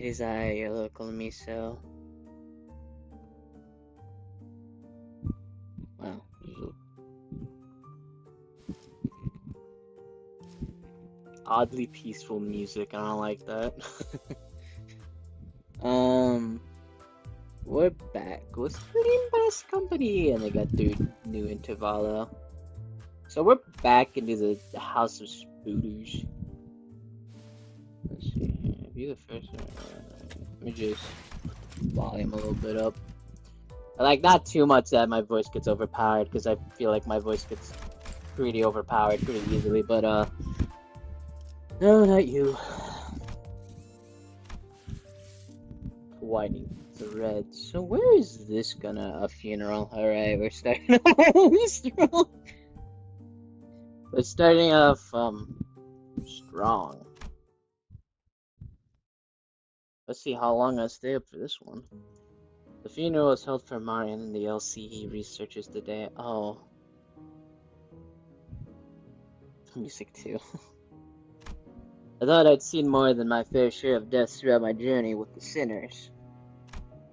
It is I, your local miso. Wow. Oddly peaceful music, I don't like that. We're back with Limbus Company, and they got their new Intervallo. So we're back into the House of Spooders. Let's see here. Be the first one. Let me just put the volume a little bit up. Like, not too much that my voice gets overpowered, because I feel like my voice gets pretty overpowered pretty easily, but, no, not you. Whining the red. So where is this a funeral? Alright, we're starting off We're starting off, strong. Let's see how long I stay up for this one. The funeral was held for Marion and the LCE researchers today. Oh. Music too. I thought I'd seen more than my fair share of deaths throughout my journey with the sinners.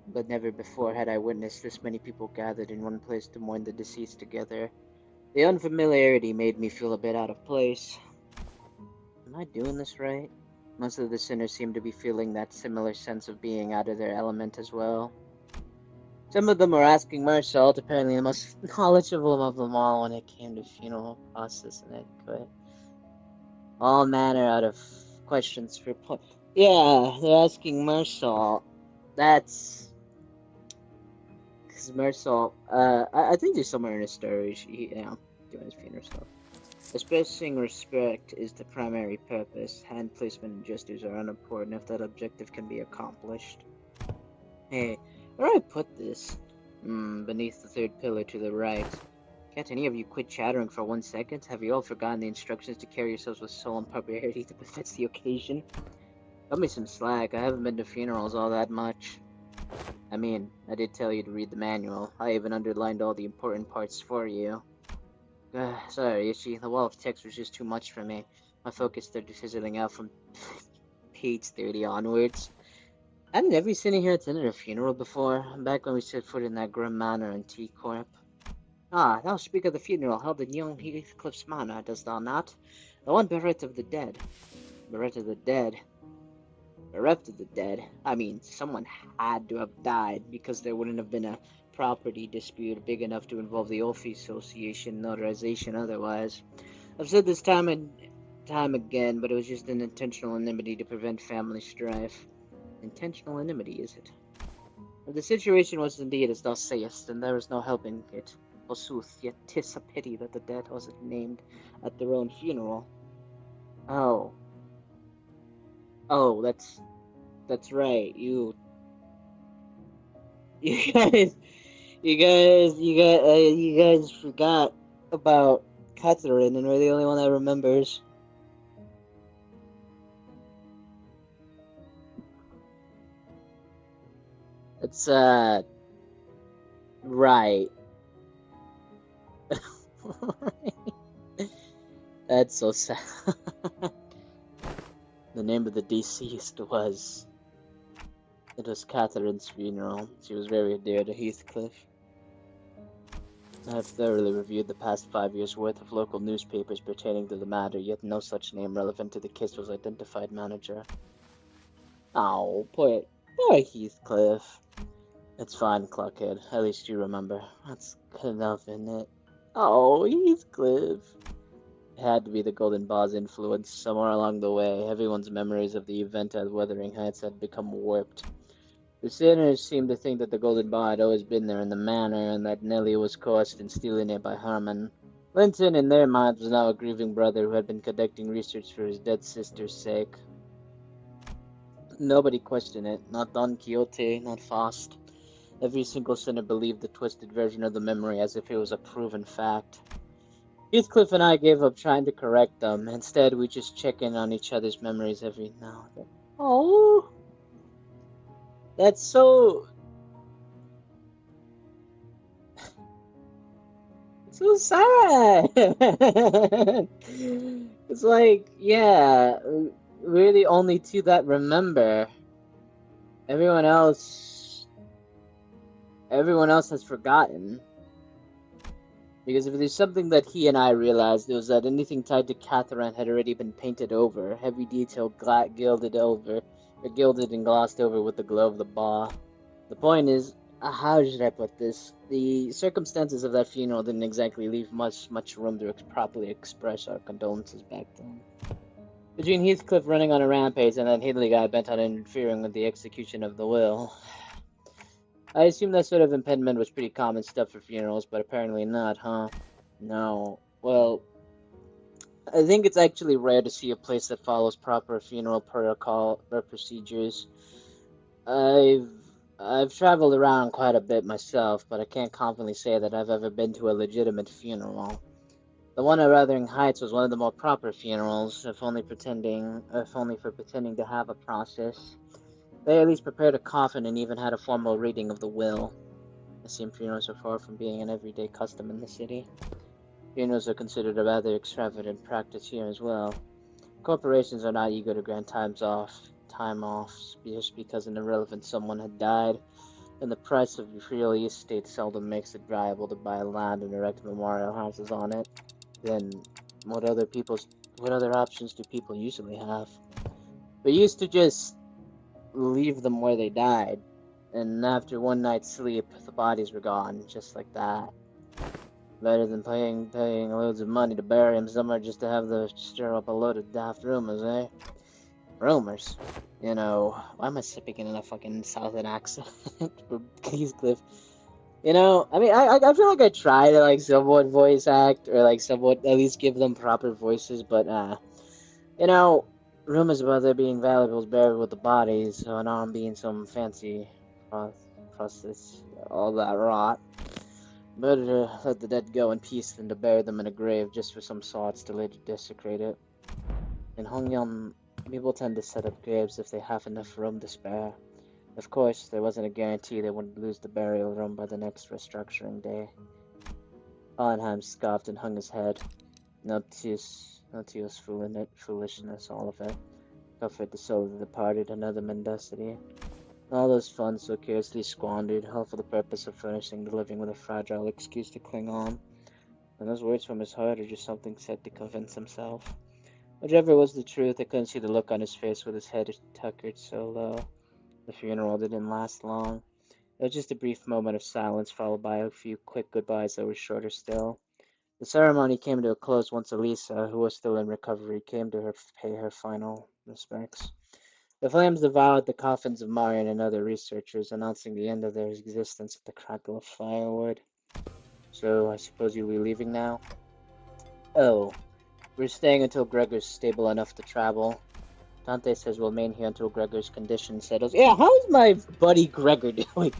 But never before had I witnessed this many people gathered in one place to mourn the deceased together. The unfamiliarity made me feel a bit out of place. Am I doing this right? Most of the sinners seem to be feeling that similar sense of being out of their element as well. Some of them were asking Marshall, apparently the most knowledgeable of them all when it came to funeral process and etiquette. All manner out of questions for yeah, they're asking Marshall. That's... Because Marshall, I think there's somewhere in his story, doing his funeral stuff. Expressing respect is the primary purpose. Hand placement and gestures are unimportant if that objective can be accomplished. Hey, where do I put this? Beneath the third pillar to the right. Can't any of you quit chattering for 1 second? Have you all forgotten the instructions to carry yourselves with solemn propriety that befits the occasion? Cut me some slack. I haven't been to funerals all that much. I mean, I did tell you to read the manual. I even underlined all the important parts for you. Sorry, Ishi. The wall of text was just too much for me. My focus started fizzling out from page 30 onwards. Hadn't every sinner here attended a funeral before? Back when we set foot in that grim manor in T-Corp. Ah, thou speak of the funeral held in young Heathcliff's manor, dost thou not? The one bereft of the dead. Bereft of the dead. Bereft of the dead. I mean, someone had to have died, because there wouldn't have been a property dispute big enough to involve the Olfie Association notarization otherwise. I've said this time and time again, but it was just an intentional enmity to prevent family strife. Intentional enmity, is it? If the situation was indeed as thou sayest, then there is no helping it. Forsooth, yet 'tis a pity that the dead wasn't named at their own funeral. Oh, that's right. You guys, you guys forgot about Catherine, and we're the only one that remembers. It's right. That's so sad. The name of the deceased was... It was Catherine's funeral. She was very dear to Heathcliff. I have thoroughly reviewed the past 5 years' worth of local newspapers pertaining to the matter, yet no such name relevant to the case was identified, manager. Oh, poor Heathcliff. It's fine, Cluckhead. At least you remember. That's good enough, isn't it? Oh, Heathcliff. It had to be the Golden Bars influence. Somewhere along the way, everyone's memories of the event at Wuthering Heights had become warped. The sinners seemed to think that the Golden Bar had always been there in the manor, and that Nellie was coerced in stealing it by Harmon. Linton, in their minds, was now a grieving brother who had been conducting research for his dead sister's sake. Nobody questioned it, not Don Quixote, not Faust. Every single sinner believed the twisted version of the memory as if it was a proven fact. Heathcliff and I gave up trying to correct them. Instead, we just check in on each other's memories every now and then. Oh, that's so... so sad. It's like, yeah, we're the only two that remember. Everyone else has forgotten. Because if there's something that he and I realized, it was that anything tied to Catherine had already been painted over, heavy detail gilded and glossed over with the glow of the Ba. The point is, how should I put this? The circumstances of that funeral didn't exactly leave much room to properly express our condolences back then. Between Heathcliff running on a rampage and that Hidley guy bent on interfering with the execution of the will, I assume that sort of impediment was pretty common stuff for funerals, but apparently not, huh? No. Well, I think it's actually rare to see a place that follows proper funeral protocol or procedures. I've traveled around quite a bit myself, but I can't confidently say that I've ever been to a legitimate funeral. The one at Wuthering Heights was one of the more proper funerals, if only for pretending to have a process. They at least prepared a coffin and even had a formal reading of the will. It seemed funerals are far from being an everyday custom in the city. Funerals are considered a rather extravagant practice here as well. Corporations are not eager to grant time off just because an irrelevant someone had died, and the price of real estate seldom makes it viable to buy land and erect memorial houses on it. Then, what other options do people usually have? They used to just leave them where they died, and after one night's sleep, the bodies were gone, just like that. Better than paying loads of money to bury him somewhere just to have to stir up a load of daft rumors, eh? Rumors. You know, why am I speaking in a fucking southern accent for Heathcliff? You know, I mean, I feel like I try to, like, somewhat voice act, or, like, somewhat at least give them proper voices, but, you know, rumors about there being valuables buried with the bodies, so an arm being some fancy process, all that rot. Better to let the dead go in peace than to bury them in a grave just for some sods to later desecrate it. In Hongyeon, people tend to set up graves if they have enough room to spare. Of course, there wasn't a guarantee they wouldn't lose the burial room by the next restructuring day. Allenheim scoffed and hung his head. Not to his foolishness, all of it. Comfort the soul of the departed, another mendacity. All those funds so carelessly squandered, all for the purpose of furnishing the living with a fragile excuse to cling on. And those words from his heart, or just something said to convince himself? Whichever was the truth, I couldn't see the look on his face with his head tuckered so low. The funeral didn't last long. It was just a brief moment of silence, followed by a few quick goodbyes that were shorter still. The ceremony came to a close once Elisa, who was still in recovery, came to pay her final respects. The flames devoured the coffins of Marion and other researchers, announcing the end of their existence with the crackle of firewood. So, I suppose you'll be leaving now? Oh, we're staying until Gregor's stable enough to travel. Dante says we'll remain here until Gregor's condition settles. Yeah, how's my buddy Gregor doing?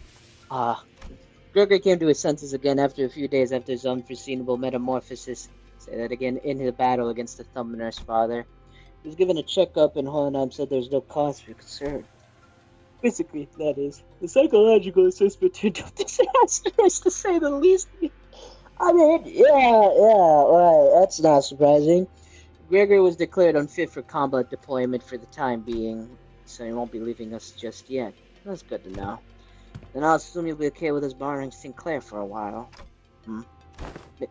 Gregor came to his senses again after a few days after his unforeseeable metamorphosis. Say that again, in his battle against the Thumb-Nurse father. He was given a checkup, and Hohenheim said there's no cause for concern. Physically, that is. The psychological assessment turned out disastrous, to say the least. I mean, well, that's not surprising. Gregor was declared unfit for combat deployment for the time being, so he won't be leaving us just yet. That's good to know. Then I'll assume you'll be okay with us borrowing Sinclair for a while.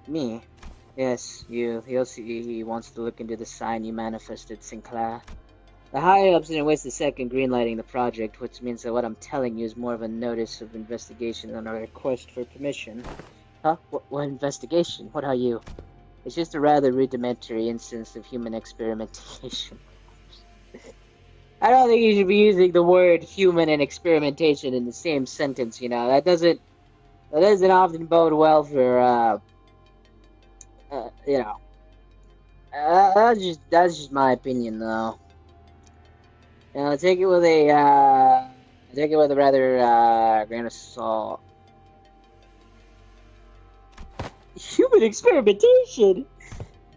Me? Yes, you. He'll see he wants to look into the sign you manifested, Sinclair. The higher-ups didn't waste a second greenlighting the project, which means that what I'm telling you is more of a notice of investigation than a request for permission. Huh? What investigation? What are you? It's just a rather rudimentary instance of human experimentation. I don't think you should be using the word human and experimentation in the same sentence, you know. That doesn't often bode well for, you know. That's just my opinion, though. You know, take it with a rather, grain of salt. Human experimentation?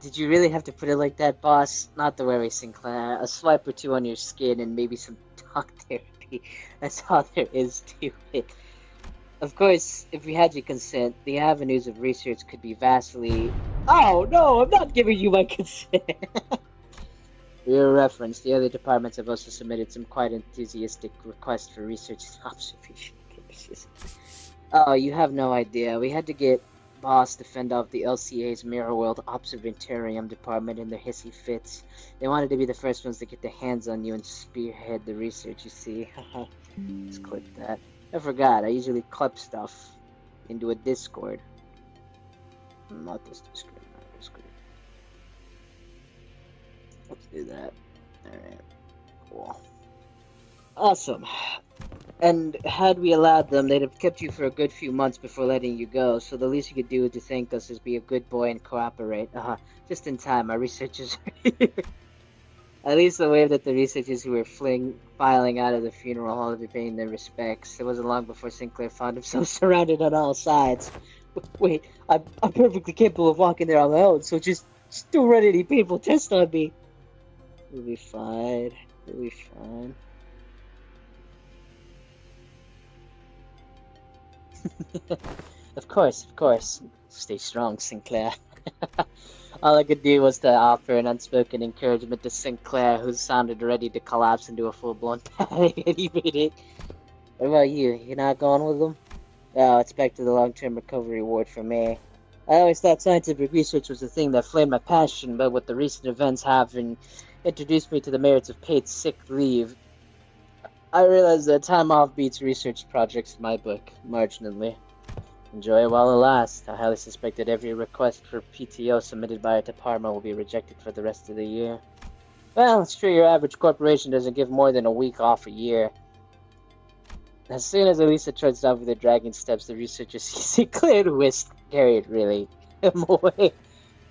Did you really have to put it like that, boss? Not to worry, Sinclair. A swipe or two on your skin and maybe some talk therapy. That's all there is to it. Of course, if we had your consent, the avenues of research could be vastly... Oh, no, I'm not giving you my consent. For your reference, the other departments have also submitted some quite enthusiastic requests for research and observation purposes. Oh, you have no idea. We had to get Boss to fend off the LCA's Mirror World Observatorium department in their hissy fits. They wanted to be the first ones to get their hands on you and spearhead the research, you see. Just click that. I forgot, I usually clip stuff into a Discord. Not this Discord, not Discord. Let's do that. Alright. Cool. Awesome. And had we allowed them, they'd have kept you for a good few months before letting you go, so the least you could do to thank us is be a good boy and cooperate. Just in time, our researchers are here. At least the way that the researchers who were filing out of the funeral hall to be paying their respects. It wasn't long before Sinclair found himself surrounded on all sides. Wait, I'm perfectly capable of walking there on my own, so just don't run any painful tests on me. We'll be fine. We'll be fine. Of course. Stay strong, Sinclair. All I could do was to offer an unspoken encouragement to Sinclair, who sounded ready to collapse into a full-blown panic any minute. What about you? You not going with them? Oh, it's back to the long-term recovery ward for me. I always thought scientific research was the thing that flamed my passion, but with the recent events having introduced me to the merits of paid sick leave, I realized that time off beats research projects in my book, marginally. Enjoy it while it lasts. I highly suspect that every request for PTO submitted by our department will be rejected for the rest of the year. Well, it's true your average corporation doesn't give more than a week off a year. As soon as Elisa trudged off with her dragging steps, the researchers Sinclair whisked carried really him away.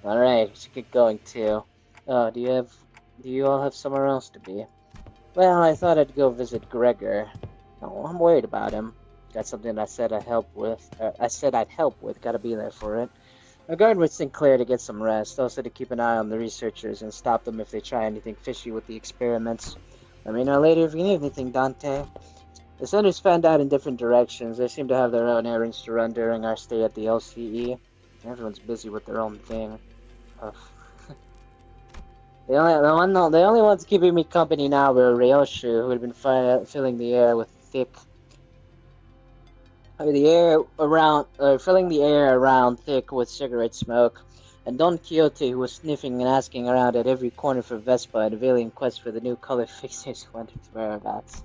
Alright, we should get going too. Oh, do you all have somewhere else to be? Well, I thought I'd go visit Gregor. Oh, I'm worried about him. Got something I said I'd help with. Gotta be there for it. I'm going with Sinclair to get some rest, also to keep an eye on the researchers and stop them if they try anything fishy with the experiments. Let me know later if you need anything, Dante. The center's fanned out in different directions. They seem to have their own errands to run during our stay at the LCE. Everyone's busy with their own thing. Ugh. The only ones keeping me company now were Ryoshu, who had been filling the air around thick with cigarette smoke, and Don Quixote, who was sniffing and asking around at every corner for Vespa in a valiant quest for the new color fixtures wondered whereabouts.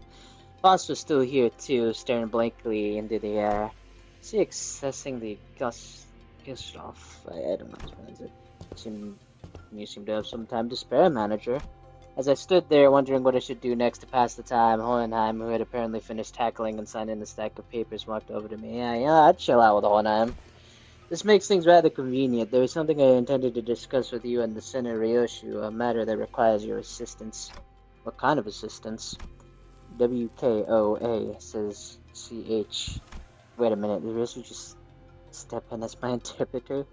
Boss was still here too, staring blankly into the air. Is he accessing the Gustav? I don't know how to pronounce it. You seem to have some time to spare, manager. As I stood there wondering what I should do next to pass the time, Hohenheim, who had apparently finished tackling and signing the stack of papers, walked over to me. Yeah, I'd chill out with Hohenheim. This makes things rather convenient. There is something I intended to discuss with you and the Senator Ryoshu, a matter that requires your assistance. What kind of assistance? WKOA, says CH. Wait a minute, did Ryoshu just step in as my interpreter?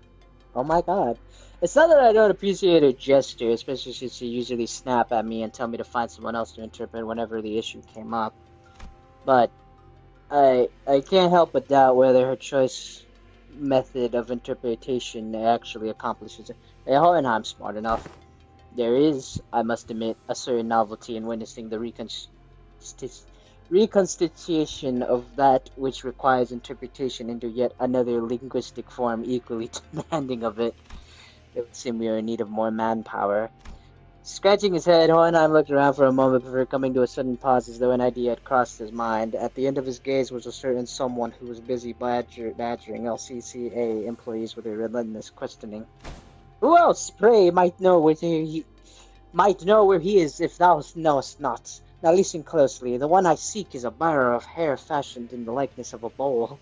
Oh my god. It's not that I don't appreciate her gesture, especially since she usually snap at me and tell me to find someone else to interpret whenever the issue came up. But I can't help but doubt whether her choice method of interpretation actually accomplishes it. Hey, Hohenheim's smart enough. There is, I must admit, a certain novelty in witnessing the reconstitution of that which requires interpretation into yet another linguistic form equally demanding of it. It would seem we are in need of more manpower. Scratching his head, Hohenheim looked around for a moment before coming to a sudden pause as though an idea had crossed his mind. At the end of his gaze was a certain someone who was busy badgering LCCA employees with a relentless questioning. Who else, pray, might know where he is if thou knowest not? Now listen closely. The one I seek is a bearer of hair fashioned in the likeness of a bowl.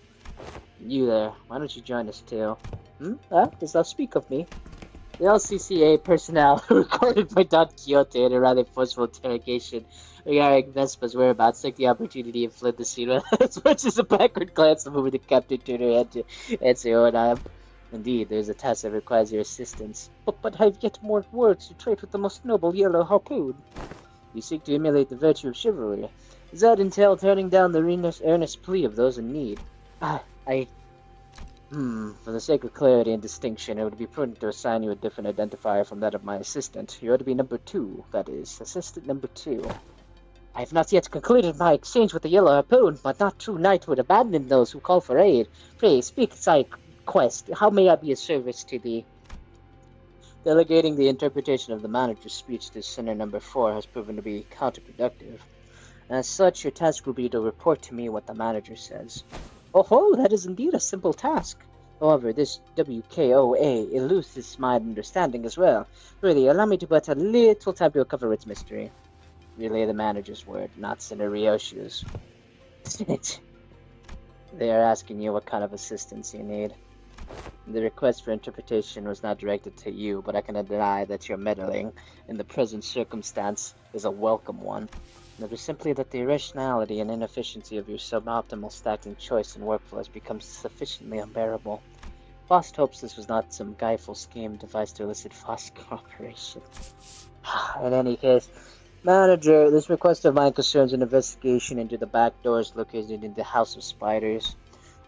You there, why don't you join us too? Does thou speak of me? The LCCA personnel recorded by Don Quixote in a rather forceful interrogation regarding Vespa's whereabouts took the opportunity and fled the scene with as much as a backward glance the moment the captain turned her head to answer Onam. Indeed, there is a task that requires your assistance. But I have yet more words to trade with the most noble yellow harpoon. You seek to emulate the virtue of chivalry. Does that entail turning down the earnest plea of those in need? For the sake of clarity and distinction, it would be prudent to assign you a different identifier from that of my assistant. You are to be number 2, that is, assistant number 2. I have not yet concluded my exchange with the Yellow Harpoon, but not true knight would abandon those who call for aid. Pray, speak thy quest. How may I be of service to thee? Delegating the interpretation of the manager's speech to sinner number 4 has proven to be counterproductive. As such, your task will be to report to me what the manager says. Oh ho, that is indeed a simple task. However, this WKOA eludes my understanding as well. Really, allow me to put a little time to uncover its mystery. Relay the manager's word, not Sinner Ryoshu's. They are asking you what kind of assistance you need. The request for interpretation was not directed to you, but I cannot deny that your meddling in the present circumstance is a welcome one. It is simply that the irrationality and inefficiency of your suboptimal stacking choice and workflow has become sufficiently unbearable. Faust hopes this was not some guileful scheme devised to elicit Faust's cooperation. In any case, Manager, this request of mine concerns an investigation into the back doors located in the House of Spiders.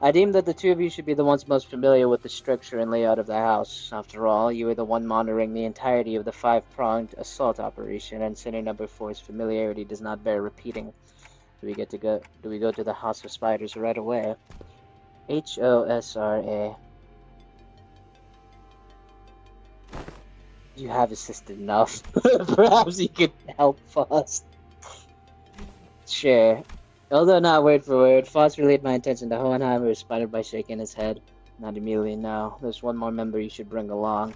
I deem that the two of you should be the ones most familiar with the structure and layout of the house. After all, you are the one monitoring the entirety of the 5-pronged assault operation, and sinner number 4's familiarity does not bear repeating. Do we go to the House of Spiders right away? HOSRA. You have assisted enough. Perhaps you could help Faust. Sure. Although not word for word, Faust relayed my intention to Hohenheim, who responded by shaking his head. Not immediately, no. There's one more member you should bring along.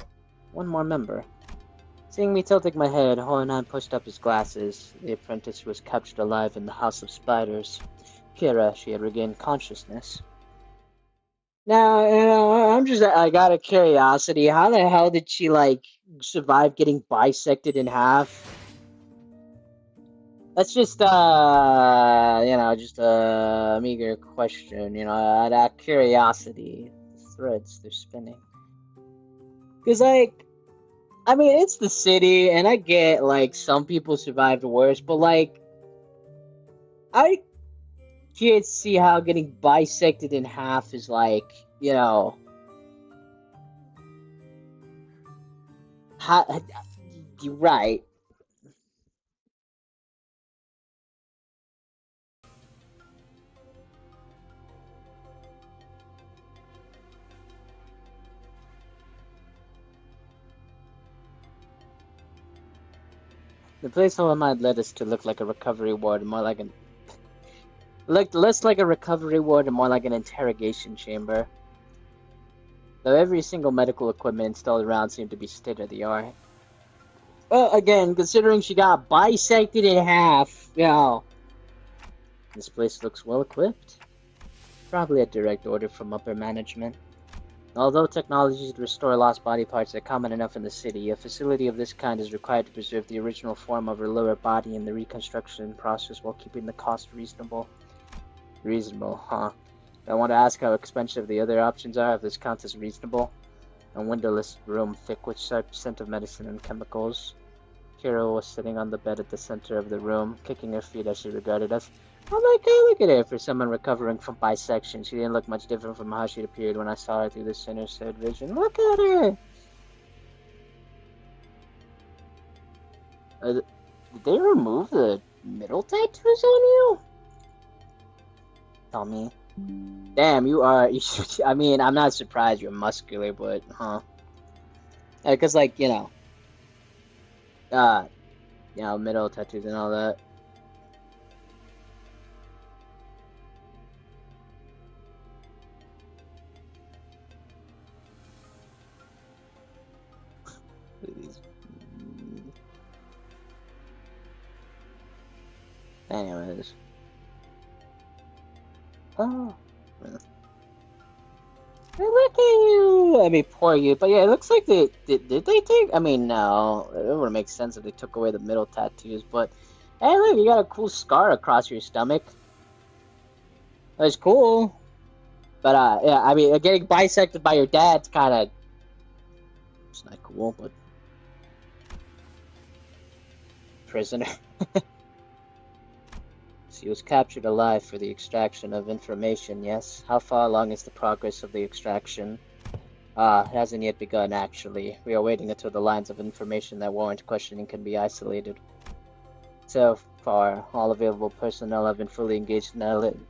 One more member. Seeing me tilting my head, Hohenheim pushed up his glasses. The apprentice was captured alive in the House of Spiders. Kira, she had regained consciousness. Now, I got a curiosity. How the hell did she, survive getting bisected in half? That's just, just a meager question, out of curiosity. The threads, they're spinning. Because, it's the city, and I get, some people survived worse, but, I can't see how getting bisected in half is, how, you're right. The place Hohenheim led us to looked like a recovery ward, more like an... looked less like a recovery ward and more like an interrogation chamber. Though every single medical equipment installed around seemed to be state-of-the-art. Well, again, considering she got bisected in half, this place looks well-equipped. Probably a direct order from upper management. Although technologies to restore lost body parts are common enough in the city, a facility of this kind is required to preserve the original form of her lower body in the reconstruction process while keeping the cost reasonable. Reasonable, huh? I want to ask how expensive the other options are, if this counts as reasonable. A windowless room thick with sharp scent of medicine and chemicals. Kira was sitting on the bed at the center of the room, kicking her feet as she regarded us. Oh my god, look at her! For someone recovering from bisection, she didn't look much different from how she'd appeared when I saw her through the sinner's third vision. Look at her! Did they remove the middle tattoos on you? Tell me. Damn, you are... I mean, I'm not surprised you're muscular, but, huh? Because, middle tattoos and all that. Anyways. Oh. Hey, look at you! I mean, poor you. But yeah, it looks like they... Did they take... I mean, no. It wouldn't make sense if they took away the middle tattoos, but... Hey, look, you got a cool scar across your stomach. That's cool. But, yeah, I mean, getting bisected by your dad's kind of... It's not cool, but... Prisoner. He was captured alive for the extraction of information, yes? How far along is the progress of the extraction? It hasn't yet begun, actually. We are waiting until the lines of information that warrant questioning can be isolated. So far, all available personnel have been fully engaged in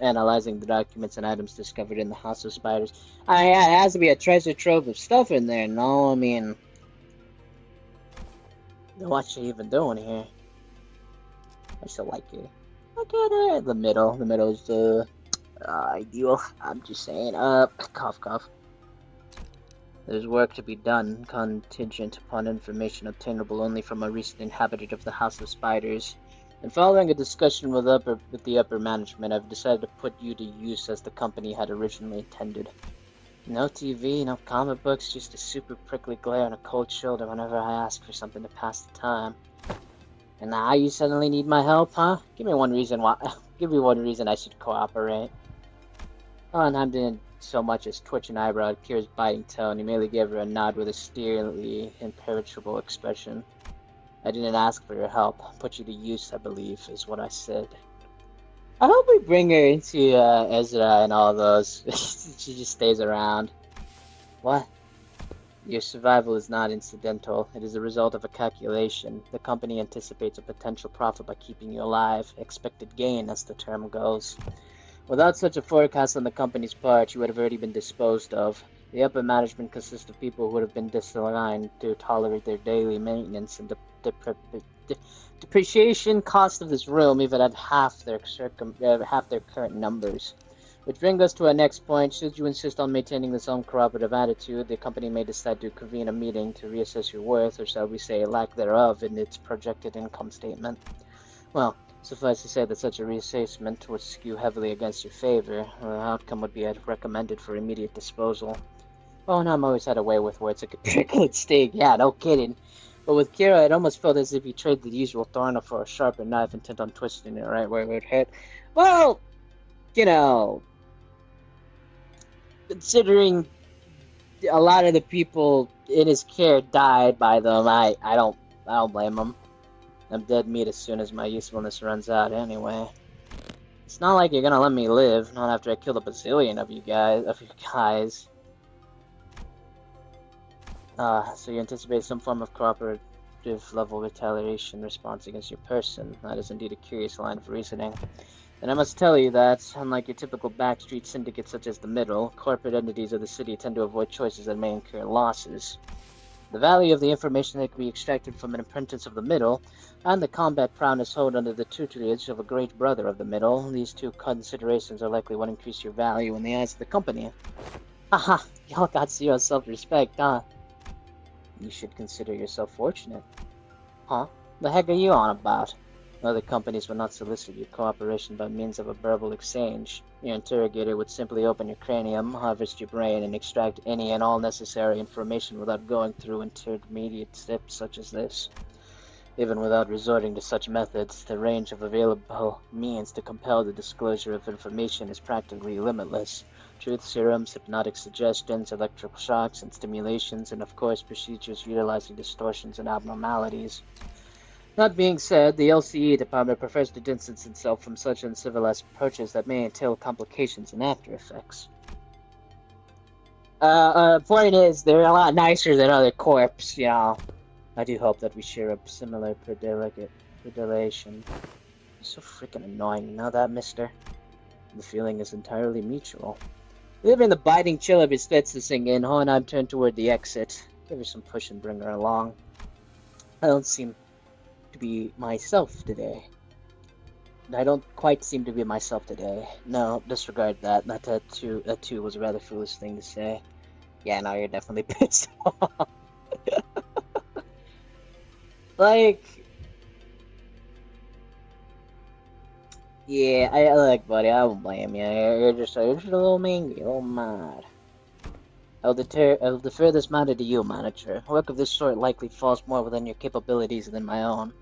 analyzing the documents and items discovered in the House of Spiders. Yeah, it has to be a treasure trove of stuff in there, no? I mean, what's she even doing here? I still like it. Look at her. The middle is the ideal. I'm just saying. Cough, cough. There's work to be done, contingent upon information obtainable only from a recent inhabitant of the House of Spiders. And following a discussion with the upper management, I've decided to put you to use as the company had originally intended. No TV, no comic books, just a super prickly glare and a cold shoulder whenever I ask for something to pass the time. And now you suddenly need my help, huh? Give me one reason I should cooperate. Hohenheim didn't so much as twitch an eyebrow at Kira's biting tone. He merely gave her a nod with a steerily imperturbable expression. I didn't ask for your help. Put you to use, I believe, is what I said. I hope we bring her into Ezra and all those. She just stays around. What? Your survival is not incidental. It is a result of a calculation. The company anticipates a potential profit by keeping you alive. Expected gain, as the term goes. Without such a forecast on the company's part, you would have already been disposed of. The upper management consists of people who would have been disinclined to tolerate their daily maintenance and depreciation cost of this room even at half their current numbers. Which brings us to our next point. Should you insist on maintaining this uncooperative attitude, the company may decide to convene a meeting to reassess your worth, or shall we say lack thereof, in its projected income statement. Well, suffice to say that such a reassessment would skew heavily against your favor. The outcome would be recommended for immediate disposal. Oh, and I'm always had a way with words that could prickle and sting. Yeah, no kidding. But with Kira, it almost felt as if he traded the usual thorn for a sharper knife intent on twisting it right where it would hit. Well, you know, considering a lot of the people in his care died by them, I don't blame him. I'm dead meat as soon as my usefulness runs out anyway. It's not like you're gonna let me live, not after I killed a bazillion of you guys. So you anticipate some form of cooperative level retaliation response against your person. That is indeed a curious line of reasoning. And I must tell you that, unlike your typical backstreet syndicate such as the Middle, corporate entities of the city tend to avoid choices that may incur losses. The value of the information that can be extracted from an apprentice of the Middle, and the combat prowess honed under the tutelage of a great brother of the Middle, these two considerations are likely what increase your value in the eyes of the company. Haha, y'all got zero self-respect, huh? You should consider yourself fortunate. Huh? The heck are you on about? Other companies would not solicit your cooperation by means of a verbal exchange. Your interrogator would simply open your cranium, harvest your brain, and extract any and all necessary information without going through intermediate steps such as this. Even without resorting to such methods, the range of available means to compel the disclosure of information is practically limitless. Truth serums, hypnotic suggestions, electrical shocks and stimulations, and of course procedures utilizing distortions and abnormalities. That being said, the LCE department prefers to distance itself from such uncivilized approaches that may entail complications and after effects. Point is, they're a lot nicer than other corps, you know. I do hope that we share a similar predilation. So freaking annoying, you know that, mister? The feeling is entirely mutual. Leaving the biting chill of his fits to sink in, Hohenheim turned toward the exit. Give her some push and bring her along. I don't seem to be myself today. I don't quite seem to be myself today. No, disregard that. That too was a rather foolish thing to say. Yeah, no, you're definitely pissed off. Like, yeah, buddy, I won't blame you. You're just a little angry, a little mad. I'll defer this matter to you, manager. Work of this sort likely falls more within your capabilities than my own.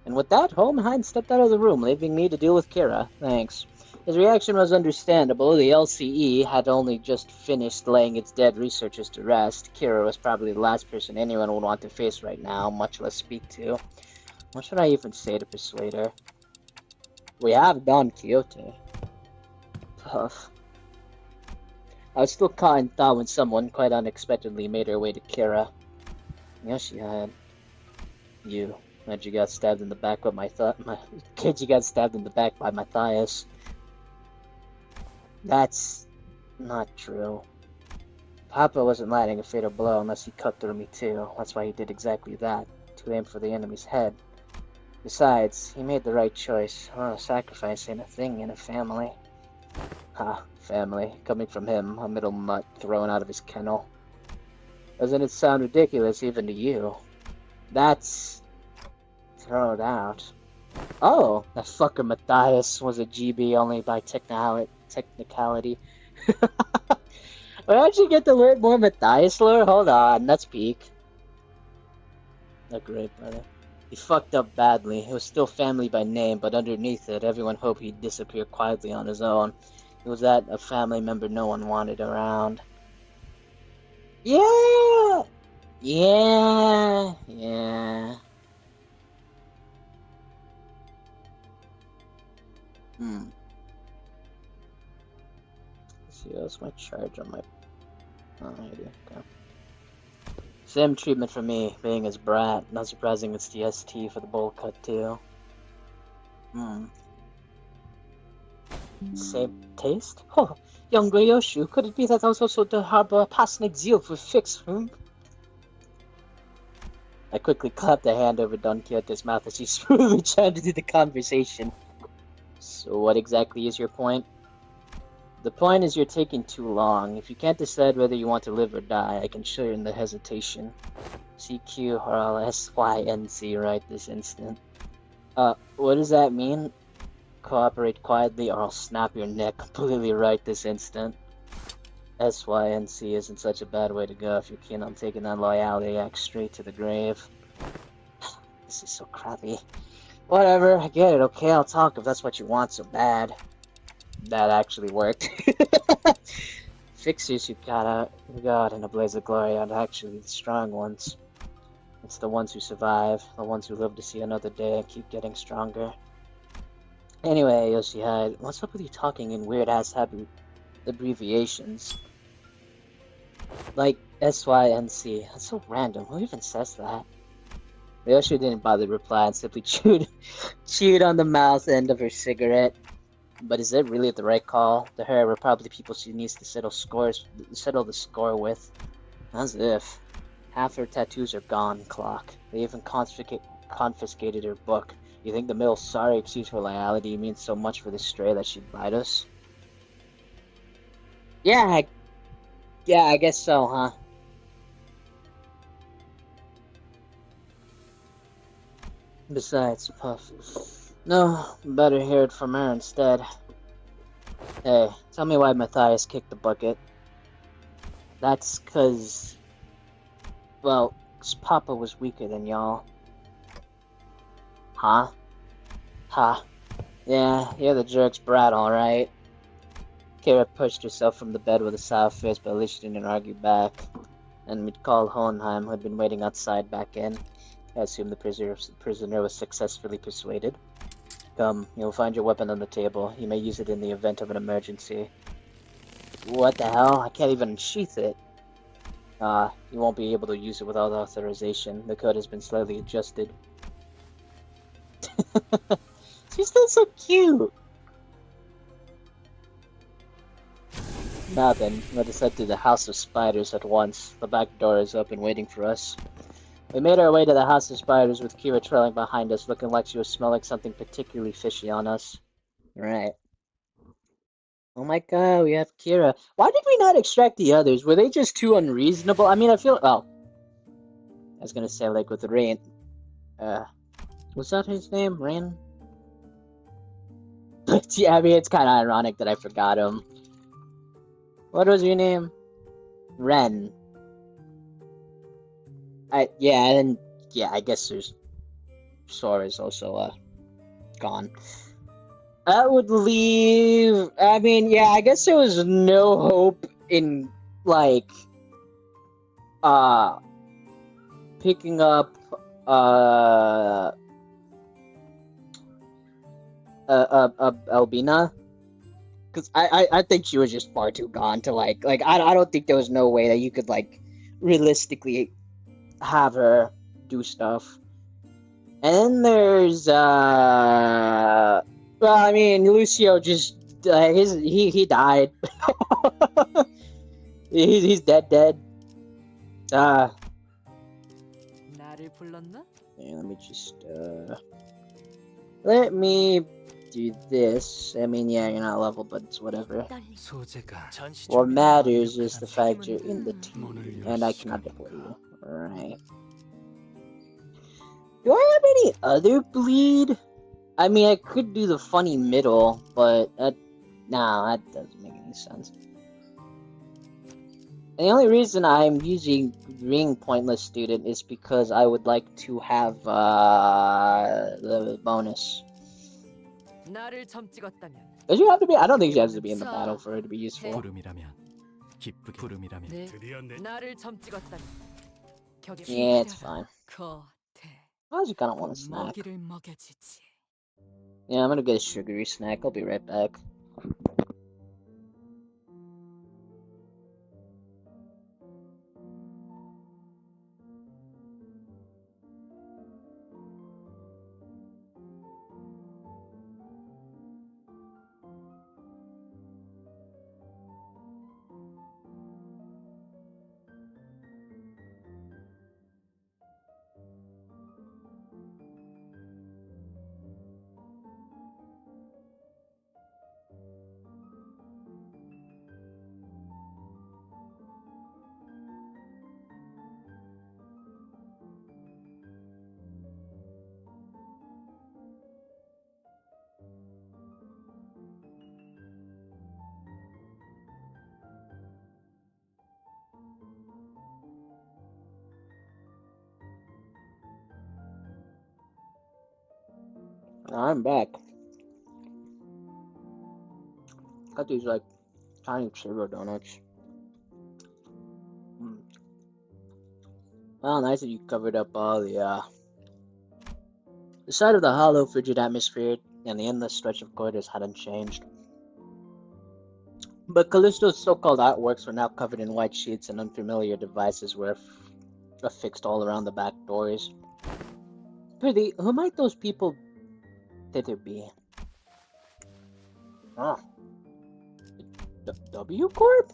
And with that, Hohenheim stepped out of the room, leaving me to deal with Kira. Thanks. His reaction was understandable. The LCE had only just finished laying its dead researchers to rest. Kira was probably the last person anyone would want to face right now, much less speak to. What should I even say to persuade her? We have done Kyoto. Puff. I was still caught in thought when someone quite unexpectedly made her way to Kira. Yes, she had. You. And you got stabbed in the back with my kid, you got stabbed in the back by Matthias. That's not true. Papa wasn't landing a fatal blow unless he cut through me too. That's why he did exactly that, to aim for the enemy's head. Besides, he made the right choice. Oh, sacrifice ain't a thing in a family. Ha, family. Coming from him, a middle mutt thrown out of his kennel. Doesn't it sound ridiculous even to you? That's... thrown out. Oh, that fucker Matthias was a GB only by technicality. Where'd you get to learn more Matthias lore? Hold on, let's peek. A great brother. He fucked up badly. It was still family by name, but underneath it, everyone hoped he'd disappear quietly on his own. It was that a family member no one wanted around. Yeah! Yeah! Yeah. Let's see, what's my charge on my... Oh, here you go. Same treatment for me, being his brat. Not surprising it's the ST for the bowl cut, too. Same taste? Oh, young Ryoshu, could it be that I was also to harbor a passionate zeal for fix, I quickly clapped a hand over Don Quixote's mouth as he smoothly chimed into the conversation. So what exactly is your point? The point is you're taking too long. If you can't decide whether you want to live or die, I can show you in the hesitation. CQ or I'll SYNC right this instant. What does that mean? Cooperate quietly or I'll snap your neck completely right this instant. SYNC isn't such a bad way to go if you're keen on taking that loyalty act straight to the grave. This is so crappy. Whatever, I get it, okay? I'll talk if that's what you want so bad. That actually worked. Fixers you got in a blaze of glory aren't actually the strong ones. It's the ones who survive, the ones who live to see another day and keep getting stronger. Anyway, Yoshihide, what's up with you talking in weird-ass happy abbreviations? Like SYNC. That's so random. Who even says that? Yoshi didn't bother to reply and simply chewed on the mouth end of her cigarette. But is it really the right call? The her were probably people she needs to settle the score with. As if. Half her tattoos are gone, Clock. They even confiscated her book. You think the middle sorry excuse for loyalty means so much for this stray that she'd bite us? Yeah, I guess so, huh? Besides, Puff. No, better hear it from her instead. Hey, tell me why Matthias kicked the bucket. That's 'cause... well, 'cause Papa was weaker than y'all. Huh? Ha. Yeah, you're the jerk's brat, alright. Kira pushed herself from the bed with a sour face, but at least she didn't argue back. And we'd call Hohenheim, who had been waiting outside, back in. I assume the prisoner was successfully persuaded. Come, you'll find your weapon on the table. You may use it in the event of an emergency. What the hell? I can't even sheath it. You won't be able to use it without authorization. The code has been slightly adjusted. She's still so cute! Now then, let us head to the House of Spiders at once. The back door is open waiting for us. We made our way to the House of Spiders with Kira trailing behind us, looking like she was smelling something particularly fishy on us. Right. Oh my god, we have Kira. Why did we not extract the others? Were they just too unreasonable? I mean, I feel... well, I was gonna say, like, with Rain... was that his name? Rain? But yeah, I mean, it's kind of ironic that I forgot him. What was your name? Ren. I guess there's... Sora's also, gone. That would leave... I mean, yeah, I guess there was no hope in, like, picking up, Albina, because I think she was just far too gone to like I don't think there was no way that you could like realistically have her do stuff. And then there's well, I mean, Lucio just he died. he's dead. Yeah, let me do this. I mean, yeah, you're not level, but it's whatever. What matters is the fact you're in the team, and I cannot deploy you. Alright. Do I have any other bleed? I mean, I could do the funny middle, but that doesn't make any sense. And the only reason I'm using Ring Pointless Student is because I would like to have the bonus. Does she have to be? I don't think she has to be in the battle for her to be useful. Yeah, it's fine. I just kind of want a snack. Yeah, I'm gonna get a sugary snack. I'll be right back. I'm back. Got these like tiny sugar donuts. Well, nice that you covered up all the side of the hollow, frigid atmosphere and the endless stretch of corridors hadn't changed. But Callisto's so-called artworks were now covered in white sheets, and unfamiliar devices were affixed all around the back doors. Prithee, who might those people thither be? Ah. W Corp?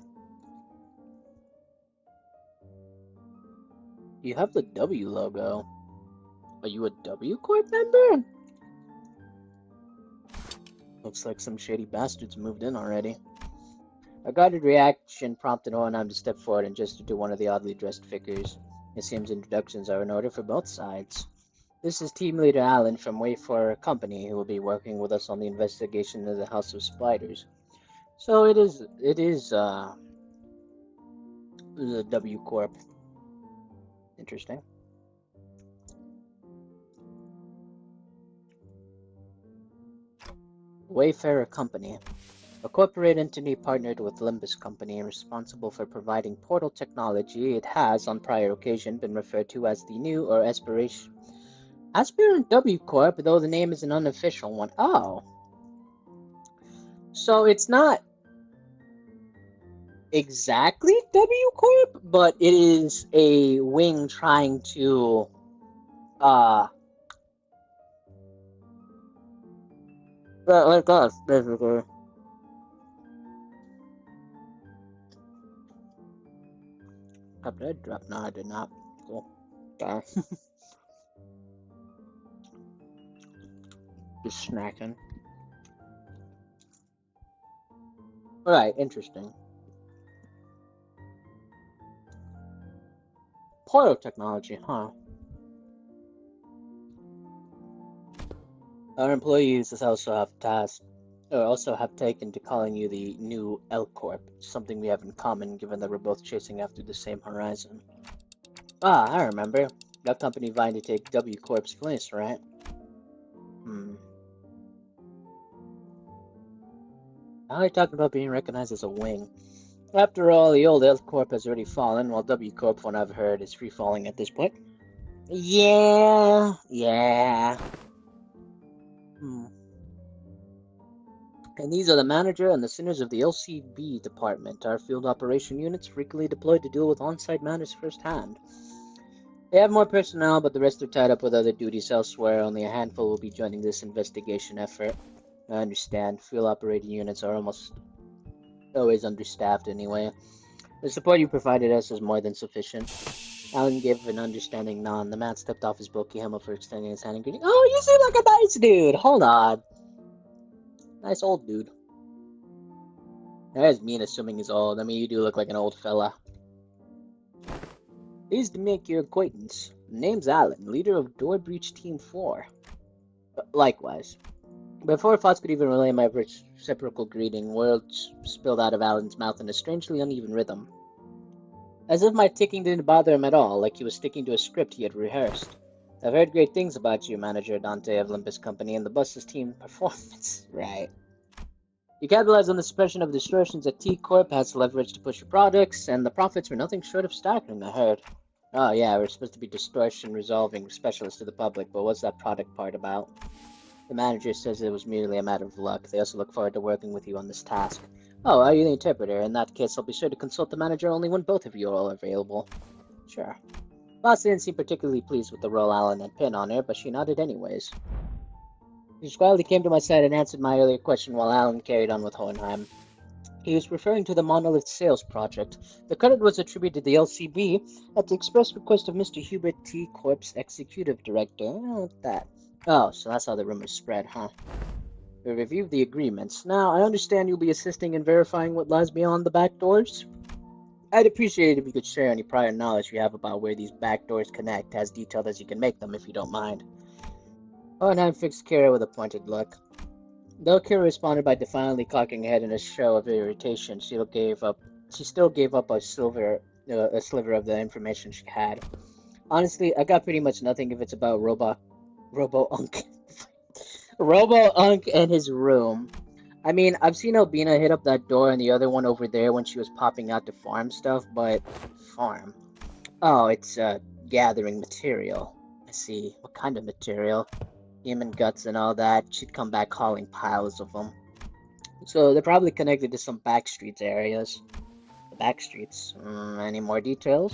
You have the W logo. Are you a W Corp member? Looks like some shady bastards moved in already. A guarded reaction prompted Ornheim to step forward and gesture to one of the oddly dressed figures. It seems introductions are in order for both sides. This is Team Leader Alan from Wayfarer Company, who will be working with us on the investigation of the House of Spiders. So it is the W Corp. Interesting. Wayfarer Company. A corporate entity partnered with Limbus Company and responsible for providing portal technology. It has, on prior occasion, been referred to as the new or Aspirant W Corp, though the name is an unofficial one. Oh. So it's not exactly W Corp, but it is a wing trying to like us, basically. Did I drop? No, I did not. Cool. Darn. Just snacking. Alright, interesting. Portal technology, huh? Our employees also have taken to calling you the new L Corp, something we have in common given that we're both chasing after the same horizon. Ah, I remember. That company vying to take W Corp's place, right? Now you're talking about being recognized as a wing. After all, the old L Corp has already fallen, while W Corp, from what I've heard, is free falling at this point. Yeah. And these are the manager and the sinners of the LCB department. Our field operation units frequently deployed to deal with on-site matters firsthand. They have more personnel, but the rest are tied up with other duties elsewhere. Only a handful will be joining this investigation effort. I understand. Field operating units are almost always understaffed anyway. The support you provided us is more than sufficient. Alan gave an understanding nod. The man stepped off his bulky helmet for extending his hand and greeting. Oh, you seem like a nice dude! Hold on. Nice old dude. That is mean assuming he's old. I mean, you do look like an old fella. Pleased to make your acquaintance. Name's Alan, leader of Door Breach Team 4. Likewise. Before Fox could even relay my reciprocal greeting, words spilled out of Alan's mouth in a strangely uneven rhythm. As if my ticking didn't bother him at all, like he was sticking to a script he had rehearsed. I've heard great things about you, Manager Dante of Limbus Company, and the bus's team performance. Right. You capitalized on the suppression of distortions at T-Corp, has leverage to push your products, and the profits were nothing short of staggering, I heard. Oh yeah, we're supposed to be distortion resolving specialists to the public, but what's that product part about? The manager says it was merely a matter of luck. They also look forward to working with you on this task. Oh, are you the interpreter? In that case, I'll be sure to consult the manager only when both of you are all available. Sure. Boss didn't seem particularly pleased with the role Alan had pinned on her, but she nodded anyways. She quietly came to my side and answered my earlier question while Alan carried on with Hohenheim. He was referring to the Monolith Sales Project. The credit was attributed to the LCB at the express request of Mr. Hubert T. Corp's executive director. Oh, that. Oh, so that's how the rumors spread, huh? We reviewed the agreements. Now, I understand you'll be assisting in verifying what lies beyond the back doors? I'd appreciate it if you could share any prior knowledge you have about where these back doors connect, as detailed as you can make them, if you don't mind. Hohenheim fixed Kira with a pointed look. Though Kira responded by defiantly cocking her head in a show of irritation, she still gave up a sliver of the information she had. Honestly, I got pretty much nothing if it's about Robo-Unk. Robo-Unk and his room. I mean, I've seen Albina hit up that door and the other one over there when she was popping out to farm stuff, but... Farm? Oh, it's, gathering material. I see. What kind of material? Human guts and all that. She'd come back hauling piles of them. So they're probably connected to some back streets areas. The back streets. Any more details?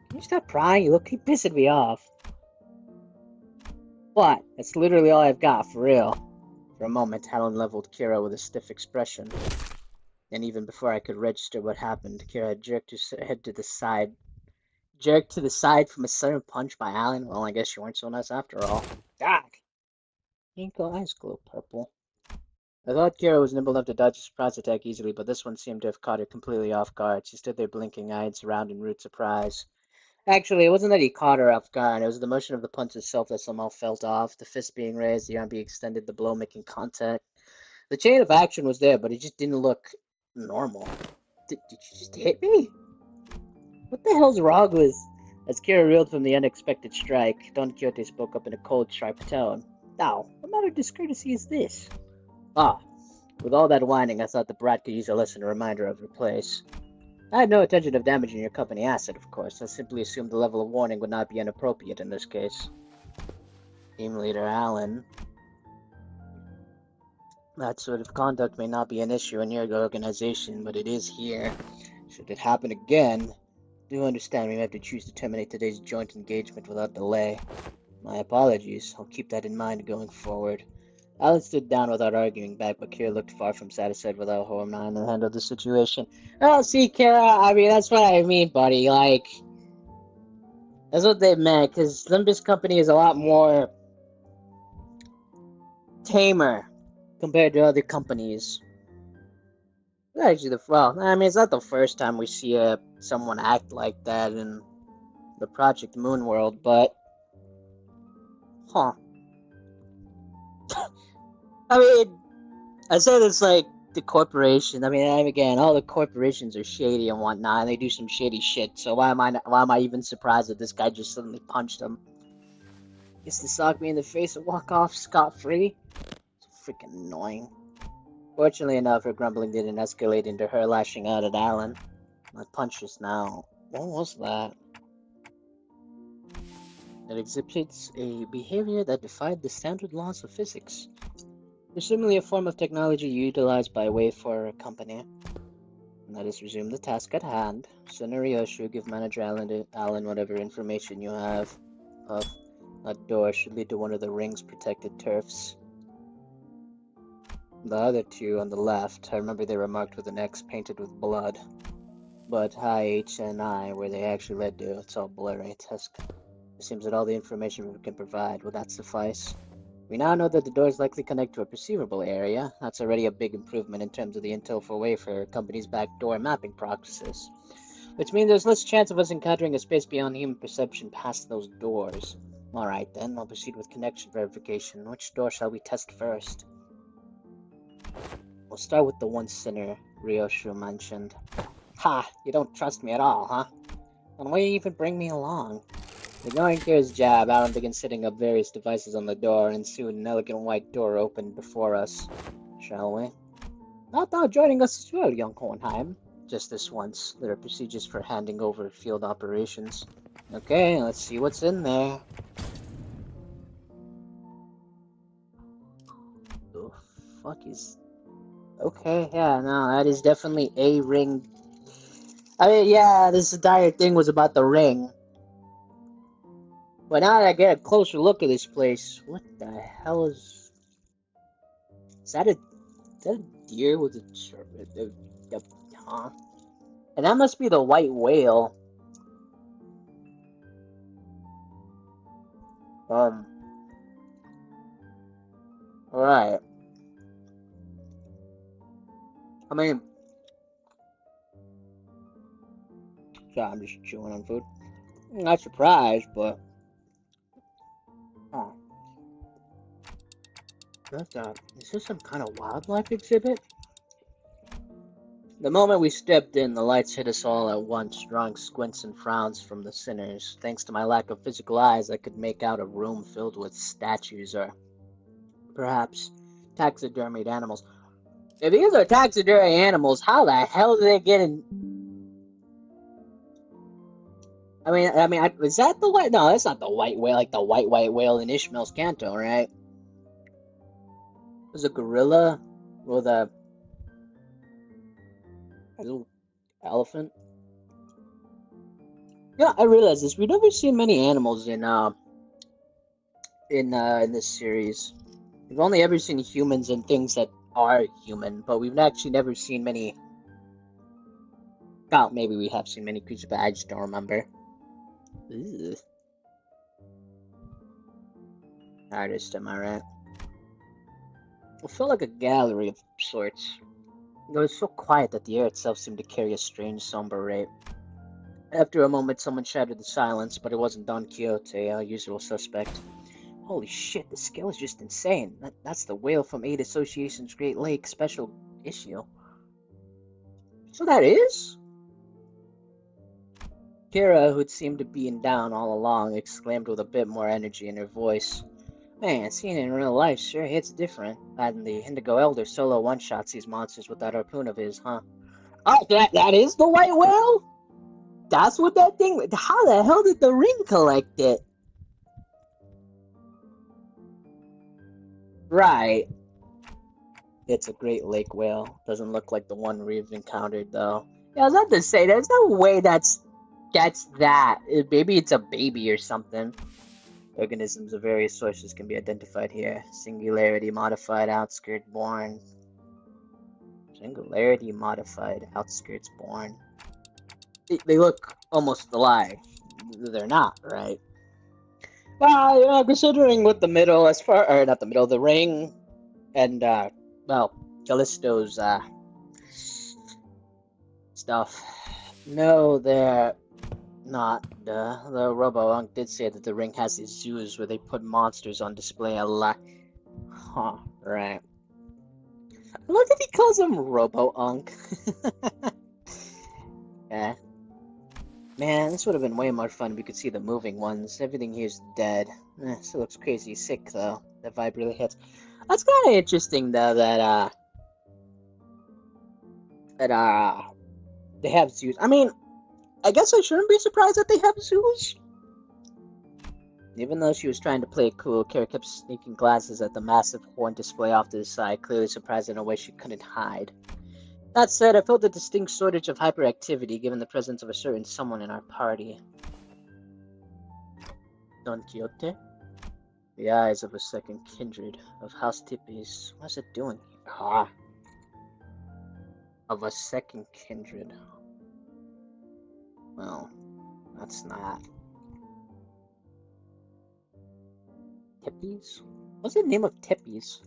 Can you stop prying? You keep pissing me off. But that's literally all I've got, for real. For a moment, Helen leveled Kira with a stiff expression. And even before I could register what happened, Kira had jerked her head to the side. Jerked to the side from a sudden punch by Alan. Well, I guess you weren't so nice after all. God! Your eyes glow purple. I thought Kira was nimble enough to dodge a surprise attack easily, but this one seemed to have caught her completely off guard. She stood there blinking, eyes round in rude surprise. Actually, it wasn't that he caught her off guard. It was the motion of the punch itself that somehow felt off. The fist being raised, the arm being extended, the blow making contact. The chain of action was there, but it just didn't look normal. Did you just hit me? What the hell's wrong with... As Kira reeled from the unexpected strike, Don Quixote spoke up in a cold, sharp tone. Now, what matter of discourtesy is this? Ah, with all that whining, I thought the brat could use a lesson, a reminder of her place. I had no intention of damaging your company asset, of course. I simply assumed the level of warning would not be inappropriate in this case. Team Leader Allen. That sort of conduct may not be an issue in your organization, but it is here. Should it happen again, do understand we may have to choose to terminate today's joint engagement without delay. My apologies. I'll keep that in mind going forward. Alan stood down without arguing back, but Kira looked far from satisfied with how Hohenheim handled the situation. Oh, see, Kira, I mean, that's what I mean, buddy. Like, that's what they meant, because Limbus Company is a lot more tamer compared to other companies. Actually, I mean, it's not the first time we see someone act like that in the Project Moon world, but... Huh. I mean, I said it's like the corporation. I mean, again, all the corporations are shady and whatnot, and they do some shady shit. So why am I even surprised that this guy just suddenly punched him? Gets to sock me in the face and walk off scot-free? It's freaking annoying. Fortunately enough, her grumbling didn't escalate into her lashing out at Alan. My punch just now. What was that? It exhibits a behavior that defied the standard laws of physics. Presumably a form of technology utilized by Wayfarer Company. Let us resume the task at hand. Scenario should give Manager Allen whatever information you have. Of that door should lead to one of the ring's protected turfs. The other two on the left, I remember they were marked with an X painted with blood. But I, H, and I, where they actually led to, it's all blurry. It seems that all the information we can provide, will that suffice? We now know that the doors likely connect to a perceivable area. That's already a big improvement in terms of the intel for Wayfarer Company's backdoor mapping practices. Which means there's less chance of us encountering a space beyond human perception past those doors. Alright then, I'll proceed with connection verification. Which door shall we test first? We'll start with the one sinner Ryoshu mentioned. Ha! You don't trust me at all, huh? Then why even bring me along? Ignoring Kira's jab, Alan began setting up various devices on the door, and soon an elegant white door opened before us. Shall we? Not thou joining us as well, young Hohenheim. Just this once. There are procedures for handing over field operations. Okay, let's see what's in there. The fuck is... Okay, yeah, no, that is definitely a ring. I mean, yeah, this entire thing was about the ring. But now that I get a closer look at this place, what the hell is... Is that a deer with a huh? And that must be the white whale. Alright. I mean... Sorry, I'm just chewing on food. I'm not surprised, but... Oh. Is this some kind of wildlife exhibit? The moment we stepped in, the lights hit us all at once, drawing squints and frowns from the sinners. Thanks to my lack of physical eyes, I could make out a room filled with statues or perhaps taxidermied animals. If these are taxidermy animals, how the hell did they get in? I mean, is that the white? No, that's not the white whale, like the white whale in Ishmael's Canto, right? There's a gorilla with a little elephant. Yeah, I realize this. We've never seen many animals in this series. We've only ever seen humans and things that are human, but we've actually never seen many. Oh, maybe we have seen many creatures, but I just don't remember. Ugh. Artist, am I right? It felt like a gallery of sorts. It was so quiet that the air itself seemed to carry a strange, somber rate. After a moment, someone shattered the silence, but it wasn't Don Quixote, our usual suspect. Holy shit, the scale is just insane. That's the whale from Aid Association's Great Lake special issue. So that is? Kira, who'd seemed to be in down all along, exclaimed with a bit more energy in her voice. Man, seeing it in real life sure hits different. And the Indigo Elder solo one-shots these monsters with that harpoon of his, huh? Oh, that is the white whale? That's what that thing... How the hell did the ring collect it? Right. It's a Great Lake whale. Doesn't look like the one we've encountered, though. Yeah, I was about to say, there's no way that's that. Maybe it's a baby or something. Organisms of various sources can be identified here. Singularity modified outskirt born. Singularity modified outskirts born. They look almost alike. They're not, right? Well, you know, considering what the middle, not the middle, the ring, and, well, Callisto's, stuff. No, they're not. The Robo-Unk did say that the ring has these zoos where they put monsters on display a lot. Huh, right. I love that he calls them Robo-Unk. Yeah. Man, this would have been way more fun if we could see the moving ones. Everything here's dead. Still looks crazy sick, though. That vibe really hits. That's kind of interesting, though, that they have zoos. I mean, I guess I shouldn't be surprised that they have zoos. Even though she was trying to play it cool, Kara kept sneaking glances at the massive horn display off to the side, clearly surprised in a way she couldn't hide. That said, I felt a distinct shortage of hyperactivity given the presence of a certain someone in our party. Don Quixote? The eyes of a second kindred of House Tippies. What's it doing here? Ah. Of a second kindred. Well, that's not. Tippies? What's the name of Tippies?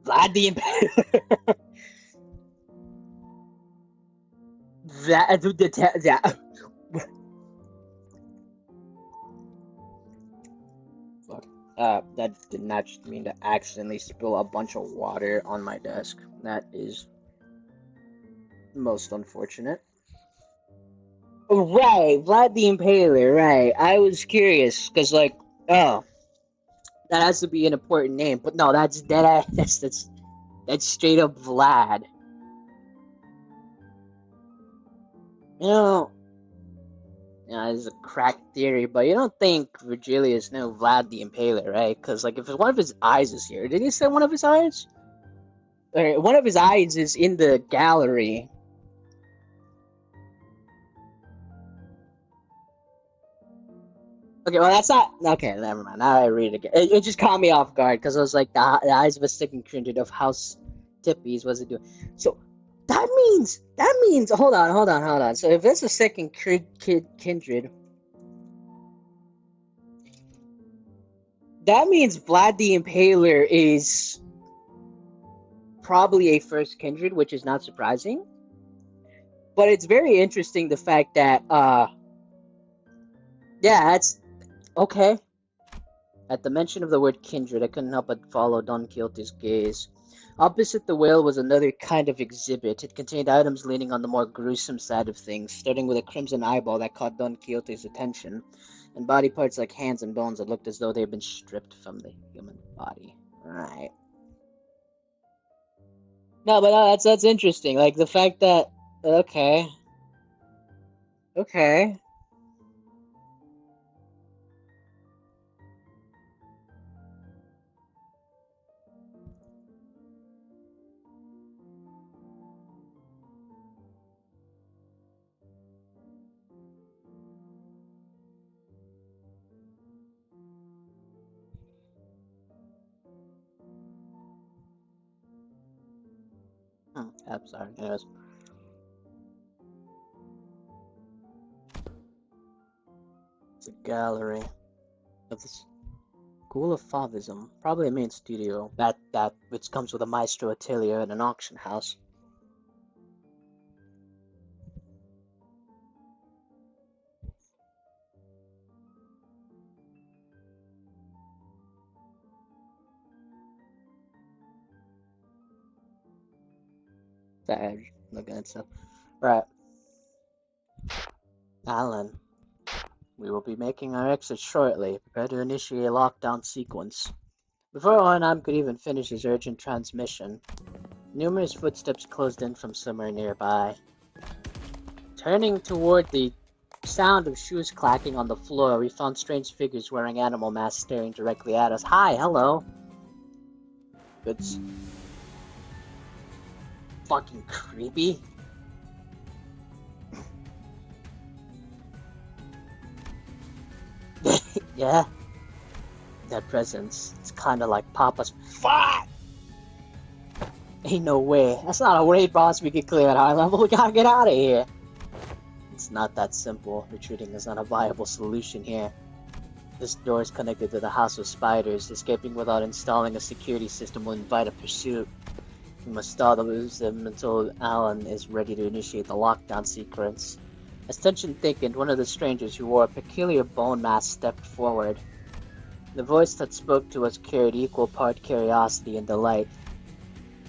Vlad the Impaler. that. That did not just mean to accidentally spill a bunch of water on my desk. That is most unfortunate. Right, Vlad the Impaler, right. I was curious, because, like, oh, that has to be an important name. But no, that's dead ass. That's straight up Vlad. You know, it's a crack theory, but you don't think Virgilius knew Vlad the Impaler, right? Because, like, if one of his eyes is here, did he say one of his eyes? Or one of his eyes is in the gallery. Okay, well, that's not... Okay, never mind. Now I read it again. It just caught me off guard, because I was like, the eyes of a second kindred of House Tippies, what's it doing? So, that means... Hold on. So, if that's a second kindred... That means Vlad the Impaler is probably a first kindred, which is not surprising. But it's very interesting the fact that, yeah, that's... Okay. At the mention of the word kindred, I couldn't help but follow Don Quixote's gaze. Opposite the whale was another kind of exhibit. It contained items leaning on the more gruesome side of things, starting with a crimson eyeball that caught Don Quixote's attention, and body parts like hands and bones that looked as though they had been stripped from the human body. Right. No, but that's interesting. Like, the fact that... Okay. Okay. I'm sorry. Anyways. It's a gallery of the School of Fauvism. Probably a main studio. That which comes with a maestro atelier and an auction house. Sorry, looking at stuff. Right. Alan, we will be making our exit shortly. Prepare to initiate a lockdown sequence. Before Arnhem could even finish his urgent transmission, numerous footsteps closed in from somewhere nearby. Turning toward the sound of shoes clacking on the floor, we found strange figures wearing animal masks staring directly at us. Hi, hello. It's fucking creepy. Yeah. That presence, it's kinda like Papa's. Fuck! Ain't no way. That's not a raid boss we can clear at high level. We gotta get out of here. It's not that simple. Retreating is not a viable solution here. This door is connected to the House of Spiders. Escaping without installing a security system will invite a pursuit. We must stall them until Alan is ready to initiate the lockdown sequence. As tension thickened, one of the strangers who wore a peculiar bone mask stepped forward. The voice that spoke to us carried equal part curiosity and delight.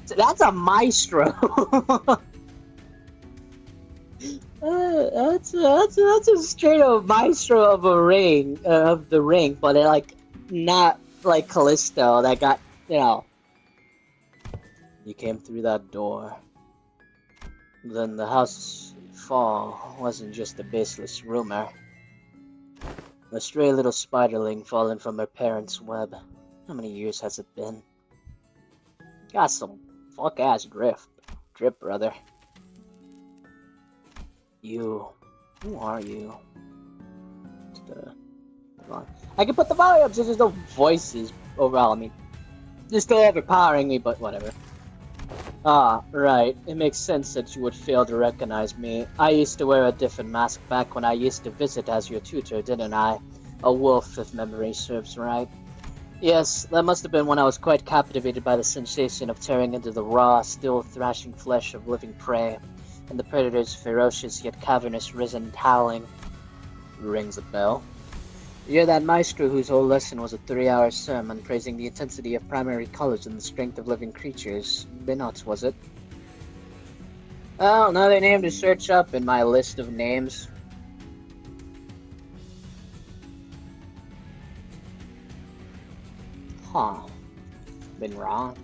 So that's a maestro! That's a straight up maestro of a ring, of the ring, but like, not like Callisto that got, you know. You came through that door. Then the house fall wasn't just a baseless rumor. A stray little spiderling fallen from her parents' web. How many years has it been? Got some fuck-ass drip, brother. You. Who are you? I can put the volume up so there's no voices overall. I mean, they're still overpowering me, but whatever. Ah, right. It makes sense that you would fail to recognize me. I used to wear a different mask back when I used to visit as your tutor, didn't I? A wolf, if memory serves right. Yes, that must have been when I was quite captivated by the sensation of tearing into the raw, still thrashing flesh of living prey, and the predator's ferocious yet cavernous risen howling. Rings a bell. You're that maestro whose whole lesson was a 3-hour sermon praising the intensity of primary colors and the strength of living creatures. Binot, was it? Oh, another name to search up in my list of names. Huh. Been wrong.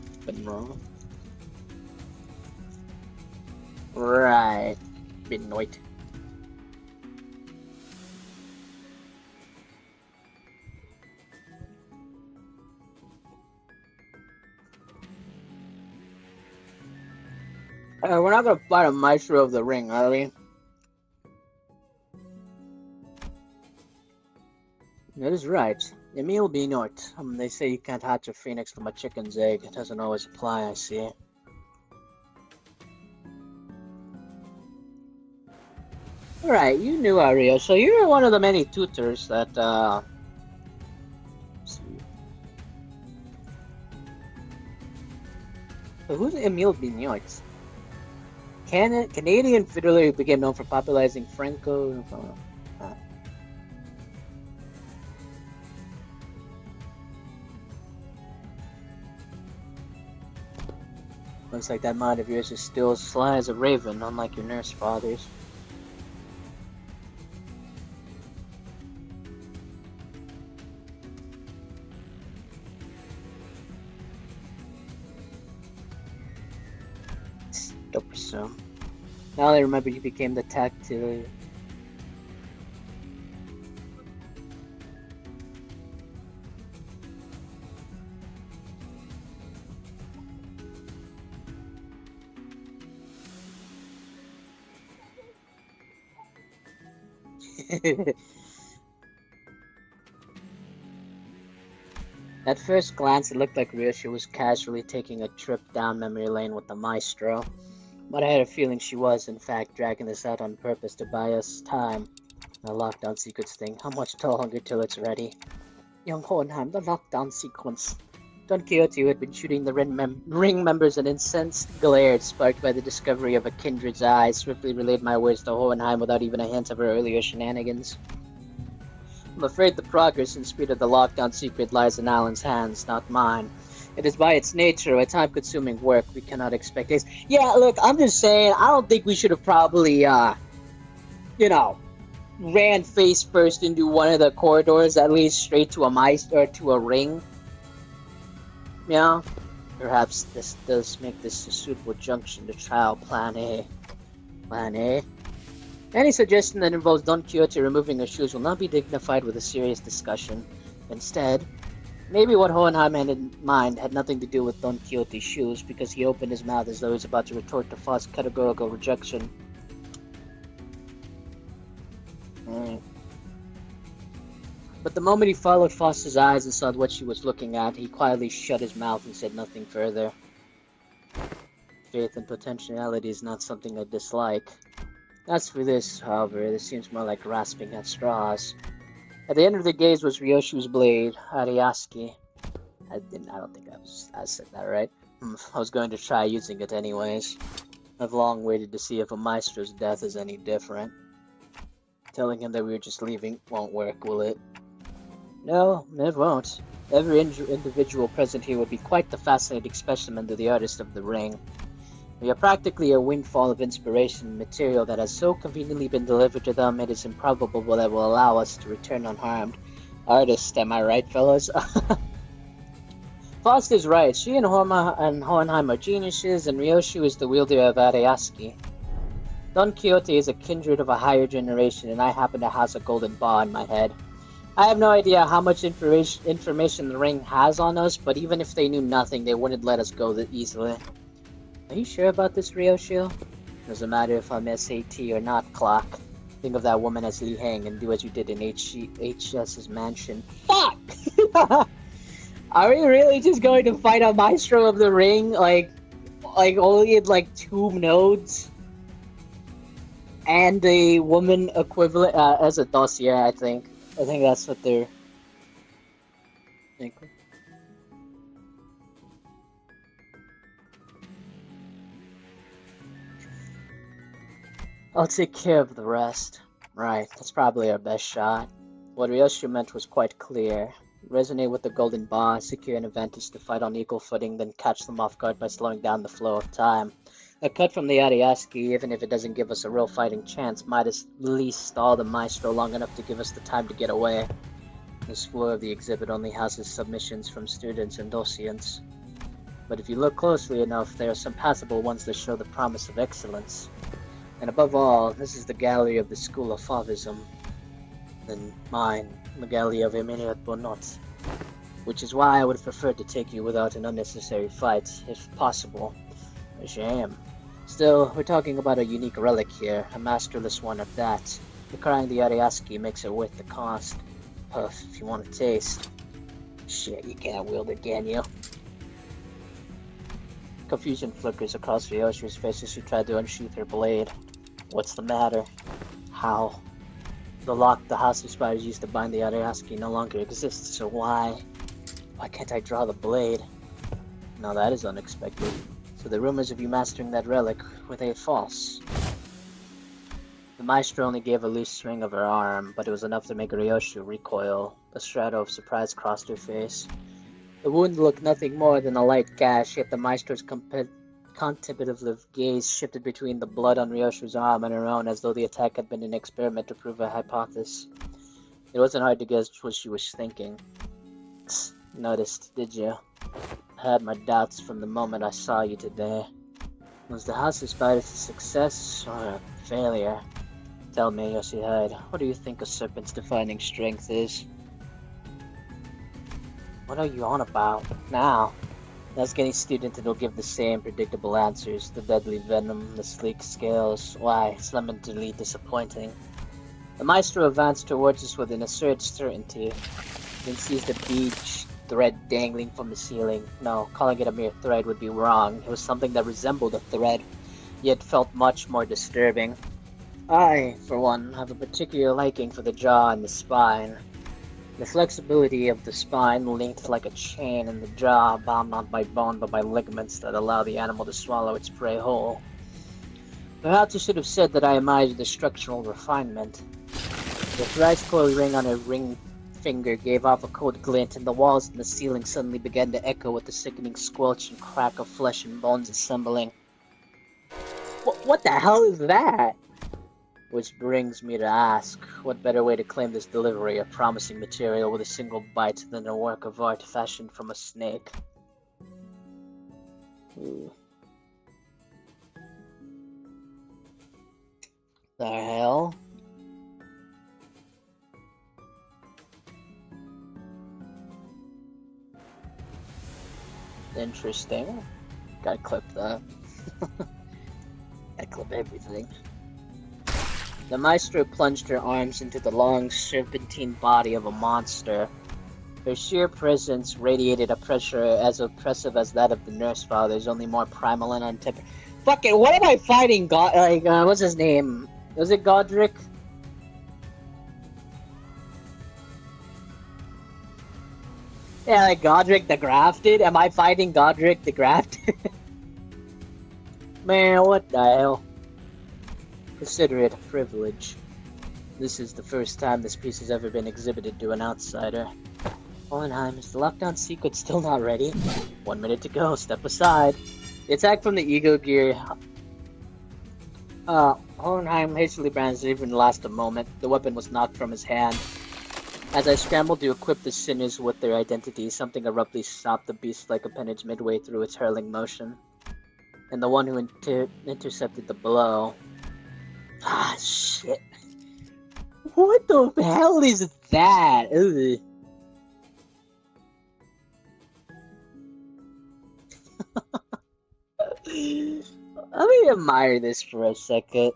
Right. Benoit. We're not gonna fight a Maestro of the Ring, are we? That is right. Emil Binort. They say you can't hatch a phoenix from a chicken's egg. It doesn't always apply, I see. Alright, you knew Aria, so you're one of the many tutors that, let's see. So who's Emil Binort? Canadian fiddler who became known for popularizing Franco. Looks like that mind of yours is still as sly as a raven, unlike your nurse fathers. Don't presume. Now I remember you became the tactile. At first glance, it looked like Ryosha was casually taking a trip down memory lane with the maestro, but I had a feeling she was, in fact, dragging this out on purpose to buy us time. The lockdown sequence thing. How much till hunger till it's ready? Young Hohenheim, the lockdown sequence. Don Quixote, who had been shooting the ring members an incensed glare sparked by the discovery of a kindred's eye, swiftly relayed my words to Hohenheim without even a hint of her earlier shenanigans. I'm afraid the progress and speed of the lockdown secret lies in Alan's hands, not mine. It is by its nature a time-consuming work. We cannot expect this. Yeah, look, I'm just saying, I don't think we should have probably, ran face first into one of the corridors that leads straight to a mice or to a ring. Yeah, perhaps this does make this a suitable junction to trial Plan A. Plan A? Any suggestion that involves Don Quixote removing her shoes will not be dignified with a serious discussion. Instead, maybe what Hohenheim had in mind had nothing to do with Don Quixote's shoes, because he opened his mouth as though he was about to retort to Foss' categorical rejection. But the moment he followed Foss's eyes and saw what she was looking at, he quietly shut his mouth and said nothing further. Faith and potentiality is not something I dislike. As for this, however, this seems more like grasping at straws. At the end of the gaze was Ryoshu's blade, Ariasuke. I don't think I said that right. I was going to try using it anyways. I've long waited to see if a maestro's death is any different. Telling him that we were just leaving won't work, will it? No, it won't. Every individual present here would be quite the fascinating specimen to the artist of the ring. We are practically a windfall of inspiration and material that has so conveniently been delivered to them it is improbable that will allow us to return unharmed. Artist, am I right, fellas? Faust is right. She and Hohenheim are geniuses, and Ryoshu is the wielder of Ariasuke. Don Quixote is a kindred of a higher generation, and I happen to house a golden ball in my head. I have no idea how much information the ring has on us, but even if they knew nothing, they wouldn't let us go that easily. Are you sure about this, Ryoshio? Doesn't matter if I'm SAT or not, Clock. Think of that woman as Li Hang and do as you did in HS's mansion. Fuck! Are we really just going to fight a Maestro of the Ring, like only in like 2 nodes? And a woman equivalent as a dossier, I think. I think that's what they're thinking. I'll take care of the rest. Right, that's probably our best shot. What Ryoshi meant was quite clear. Resonate with the Golden Bar, secure an advantage to fight on equal footing, then catch them off guard by slowing down the flow of time. A cut from the Ariaski, even if it doesn't give us a real fighting chance, might at least stall the Maestro long enough to give us the time to get away. This floor of the exhibit only houses submissions from students and docents. But if you look closely enough, there are some passable ones that show the promise of excellence. And above all, this is the gallery of the School of Fauvism. Then mine, the gallery of Emiliat Bonot. Which is why I would have preferred to take you without an unnecessary fight, if possible. A shame. Still, we're talking about a unique relic here, a masterless one at that. Decrying the Ariaski makes it worth the cost. Puff, if you want a taste. Shit, you can't wield it, can you? Confusion flickers across Ryoshi's face as she tried to unsheath her blade. What's the matter? How? The lock the House of Spiders used to bind the Ariaski no longer exists, so why? Why can't I draw the blade? Now that is unexpected. So the rumors of you mastering that relic, were they false? The Maestro only gave a loose swing of her arm, but it was enough to make Ryoshi recoil. A shadow of surprise crossed her face. The wound looked nothing more than a light gash, yet the Maestro's contemplative gaze shifted between the blood on Ryoshi's arm and her own as though the attack had been an experiment to prove a hypothesis. It wasn't hard to guess what she was thinking. Noticed, did you? I had my doubts from the moment I saw you today. Was the House of Spiders a success or a failure? Tell me, Yoshihide, what do you think a serpent's defining strength is? What are you on about? Now? Ask any student and they'll give the same predictable answers. The deadly venom, the sleek scales. Why, it's lamentably disappointing. The Maestro advanced towards us with an assured certainty, then seized a beach thread dangling from the ceiling. No, calling it a mere thread would be wrong. It was something that resembled a thread, yet felt much more disturbing. I, for one, have a particular liking for the jaw and the spine. The flexibility of the spine linked like a chain in the jaw, bound not by bone but by ligaments that allow the animal to swallow its prey whole. Perhaps I should have said that I admired the structural refinement. The thrice-coiled ring on her ring finger gave off a cold glint, and the walls and the ceiling suddenly began to echo with the sickening squelch and crack of flesh and bones assembling. What the hell is that? Which brings me to ask, what better way to claim this delivery of promising material with a single bite than a work of art fashioned from a snake? Ooh. The hell? Interesting. Gotta clip that. Gotta clip everything. The Maestro plunged her arms into the long, serpentine body of a monster. Her sheer presence radiated a pressure as oppressive as that of the Nurse Fathers, only more primal and untempered. Fucking, what am I fighting? What's his name? Was it Godric? Yeah, like Godric the Grafted? Am I fighting Godric the Grafted? Man, what the hell? Consider it a privilege. This is the first time this piece has ever been exhibited to an outsider. Hohenheim, is the lockdown secret still not ready? 1 minute to go, step aside. The attack from the Ego Gear... Hohenheim hastily brands didn't even last a moment. The weapon was knocked from his hand. As I scrambled to equip the sinners with their identities, something abruptly stopped the beast-like appendage midway through its hurling motion. And the one who intercepted the blow... Ah, shit. What the hell is that. Ugh. Let me admire this for a second.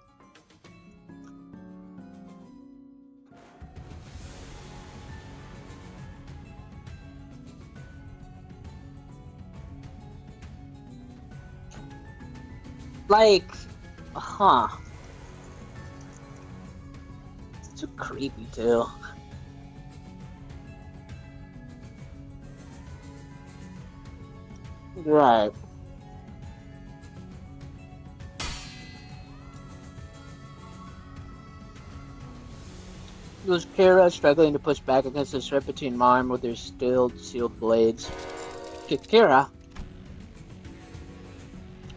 Like, huh. It's too creepy, too. Right. It was Kira struggling to push back against the serpentine arm with her still sealed blades. Kira?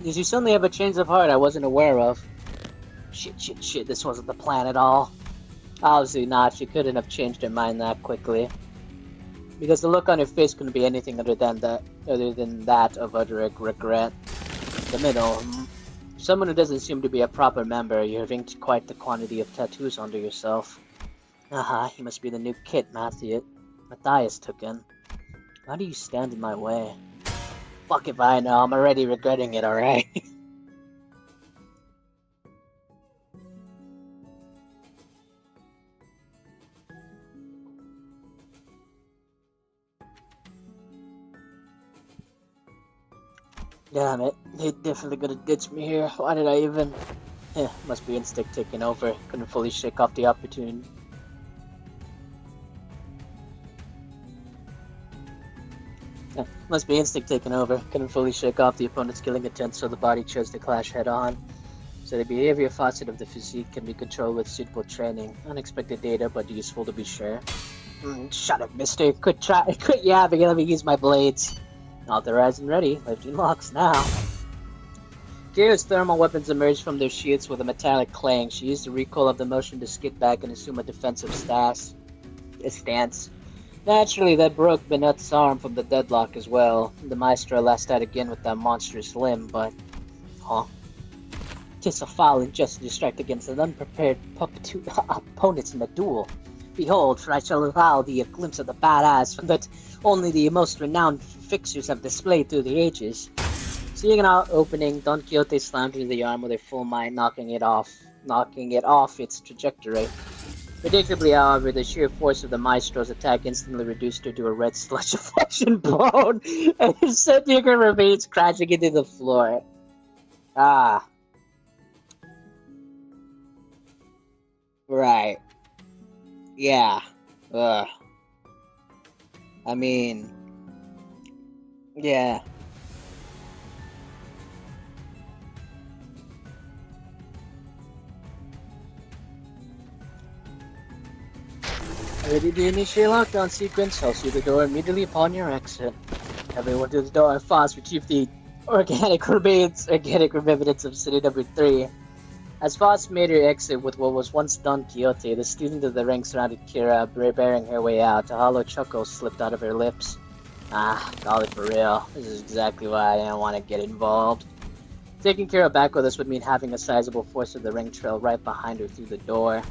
Did you suddenly have a change of heart I wasn't aware of? Shit, this wasn't the plan at all. Obviously not, she couldn't have changed her mind that quickly. Because the look on her face couldn't be anything other than that of utter regret. The middle. Someone who doesn't seem to be a proper member, you have inked quite the quantity of tattoos onto yourself. Aha, he must be the new kid Matthias took in. Why do you stand in my way? Fuck if I know, I'm already regretting it, alright? Damn it, they definitely gonna ditch me here. Why did I even... must be instinct taking over. Couldn't fully shake off the opportunity. Must be instinct taking over. Couldn't fully shake off the opponent's killing intent, so the body chose to clash head-on. So the behavior facet of the physique can be controlled with suitable training. Unexpected data, but useful to be sure. Shut up, mister. Quit yapping and let me use my blades. Authorized and ready. Lifting locks now. Kira's thermal weapons emerged from their sheaths with a metallic clang. She used the recoil of the motion to skid back and assume a defensive stance. Naturally, that broke Bennett's arm from the deadlock as well. The Maestro lashed out again with that monstrous limb, but... Tis a foul injustice to strike against an unprepared opponents in the duel. Behold, for I shall allow thee a glimpse of the badass that only the most renowned fixers have displayed through the ages. Seeing an opening, Don Quixote slammed into the arm with her full might, knocking it off its trajectory. Predictably, however, the sheer force of the Maestro's attack instantly reduced her to a red slush of flesh and bone, and her sentient remains crashing into the floor. Right. Yeah. Ugh. I mean... Yeah. Ready to initiate lockdown sequence. I'll see the door immediately upon your exit. Everyone to the door and fast retrieve the organic remnants of City Number 3. As Foss made her exit with what was once Don Quixote, the student of the ring surrounded Kira, bearing her way out. A hollow chuckle slipped out of her lips. Golly, for real. This is exactly why I didn't want to get involved. Taking Kira back with us would mean having a sizable force of the ring trail right behind her through the door.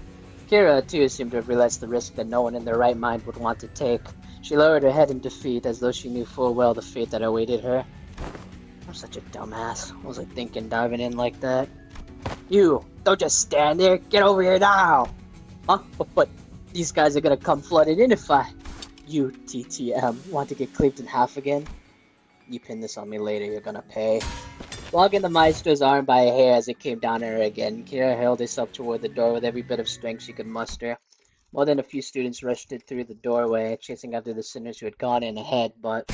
Kira, too, seemed to have realized the risk that no one in their right mind would want to take. She lowered her head in defeat, as though she knew full well the fate that awaited her. I'm such a dumbass. What was I thinking, diving in like that? You! Don't just stand there! Get over here now! Huh? But these guys are gonna come flooding in if I... You, TTM, want to get cleaved in half again? You pin this on me later, you're gonna pay. Logging the Maestro's arm by a hair as it came down on her again, Kira held herself toward the door with every bit of strength she could muster. More than a few students rushed in through the doorway, chasing after the sinners who had gone in ahead, but...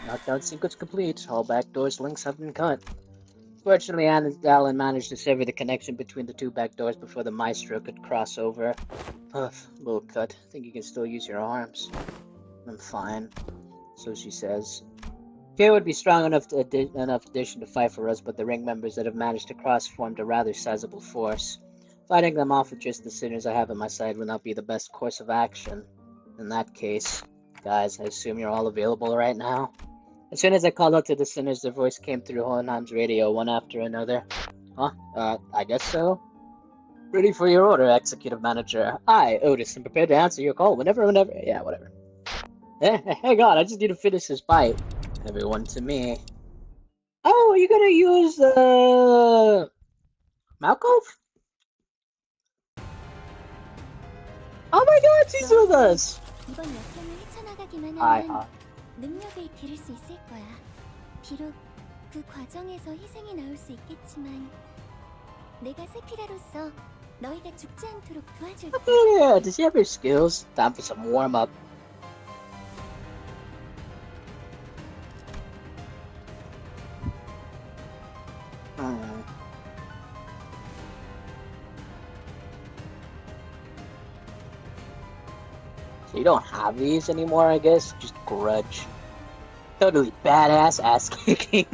Knockdown sequence complete. All back doors' links have been cut. Fortunately, Alan managed to sever the connection between the two back doors before the Maestro could cross over. Puff, little cut. Think you can still use your arms. I'm fine. So she says. Kira would be strong enough addition to fight for us, but the ring members that have managed to cross formed a rather sizable force. Fighting them off with just the sinners I have on my side would not be the best course of action. In that case, guys, I assume you're all available right now? As soon as I called out to the sinners, their voice came through Honan's radio, one after another. Huh? I guess so? Ready for your order, Executive Manager. I, Otis, am prepared to answer your call whenever. Yeah, whatever. Hang on, I just need to finish this bite. Everyone to me. Oh, are you gonna use, Malkov? Oh my god, she's with us! 이번 역행을 헤쳐나가기만 Hi, 하면 능력을 기를 수 있을 거야. 비록 그 과정에서 희생이 나올 수 있겠지만 내가 세피라로서 너희가 죽지 않도록 도와줄게. Yeah, does she have her skills? Time for some warm-up. So you don't have these anymore, I guess? Just grudge. Totally badass ass kicking.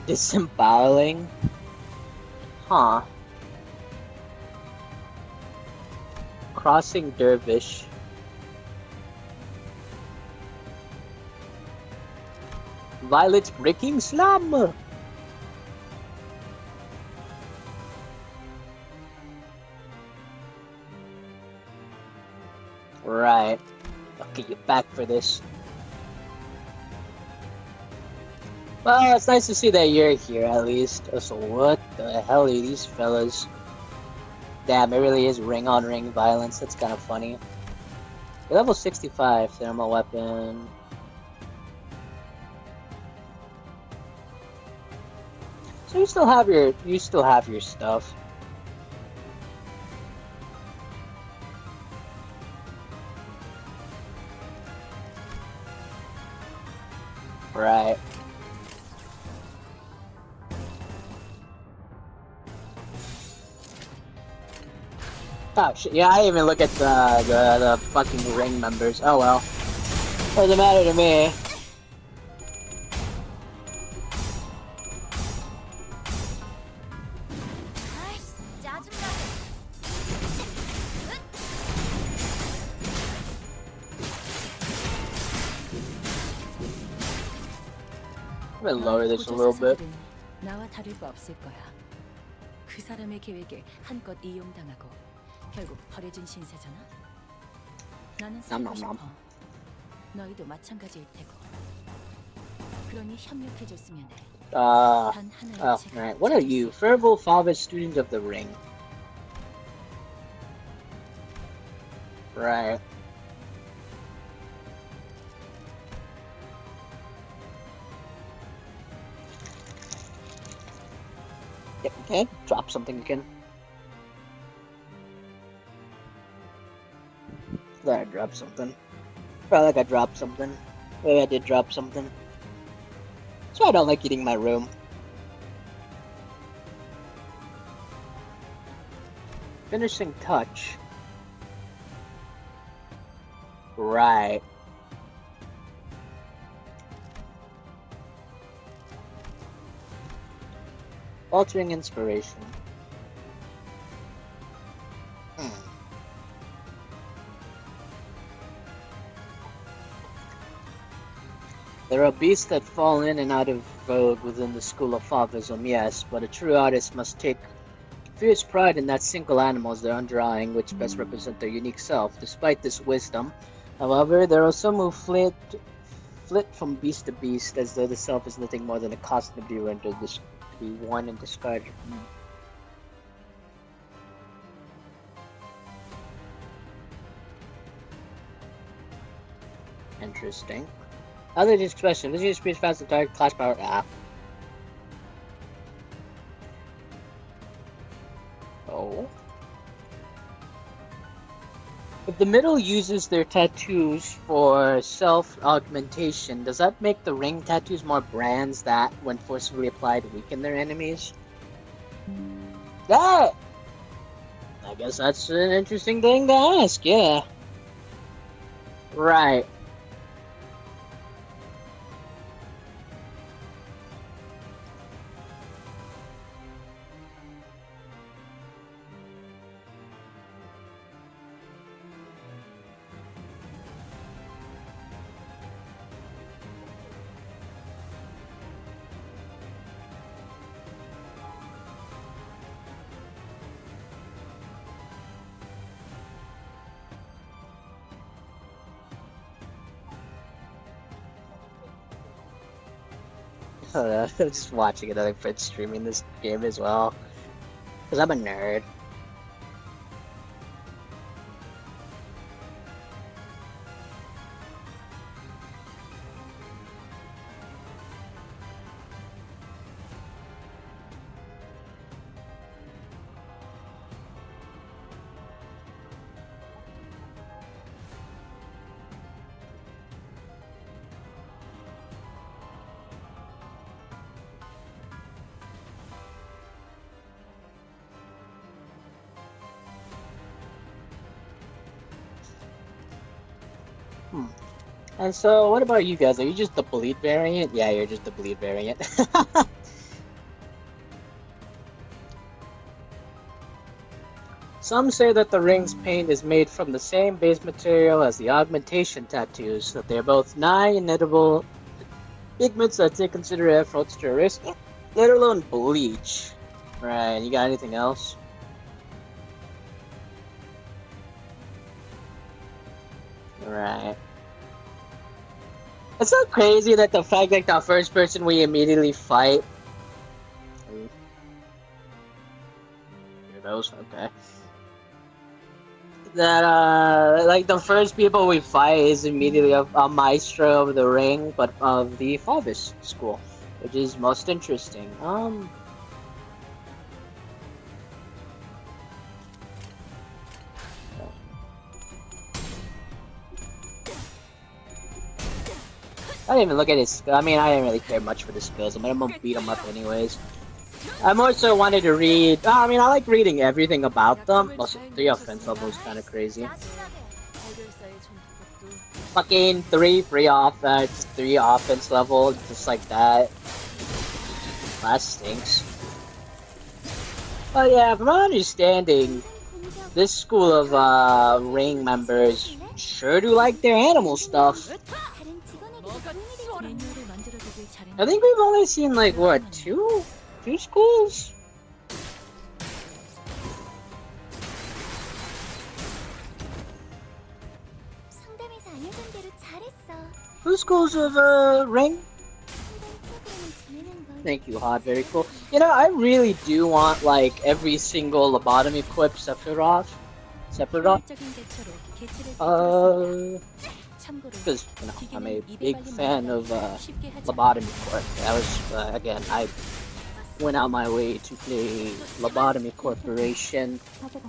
Disemboweling. Huh. Crossing Dervish. Violet's breaking slam. Right. I'll get you back for this. Well, it's nice to see that you're here at least. So what the hell are these fellas? Damn, it really is ring on ring violence. That's kind of funny. You're level 65 thermal weapon. So you still have your stuff. Right. Oh shit, yeah, I didn't even look at the fucking ring members. Oh well. Doesn't matter to me. I'm gonna lower this a little bit. 나와 다를 바 없을 거야. 그 사람의 계획에 한껏 이용당하고 결국 버려진 신세잖아. 나는 살고 싶어. 너희도 마찬가지일 테고. 그러니 협력해줬으면 해. Oh, alright. What are you? Fervor Father, student of the ring. Right. Yep, okay. Drop something again. Thought I dropped something. Felt like I dropped something. Maybe I did drop something. So I don't like eating my room. Finishing touch. Right. Altering inspiration. There are beasts that fall in and out of vogue within the school of Fauvism, yes, but a true artist must take fierce pride in that single animals they're undrawing, which best represent their unique self. Despite this wisdom, however, there are some who flit from beast to beast, as though the self is nothing more than a costume to be rendered, to be worn and discarded. Interesting. Other expression. This is speech fast and target class power. Oh. If the middle uses their tattoos for self-augmentation, does that make the ring tattoos more brands that, when forcibly applied, weaken their enemies? That! I guess that's an interesting thing to ask, yeah. Right. Just watching another friend streaming this game as well. Because I'm a nerd. And so, what about you guys? Are you just the bleed variant? Yeah, you're just the bleed variant. Some say that the ring's paint is made from the same base material as the augmentation tattoos, that they're both non-inedible pigments that take considerable efforts to erase, let alone bleach. Right, you got anything else? Right. It's so crazy that the fact that the first person we immediately fight... Weirdos, okay. That, like, the first people we fight is immediately a maestro of the ring, but of the Favis school, which is most interesting. I didn't even look at his. I mean, I didn't really care much for the skills. I'm gonna beat him up anyways. I more so wanted to read. I mean, I like reading everything about them. Also, the offense level is kind of crazy. Fucking 3 free offense, 3 offense level, just like that. That stinks. But yeah, from my understanding, this school of ring members sure do like their animal stuff. I think we've only seen like what, two schools? Two schools of ring? Thank you, Hod, very cool. You know, I really do want like every single lobotomy quip Sephiroth. Because you know, I'm a big fan of lobotomy corp. That was again, I went out my way to play Lobotomy Corporation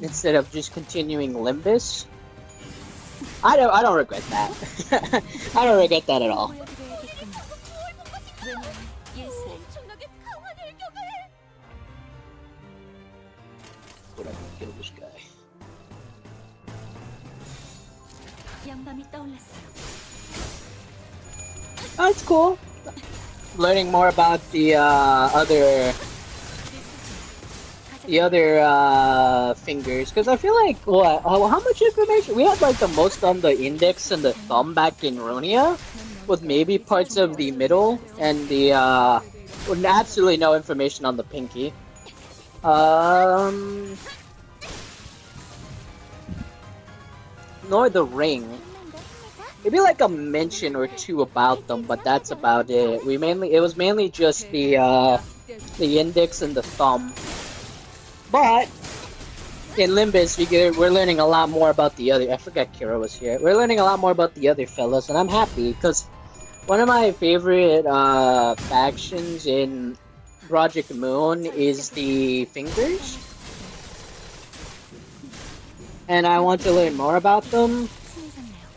instead of just continuing Limbus. I don't regret that. I don't regret that at all. What I can kill this guy. That's cool. Learning more about the other fingers, because I feel like how much information we had, like the most on the index and the thumb back in Ronia, with maybe parts of the middle and the with absolutely no information on the pinky. Nor the ring. Maybe like a mention or two about them, but that's about it. It was mainly just the index and the thumb. But in Limbus, we're learning a lot more about the other. I forgot Kira was here. We're learning a lot more about the other fellas, and I'm happy because one of my favorite factions in Project Moon is the Fingers, and I want to learn more about them.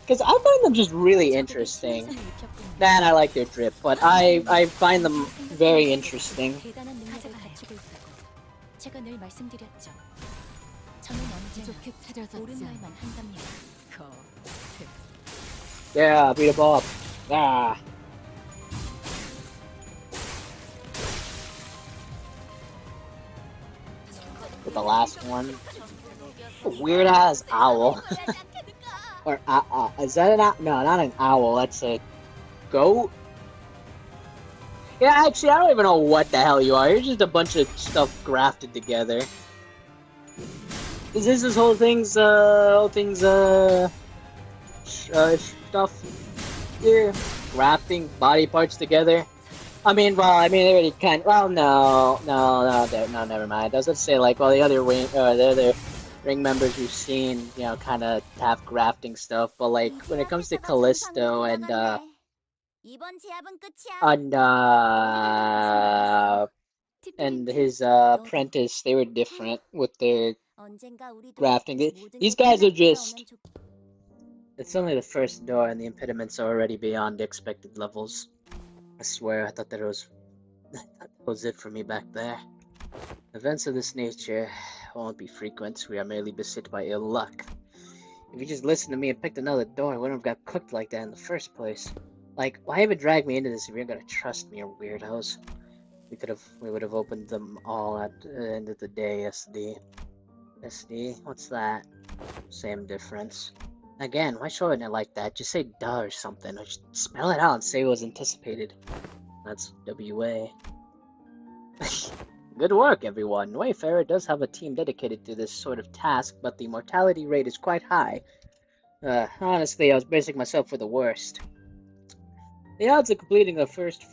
Because I find them just really interesting. And I like their drip, but I find them very interesting. Yeah, beat him up. Ah. With the last one. Weird ass owl. Or is that an owl? No, not an owl. That's a goat. Yeah, actually, I don't even know what the hell you are. You're just a bunch of stuff grafted together. Is this whole thing's stuff here? Grafting body parts together. I mean, well, I mean, they already kind. Well, no, never mind. I was gonna say like, well, the other ring members we've seen, you know, kind of have grafting stuff, but like when it comes to Callisto 이번 제압은 끝이야. and 너희들도 고생 많았어. and 티프리트, his 너도. apprentice, they were different with their 언젠가 우리도 grafting. 모든 These 게 guys are 끝날 때가 just. 오면 좋. It's only the first door, and the impediments are already beyond the expected levels. I swear, I thought that was it for me back there. Events of this nature won't be frequent. We are merely beset by ill luck. If you just listened to me and picked another door, I wouldn't have got cooked like that in the first place. Like, why even drag me into this if you're gonna trust me, you weirdos? We would have opened them all at the end of the day, SD. SD? What's that? Same difference. Again, why shorten it like that? Just say duh or something, or just spell it out and say it was anticipated. That's WA. Good work, everyone. Wayfarer does have a team dedicated to this sort of task, but the mortality rate is quite high. Honestly, I was bracing myself for the worst. The odds of completing the first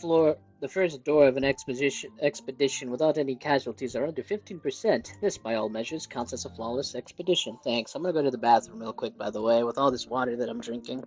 door of an expedition without any casualties are under 15%. This, by all measures, counts as a flawless expedition. Thanks. I'm gonna go to the bathroom real quick, by the way, with all this water that I'm drinking.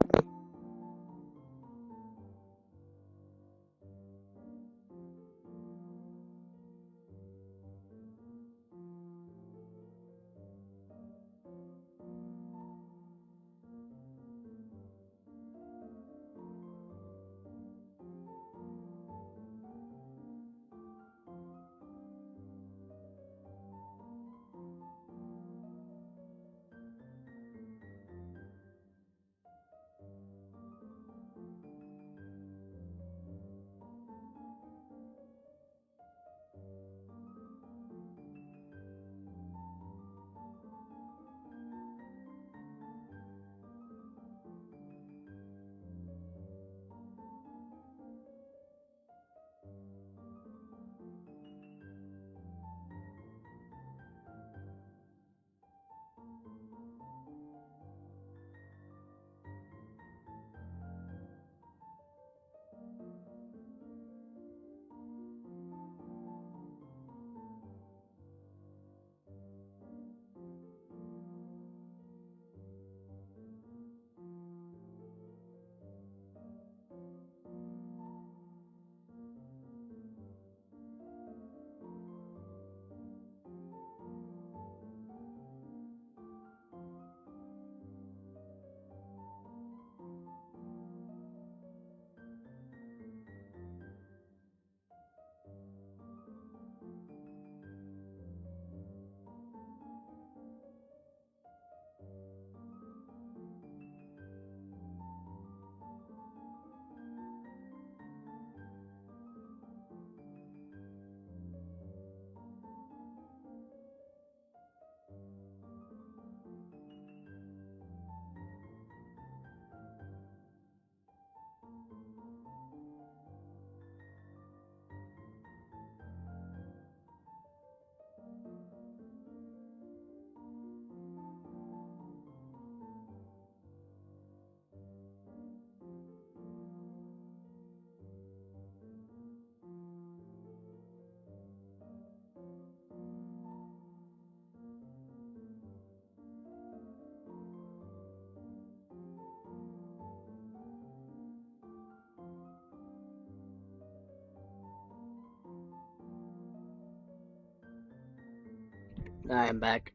I am back.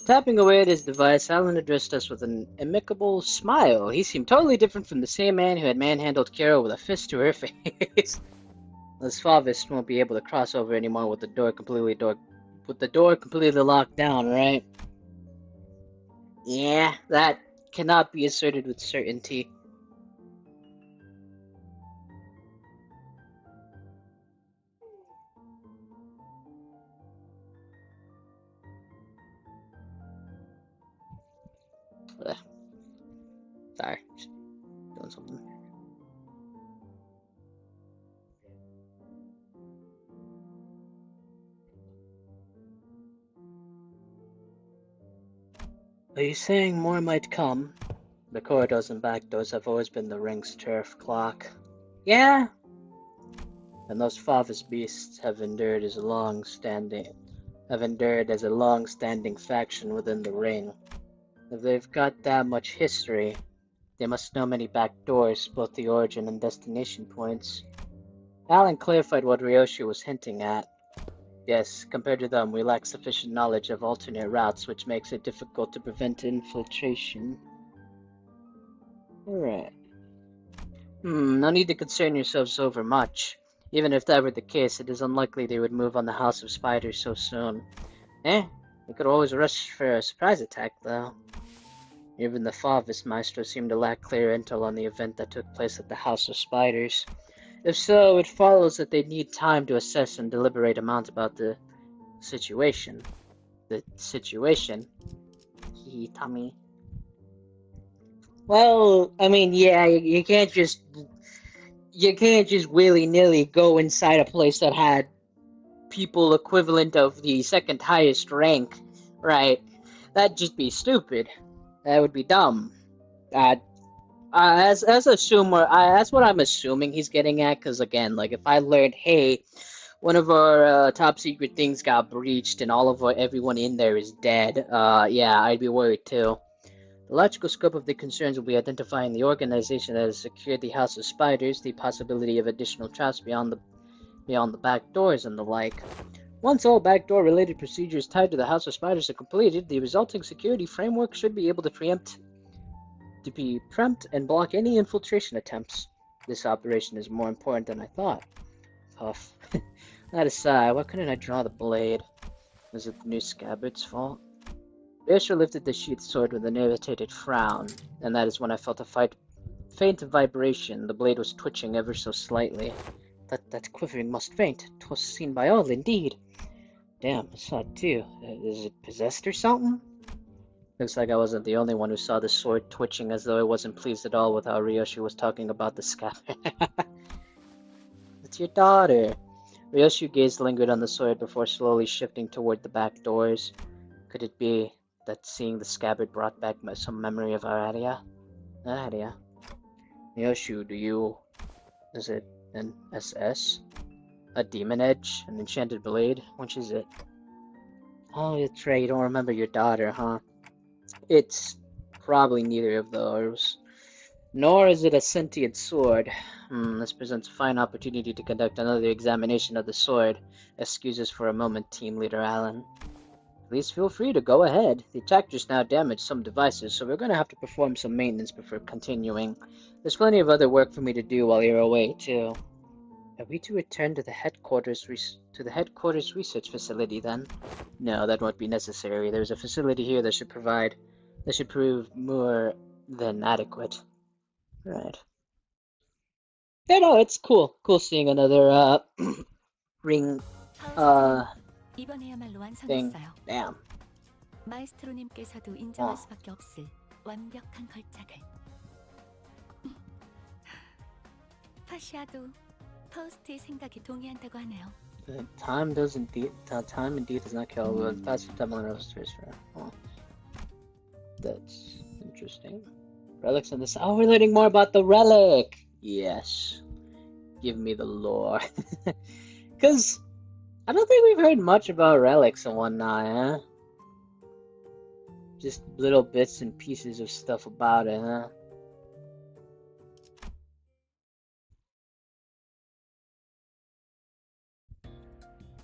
Tapping away at his device, Alan addressed us with an amicable smile. He seemed totally different from the same man who had manhandled Kara with a fist to her face. This Favist won't be able to cross over anymore with the door completely locked down, right? Yeah, that cannot be asserted with certainty. Ugh. Sorry, just doing something. Are you saying more might come? The corridors and back doors have always been the ring's turf clock. Yeah, And those Favas beasts have endured as a long-standing faction within the ring. If they've got that much history, they must know many back doors, both the origin and destination points. Alan clarified what Ryoshi was hinting at. Yes, compared to them, we lack sufficient knowledge of alternate routes, which makes it difficult to prevent infiltration. Alright. No need to concern yourselves over much. Even if that were the case, it is unlikely they would move on the House of Spiders so soon. We could always rush for a surprise attack, though. Even the Favis Maestro seemed to lack clear intel on the event that took place at the House of Spiders. If so, it follows that they'd need time to assess and deliberate amount about the situation. The situation? Tommy. Well, I mean, yeah, you can't just willy-nilly go inside a place that had people equivalent of the second highest rank, right? That'd just be stupid. That would be dumb. As assumer, that's what I'm assuming he's getting at. Because again, like if I learned, hey, one of our top secret things got breached and everyone in there is dead, yeah, I'd be worried too. The logical scope of the concerns will be identifying the organization that has secured the House of Spiders, the possibility of additional traps beyond the back doors and the like. Once all backdoor-related procedures tied to the House of Spiders are completed, the resulting security framework should be able to preempt and block any infiltration attempts. This operation is more important than I thought. Puff. That aside, why couldn't I draw the blade? Was it the new scabbard's fault? Ryoshi lifted the sheathed sword with an irritated frown, and that is when I felt a faint vibration. The blade was twitching ever so slightly. That quivering must faint. 'Twas seen by all, indeed. Damn, I saw it too. Is it possessed or something? Looks like I wasn't the only one who saw the sword twitching, as though I wasn't pleased at all with how Ryoshi was talking about the scabbard. It's your daughter. Ryoshi's gaze lingered on the sword before slowly shifting toward the back doors. Could it be that seeing the scabbard brought back some memory of Aradia? Ryoshi, is it an SS? A demon edge? An enchanted blade? Which is it? Oh, that's right, you don't remember your daughter, huh? It's probably neither of those. Nor is it a sentient sword. This presents a fine opportunity to conduct another examination of the sword. Excuses for a moment, Team Leader Allen. Please feel free to go ahead. The attack just now damaged some devices, so we're going to have to perform some maintenance before continuing. There's plenty of other work for me to do while you're away, too. Are we to return to the headquarters research facility, then? No, that won't be necessary. There's a facility here that should prove more than adequate. Right. Yeah, no, it's cool. Cool seeing another, ring, 이번에야말로 thing. 완성했어요. Damn. 마에스트로님께서도 인정할 수밖에 없을 완벽한 걸작을. 파시아도 파우스트의 생각에 동의한다고 하네요. Time indeed does not kill, but the passive doubling registers for. Oh. That's interesting. Relics in this. Oh, we're learning more about the relic! Yes. Give me the lore. Because I don't think we've heard much about relics and whatnot, huh? Just little bits and pieces of stuff about it, huh?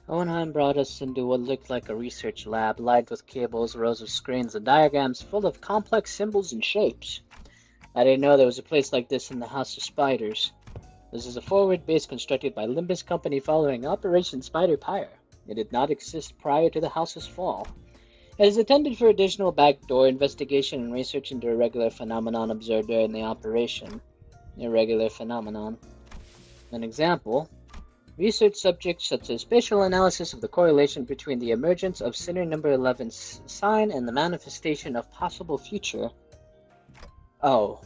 Owenheim brought us into what looked like a research lab, lined with cables, rows of screens, and diagrams full of complex symbols and shapes. I didn't know there was a place like this in the House of Spiders. This is a forward base constructed by Limbus Company following Operation Spider Pyre. It did not exist prior to the House's fall. It is intended for additional backdoor investigation and research into irregular phenomenon observed during the operation. Irregular phenomenon. An example: research subjects such as spatial analysis of the correlation between the emergence of Sinner number 11's sign and the manifestation of possible future. Oh.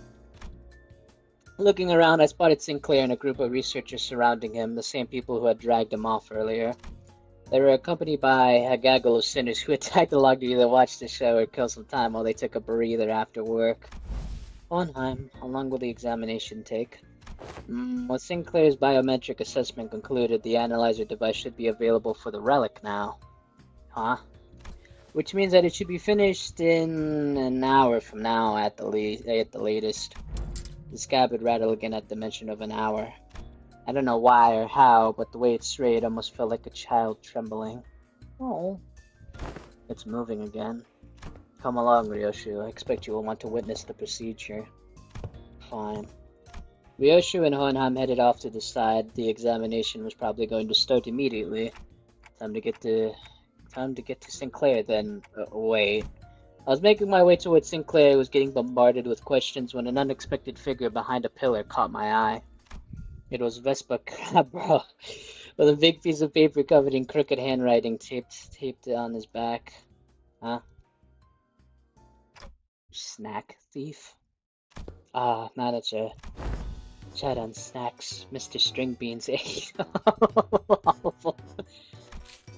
Looking around, I spotted Sinclair and a group of researchers surrounding him, the same people who had dragged him off earlier. They were accompanied by a gaggle of sinners who had tagged along to either watch the show or kill some time while they took a breather after work. Owenheim, how long will the examination take? What Sinclair's biometric assessment concluded, the analyzer device should be available for the relic now. Huh? Which means that it should be finished in an hour from now at the latest. The scab would rattle again at the mention of an hour. I don't know why or how, but the way it strayed almost felt like a child trembling. Oh. It's moving again. Come along, Ryoshu. I expect you will want to witness the procedure. Fine. Ryoshu and Honham headed off to the side. The examination was probably going to start immediately. Time to get to Sinclair then. Wait. I was making my way towards Sinclair who was getting bombarded with questions when an unexpected figure behind a pillar caught my eye. It was Vespa Crabro, with a big piece of paper covered in crooked handwriting taped on his back. Huh? Snack thief? Ah, manager. Chat on snacks, Mr. String Beans.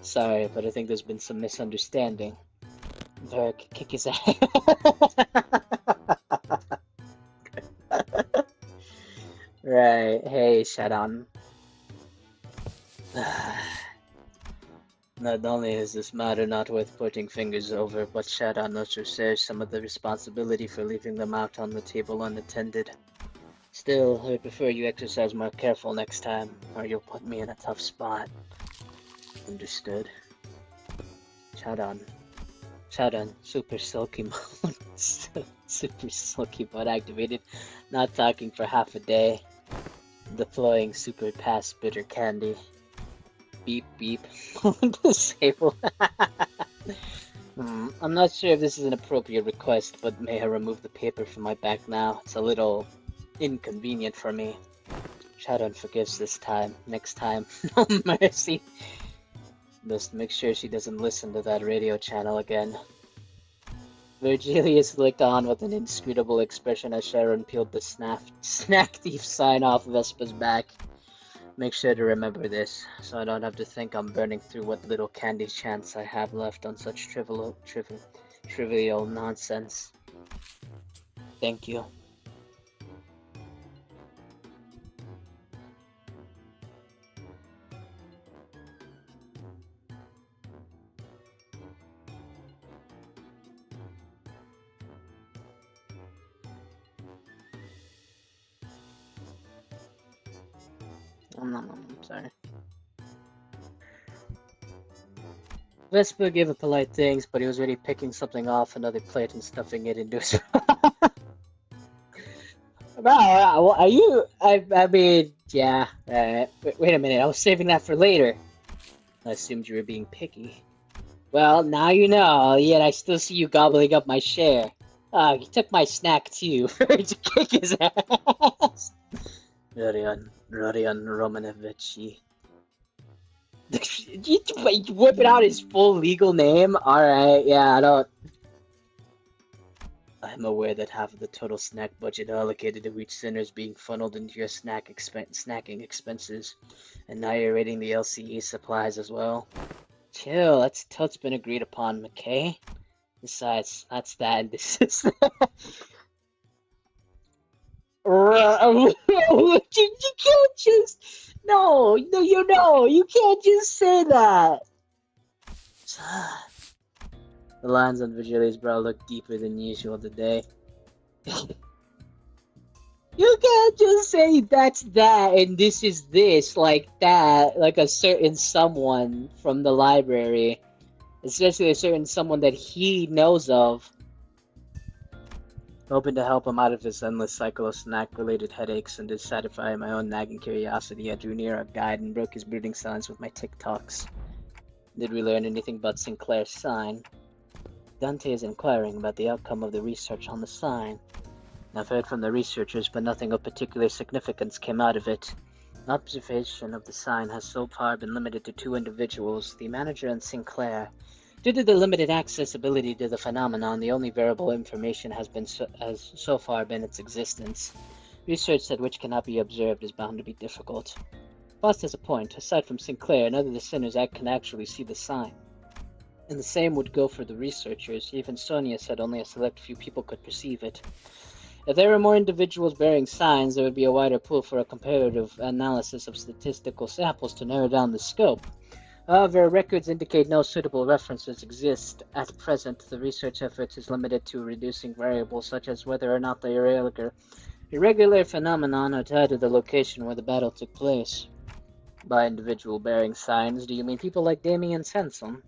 Sorry, but I think there's been some misunderstanding. Verk, kick his ass. Right, hey, Shadan. Not only is this matter not worth putting fingers over, but Shadan also shares some of the responsibility for leaving them out on the table unattended. Still, I prefer you exercise more careful next time, or you'll put me in a tough spot. Understood. Shadan, super silky mode. Super silky mode activated. Not talking for half a day. Deploying super pass bitter candy. Beep beep. Disable. I'm not sure if this is an appropriate request, but may I remove the paper from my back now? It's a little inconvenient for me. Shadow forgives this time. Next time, no mercy. Best make sure she doesn't listen to that radio channel again. Virgilius looked on with an inscrutable expression as Sharon peeled the snack thief sign off Vespa's back. Make sure to remember this, so I don't have to think I'm burning through what little candy chance I have left on such trivial nonsense. Thank you. I'm sorry. Vespa gave a polite thanks, but he was already picking something off another plate and stuffing it into his. Are you? I mean, yeah. Wait a minute. I was saving that for later. I assumed you were being picky. Well, now you know. Yet I still see you gobbling up my share. You took my snack too. To kick his ass. Rodion Romanovich. You whipping out his full legal name? Alright, yeah, I'm aware that half of the total snack budget allocated to each center is being funneled into your snacking expenses. And now you're raiding the LCE supplies as well. Chill, that's been agreed upon, McKay. Besides, that's that and this is that. You can't just... No, you can't just say that. The lines on Virgilia's brow looked deeper than usual today. You can't just say that's that and this is this like that, like a certain someone from the library. Especially a certain someone that he knows of. Hoping to help him out of his endless cycle of snack-related headaches and to satisfy my own nagging curiosity, I drew near our guide and broke his brooding silence with my TikToks. Did we learn anything about Sinclair's sign? Dante is inquiring about the outcome of the research on the sign. I've heard from the researchers, but nothing of particular significance came out of it. Observation of the sign has so far been limited to 2 individuals, the manager and Sinclair. Due to the limited accessibility to the phenomenon, the only variable information has so far been its existence. Research that which cannot be observed is bound to be difficult. Faust has a point. Aside from Sinclair, none of the sinners can actually see the sign. And the same would go for the researchers. Even Sonia said only a select few people could perceive it. If there were more individuals bearing signs, there would be a wider pool for a comparative analysis of statistical samples to narrow down the scope. However, records indicate no suitable references exist. At present, the research effort is limited to reducing variables such as whether or not the irregular phenomenon are tied to the location where the battle took place. By individual bearing signs, do you mean people like Damien Sansom?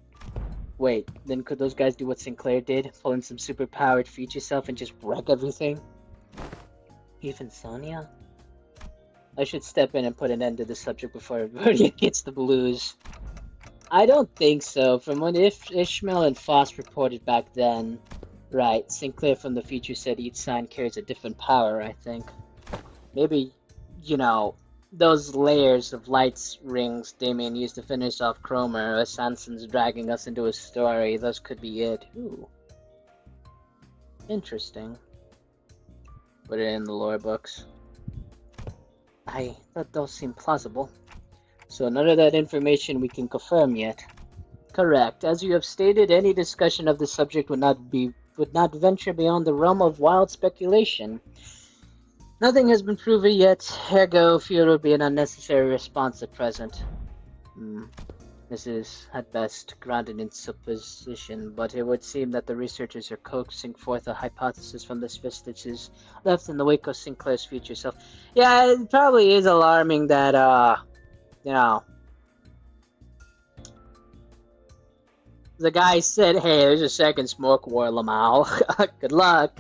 Wait, then could those guys do what Sinclair did? Pull in some superpowered future self and just wreck everything? Even Sonya? I should step in and put an end to the subject before everybody gets the blues. I don't think so. From what Ishmael and Foss reported back then, right, Sinclair from the future said each sign carries a different power, I think. Maybe, those layers of lights rings Damien used to finish off Cromer, as Sanson's dragging us into his story, those could be it. Ooh. Interesting. Put it in the lore books. That does seem plausible. So none of that information we can confirm yet. Correct. As you have stated, any discussion of the subject would not venture beyond the realm of wild speculation. Nothing has been proven yet, ergo fear would be an unnecessary response at present. This is, at best, grounded in supposition, but it would seem that the researchers are coaxing forth a hypothesis from the vestiges left in the wake of Sinclair's future self. Yeah, it probably is alarming that, the guy said, hey, there's a second smoke war, Lamau. Good luck.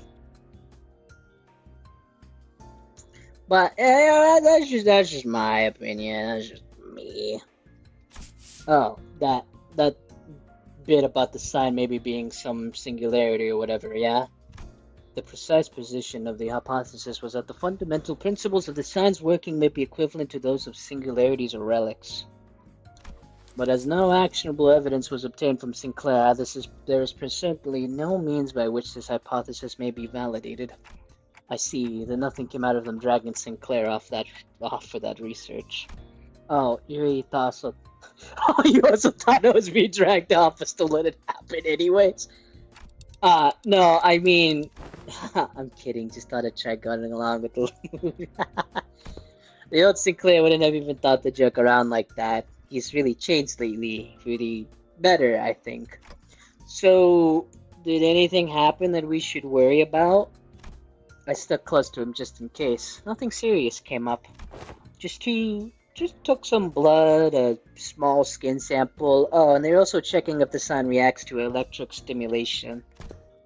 But that's just my opinion. That's just me. Oh, that bit about the sign maybe being some singularity or whatever, yeah? The precise position of the hypothesis was that the fundamental principles of the sign's working may be equivalent to those of singularities or relics. But as no actionable evidence was obtained from Sinclair, there is presently no means by which this hypothesis may be validated. I see that nothing came out of them dragging Sinclair off for that research. Oh, you also thought it was being dragged off, but still let it happen anyways? No, I mean, I'm kidding, just thought I'd try going along with the old Sinclair wouldn't have even thought to joke around like that. He's really changed lately, really better, I think. So, did anything happen that we should worry about? I stuck close to him just in case. Nothing serious came up. Just took some blood, a small skin sample. Oh, and they're also checking if the sign reacts to electric stimulation.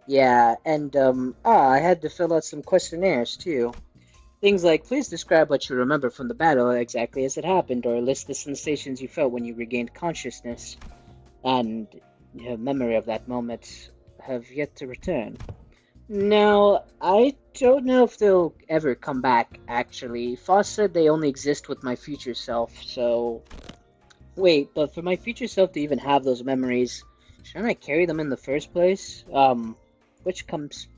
Yeah, and I had to fill out some questionnaires too. Things like, please describe what you remember from the battle exactly as it happened, or list the sensations you felt when you regained consciousness. And your memory of that moment have yet to return. Now, I don't know if they'll ever come back, actually. Foss said they only exist with my future self, so... Wait, but for my future self to even have those memories, shouldn't I carry them in the first place? Which comes...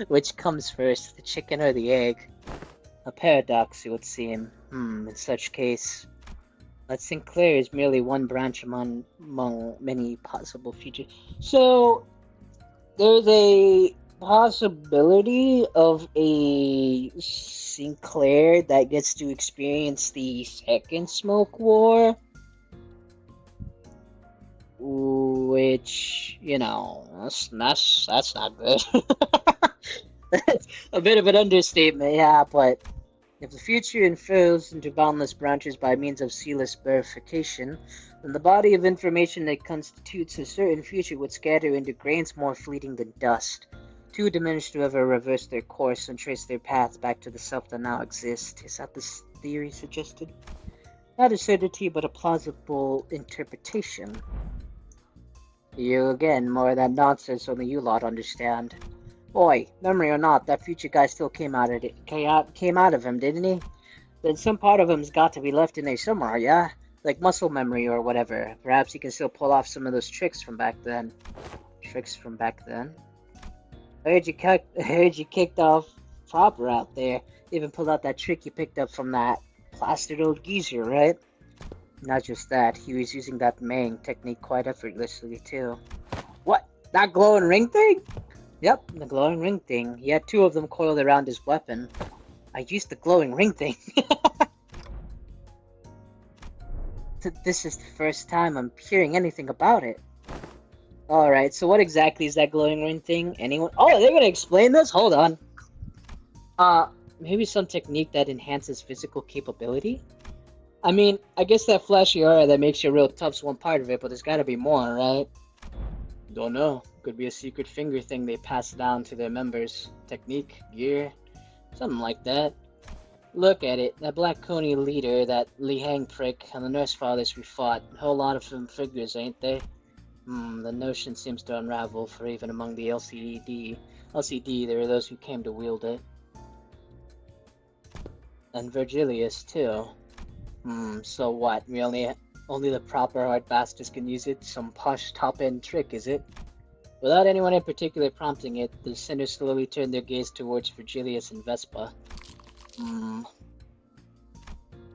Which comes first, the chicken or the egg? A paradox, it would seem. In such case... But Sinclair is merely one branch among many possible futures. So... There's a possibility of a Sinclair that gets to experience the second Smoke War, which, that's not good. That's a bit of an understatement, yeah, but if the future infers into boundless branches by means of sealess verification, then the body of information that constitutes a certain future would scatter into grains more fleeting than dust, too diminished to ever reverse their course and trace their paths back to the self that now exists. Is that the theory suggested? Not a certainty, but a plausible interpretation. You again, more of that nonsense only you lot understand. Boy, memory or not, that future guy still came out of him, didn't he? Then some part of him's got to be left in there somewhere, yeah? Like muscle memory or whatever. Perhaps he can still pull off some of those tricks from back then. I heard you kicked off proper out there. Even pulled out that trick you picked up from that plastered old geezer, right? Not just that, he was using that Mang technique quite effortlessly too. What? That glowing ring thing? Yep, the glowing ring thing. He had 2 of them coiled around his weapon. I used the glowing ring thing. This is the first time I'm hearing anything about it. Alright, so what exactly is that glowing ring thing? Anyone? Oh, they're gonna explain this? Hold on. Maybe some technique that enhances physical capability? I mean, I guess that flashy aura that makes you real tough's one part of it, but there's gotta be more, right? Don't know. Could be a secret finger thing they pass down to their members. Technique, gear, something like that. Look at it. That Black Coney leader, that Li Hang prick, and the nurse fathers we fought. A whole lot of them figures, ain't they? The notion seems to unravel, for even among the LCD, there are those who came to wield it. And Virgilius, too. So what? Only the proper hard bastards can use it? Some posh top-end trick, is it? Without anyone in particular prompting it, the sinners slowly turned their gaze towards Virgilius and Vespa. I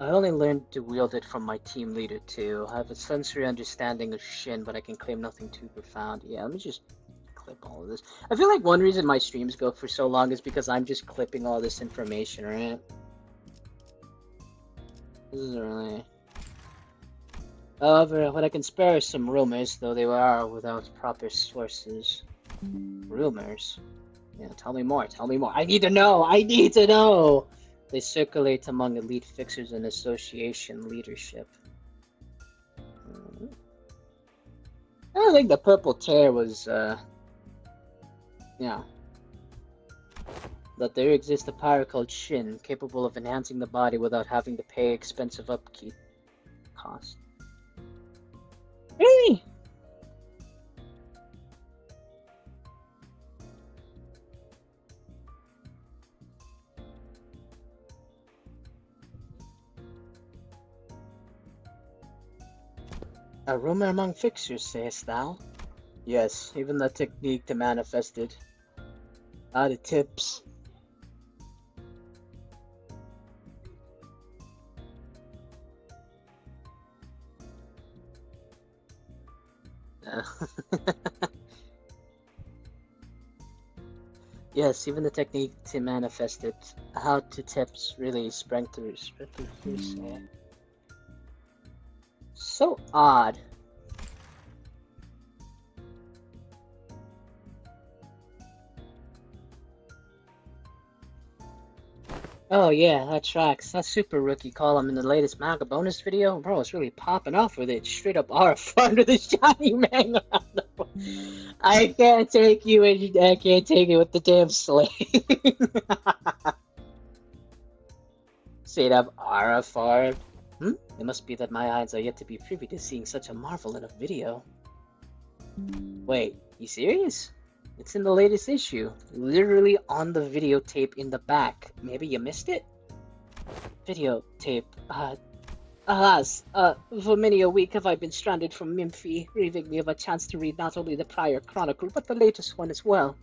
only learned to wield it from my team leader, too. I have a sensory understanding of Shin, but I can claim nothing too profound. Yeah, let me just clip all of this. I feel like one reason my streams go for so long is because I'm just clipping all this information, right? This isn't really... However, what I can spare is some rumors, though they are without proper sources. Rumors? Yeah, tell me more, I need to know! They circulate among elite fixers and association leadership. I don't think the purple tear was, yeah. That there exists a power called Shin, capable of enhancing the body without having to pay expensive upkeep costs. Really? A rumor among fixers, sayest thou? Yes, even the technique to manifest it. The tips. Yes, even the technique to manifest it. How to tips really sprang through so odd. Oh yeah, that tracks. That super rookie column in the latest manga bonus video, bro, it's really popping off with it. Straight up RF under the shiny manga. I can't take you, and I can't take it with the damn slave. Straight up RF. It must be that my eyes are yet to be privy to seeing such a marvel in a video. Wait, you serious? It's in the latest issue. Literally on the videotape in the back. Maybe you missed it? Videotape. Alas, for many a week have I been stranded from Memphi, relieving me of a chance to read not only the prior chronicle, but the latest one as well.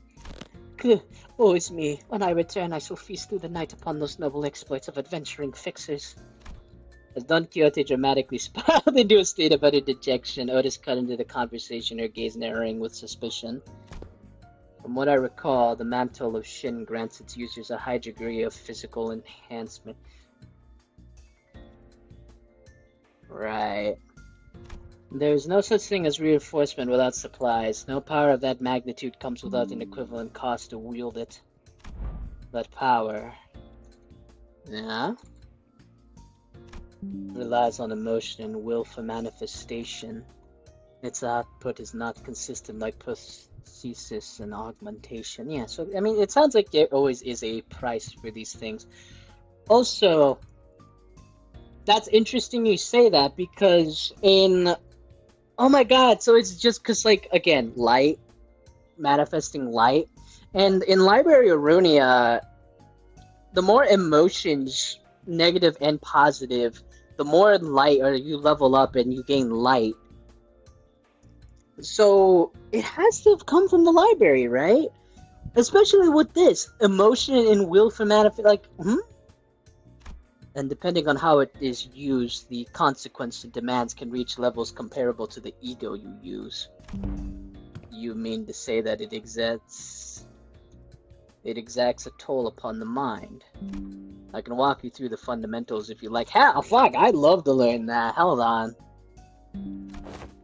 Woe is me. When I return, I shall feast through the night upon those noble exploits of adventuring fixers. As Don Quixote dramatically spiraled into a state of utter dejection, Otis cut into the conversation, her gaze narrowing with suspicion. From what I recall, the mantle of Shin grants its users a high degree of physical enhancement. Right. There's no such thing as reinforcement without supplies. No power of that magnitude comes without an equivalent cost to wield it. That power... yeah? Relies on emotion and will for manifestation. Its output is not consistent like prosthesis and augmentation. Yeah, so, I mean, it sounds like there always is a price for these things. Also, that's interesting you say that, because in... oh my god, so it's just because, like, again, light, manifesting light. And in Library Arunia, the more emotions, negative and positive, the more light, or you level up and you gain light. So it has to have come from the library, right? Especially with this emotion and will for manifest, like, And depending on how it is used, the consequence and demands can reach levels comparable to the ego you use. You mean to say that it exists It exacts a toll upon the mind. I can walk you through the fundamentals if you like. Hell, fuck, I'd love to learn that. Hold on.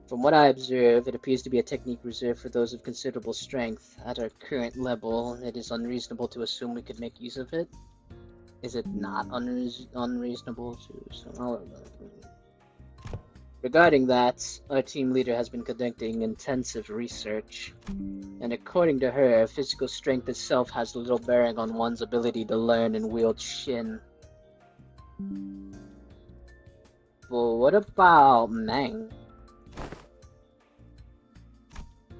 From what I observe, it appears to be a technique reserved for those of considerable strength. At our current level, it is unreasonable to assume we could make use of it. Is it not unreasonable to assume? Regarding that, our team leader has been conducting intensive research, and according to her, physical strength itself has little bearing on one's ability to learn and wield Shin. Well, what about Mang?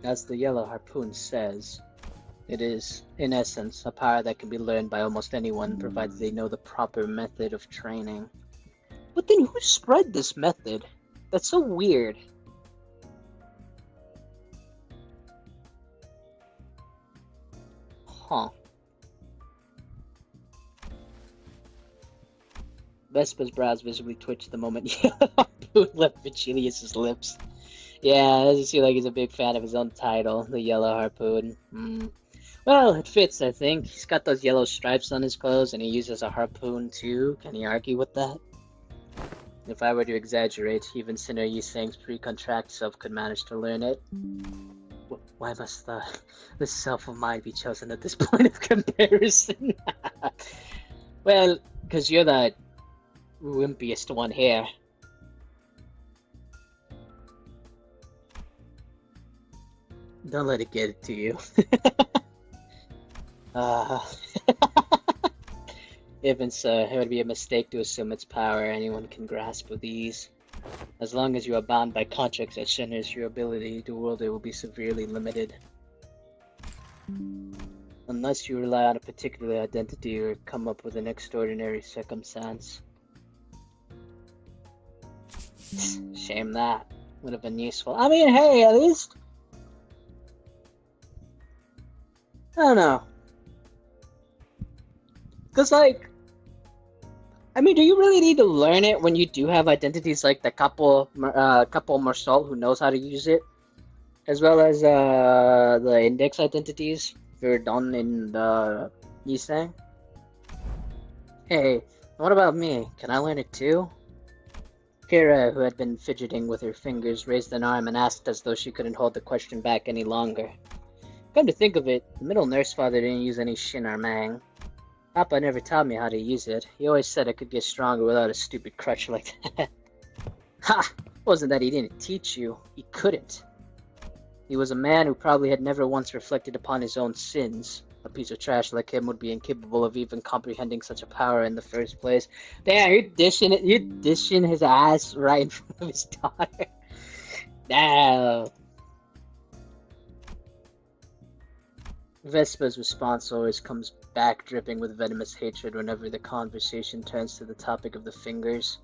As the Yellow Harpoon says, it is, in essence, a power that can be learned by almost anyone, provided they know the proper method of training. But then who spread this method? That's so weird. Huh. Vespa's brows visibly twitched the moment Yellow Harpoon left Vigilius's lips. Yeah, it doesn't seem like he's a big fan of his own title, the Yellow Harpoon. Well, it fits, I think. He's got those yellow stripes on his clothes, and he uses a harpoon too. Can he argue with that? If I were to exaggerate, even Sinner Yisang's pre-contract self could manage to learn it. Why must the self of mine be chosen at this point of comparison? Well, because you're the wimpiest one here. Don't let it get it to you. Even so, it would be a mistake to assume its power anyone can grasp with ease. As long as you are bound by contracts that shatters your ability to wield it will be severely limited. Unless you rely on a particular identity or come up with an extraordinary circumstance. Shame that. Would have been useful. I mean, hey, at least... I don't know. Because, like... I mean, do you really need to learn it when you do have identities like the couple Marsal who knows how to use it? As well as the index identities, Verdun and Yisang? Hey, what about me? Can I learn it too? Kira, who had been fidgeting with her fingers, raised an arm and asked as though she couldn't hold the question back any longer. Come to think of it, the middle nurse father didn't use any Shin or Mang. Papa never taught me how to use it. He always said I could get stronger without a stupid crutch like that. Ha! Wasn't that he didn't teach you. He couldn't. He was a man who probably had never once reflected upon his own sins. A piece of trash like him would be incapable of even comprehending such a power in the first place. Damn, you're dishing his ass right in front of his daughter. Damn. Vespa's response always comes back dripping with venomous hatred whenever the conversation turns to the topic of the fingers.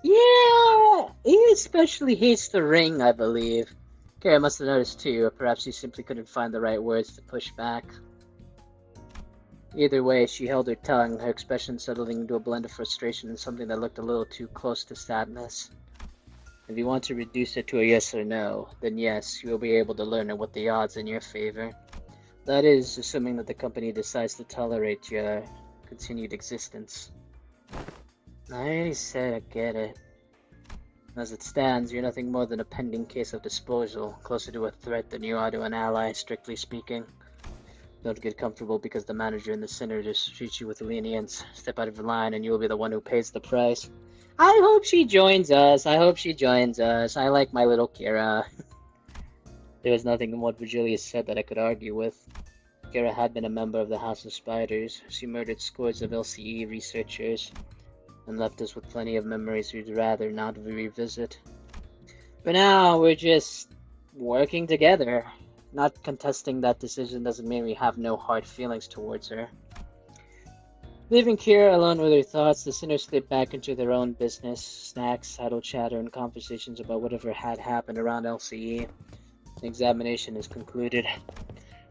Yeah, he especially hates the ring, I believe. Kara must have noticed too, or perhaps he simply couldn't find the right words to push back. Either way, she held her tongue, her expression settling into a blend of frustration and something that looked a little too close to sadness. If you want to reduce it to a yes or no, then yes, you will be able to learn it with the odds in your favor. That is, assuming that the company decides to tolerate your continued existence. I already said I get it. As it stands, you're nothing more than a pending case of disposal, closer to a threat than you are to an ally, strictly speaking. Don't get comfortable because the manager and the sinner just treat you with lenience. Step out of line and you'll be the one who pays the price. I hope she joins us. I like my little Kira. There was nothing in what Vigilius said that I could argue with. Kira had been a member of the House of Spiders. She murdered scores of LCE researchers and left us with plenty of memories we'd rather not revisit. For now, we're just working together. Not contesting that decision doesn't mean we have no hard feelings towards her. Leaving Kira alone with her thoughts, the sinners slipped back into their own business, snacks, idle chatter, and conversations about whatever had happened around LCE. The examination is concluded.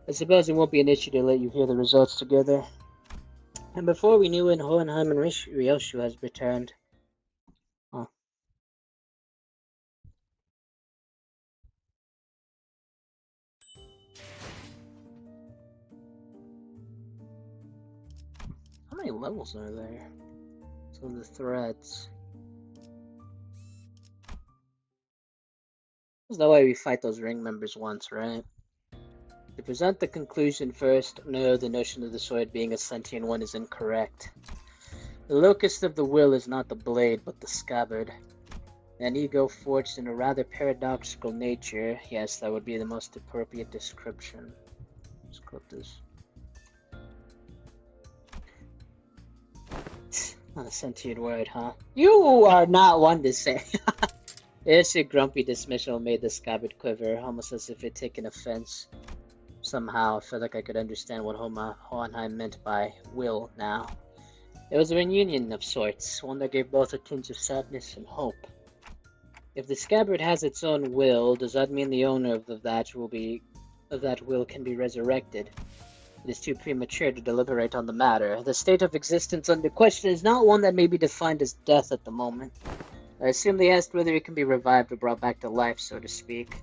I suppose it won't be an issue to let you hear the results together. And before we knew it, Hohenheim and Ryoshu has returned. Huh. many levels are there? So the threads. That's the way we fight those ring members once, right? To present the conclusion first, no, the notion of the sword being a sentient one is incorrect. The locus of the will is not the blade, but the scabbard. An ego forged in a rather paradoxical nature. Yes, that would be the most appropriate description. Let's clip this. Not a sentient word, huh? You are not one to say. It's a grumpy dismissal made the scabbard quiver, almost as if it taken offense. Somehow, I felt like I could understand what Hohenheim meant by will now. It was a reunion of sorts, one that gave both a tinge of sadness and hope. If the scabbard has its own will, does that mean the owner of that will can be resurrected? It is too premature to deliberate on the matter. The state of existence under question is not one that may be defined as death at the moment. I assume they asked whether it can be revived or brought back to life, so to speak.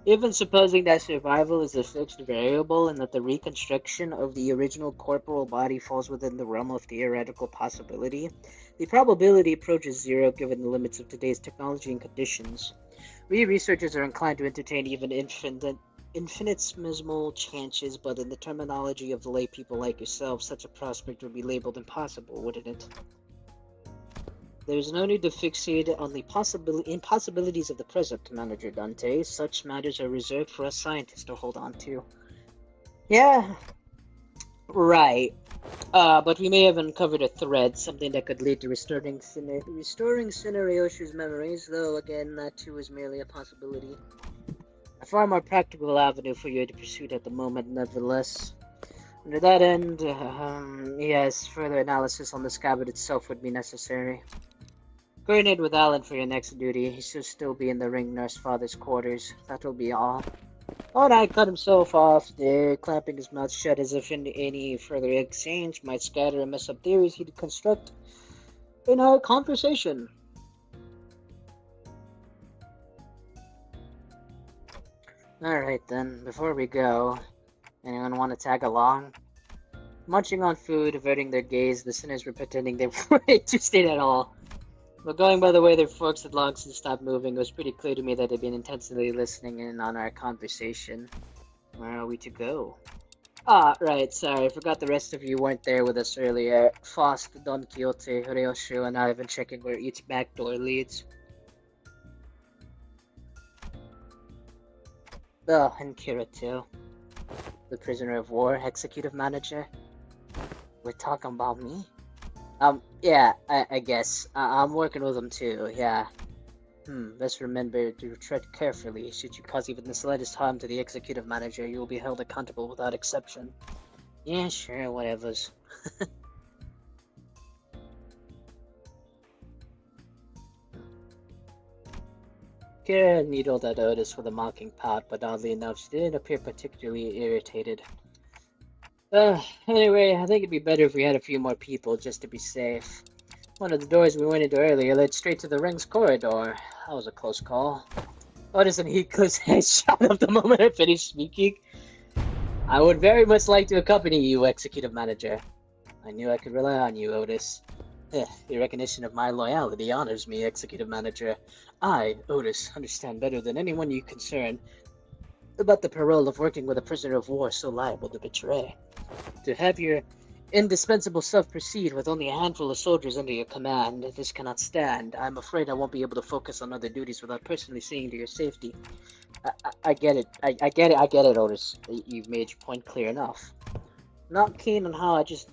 Even supposing that survival is a fixed variable and that the reconstruction of the original corporal body falls within the realm of theoretical possibility, the probability approaches zero given the limits of today's technology and conditions. We researchers are inclined to entertain even infinitesimal chances, but in the terminology of the lay people like yourself, such a prospect would be labeled impossible, wouldn't it? There is no need to fixate on the impossibilities of the present, Manager Dante. Such matters are reserved for us scientists to hold on to. Yeah, right. But we may have uncovered a thread, something that could lead to restoring Cineriosh's memories, though again, that too is merely a possibility. A far more practical avenue for you to pursue at the moment, nevertheless. Under that end, yes, further analysis on the scabbard itself would be necessary. Coordinate with Alan for your next duty. He should still be in the ring nurse father's quarters. That'll be all. Knight cut himself off there, clamping his mouth shut as if any further exchange might scatter and mess up theories he'd construct in our conversation. Alright then, before we go, anyone want to tag along? Munching on food, averting their gaze, the sinners were pretending they weren't interested at all. But going by the way their forks had long since stopped moving, it was pretty clear to me that they'd been intensely listening in on our conversation. Where are we to go? Right, sorry, I forgot the rest of you weren't there with us earlier. Faust, Don Quixote, Ryoshu, and I have been checking where each back door leads. Oh, and Kira too. The prisoner of war, executive manager. We're talking about me? Yeah, I guess. I'm working with them too, yeah. Best remember to tread carefully. Should you cause even the slightest harm to the executive manager, you will be held accountable without exception. Yeah, sure, whatevers. Kira needled at Otis with a mocking pout, but oddly enough, she didn't appear particularly irritated. Anyway, I think it'd be better if we had a few more people, just to be safe. One of the doors we went into earlier led straight to the ring's corridor. That was a close call. Otis and Heathcliff's head shot up the moment I finished speaking. I would very much like to accompany you, Executive Manager. I knew I could rely on you, Otis. The recognition of my loyalty honors me, Executive Manager. I, Otis, understand better than anyone you concern about the peril of working with a prisoner of war so liable to betray. To have your indispensable self proceed with only a handful of soldiers under your command, this cannot stand. I'm afraid I won't be able to focus on other duties without personally seeing to your safety. I get it. I get it, Otis. You've made your point clear enough. Not keen on how I just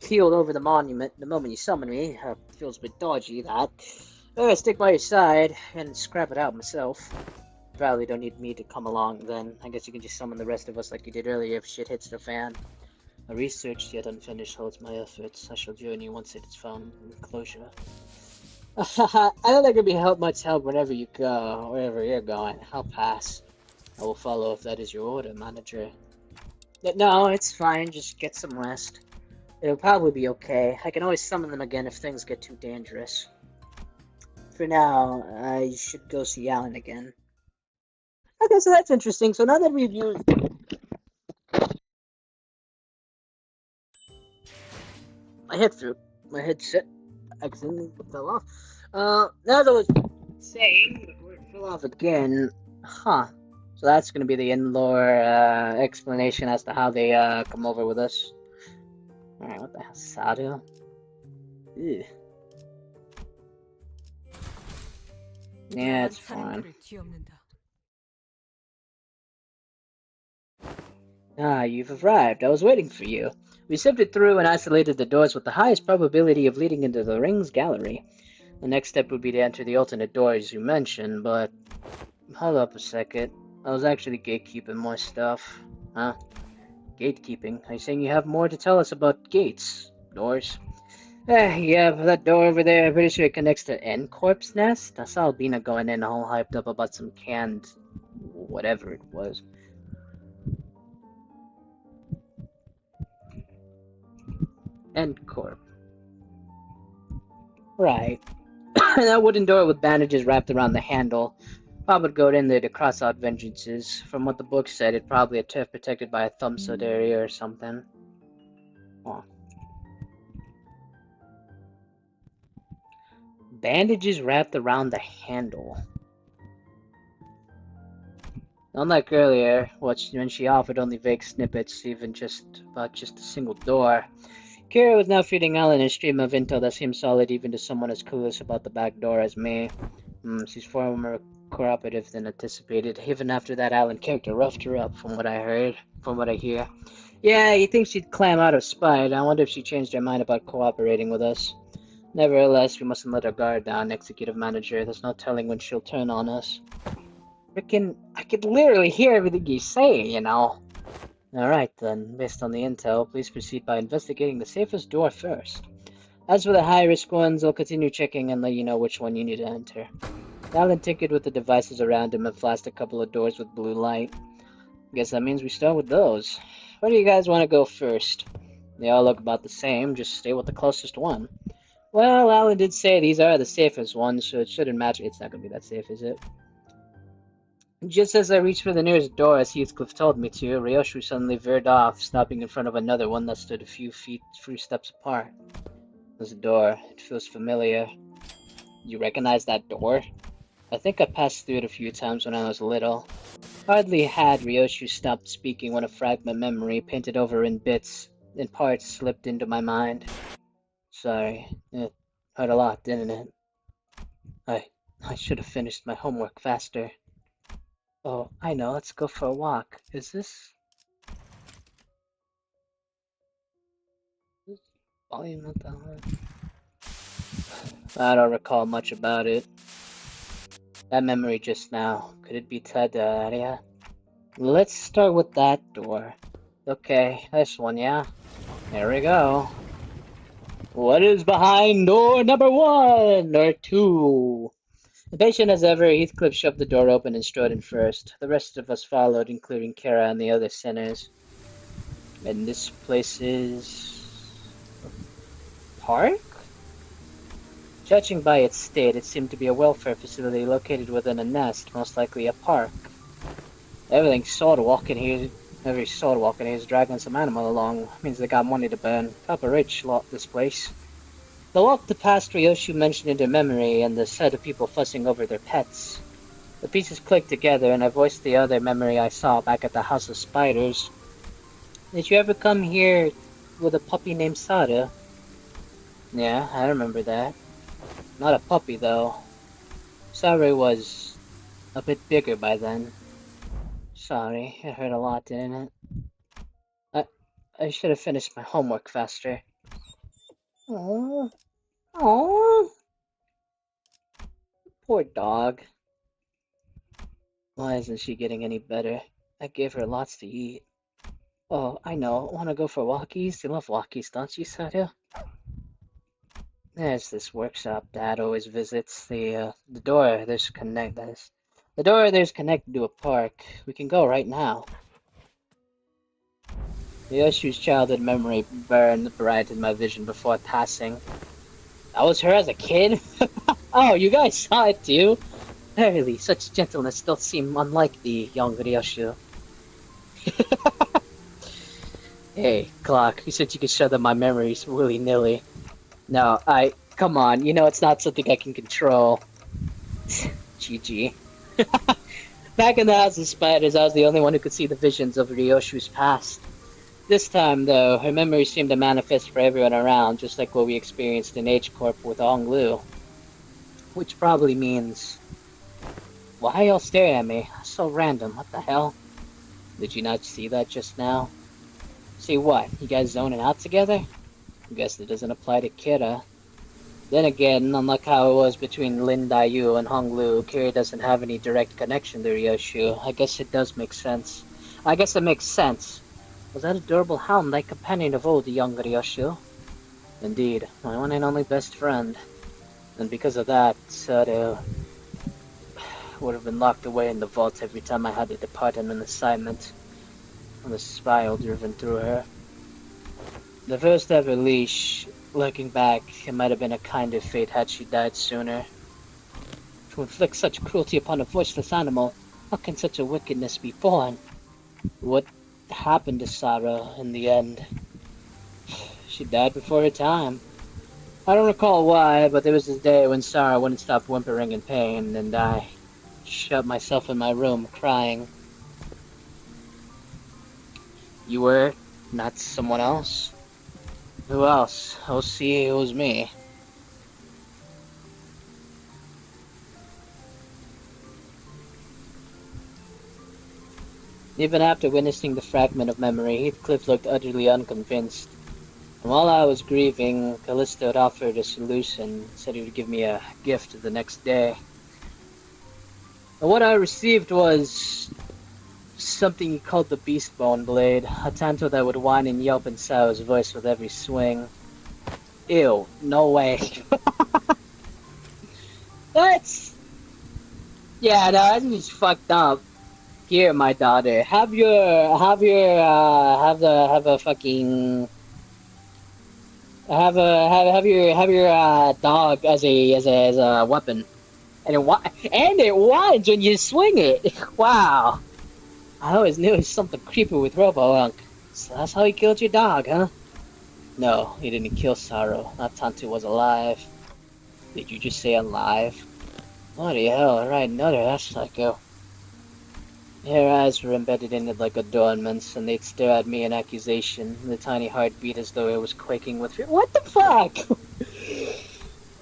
keeled over the monument the moment you summoned me. Feels a bit dodgy, that. I'll stick by your side and scrap it out myself. Probably don't need me to come along then. I guess you can just summon the rest of us like you did earlier if shit hits the fan. A research yet unfinished holds my efforts. I shall join you once it is found in closure. I don't think it'll be much help whenever you go, wherever you're going. I'll pass. I will follow if that is your order, Manager. No, it's fine. Just get some rest. It'll probably be okay. I can always summon them again if things get too dangerous. For now, I should go see Alan again. Okay, so that's interesting. So now that we've used... my headset accidentally fell off. As I was saying, before it fell off again, huh. So that's gonna be the in-lore explanation as to how they come over with us. Alright, what the hell, Sadu? Ew. Yeah, it's fine. Ah, you've arrived. I was waiting for you. We sifted through and isolated the doors with the highest probability of leading into the Rings Gallery. The next step would be to enter the alternate doors you mentioned, but... Hold up a second. I was actually gatekeeping more stuff. Huh? Gatekeeping? Are you saying you have more to tell us about gates? Doors? Yeah, but that door over there, I'm pretty sure it connects to N-Corp's nest. I saw Albina going in all hyped up about some canned... whatever it was. N-Corp. Right. That wooden door with bandages wrapped around the handle. Bob would go in there to cross out vengeances. From what the book said, it's probably a turf protected by a thumbsut area or something. Oh. Bandages wrapped around the handle. Unlike earlier, when she offered only vague snippets, even about just a single door, Kira was now feeding Alan a stream of intel that seemed solid even to someone as clueless about the back door as me. She's far more cooperative than anticipated. Even after that Alan character roughed her up, from what I hear. Yeah, you think she'd clam out of spite. I wonder if she changed her mind about cooperating with us. Nevertheless, we mustn't let her guard down, Executive Manager. There's no telling when she'll turn on us. I could literally hear everything you say, you know. Alright then, based on the intel, please proceed by investigating the safest door first. As for the high-risk ones, I'll continue checking and let you know which one you need to enter. Alan tinkered with the devices around him and flashed a couple of doors with blue light. Guess that means we start with those. Where do you guys want to go first? They all look about the same, just stay with the closest one. Well, Alan did say these are the safest ones, so it shouldn't matter. It's not gonna be that safe, is it? Just as I reached for the nearest door, as Heathcliff told me to, Ryoshu suddenly veered off, stopping in front of another one that stood a few steps apart. There's a door. It feels familiar. You recognize that door? I think I passed through it a few times when I was little. Hardly had Ryoshu stopped speaking when a fragment memory, painted over in parts, slipped into my mind. Sorry, it hurt a lot, didn't it? I should have finished my homework faster. Oh, I know, let's go for a walk. Is this volume not that high? I don't recall much about it. That memory just now, could it be Tadaria? Let's start with that door. Okay, this one, yeah? Here we go. What is behind door number 1 or 2? Impatient as ever, Heathcliff shoved the door open and strode in first. The rest of us followed, including Kara and the other sinners. And this place is... a park? Judging by its state, it seemed to be a welfare facility located within a nest, most likely a park. Every soul walking here is dragging some animal along. Means they got money to burn. Proper rich lot, this place. The walk to past Ryoshu mentioned into memory and the sight of people fussing over their pets. The pieces clicked together and I voiced the other memory I saw back at the House of Spiders. Did you ever come here with a puppy named Sada? Yeah, I remember that. Not a puppy though. Saru was a bit bigger by then. Sorry, it hurt a lot, didn't it? I should have finished my homework faster. Aww. Aww. Poor dog. Why isn't she getting any better? I gave her lots to eat. Oh, I know. Wanna go for walkies? You love walkies, don't you, Saru? There's this workshop Dad always visits. The door there's connected to a park. We can go right now. Ryoshu's childhood memory burned bright in my vision before passing. That was her as a kid? Oh, you guys saw it too? Verily, such gentleness doth seem unlike the young Ryoshu. Hey, Clock, you said you could shut up my memories willy-nilly. No, come on, you know it's not something I can control. GG. Back in the House of Spiders, I was the only one who could see the visions of Ryoshu's past. This time, though, her memories seemed to manifest for everyone around, just like what we experienced in H-Corp with Honglu. Which probably means... Why are y'all staring at me? So random, what the hell? Did you not see that just now? See what? You guys zoning out together? I guess that doesn't apply to Kira. Then again, unlike how it was between Lin Daiyu and Honglu, Kira doesn't have any direct connection to Ryoshu. I guess it does make sense. I guess it makes sense. Was that a durable hound-like companion of old, the young Ryoshu? Indeed, my one and only best friend. And because of that, Sato would have been locked away in the vault every time I had to depart on an assignment. On the spile driven through her. The first ever leash. Looking back, it might have been a kinder fate had she died sooner. To inflict such cruelty upon a voiceless animal, how can such a wickedness be born? What happened to Sarah in the end? She died before her time. I don't recall why, but there was this day when Sarah wouldn't stop whimpering in pain, and I shut myself in my room, crying. You were not someone else? Who else? Oh, see, it was me. Even after witnessing the fragment of memory, Heathcliff looked utterly unconvinced. And while I was grieving, Callisto had offered a solution, said he would give me a gift the next day. And what I received was something he called the Beastbone Blade, a tanto that would whine and yelp and sough his voice with every swing. Ew, no way. That's... Yeah, no, that's just fucked up. Here, my daughter, have a dog as a weapon, and it whines when you swing it. Wow. I always knew it was something creepy with Robo-Unk. So that's how he killed your dog, huh? No, he didn't kill Saro. That Tantu was alive. Did you just say alive? Bloody hell, right, another that psycho. Her eyes were embedded in it like adornments, and they'd stare at me in accusation, the tiny heart beat as though it was quaking with fear. What the fuck?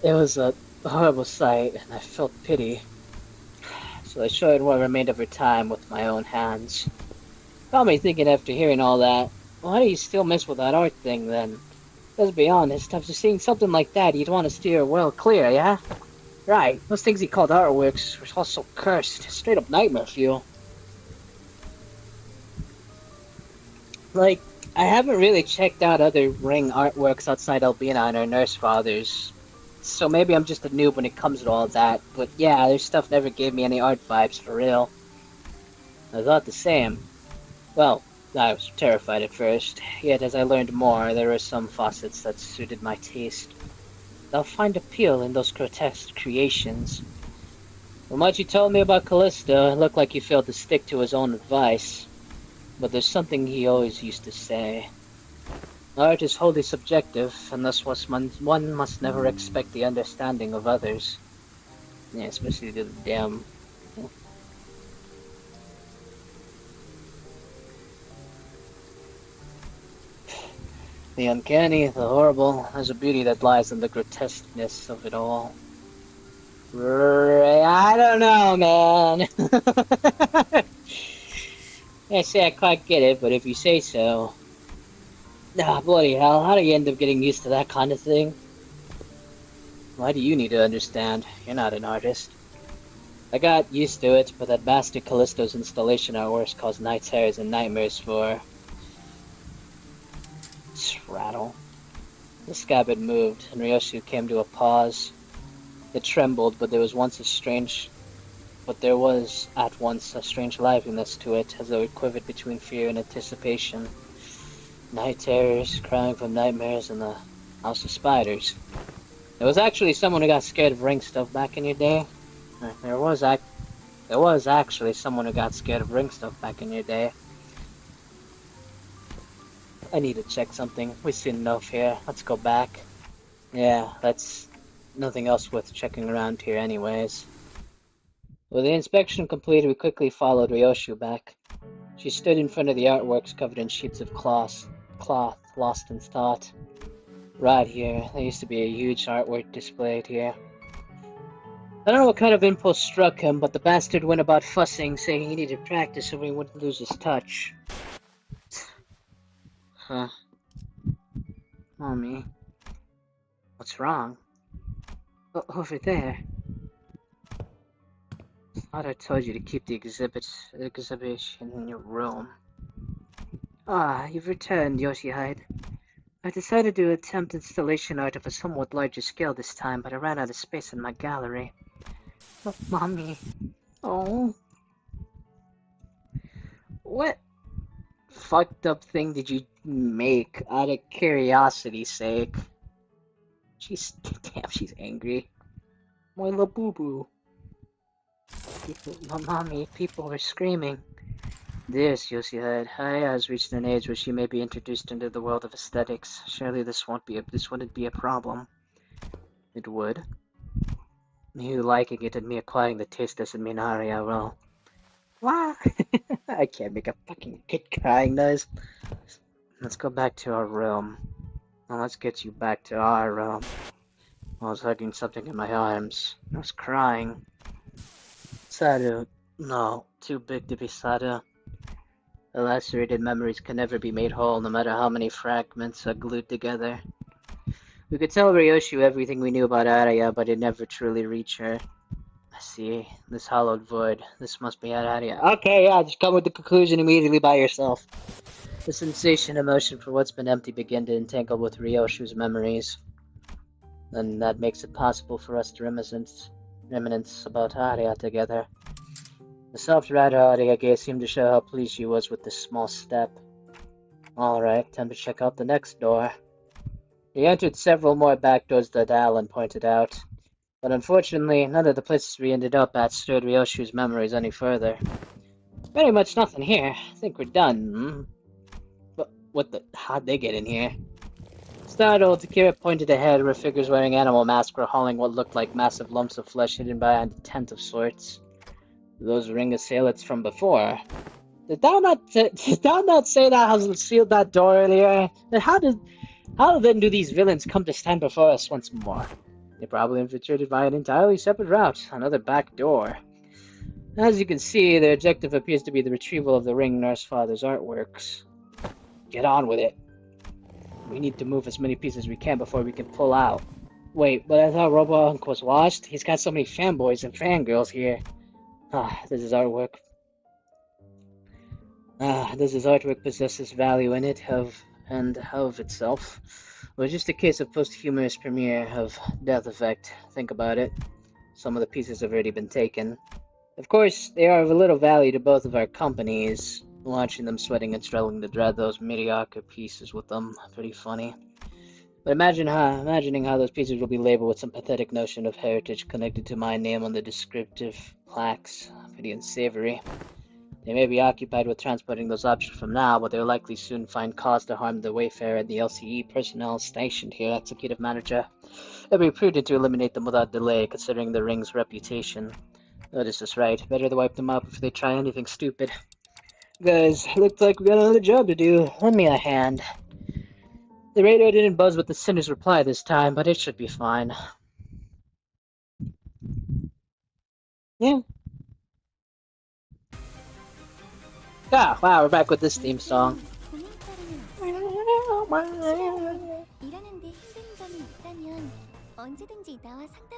It was a horrible sight, and I felt pity. So I showed what remained of her time with my own hands. Got me thinking after hearing all that, why do you still mess with that art thing then? Let's be honest, after seeing something like that, you'd want to steer well clear, yeah? Right, those things he called artworks were also cursed, straight up nightmare fuel. Like, I haven't really checked out other ring artworks outside Albina and her nurse fathers. So maybe I'm just a noob when it comes to all that, but yeah, their stuff never gave me any art vibes for real. I thought the same. Well, I was terrified at first, yet as I learned more, there were some facets that suited my taste. I'll find appeal in those grotesque creations. From what you told me about Callisto, it looked like he failed to stick to his own advice. But there's something he always used to say. Art is wholly subjective, and thus one must never expect the understanding of others. Yeah, especially the damn... The uncanny, the horrible, there's a beauty that lies in the grotesqueness of it all. I don't know, man. I say I quite get it, but if you say so... Ah, bloody hell, how do you end up getting used to that kind of thing? Why do you need to understand? You're not an artist. I got used to it, but that bastard Callisto's installation artworks caused night terrors and nightmares for... Rattle. The scabbard moved, and Ryoshu came to a pause. It trembled, but there was at once a strange liveliness to it, as though it quivered between fear and anticipation. Night terrors, crying from nightmares, and the House of Spiders. There was actually someone who got scared of ring stuff back in your day. There was actually someone who got scared of ring stuff back in your day. I need to check something. We've seen enough here. Let's go back. Yeah, that's nothing else worth checking around here anyways. With the inspection completed, we quickly followed Ryoshu back. She stood in front of the artworks covered in sheets of cloth, lost in thought. Right here, there used to be a huge artwork displayed here. I don't know what kind of impulse struck him, but the bastard went about fussing, saying he needed practice so he wouldn't lose his touch. Huh. Mommy. What's wrong? Over there. Thought I told you to keep the exhibition in your room. Ah, you've returned, Yoshihide. I decided to attempt installation art of a somewhat larger scale this time, but I ran out of space in my gallery. Oh, Mommy. Oh. What fucked up thing did you make out of curiosity's sake? Damn, she's angry. My little boo-boo. Mommy, people are screaming. This, Yoshihide, Haya has reached an age where she may be introduced into the world of aesthetics. Surely this wouldn't be a problem. It would. You liking it and me acquiring the taste doesn't mean Arya will. What? I can't make a fucking kid crying noise. Let's go back to our room. Now let's get you back to our room. I was hugging something in my arms. I was crying. Sadu. No, too big to be Sadu. The lacerated memories can never be made whole, no matter how many fragments are glued together. We could tell Ryoshu everything we knew about Arya, but it never truly reached her. I see. This hollowed void. This must be Arya. Okay, yeah, just come with the conclusion immediately by yourself. The sensation emotion for what's been empty begin to entangle with Ryoshu's memories. And that makes it possible for us to reminisce about Arya together. The soft-red Arya gaze seemed to show how pleased she was with this small step. Alright, time to check out the next door. We entered several more back doors that Alan pointed out, but unfortunately, none of the places we ended up at stirred Ryoshu's memories any further. Pretty much nothing here. I think we're done. But what the? How'd they get in here? Startled, Kira pointed ahead where figures wearing animal masks were hauling what looked like massive lumps of flesh hidden behind a tent of sorts. Those ring assailants from before. Did thou not say that I sealed that door earlier? Then how then do these villains come to stand before us once more? They probably infiltrated by an entirely separate route, another back door. As you can see, their objective appears to be the retrieval of the Ring Nurse Father's artworks. Get on with it. We need to move as many pieces as we can before we can pull out. Wait, but I thought Robo Uncle was washed? He's got so many fanboys and fangirls here. This is artwork. This is artwork possesses value in it of itself. Well, just a case of posthumous premiere of Death Effect. Think about it. Some of the pieces have already been taken. Of course, they are of a little value to both of our companies. Watching them sweating and struggling to dread those mediocre pieces with them. Pretty funny. But imagining how those pieces will be labeled with some pathetic notion of heritage connected to my name on the descriptive plaques. Pretty unsavory. They may be occupied with transporting those objects from now, but they'll likely soon find cause to harm the Wayfarer and the LCE personnel stationed here, Executive Manager. It'd be prudent to eliminate them without delay, considering the Ring's reputation. Oh, this is right. Better to wipe them out before they try anything stupid. Guys, looks like we got another job to do. Lend me a hand. The radio didn't buzz with the Sinner's reply this time, but it should be fine. Yeah. Ah, wow, we're back with this theme song.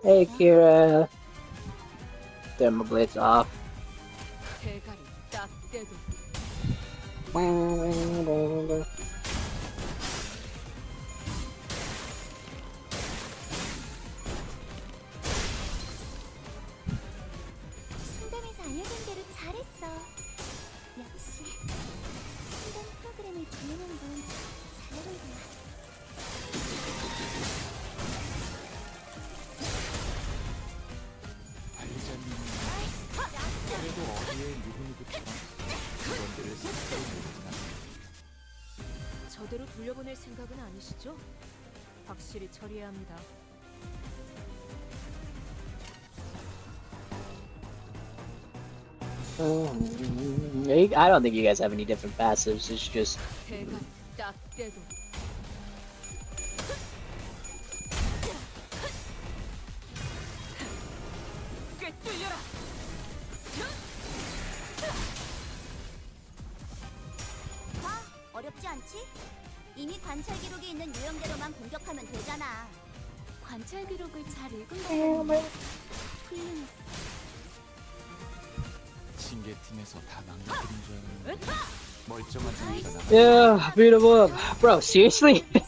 Hey, Kira. Thermoblades off. 상담에서 알려준 대로 잘했어. 역시 상담 프로그램을 진행한 건 잘하는 거야. 그래도 어디에 누구누구처럼 직원들을 습격을 모르지만 그럴 생각은 아니시죠? 확실히 처리해야 합니다. I don't think you guys have any different passives. It's just 배가 딱 떼도 꿰뚫려라. 봐, 어렵지 않지? 이미 관찰 기록이 있는 유형대로만 공격하면 되잖아. 관찰 기록을 잘 읽은 거야. 훌륭했어. 징계팀에서 다 망가뜨린 줄 알았는데 멀쩡한 장이잖아. yeah, beat him up, bro. Seriously, you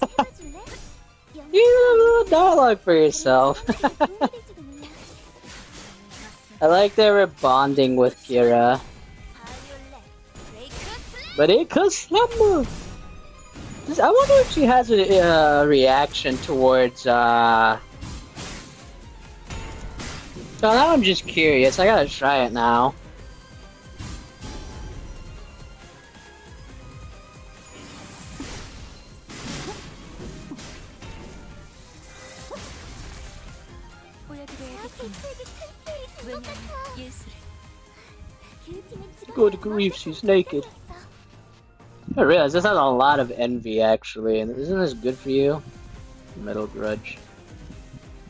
have a little dialogue for yourself. I like they were bonding with Kira, but it costs him. I wonder if she has a reaction towards. So now I'm just curious. I gotta try it now. Good grief, she's naked. I realize this has a lot of envy actually, and isn't this good for you? Metal Grudge.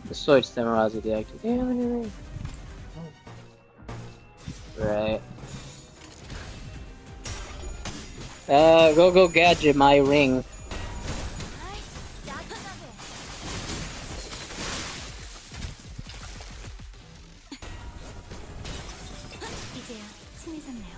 The sword Stemarazi deactivated. Right. Go gadget my ring. 이제야 친해졌네요.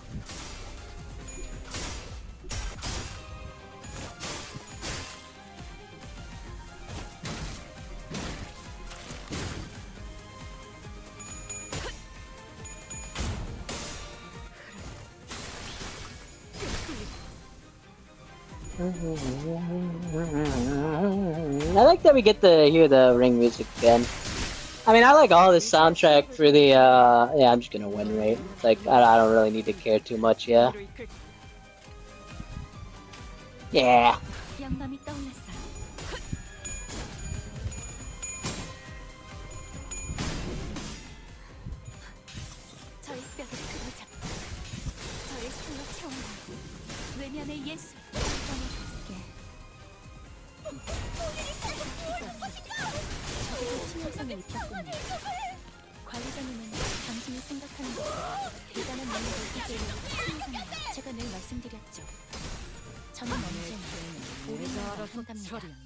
I like that we get to hear the ring music again. I mean, I like all the soundtrack for the, yeah, I'm just gonna win rate. It's like, I don't really need to care too much, yeah. Yeah. 영감이 떠올랐어요. 저의 뼈를 그려잡. 저의 손으로 채워놓은 외면의 예술. 저의 신호성을 입혔군요. 관리자님은 당신이 생각하는 것보다 대단한 능력을 이제는 신호성이라 제가 늘 말씀드렸죠. 저는 언제나 내가 알아서 한답니다. 처리한다.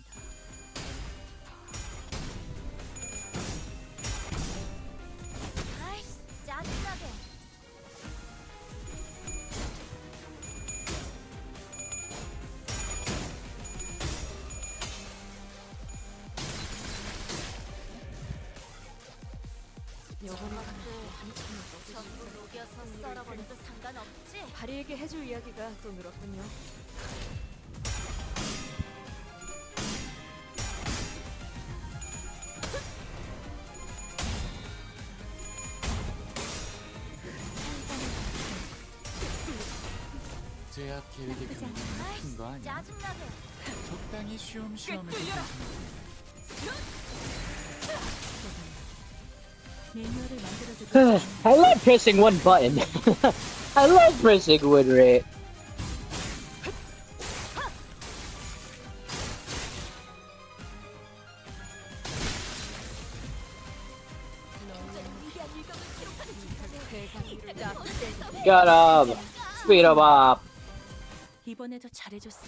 아이씨, 짜증나게. 전부 녹여서 썰어버려도 상관없지? 바리에게 해줄 이야기가 또 늘었군요. 제압 계획의 변경은 큰거 아니야? 짜증나게. 적당히 쉬엄쉬엄 해도 꿰뚫려라. 매뉴얼을 만들어주고 I love pressing one button. I love pressing win rate. Got him. Beat him up. 이번에도 잘해줬어.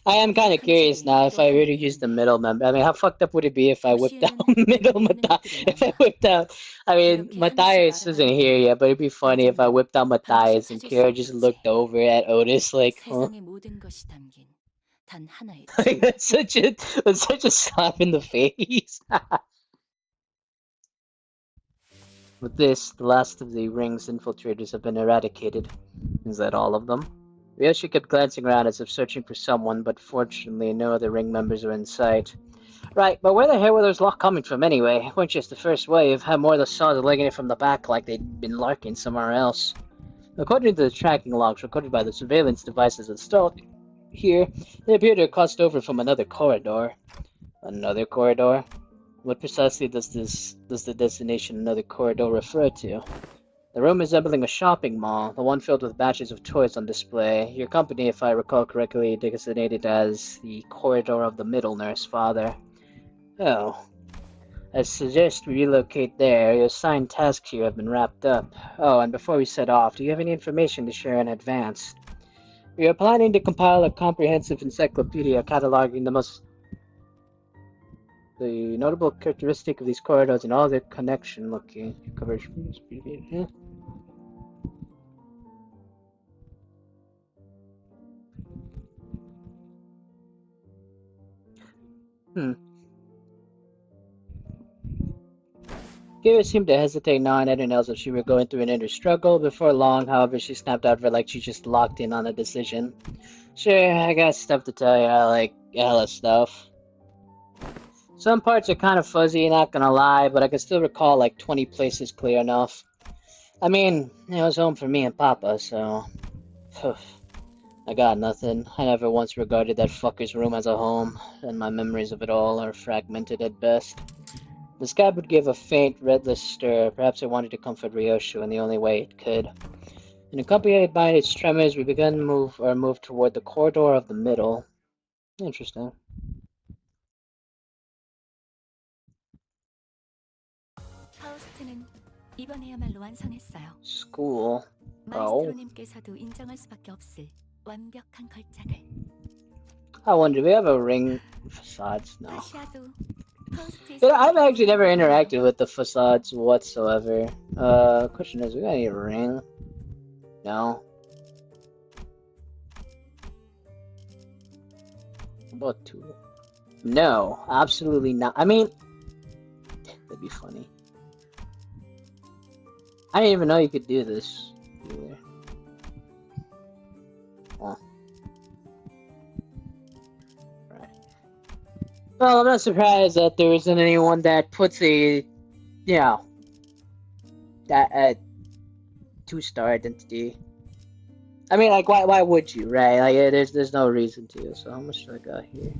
I am kind of curious now if I really use the middle member. I mean, how fucked up would it be if I whipped out middle Matthias? If I whipped out, I mean, Matthias isn't here yet, but it'd be funny if I whipped out Matthias and Kira just looked over at Otis like, huh? 세상의 모든 것이 담긴 단 하나의 Like, that's such a slap in the face. With this, the last of the ring's infiltrators have been eradicated. Is that all of them? Ryoshi kept glancing around as if searching for someone, but fortunately no other ring members were in sight. Right, but where the hell were those lot coming from anyway? It weren't just the first wave, had more of the saws legging it from the back like they'd been lurking somewhere else. According to the tracking logs recorded by the surveillance devices installed here. They appear to have crossed over from another corridor. Another corridor? What precisely does the designation another corridor refer to? The room resembling a shopping mall, the one filled with batches of toys on display. Your company, if I recall correctly, designated as the corridor of the middle, Nurse Father. Oh. I suggest we relocate there. Your assigned tasks here have been wrapped up. Oh, and before we set off, do you have any information to share in advance? We are planning to compile a comprehensive encyclopedia cataloging the notable characteristic of these corridors and all their connection. Looking coverage. Kira seemed to hesitate, gnawing at her nails as she were going through an inner struggle. Before long, however, she snapped out of her like she just locked in on a decision. Sure, I got stuff to tell you. I like hella stuff. Some parts are kind of fuzzy, not gonna lie, but I can still recall like 20 places clear enough. I mean, it was home for me and Papa, so... I got nothing. I never once regarded that fucker's room as a home, and my memories of it all are fragmented at best. The scab would give a faint, redless stir. Perhaps it wanted to comfort Ryoshu in the only way it could. And accompanied by its tremors, we began to move toward the corridor of the middle. Interesting. 파우스트는 이번에야말로 완성했어요. School. 마에스트로님께서도 인정할 수밖에 없을 완벽한 걸작을. I wonder, do we have a ring facades? No. 아시아도 I've actually never interacted with the facades whatsoever. Question is, we got any ring? No. About two? No, absolutely not. I mean, that'd be funny. I didn't even know you could do this either. Oh. Right. Well, I'm not surprised that there isn't anyone that puts a, you know, that 2-star identity. I mean, like, why would you, right? Like, there's no reason to. So how much do I got here?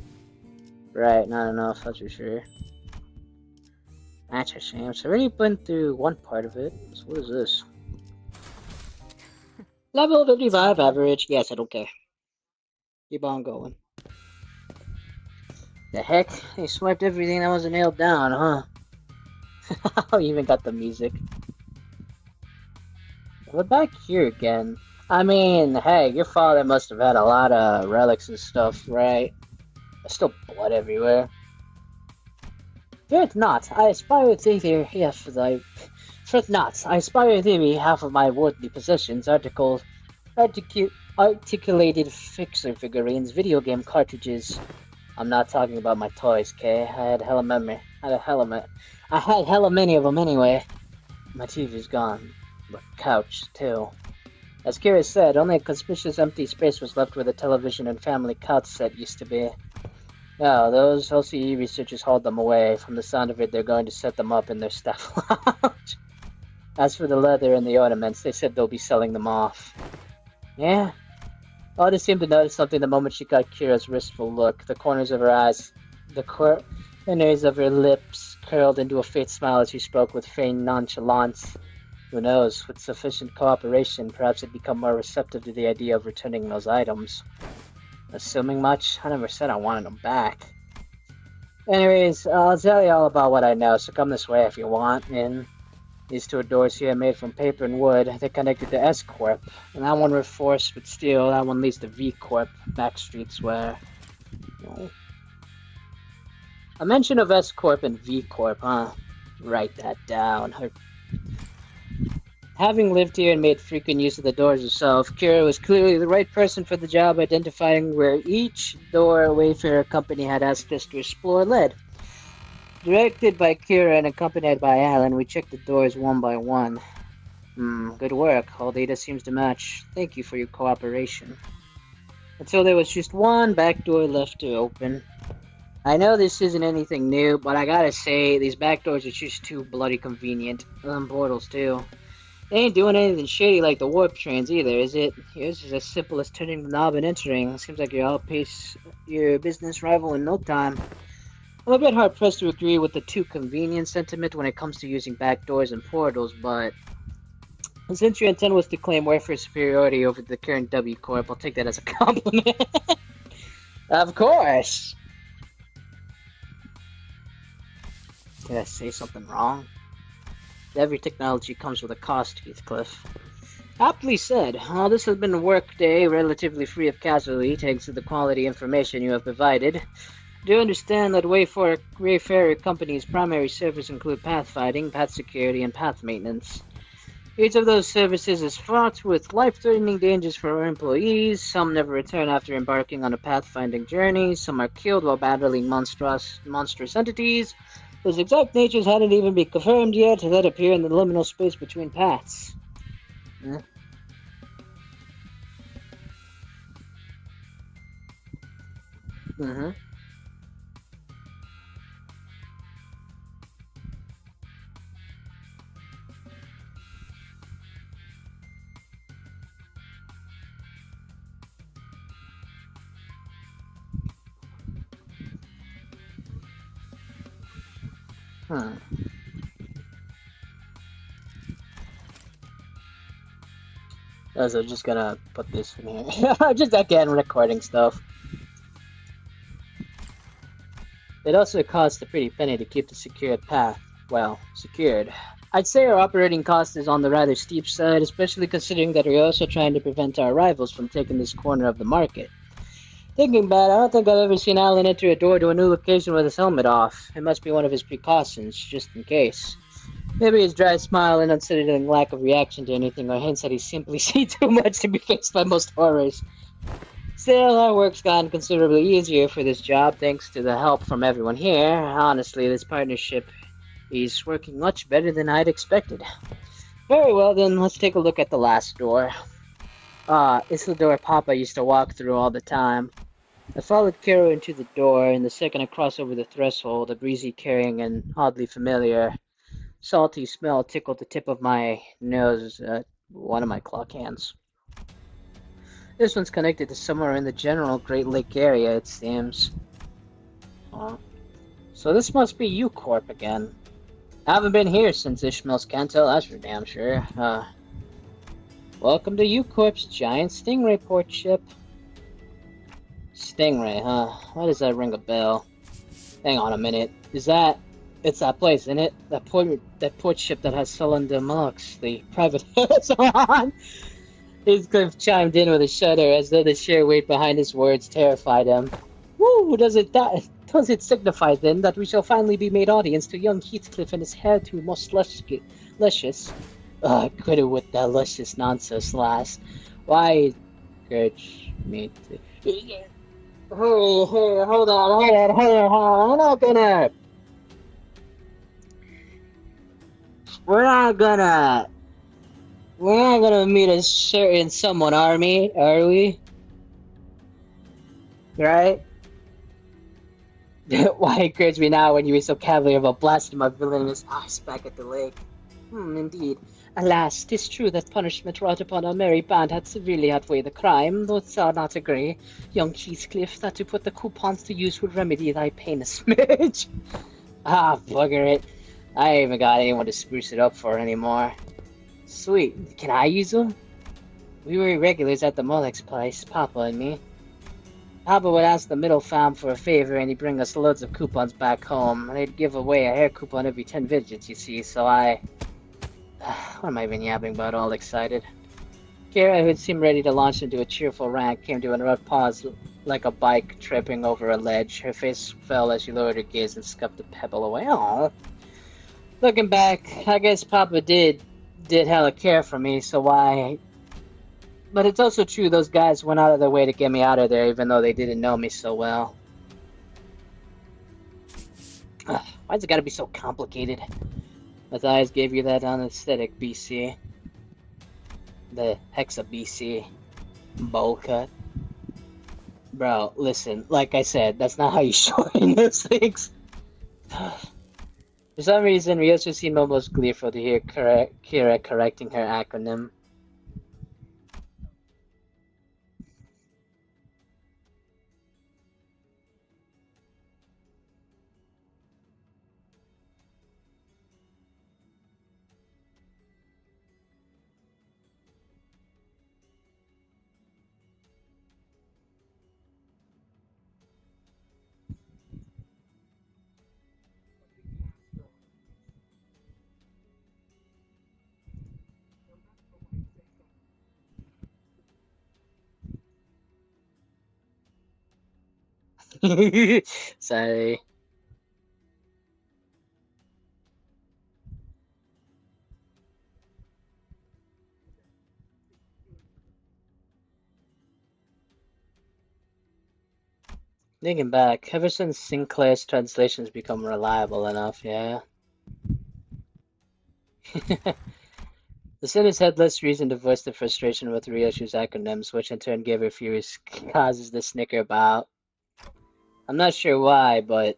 Right, not enough. That's for sure. That's a shame. So I've already been through one part of it. So what is this? Level 55 average. Yes, I don't care. Keep on going. The heck? They swiped everything that wasn't nailed down, huh? I even got the music. We're back here again. I mean, hey, your father must have had a lot of relics and stuff, right? There's still blood everywhere. Fear it not, I aspire to thee, yes, fear it not, I aspire thee half of my worldly possessions, articulated fixer figurines, video game cartridges. I'm not talking about my toys, Kay. I had hella many of them anyway. My TV's gone. The couch, too. As Kira said, only a conspicuous empty space was left where the television and family couch set used to be. No, those LCE researchers hauled them away. From the sound of it, they're going to set them up in their staff lounge. As for the leather and the ornaments, they said they'll be selling them off. Yeah? Oda seemed to notice something the moment she got Kira's wistful look. The corners of her eyes, the corners of her lips curled into a faint smile as she spoke with feigned nonchalance. Who knows, with sufficient cooperation, perhaps it'd become more receptive to the idea of returning those items. Assuming much? I never said I wanted them back. Anyways, I'll tell you all about what I know, so come this way if you want. And these two doors here are made from paper and wood. They're connected to S Corp. And that one reinforced with steel, that one leads to V Corp. Back streets where... No. A mention of S Corp and V Corp, huh? Write that down. Having lived here and made frequent use of the doors herself, Kira was clearly the right person for the job, identifying where each door Wayfarer Company had asked us to explore led. Directed by Kira and accompanied by Alan, we checked the doors one by one. Good work. All data seems to match. Thank you for your cooperation. Until there was just one back door left to open. I know this isn't anything new, but I gotta say, these back doors are just too bloody convenient. Portals too. They ain't doing anything shady like the warp trains either, is it? Yours is as simple as turning the knob and entering. Seems like you'll outpace your business rival in no time. I'm a bit hard-pressed to agree with the too convenient sentiment when it comes to using backdoors and portals, but since your intent was to claim warfare superiority over the current W Corp, I'll take that as a compliment. Of course! Did I say something wrong? Every technology comes with a cost, Heathcliff. Aptly said. While this has been a workday relatively free of casualty thanks to the quality information you have provided, do you understand that Wayfarer Company's primary services include pathfinding, path security, and path maintenance? Each of those services is fraught with life-threatening dangers for our employees. Some never return after embarking on a pathfinding journey. Some are killed while battling monstrous entities whose exact natures hadn't even been confirmed yet that appear in the liminal space between paths. Mm-hmm. So I'm just gonna put this in here. Just again recording stuff. It also costs a pretty penny to keep the secured path, well, secured. I'd say our operating cost is on the rather steep side, especially considering that we're also trying to prevent our rivals from taking this corner of the market. Thinking back, I don't think I've ever seen Alan enter a door to a new location with his helmet off. It must be one of his precautions, just in case. Maybe his dry smile and unsettling lack of reaction to anything are hints that he's simply seen too much to be faced by most horrors. Still, our work's gotten considerably easier for this job thanks to the help from everyone here. Honestly, this partnership is working much better than I'd expected. Very well then, let's take a look at the last door. It's the door Papa used to walk through all the time. I followed Kiro into the door, and the second I crossed over the threshold, a breezy carrying an oddly familiar salty smell tickled the tip of my nose at one of my clock hands. This one's connected to somewhere in the general Great Lake area, it seems. So this must be U-Corp again. I haven't been here since Ishmael's Cantel, that's for damn sure. Welcome to U-Corp's giant Stingray port ship. Stingray, huh? Why does that ring a bell? Hang on a minute. It's that place, isn't it? That port ship that has Sullen de Malux, the private on. Heathcliff chimed in with a shudder, as though the sheer weight behind his words terrified him. Woo! Does it signify then that we shall finally be made audience to young Heathcliff and his hair to most luscious? Quit it with that luscious nonsense, lass. Why encourage me to? Hey, hold on. I'm not gonna. We're not gonna meet a certain someone, are we? Right? Why encourage me now when you were so cavalier about blasting my villainous eyes back at the lake? Indeed. Alas, 'tis true that punishment wrought upon our merry band had severely outweighed the crime, though thou not agree, young Heathcliff, that to put the coupons to use would remedy thy pain a smidge. Bugger it. I ain't even got anyone to spruce it up for anymore. Sweet. Can I use them? We were regulars at the Mulek's place, Papa and me. Papa would ask the middle fam for a favor and he'd bring us loads of coupons back home. They'd give away a hair coupon every 10 visits, you see, so I... What am I even yapping about, all excited? Kira, who had seemed ready to launch into a cheerful rant, came to an abrupt pause like a bike tripping over a ledge. Her face fell as she lowered her gaze and scuffed a pebble away. Aww. Looking back, I guess Papa did hella care for me, so why... But it's also true those guys went out of their way to get me out of there, even though they didn't know me so well. Why's it gotta be so complicated? Matthias gave you that anesthetic, BC. The Hexa BC. Bowl cut. Bro, listen, like I said, that's not how you shorten those things. For some reason, Ryosu seemed almost gleeful to hear Kira correcting her acronym. Sorry. Thinking back, ever since Sinclair's translations become reliable enough, yeah. The sentence had less reason to voice the frustration with Ryoshu's acronyms, which in turn gave her furious causes to snicker about. I'm not sure why, but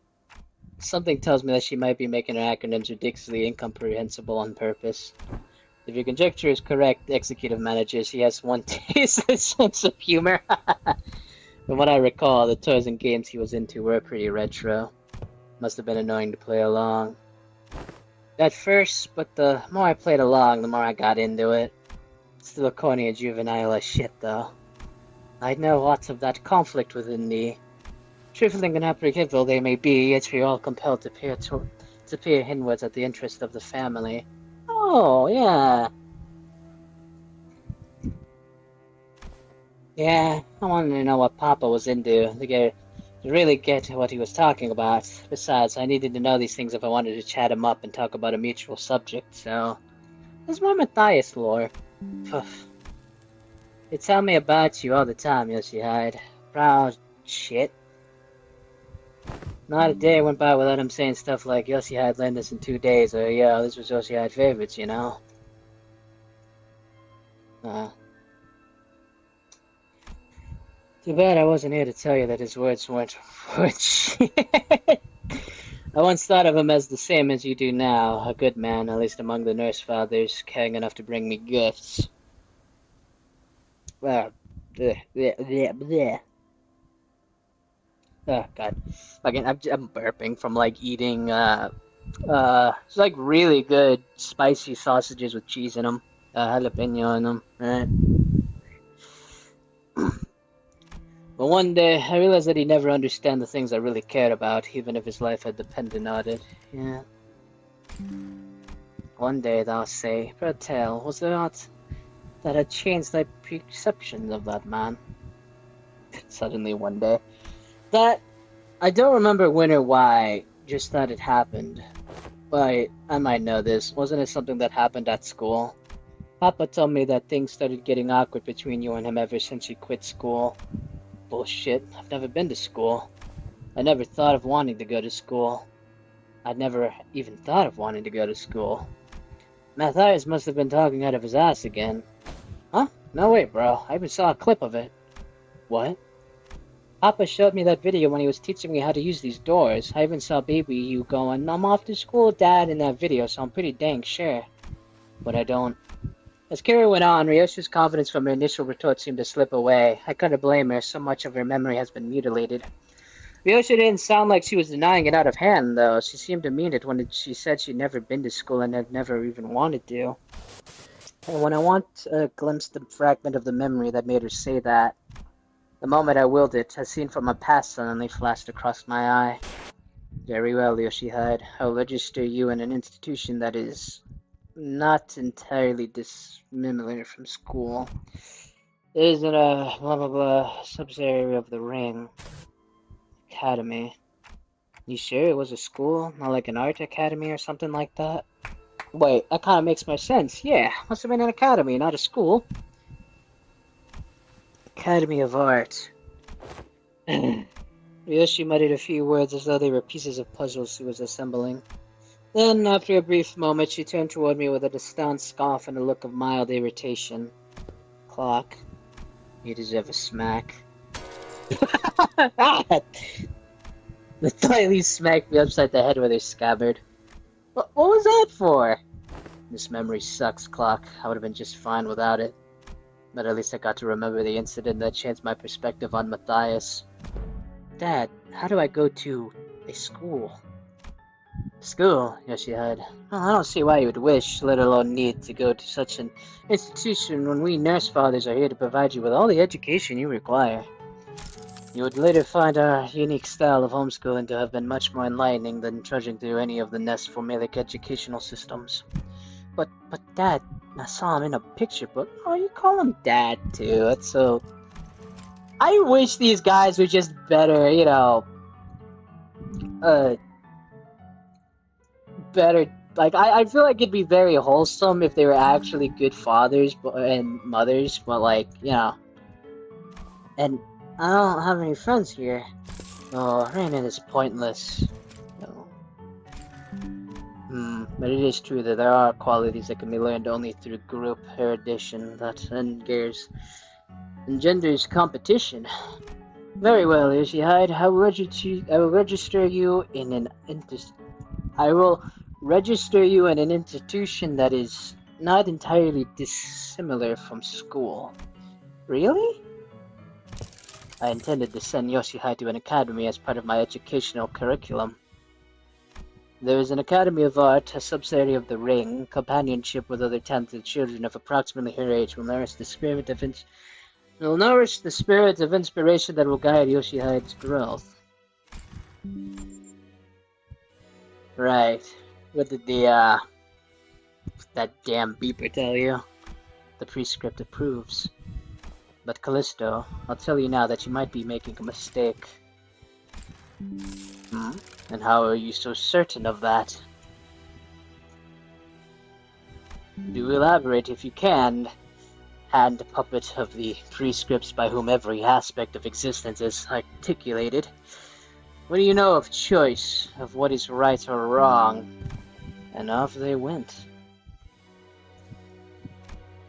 something tells me that she might be making her acronyms ridiculously incomprehensible on purpose. If your conjecture is correct, executive manager, she has one tasteless sense of humor. From what I recall, the toys and games he was into were pretty retro. Must have been annoying to play along. At first, but the more I played along, the more I got into it. Still corny and juvenile as shit, though. I know lots of that conflict within me. Trifling and apprehensive though they may be, yet we're all compelled to peer inwards at the interest of the family. Oh, yeah. Yeah, I wanted to know what Papa was into, to really get what he was talking about. Besides, I needed to know these things if I wanted to chat him up and talk about a mutual subject, so... There's more Matthias lore. They tell me about you all the time, Yoshihide. Proud shit. Not a day went by without him saying stuff like, Yoshihide learned this in 2 days, or, yo, this was Yoshihide favorites, you know? Too bad I wasn't here to tell you that his words weren't shit. I once thought of him as the same as you do now, a good man, at least among the nurse fathers, caring enough to bring me gifts. Bleh, bleh, bleh, bleh. Oh god, again, I'm burping from like eating it's like really good spicy sausages with cheese in them, jalapeno in them, right? But one day, I realized that he'd never understand the things I really cared about, even if his life had depended on it. Yeah. One day, thou say, Bertel, was there aught that had changed thy perceptions of that man? Suddenly, one day. That, I don't remember when or why, just that it happened. But I might know this. Wasn't it something that happened at school? Papa told me that things started getting awkward between you and him ever since you quit school. Bullshit. I've never been to school. I never thought of wanting to go to school. I'd never even thought of wanting to go to school. Matthias must have been talking out of his ass again. Huh? No way, bro. I even saw a clip of it. What? Papa showed me that video when he was teaching me how to use these doors. I even saw baby you going, I'm off to school, Dad, in that video, so I'm pretty dang sure. But I don't. As Kira went on, Ryoshu's confidence from her initial retort seemed to slip away. I couldn't blame her, so much of her memory has been mutilated. Ryoshu didn't sound like she was denying it out of hand, though. She seemed to mean it when she said she'd never been to school and had never even wanted to. And when I want to glimpse the fragment of the memory that made her say that, the moment I willed it, a scene from my past suddenly flashed across my eye. Very well, Yoshihide. I'll register you in an institution that is not entirely dissimilar from school. It is in a blah blah blah subsidiary of the Ring Academy. You sure it was a school, not like an art academy or something like that? Wait, that kind of makes more sense. Yeah, must have been an academy, not a school. Academy of Art. Ryoshi muttered a few words as though they were pieces of puzzles she was assembling. Then, after a brief moment, she turned toward me with a distant scoff and a look of mild irritation. Clock, you deserve a smack. The Tylee smacked me upside the head with her scabbard. that for? This memory sucks, Clock. I would have been just fine without it. But at least I got to remember the incident that changed my perspective on Matthias. Dad, how do I go to a school? School? Yoshihide. Well, I don't see why you would wish, let alone need, to go to such an institution when we nurse fathers are here to provide you with all the education you require. You would later find our unique style of homeschooling to have been much more enlightening than trudging through any of the Nest formulaic educational systems. But Dad, I saw him in a picture book. Oh, you call him Dad too. That's so... I wish these guys were just better, you know... better... Like, I feel like it'd be very wholesome if they were actually good fathers and mothers, but like, you know... And I don't have any friends here. Oh, Rainin is pointless. No. But it is true that there are qualities that can be learned only through group erudition that engenders competition. Very well, Yoshihide. I will register you in an institution that is not entirely dissimilar from school. Really? I intended to send Yoshihide to an academy as part of my educational curriculum. There is an Academy of Art, a subsidiary of the Ring. Companionship with other talented children of approximately her age will nourish the spirit of inspiration that will guide Yoshihide's growth. Right. What did that damn beeper tell you? The prescript approves. But Callisto, I'll tell you now that you might be making a mistake. And how are you so certain of that? Do elaborate if you can, hand puppet of the prescripts by whom every aspect of existence is articulated. What do you know of choice, of what is right or wrong? And off they went.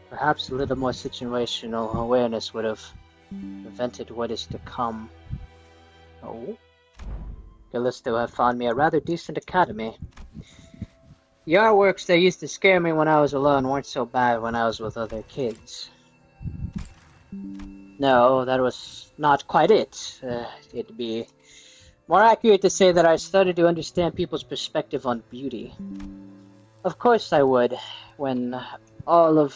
Perhaps a little more situational awareness would have prevented what is to come. Oh? Callisto have found me a rather decent academy. The artworks that used to scare me when I was alone weren't so bad when I was with other kids. No, that was not quite it. It'd be more accurate to say that I started to understand people's perspective on beauty. Of course I would, when all of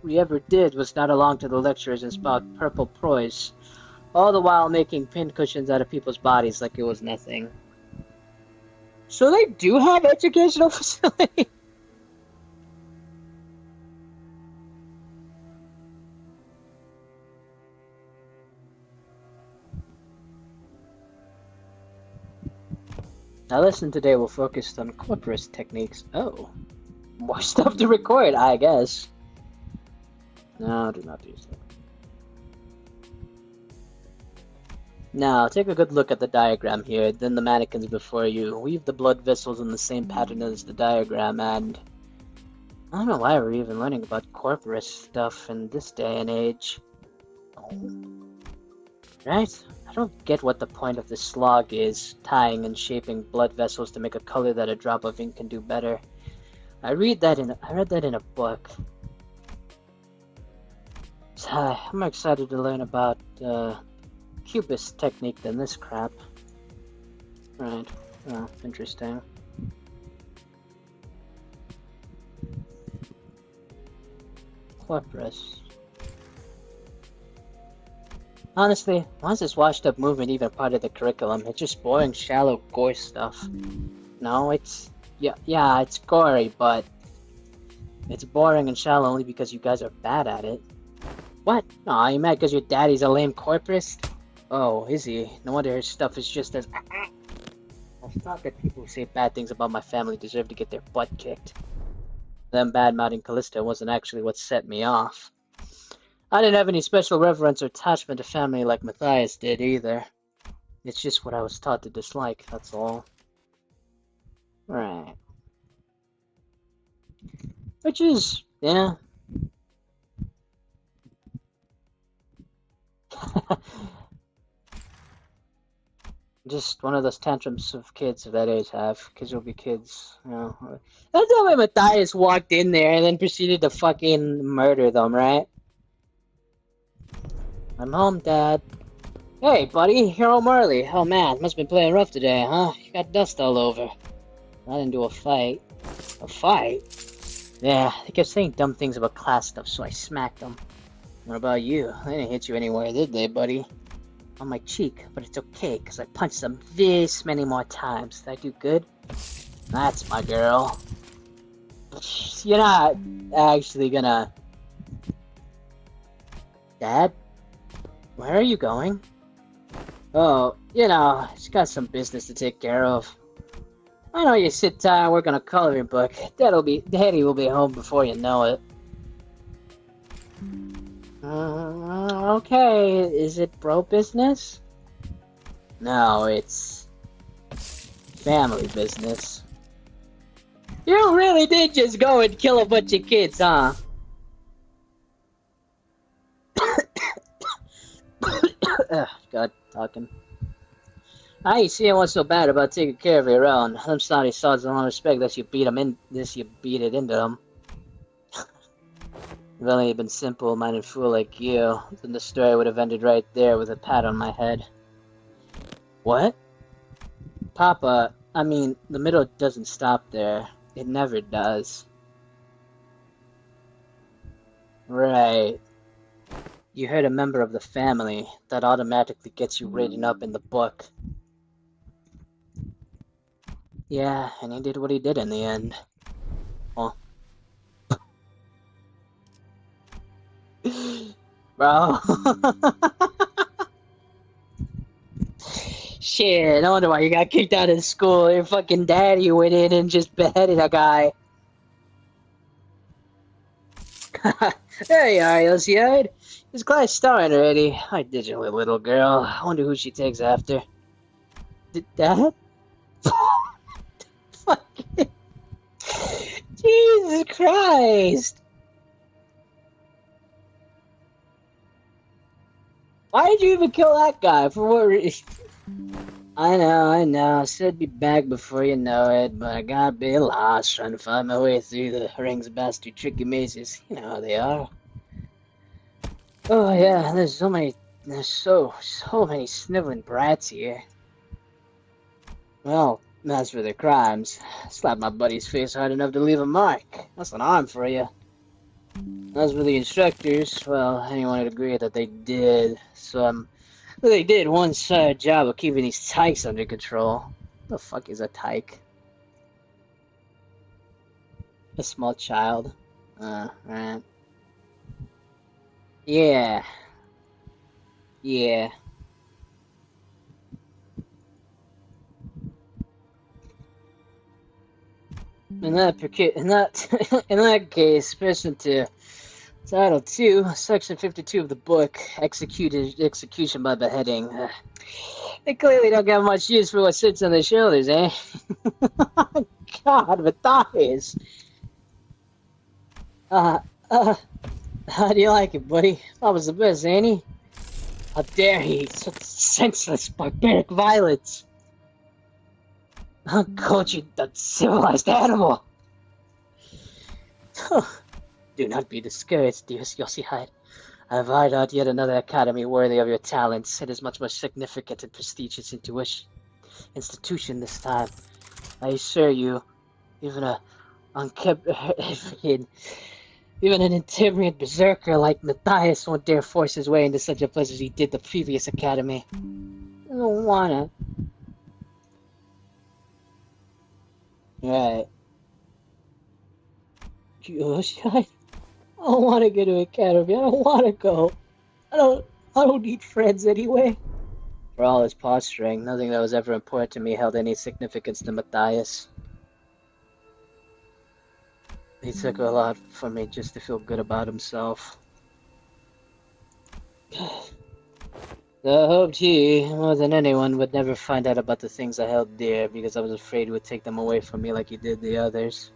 we ever did was nod along to the lecturers and spout purple prose, all the while making pincushions out of people's bodies like it was nothing. So they do have educational facilities? Our lesson today will focus on corporist techniques. Oh. More stuff to record, I guess. No, do not use that. Now, take a good look at the diagram here, then the mannequins before you. Weave the blood vessels in the same pattern as the diagram, and... I don't know why we're even learning about corporate stuff in this day and age. Oh. Right? I don't get what the point of this slog is, tying and shaping blood vessels to make a color that a drop of ink can do better. I read that in a book. I'm more excited to learn about, Cubist technique than this crap. Right. Oh, interesting. Corpus. Honestly, why is this washed up movement even part of the curriculum? It's just boring, shallow gore stuff. No, it's... Yeah, it's gory, but... It's boring and shallow only because you guys are bad at it. What? Aw, you mad because your daddy's a lame corporist? Oh, is he? No wonder his stuff is just as... I thought that people who say bad things about my family deserve to get their butt kicked. Them bad-mouthing Callisto wasn't actually what set me off. I didn't have any special reverence or attachment to family like Matthias did either. It's just what I was taught to dislike, that's all. Right. Which is, yeah. Just one of those tantrums of kids of that age have. Kids will be kids, you know. That's the way Matthias walked in there and then proceeded to fucking murder them, right? I'm home, Dad. Hey, buddy, you're home early. Oh man, must have been playing rough today, huh? You got dust all over. Not into a fight. A fight? Yeah, they kept saying dumb things about class stuff, so I smacked them. What about you? They didn't hit you anywhere, did they, buddy? On my cheek, but it's okay, because I punched them this many more times. Did I do good? That's my girl. You're not actually gonna... Dad? Where are you going? Oh, you know, she's got some business to take care of. I know you sit tight and work on a coloring book. Daddy will be home before you know it. Okay, is it bro business? No, it's family business. You really did just go and kill a bunch of kids, huh? Ugh, God, talking. I ain't seeing what's so bad about taking care of your own. Them snotty sods don't respect that you beat it into them. If only it had been simple-minded fool like you, then the story would have ended right there with a pat on my head. What? Papa, I mean, the middle doesn't stop there. It never does. Right. You hurt a member of the family, that automatically gets you written up in the book. Yeah, and he did what he did in the end. Oh. Bro. Shit, no wonder why you got kicked out of school. Your fucking daddy went in and just beheaded a guy. There you are, Yoshiide. This class starting already. Hi, digital little girl. I wonder who she takes after. Dad? Fucking... Jesus Christ! Why did you even kill that guy? For what reason? I know. Said be back before you know it, but I got a bit lost trying to find my way through the rings of bastard tricky mazes. You know how they are. Oh yeah, there's so many sniveling brats here. Well, as for their crimes, slapped my buddy's face hard enough to leave a mark. That's an arm for you. As for the instructors, well, anyone would agree that they did one solid job of keeping these tykes under control. The fuck is a tyke? A small child. Right. Yeah. Yeah. In that case, Person to Title 2, Section 52 of the book, execution by beheading. They clearly don't got much use for what sits on their shoulders, eh? God, Matthias. How do you like it, buddy? That was the best, ain't he? How dare he? Such senseless, barbaric violence. Uncultured, uncivilized animal. Do not be discouraged, dearest Yoshihide. I have hired out yet another academy worthy of your talents. It is much more significant and prestigious institution this time. I assure you, even even an intemperate berserker like Matthias won't dare force his way into such a place as he did the previous academy. I don't wanna. Right. Yoshihide? I don't want to go to academy. I don't want to go. I don't need friends anyway. For all his posturing, nothing that was ever important to me held any significance to Matthias. He took a lot from me just to feel good about himself. I hoped he, more than anyone, would never find out about the things I held dear because I was afraid he would take them away from me like he did the others.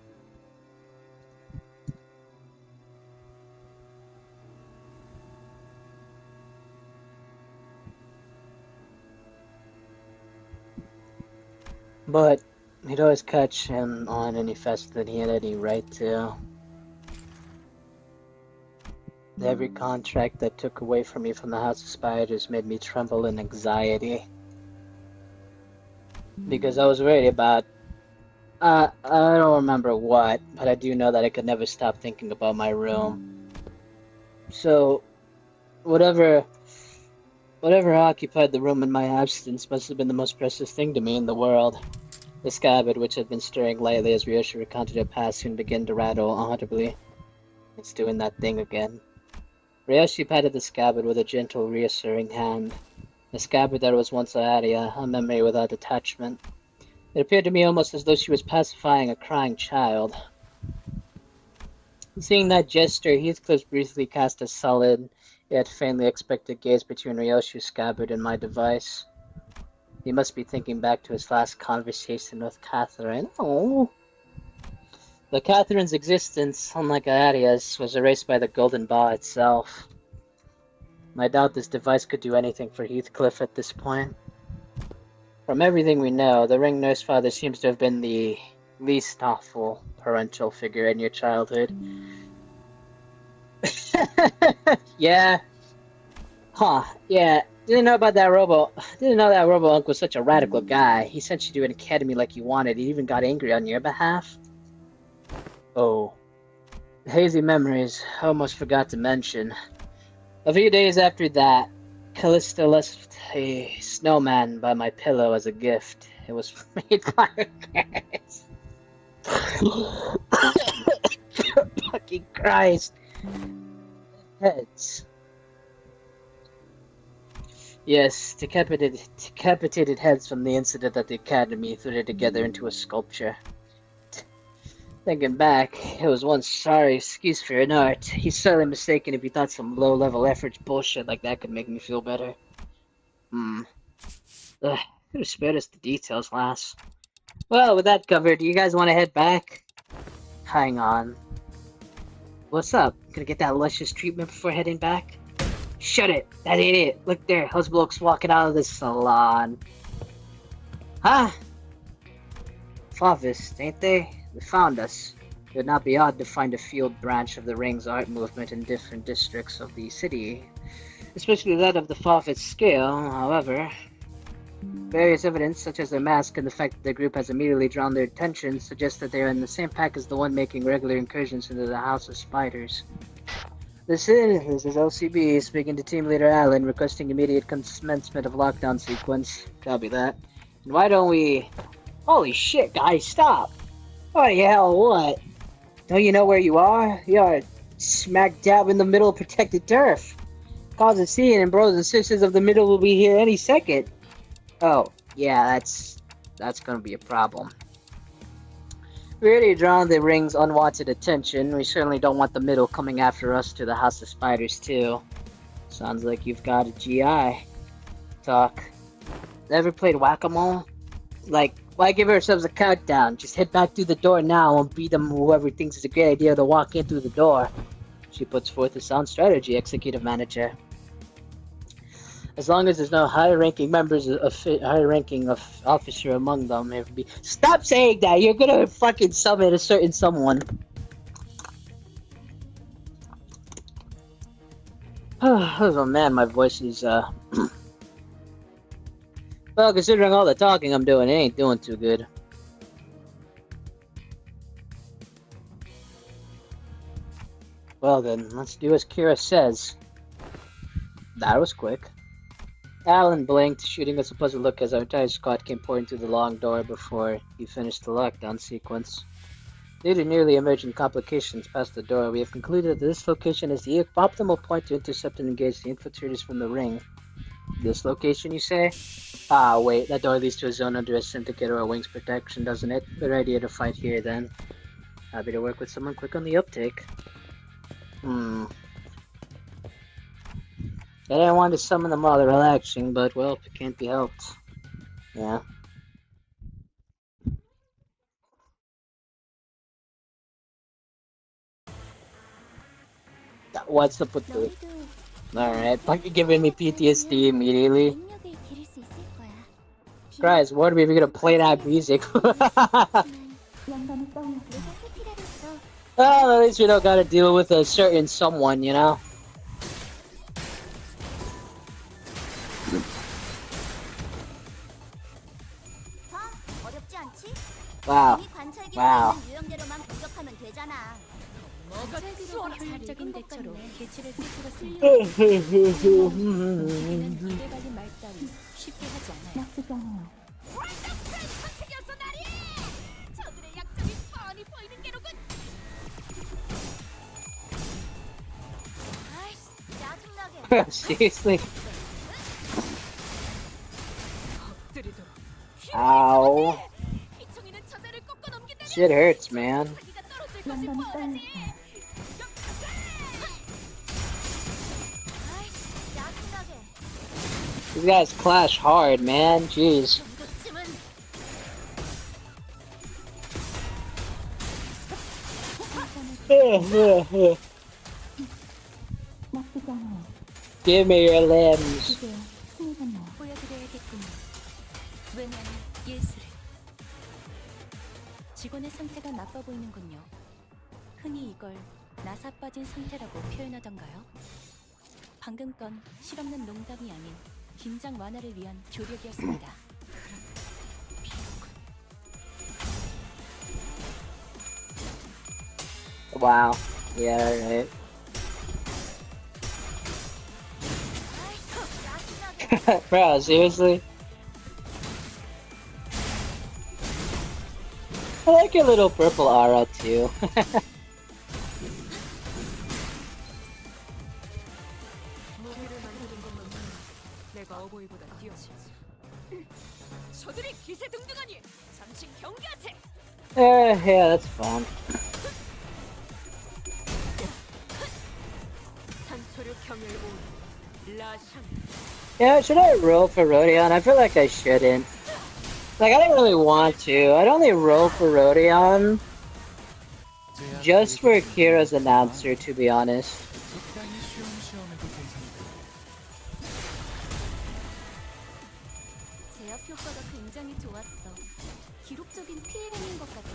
But he'd always catch him on any fest that he had any right to. Every contract that took away from me from the House of Spiders made me tremble in anxiety. Because I was worried about I don't remember what, but I do know that I could never stop thinking about my room. So, whatever occupied the room in my absence must have been the most precious thing to me in the world. The scabbard, which had been stirring lightly as Ryoshi recounted her past, soon began to rattle audibly. It's doing that thing again. Ryoshi patted the scabbard with a gentle, reassuring hand. The scabbard that was once Aria, a memory without attachment. It appeared to me almost as though she was pacifying a crying child. Seeing that gesture, Heathcliff briefly cast a solid, yet faintly expectant gaze between Ryoshi's scabbard and my device. He must be thinking back to his last conversation with Catherine. Oh. But Catherine's existence, unlike Aria's, was erased by the golden ball itself. I doubt this device could do anything for Heathcliff at this point. From everything we know, the ring nurse father seems to have been the least thoughtful parental figure in your childhood. Yeah. Huh, yeah. Didn't know that Robo Uncle was such a radical guy. He sent you to an academy like you wanted. He even got angry on your behalf. Oh. Hazy memories. I almost forgot to mention. A few days after that, Callista left a snowman by my pillow as a gift. It was made by her parents. Fucking Christ. Heads. Yes, decapitated heads from the incident at the academy threaded together into a sculpture. Thinking back, it was one sorry excuse for an art. He's certainly mistaken if he thought some low-level effort bullshit like that could make me feel better. Could have spared us the details, lass. Well, with that covered, do you guys want to head back? Hang on. What's up? Gonna get that luscious treatment before heading back? Shut it! That ain't it! Look there, those blokes walking out of the salon. Huh? Flavists, ain't they? They found us. It would not be odd to find a field branch of the Ring's art movement in different districts of the city, especially that of the Fawfit's scale, however. Various evidence, such as their mask and the fact that the group has immediately drawn their attention, suggests that they are in the same pack as the one making regular incursions into the House of Spiders. This is LCB speaking to Team Leader Allen, requesting immediate commencement of lockdown sequence. Copy that. And why don't we... Holy shit, guys, stop! Oh, hell, what? Don't you know where you are? You're smack dab in the middle of protected turf. Cause a scene, and brothers and sisters of the middle will be here any second. Oh, yeah, that's gonna be a problem. We already drawn the Ring's unwanted attention. We certainly don't want the middle coming after us to the House of Spiders, too. Sounds like you've got a GI. Talk. Ever played whack-a-mole? Like, why give ourselves a countdown? Just head back through the door now and beat them whoever thinks it's a great idea to walk in through the door. She puts forth a sound strategy, Executive Manager. As long as there's no high-ranking officer among them, it would be. Stop saying that! You're gonna fucking summon a certain someone. Oh man, my voice is Well, considering all the talking I'm doing, it ain't doing too good. Well then, let's do as Kira says. That was quick. Alan blinked, shooting us a puzzled look as our entire squad came pouring through the long door before he finished the lockdown sequence. Due to nearly emergent complications past the door, we have concluded that this location is the optimal point to intercept and engage the infiltrators from the Ring. This location, you say? Ah, wait, that door leads to a zone under a syndicate or a wing's protection, doesn't it? Good idea to fight here, then. Happy to work with someone quick on the uptake. I didn't want to summon them while they're relaxing, but, well, it can't be helped. Yeah. What's up with the... Alright, fucking giving me PTSD immediately. Christ, what are we even gonna play that music? Oh, at least we don't gotta deal with a certain someone, you know? 어렵지 않지? Wow. 이미 관찰기로 Wow. 있는 유형대로만 공격하면 되잖아. 효율적인 대처로 개체를 꿰뚫었습니다. 우리는 입에 발린 말 따위 쉽게 하지 않아요. 선택이었어 나리! 저들의 약점이 뻔히 보이는 게로군. 아이씨, 짜증나게. Seriously? Ow. 피청이는 저자를 꺾어 넘긴다면 Shit hurts, man. 자기가 떨어질 것이 뻔하지. 아이씨, 짜증나게. These guys clash hard, man. Jeez. 정도쯤은 Give me your limbs. 보여드려야겠군요. 왜냐면 예술을. 직원의 상태가 나빠 보이는군요. 흔히 이걸 나사 빠진 상태라고 표현하던가요? 방금 건 실없는 농담이 아닌 긴장 완화를 위한 조력이었습니다. Wow. Yeah, right. Bro, seriously? I like your little purple aura too. 내가 어버이보다 뛰어지. 저들이 기세등등하니 잠시 경계하세. Yeah, that's fun. 산초류 경혈고 라샹. Yeah, should I roll for Rodion? I feel like I shouldn't. Like, I don't really want to. I'd only roll for Rodion just for Kira's announcer, to be honest. 적당히 쉬엄쉬엄해도 괜찮다. 제압 효과가 굉장히 좋았어. 기록적인 피해량인 것 같아.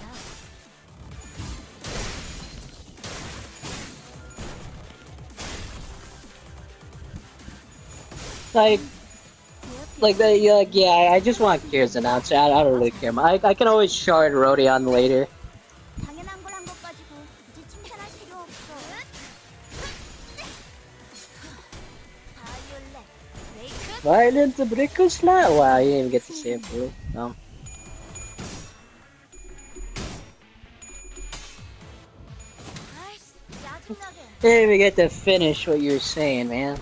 Yeah, I just want Kira's announcer. I don't really care. I can always shard Rodion later. 당연한 걸 한 것 가지고 굳이 칭찬할 필요 없어. 바이올렛, 브레이크. Violent Brickle Slap? Wow, you didn't even get to say it fully. No. 아이씨, 짜증나게. You didn't even get to finish what you were saying, man.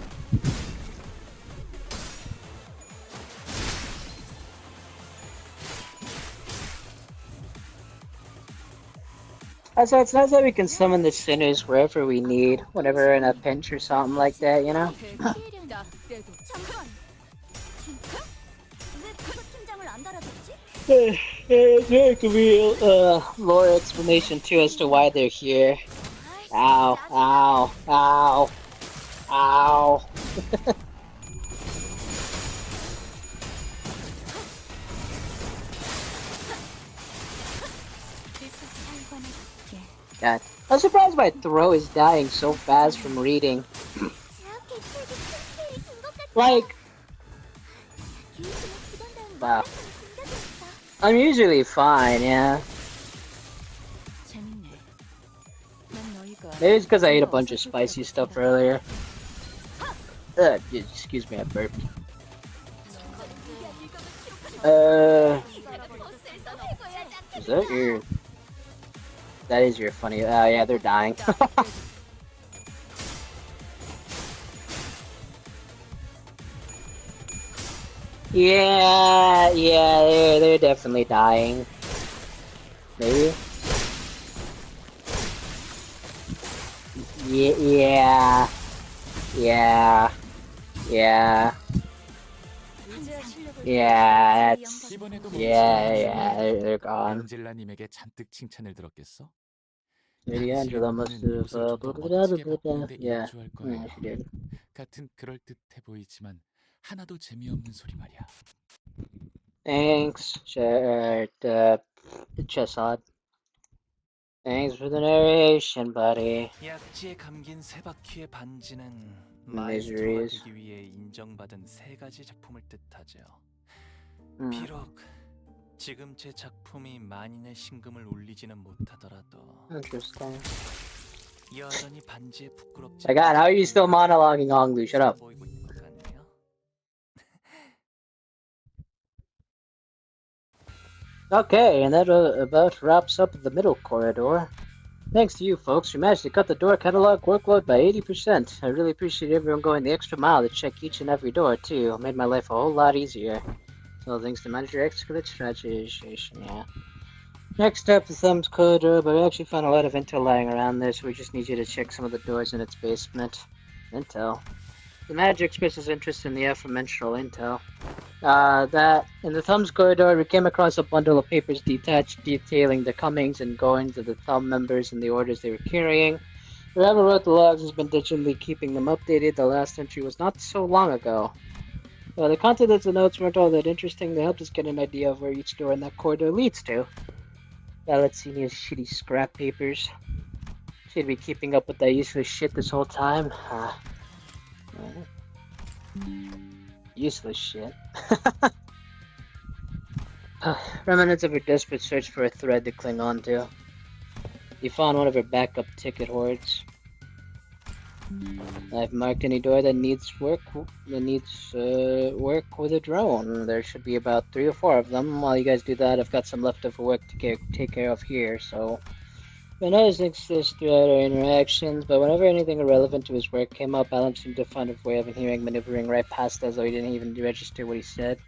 So it's nice that we can summon the sinners wherever we need, whenever we're in a pinch or something like that, you know? 피해량 나 때도. 잠깐. 진짜? 왜 부서 팀장을 안 달아줬지? There could be more explanation too as to why they're here. Ow, ow, ow, ow. God. I'm surprised my throat is dying so fast from reading. Like, wow. I'm usually fine, yeah. 재밌네. 난 너희가 Maybe it's because I ate a bunch of spicy stuff earlier. Excuse me, I burped. Is that your... That is your funny... yeah, they're dying. Yeah, they're definitely dying. Maybe? Yeah. Yeah, that's... 이번에도 Yeah, they're gone. 안젤라님에게 잔뜩 칭찬을 들었겠어? Maybe Angela must have... Yeah, 일조할 거예요. she did. 같은 그럴듯해 보이지만 하나도 재미없는 소리 말이야. Thanks, Chesod. Thanks for the narration, buddy. 약지에 감긴 세 바퀴의 반지는 마에스트로가 Miseries. 되기 위해 인정받은 세 가지 작품을 뜻하죠. Hmm. 비록 지금 제 작품이 만인의 신금을 울리지는 못하더라도 Interesting. 여전히 반지에 부끄럽지 My God, how are you still monologuing, Honglu? Shut up. 보이고 있는 것 같네요. Okay, and that about wraps up the middle corridor. Thanks to you folks, we managed to cut the door catalog workload by 80%. I really appreciate everyone going the extra mile to check each and every door, too. It made my life a whole lot easier. So thanks to Manager Excellent Strategy, yeah. Next up, the Thumbs corridor, but we actually found a lot of intel lying around there, so we just need you to check some of the doors in its basement. Intel. The manager expresses interest in the aforementioned intel. That in the Thumbs corridor, we came across a bundle of papers detailing the comings and goings of the Thumb members and the orders they were carrying. Whoever wrote the logs has been digitally keeping them updated. The last entry was not so long ago. The content of the notes weren't all that interesting. They helped us get an idea of where each door in that corridor leads to. Let's see these shitty scrap papers. Should be keeping up with that useless shit this whole time. Useless shit. Remnants of her desperate search for a thread to cling on to. You found one of her backup ticket hoards. I've marked any door that needs work with a drone. There should be about 3 or 4 of them. While you guys do that, I've got some leftover work to take care of here, so... I noticed this throughout our interactions, but whenever anything irrelevant to his work came up, Alan seemed to find a way of hearing maneuvering right past us, though he didn't even register what he said.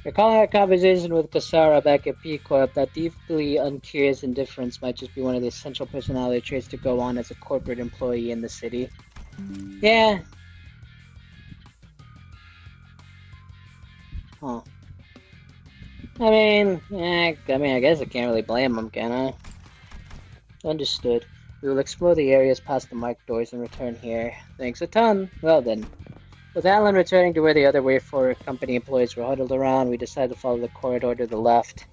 Recalling our conversation with Kasara back at P Corp, that deeply uncurious indifference might just be one of the essential personality traits to go on as a corporate employee in the city. Yeah. Huh. I guess I can't really blame him, can I? Understood. We will explore the areas past the marked doors and return here. Thanks a ton. Well then. With Alan returning to where the other Wayfarer company employees were huddled around, we decided to follow the corridor to the left.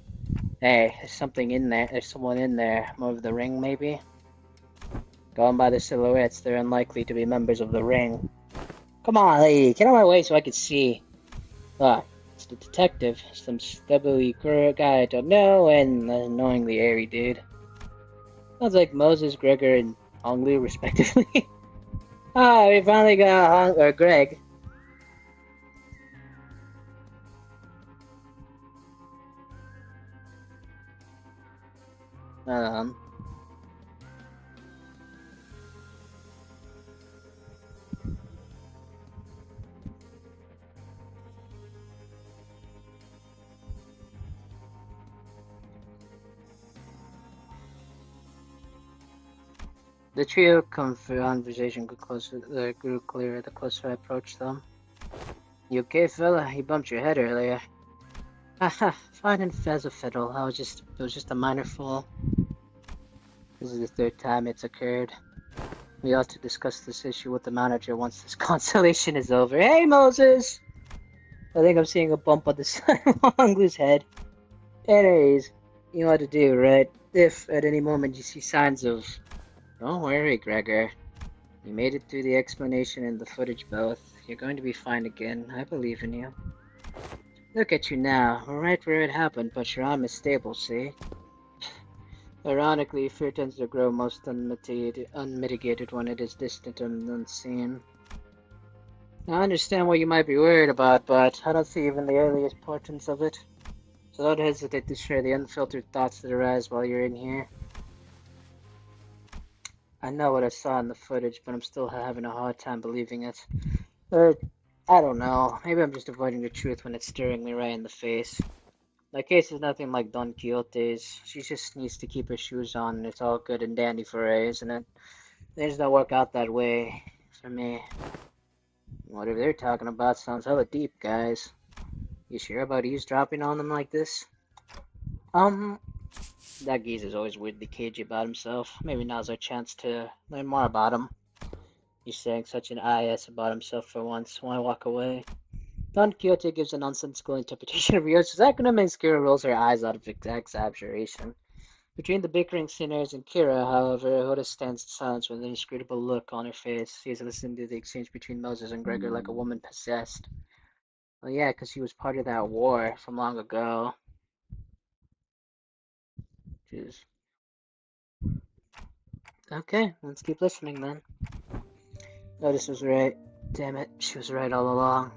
Hey, there's something in there. There's someone in there. More of the ring, maybe? Going by the silhouettes, they're unlikely to be members of the ring. Come on, lady. Get out of my way so I can see. It's the detective. Some stubbly guy I don't know, and an annoyingly airy dude. Sounds like Moses, Gregor, and Honglu, respectively. We finally got Greg. The trio conversation grew clearer the closer I approached them. You okay, fella? You bumped your head earlier. Haha, fine and as a fiddle. It was just a minor fall. This is the 3rd time it's occurred. We ought to discuss this issue with the manager once this constellation is over. Hey, Moses! I think I'm seeing a bump on the side of Honglu's head. Anyways, you know what to do, right? If at any moment you see signs of... Don't worry, Gregor. You made it through the explanation and the footage both. You're going to be fine again. I believe in you. Look at you now. We're right where it happened, but your arm is stable, see? Ironically, fear tends to grow most unmitigated when it is distant and unseen. I understand what you might be worried about, but I don't see even the earliest portents of it. So don't hesitate to share the unfiltered thoughts that arise while you're in here. I know what I saw in the footage, but I'm still having a hard time believing it. Or, I don't know. Maybe I'm just avoiding the truth when it's staring me right in the face. My case is nothing like Don Quixote's. She just needs to keep her shoes on, and it's all good and dandy for her, isn't it? Things don't work out that way for me. Whatever they're talking about sounds hella deep, guys. You sure about eavesdropping on them like this? That geezer's always weirdly cagey about himself. Maybe now's our chance to learn more about him. He's saying such an IS about himself for once. Why walk away? Don Quixote gives a nonsensical interpretation of Rio's acronym and Kira rolls her eyes out of exaggeration. Between the bickering sinners and Kira, however, Hoda stands in silence with an inscrutable look on her face. She is listening to the exchange between Moses and Gregor like a woman possessed. Well, yeah, because he was part of that war from long ago. Jeez. Okay, let's keep listening then. Notice was right. Damn it, she was right all along.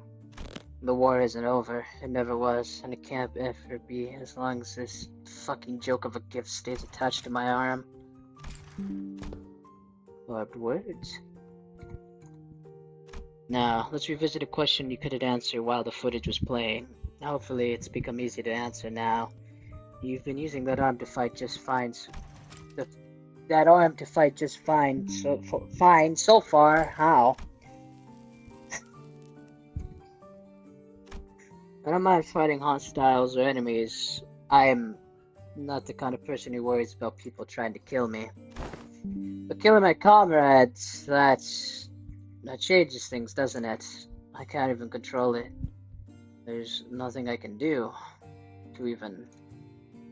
The war isn't over. It never was, and it can't ever be as long as this fucking joke of a gift stays attached to my arm. Barbed words. Now, let's revisit a question you couldn't answer while the footage was playing. Hopefully, it's become easy to answer now. You've been using that arm to fight just fine. That arm to fight just fine. So far. How? I don't mind fighting hostiles or enemies. I am not the kind of person who worries about people trying to kill me. But killing my comrades, that changes things, doesn't it? I can't even control it. There's nothing I can do to even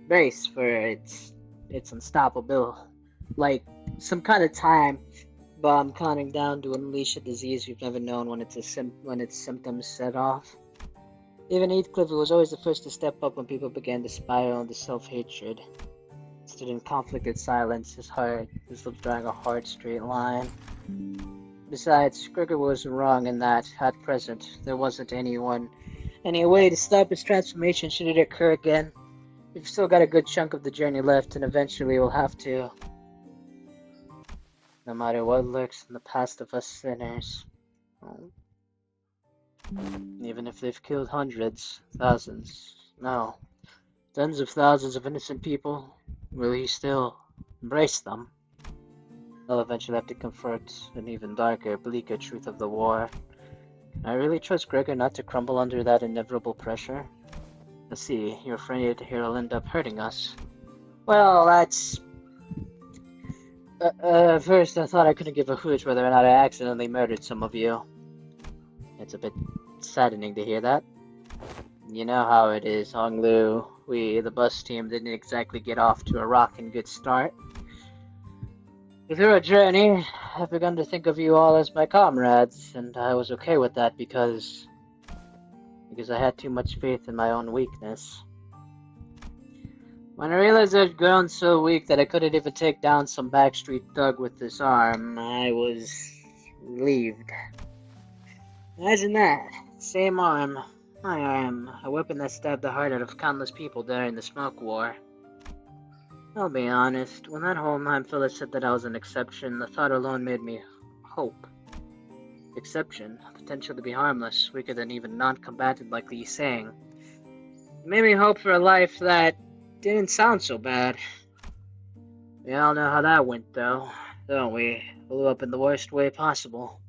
brace for its unstoppable. Like some kind of time bomb counting down to unleash a disease we've never known when its symptoms set off. Even Heathcliff was always the first to step up when people began to spiral into self-hatred. Stood in conflicted silence, his lips drawing a hard, straight line. Besides, Gregor was wrong in that, at present, there wasn't any way to stop his transformation should it occur again. We've still got a good chunk of the journey left, and eventually we'll have to. No matter what lurks in the past of us sinners. Even if they've killed hundreds, thousands, no, tens of thousands of innocent people, will he still embrace them? They'll eventually have to confront an even darker, bleaker truth of the war. Can I really trust Gregor not to crumble under that inevitable pressure? I see, you're afraid he'll end up hurting us. Well, that's... first I thought I couldn't give a hoot whether or not I accidentally murdered some of you. It's a bit saddening to hear that. You know how it is, Honglu. We, the bus team, didn't exactly get off to a rockin' good start. Through our journey, I've begun to think of you all as my comrades, and I was okay with that because I had too much faith in my own weakness. When I realized I'd grown so weak that I couldn't even take down some backstreet thug with this arm, I was relieved. Imagine that. Same arm. My arm. A weapon that stabbed the heart out of countless people during the Smoke War. I'll be honest, when that Holmheim fella said that I was an exception, the thought alone made me hope. Exception. Potential to be harmless, weaker than even non-combatant like Li Sang. It made me hope for a life that didn't sound so bad. We all know how that went though, don't we? Blew up in the worst way possible.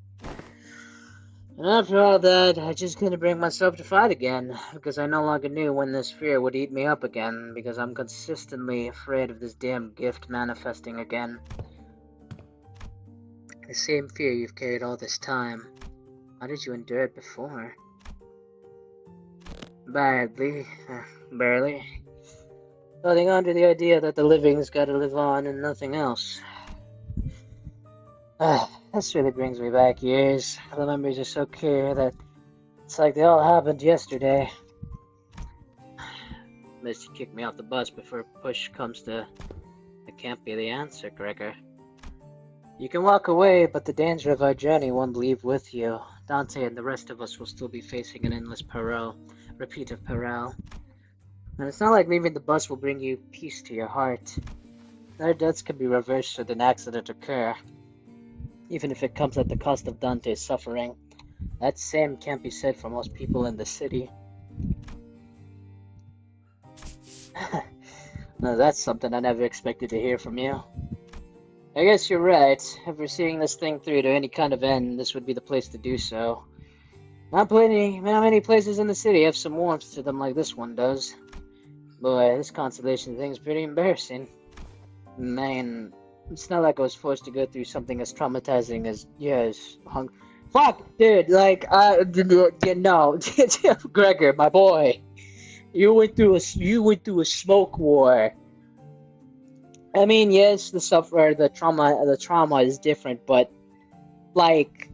And after all that, I just couldn't bring myself to fight again, because I no longer knew when this fear would eat me up again, because I'm consistently afraid of this damn gift manifesting again. The same fear you've carried all this time. How did you endure it before? Badly. Barely. Holding on to the idea that the living's gotta live on and nothing else. This really brings me back years. The memories are so clear that it's like they all happened yesterday. Unless you kick me off the bus before push comes to... It can't be the answer, Gregor. You can walk away, but the danger of our journey won't leave with you. Dante and the rest of us will still be facing an endless repeat of peril. And it's not like leaving the bus will bring you peace to your heart. Their deaths can be reversed should an accident occur. Even if it comes at the cost of Dante's suffering. That same can't be said for most people in the city. Now that's something I never expected to hear from you. I guess you're right. If we're seeing this thing through to any kind of end, this would be the place to do so. Not many places in the city have some warmth to them like this one does. Boy, this constellation thing's pretty embarrassing. Man, it's not like I was forced to go through something as traumatizing as yours, Fuck, dude, like, no, Gregor, my boy, you went through a smoke war. I mean, yes, the trauma is different, but like,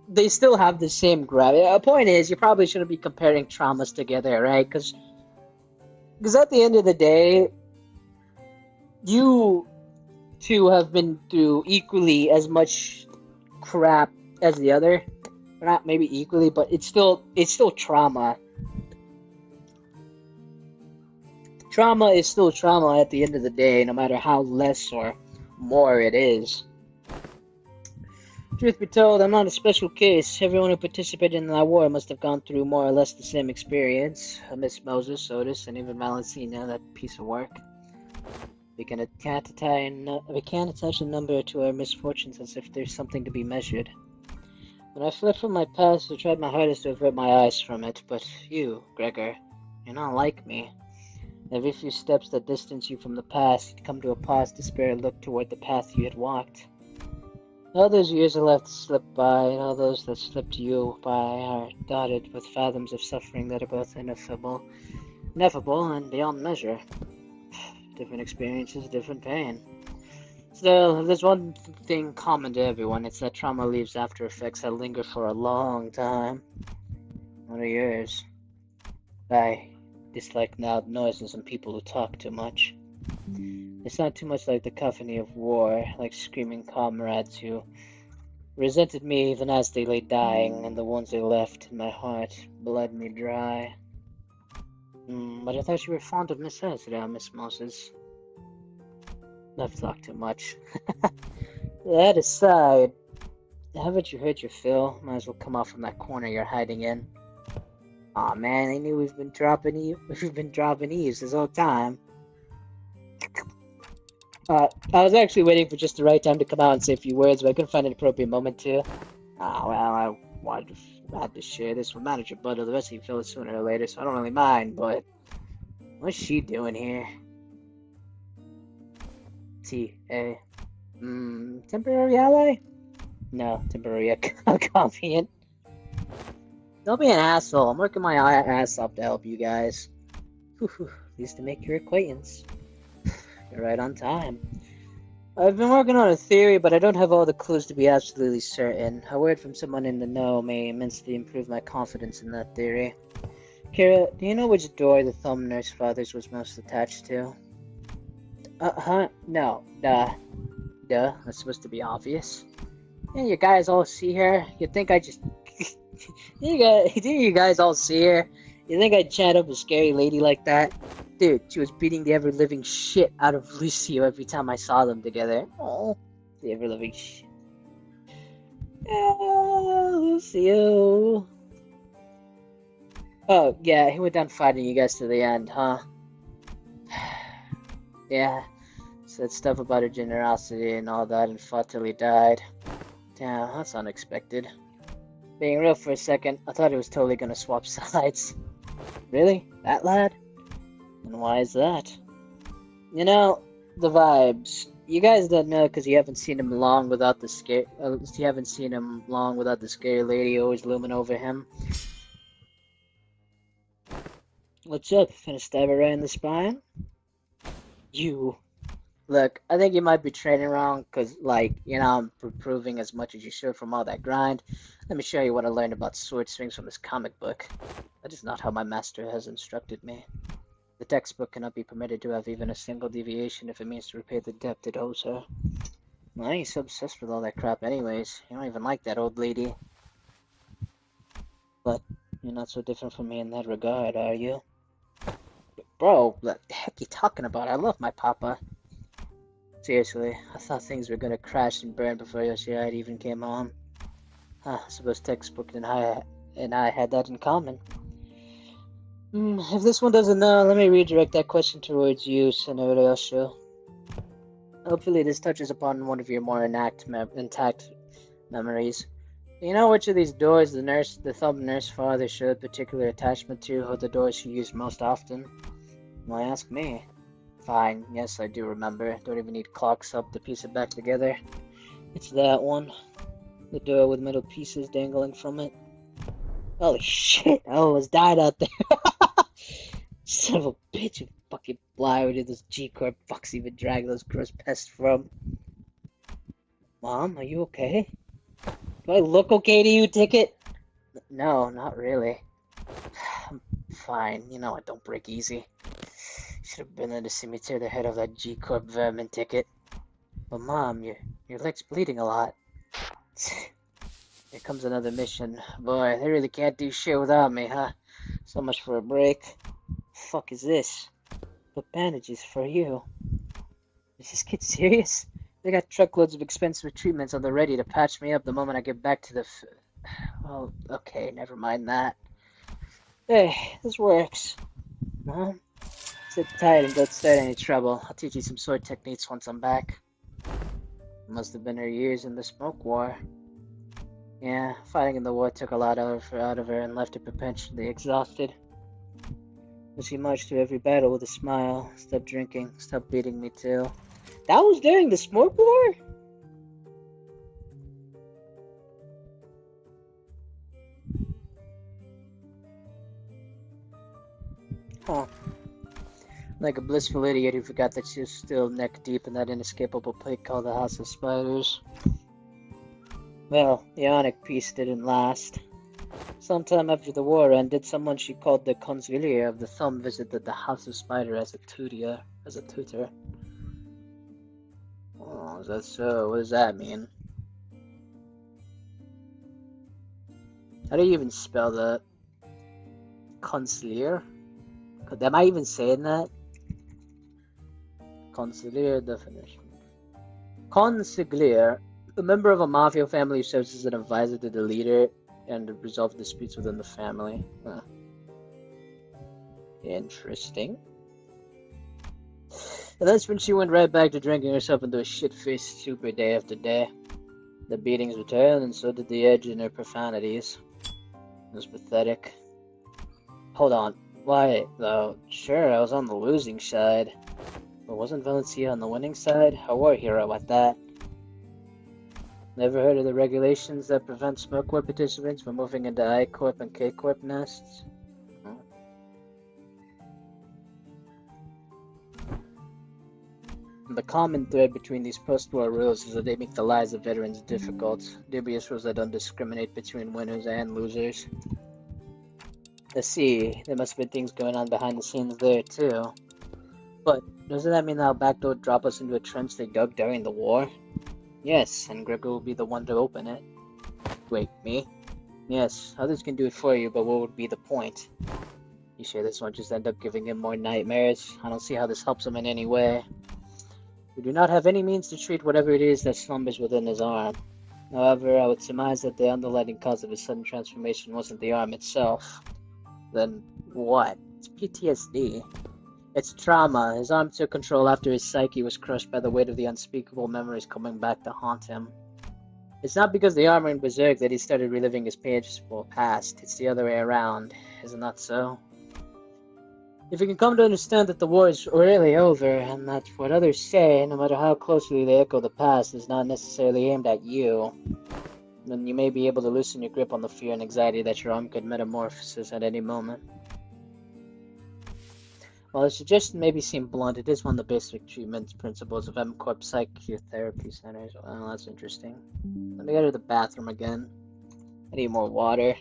they still have the same gravity. The point is, you probably shouldn't be comparing traumas together, right? Because at the end of the day, you two have been through equally as much crap as the other. Or not maybe equally, but it's still trauma. Trauma is still trauma at the end of the day, no matter how less or more it is. Truth be told, I'm not a special case. Everyone who participated in that war must have gone through more or less the same experience. Miss Moses, Otis, and even Malancina, that piece of work. We can't attach a number to our misfortunes as if there's something to be measured. When I fled from my past, I tried my hardest to avert my eyes from it, but you, Gregor, you're not like me. Every few steps that distance you from the past, you'd come to a pause, despair, look toward the path you had walked. All those years are left to slip by, and all those that slipped you by are dotted with fathoms of suffering that are both ineffable and beyond measure. Different experiences, different pain. Still, if there's one thing common to everyone, it's that trauma leaves after effects that linger for a long time. What are yours? I dislike loud noises and people who talk too much. It's not too much like the cacophony of war, like screaming comrades who resented me even as they lay dying, and the ones they left in my heart bled me dry. But I thought you were fond of Miss Ezra, Miss Moses. I've talked too much. That aside, haven't you heard your fill? Might as well come out from that corner you're hiding in. Aw man, I knew we've been dropping eaves this whole time. I was actually waiting for just the right time to come out and say a few words, but I couldn't find an appropriate moment to. Well, I had to share this with Manager Bud, or the rest of you feel it sooner or later, so I don't really mind, but what's she doing here? T.A. Temporary ally? No, temporary accompaniment. Don't be an asshole. I'm working my ass off to help you guys. At least to make your acquaintance. You're right on time. I've been working on a theory, but I don't have all the clues to be absolutely certain. A word from someone in the know may immensely improve my confidence in that theory. Kira, do you know which door the Thumb Nurse Fathers was most attached to? No. Duh. That's supposed to be obvious. Yeah, you guys all see her? You think I just... you guys all see her? You think I'd chat up a scary lady like that? Dude, she was beating the ever-living shit out of Lucio every time I saw them together. Oh, the ever-living shit. Lucio. Oh, yeah, he went down fighting you guys to the end, huh? Yeah, said stuff about her generosity and all that and fought till he died. Damn, that's unexpected. Being real for a second, I thought he was totally gonna swap sides. Really? That lad? And why is that? You know, the vibes. You guys don't know because you haven't seen him long without the scare. You haven't seen him long without the scary lady always looming over him. What's up? Gonna stab her right in the spine? You. Look, I think you might be training wrong because, like, you know, I'm improving as much as you should from all that grind. Let me show you what I learned about sword swings from this comic book. That is not how my master has instructed me. The textbook cannot be permitted to have even a single deviation if it means to repay the debt it owes her. Why are you so obsessed with all that crap anyways? You don't even like that old lady. But you're not so different from me in that regard, are you? Bro, what the heck are you talking about? I love my papa. Seriously, I thought things were gonna crash and burn before Yoshiide even came home. I suppose textbook and I had that in common. If this one doesn't know, let me redirect that question towards you, Senor Ryosho. Hopefully this touches upon one of your more intact memories. You know which of these doors the Thumb Nurse Father showed particular attachment to, or the doors she used most often? Why ask me? Fine, yes I do remember. Don't even need clocks up to piece it back together. It's that one. The door with metal pieces dangling from it. Holy shit, I almost died out there. Son of a bitch, you fucking fly. Where did this G-Corp fucks even drag those gross pests from? Mom, are you okay? Do I look okay to you, Ticket? No, not really. I'm fine. You know I don't break easy. Should have been there to see me tear the head off that G-Corp vermin, Ticket. But Mom, your leg's bleeding a lot. Here comes another mission. Boy, they really can't do shit without me, huh? So much for a break. Fuck is this? But bandages for you. Is this kid serious? They got truckloads of expensive treatments on the ready to patch me up the moment I get back to the well, okay, never mind that. Hey, this works. Mom, sit tight and don't start any trouble. I'll teach you some sword techniques once I'm back. Must have been her years in the smoke war. Yeah, fighting in the war took a lot out of her and left her perpetually exhausted. But she marched through every battle with a smile. Stopped drinking, stopped beating me too. That was during the smoke war? Huh. Like a blissful idiot who forgot that she was still neck deep in that inescapable pit called the House of Spiders. Well, the Ionic peace didn't last. Sometime after the war ended, someone she called the Consigliere of the Thumb visited the House of Spider as a tutor. Oh, is that so? What does that mean? How do you even spell that? Consigliere? Am I even saying that? Consigliere definition. Consigliere, a member of a mafia family who serves as an advisor to the leader and resolve disputes within the family. Huh. Interesting. And that's when she went right back to drinking herself into a shit-faced stupor day after day. The beatings returned, and so did the edge in her profanities. It was pathetic. Hold on. Why, though? Sure, I was on the losing side. But wasn't Valencia on the winning side? A war hero at that. Never heard of the regulations that prevent smoke war participants from moving into I-Corp and K-Corp nests? Huh? The common thread between these post-war rules is that they make the lives of veterans difficult. Dubious rules that don't discriminate between winners and losers. Let's see, there must have been things going on behind the scenes there too. But doesn't that mean they'll backdoor drop us into a trench they dug during the war? Yes, and Gregor will be the one to open it. Wait, me? Yes, others can do it for you, but what would be the point? You sure this won't just end up giving him more nightmares? I don't see how this helps him in any way. We do not have any means to treat whatever it is that slumbers within his arm. However, I would surmise that the underlying cause of his sudden transformation wasn't the arm itself. Then what? It's PTSD. It's trauma. His arm took control after his psyche was crushed by the weight of the unspeakable memories coming back to haunt him. It's not because the arm went berserk that he started reliving his painful past. It's the other way around. Isn't that so? If you can come to understand that the war is really over, and that what others say, no matter how closely they echo the past, is not necessarily aimed at you, then you may be able to loosen your grip on the fear and anxiety that your arm could metamorphose at any moment. While the suggestion may seem blunt, it is one of the basic treatment principles of M-Corp psychotherapy centers. Well, that's interesting. Let me go to the bathroom again. I need more water.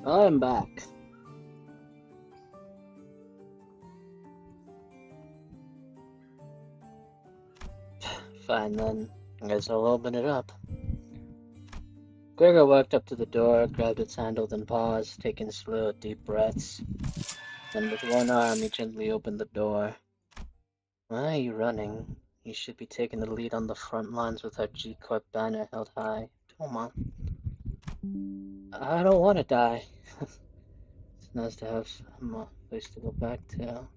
I'm back. Fine then. I guess I'll open it up. Gregor walked up to the door, grabbed its handle, then paused, taking slow, deep breaths. Then with one arm, he gently opened the door. Why are you running? You should be taking the lead on the front lines with our G-Corp banner held high. Come on. I don't want to die. It's nice to have some place to go back to.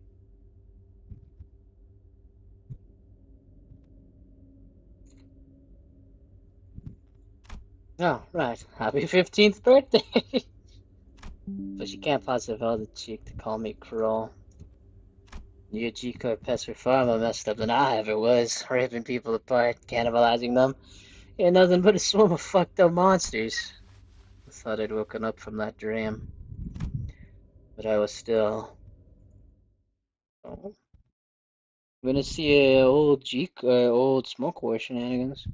Oh, right. Happy 15th birthday! But you can't possibly have the cheek to call me cruel. Your G-Corp pest were far more messed up than I ever was, ripping people apart, cannibalizing them. You're nothing but a swarm of fucked up monsters. I thought I'd woken up from that dream. But I was still... Oh. I'm gonna see old smoke war shenanigans.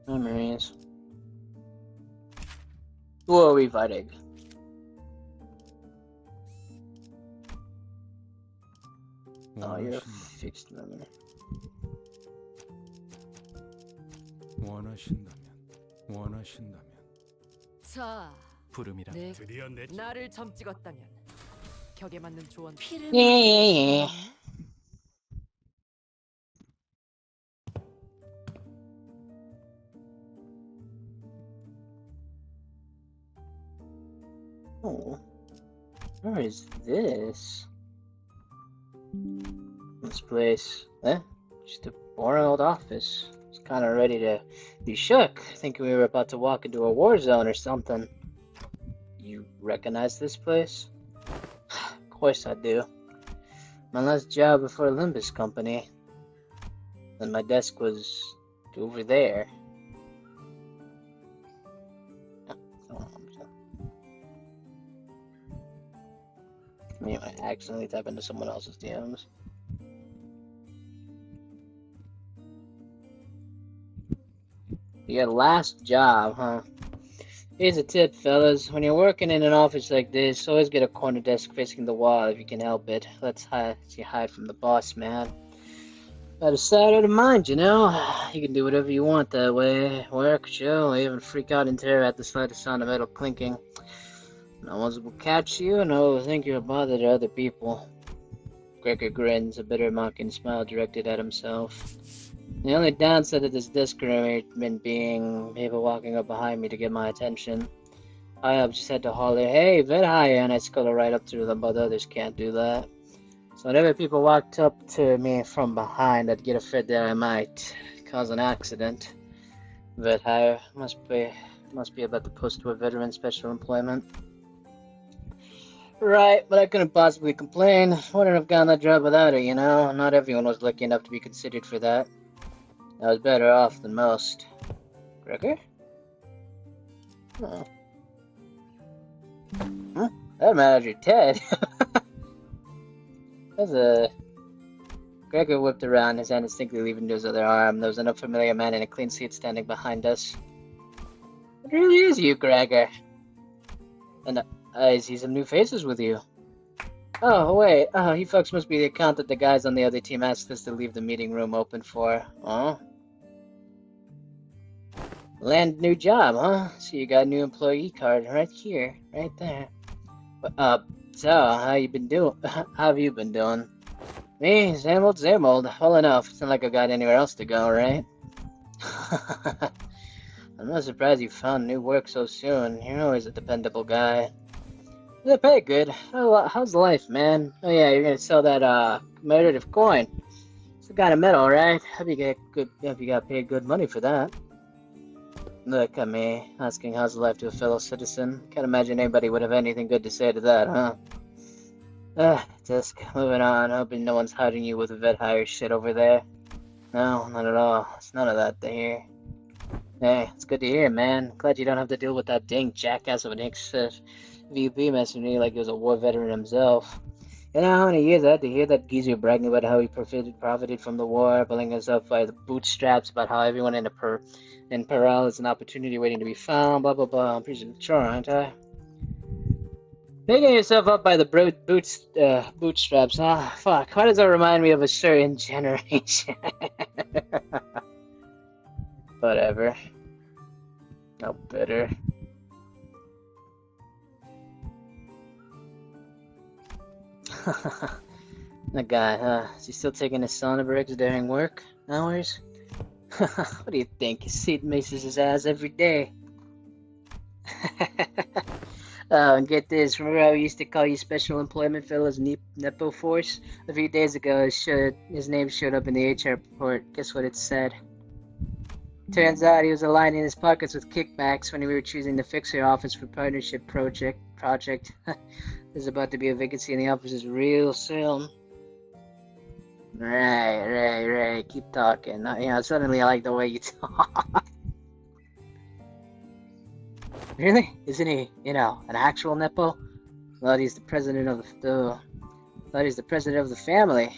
Memories. Who are we fighting? Oh, you're a fixed memory. 원하신다면 자, 부름이란 네. 드디어 내 나를 점 찍었다면 격에 맞는 조언. 피를 예. Oh, where is this? This place, just a boring old office. I was kind of ready to be shook, thinking we were about to walk into a war zone or something. You recognize this place? Of course I do. My last job before Limbus Company, and my desk was over there. Anyway, I accidentally tap into someone else's DMs. Your last job, huh? Here's a tip, fellas. When you're working in an office like this, always get a corner desk facing the wall if you can help it. Let's you hide from the boss, man. Got a side of the mind, you know? You can do whatever you want that way. Work, chill, even freak out in terror at the slightest sound of metal clinking. No one will catch you, and will think you're a bother to other people. Gregor grins, a bitter mocking smile directed at himself. The only downside of this desk arrangement being people walking up behind me to get my attention. I just had to holler, "Hey, vet higher," and I scuttle right up to them, but others can't do that. So whenever people walked up to me from behind, I'd get afraid that I might cause an accident. Vet hire must be about the post-war veteran special employment. Right, but I couldn't possibly complain. Wouldn't have gotten that job without it, you know? Not everyone was lucky enough to be considered for that. I was better off than most. Gregor? Oh. Huh? That manager Ted. That's a... Gregor whipped around, his hand instinctively leaving to his other arm. There was an unfamiliar man in a clean suit standing behind us. It really is you, Gregor. And I see some new faces with you. Oh, wait. Oh, you folks must be the account that the guys on the other team asked us to leave the meeting room open for. Oh? Land new job, huh? So you got a new employee card right here. Right there. So, how you been doing? How have you been doing? Me? Same old, same old. Well enough. It's not like I got anywhere else to go, right? I'm not surprised you found new work so soon. You're always a dependable guy. They pay good. How's life, man? Oh yeah, you're gonna sell that commemorative coin. It's a kind of metal, right? Hope you got paid good money for that. Look at me, asking how's life to a fellow citizen. Can't imagine anybody would have anything good to say to that, huh? Just moving on, hoping no one's hiding you with vet hire shit over there. No, not at all. It's none of that to hear. Hey, it's good to hear, man. Glad you don't have to deal with that dang jackass of an ex-VP messing me like he was a war veteran himself. You know, I want to hear that. To hear that geezer bragging about how he profited from the war, pulling himself by the bootstraps, about how everyone in peril is an opportunity waiting to be found, blah blah blah. I'm pretty sure, aren't I? Picking yourself up by the bootstraps, huh? Fuck, why does that remind me of a certain generation? Whatever. No bitter. That guy, huh? Is he still taking his sauna breaks during work hours? What do you think? His seat misses his ass every day. Oh, and get this. Remember how we used to call you special employment fellas Nepo Force? A few days ago, his name showed up in the HR report. Guess what it said? Turns out he was aligning his pockets with kickbacks when we were choosing the fixer office for partnership project. There's about to be a vacancy in the offices real soon. Right. Keep talking. Suddenly I like the way you talk. Really? Isn't he, an actual Nepo? Thought he's the president of thought he's the president of the family.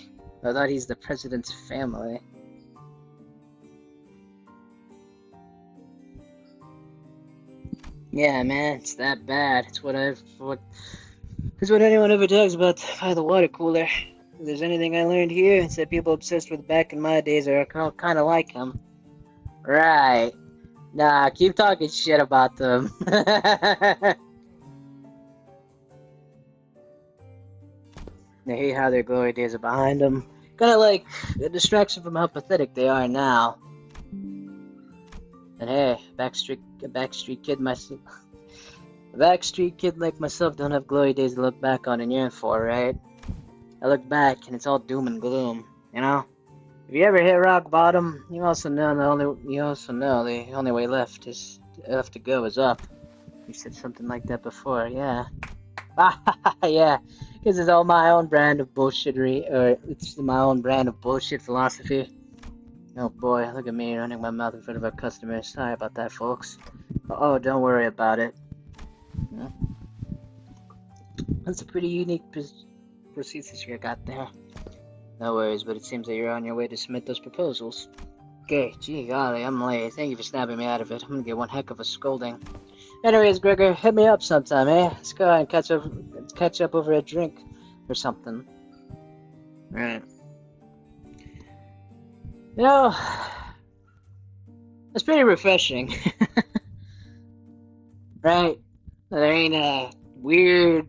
I thought he's the president's family. Yeah, man, it's that bad. It's what anyone ever talks about by the water cooler. If there's anything I learned here, it's that people obsessed with back in my days are kind of like him. Right. Nah, keep talking shit about them. They hate how their glory days are behind them. Kind of like a distraction from how pathetic they are now. And hey, a backstreet kid like myself don't have glory days to look back on and yearn for, right? I look back and it's all doom and gloom, If you ever hit rock bottom, you also know the only way left to go is up. You said something like that before, yeah. Yeah, because it's all my own brand of bullshittery, or it's my own brand of bullshit philosophy. Oh boy, look at me running my mouth in front of our customers. Sorry about that, folks. Oh, don't worry about it. Yeah. That's a pretty unique procedure you got there. No worries, but it seems that you're on your way to submit those proposals. Okay, gee golly, I'm late. Thank you for snapping me out of it. I'm gonna get one heck of a scolding. Anyways, Gregor, hit me up sometime, eh? Let's go and catch up over a drink or something. Right. It's pretty refreshing. Right? There ain't a weird,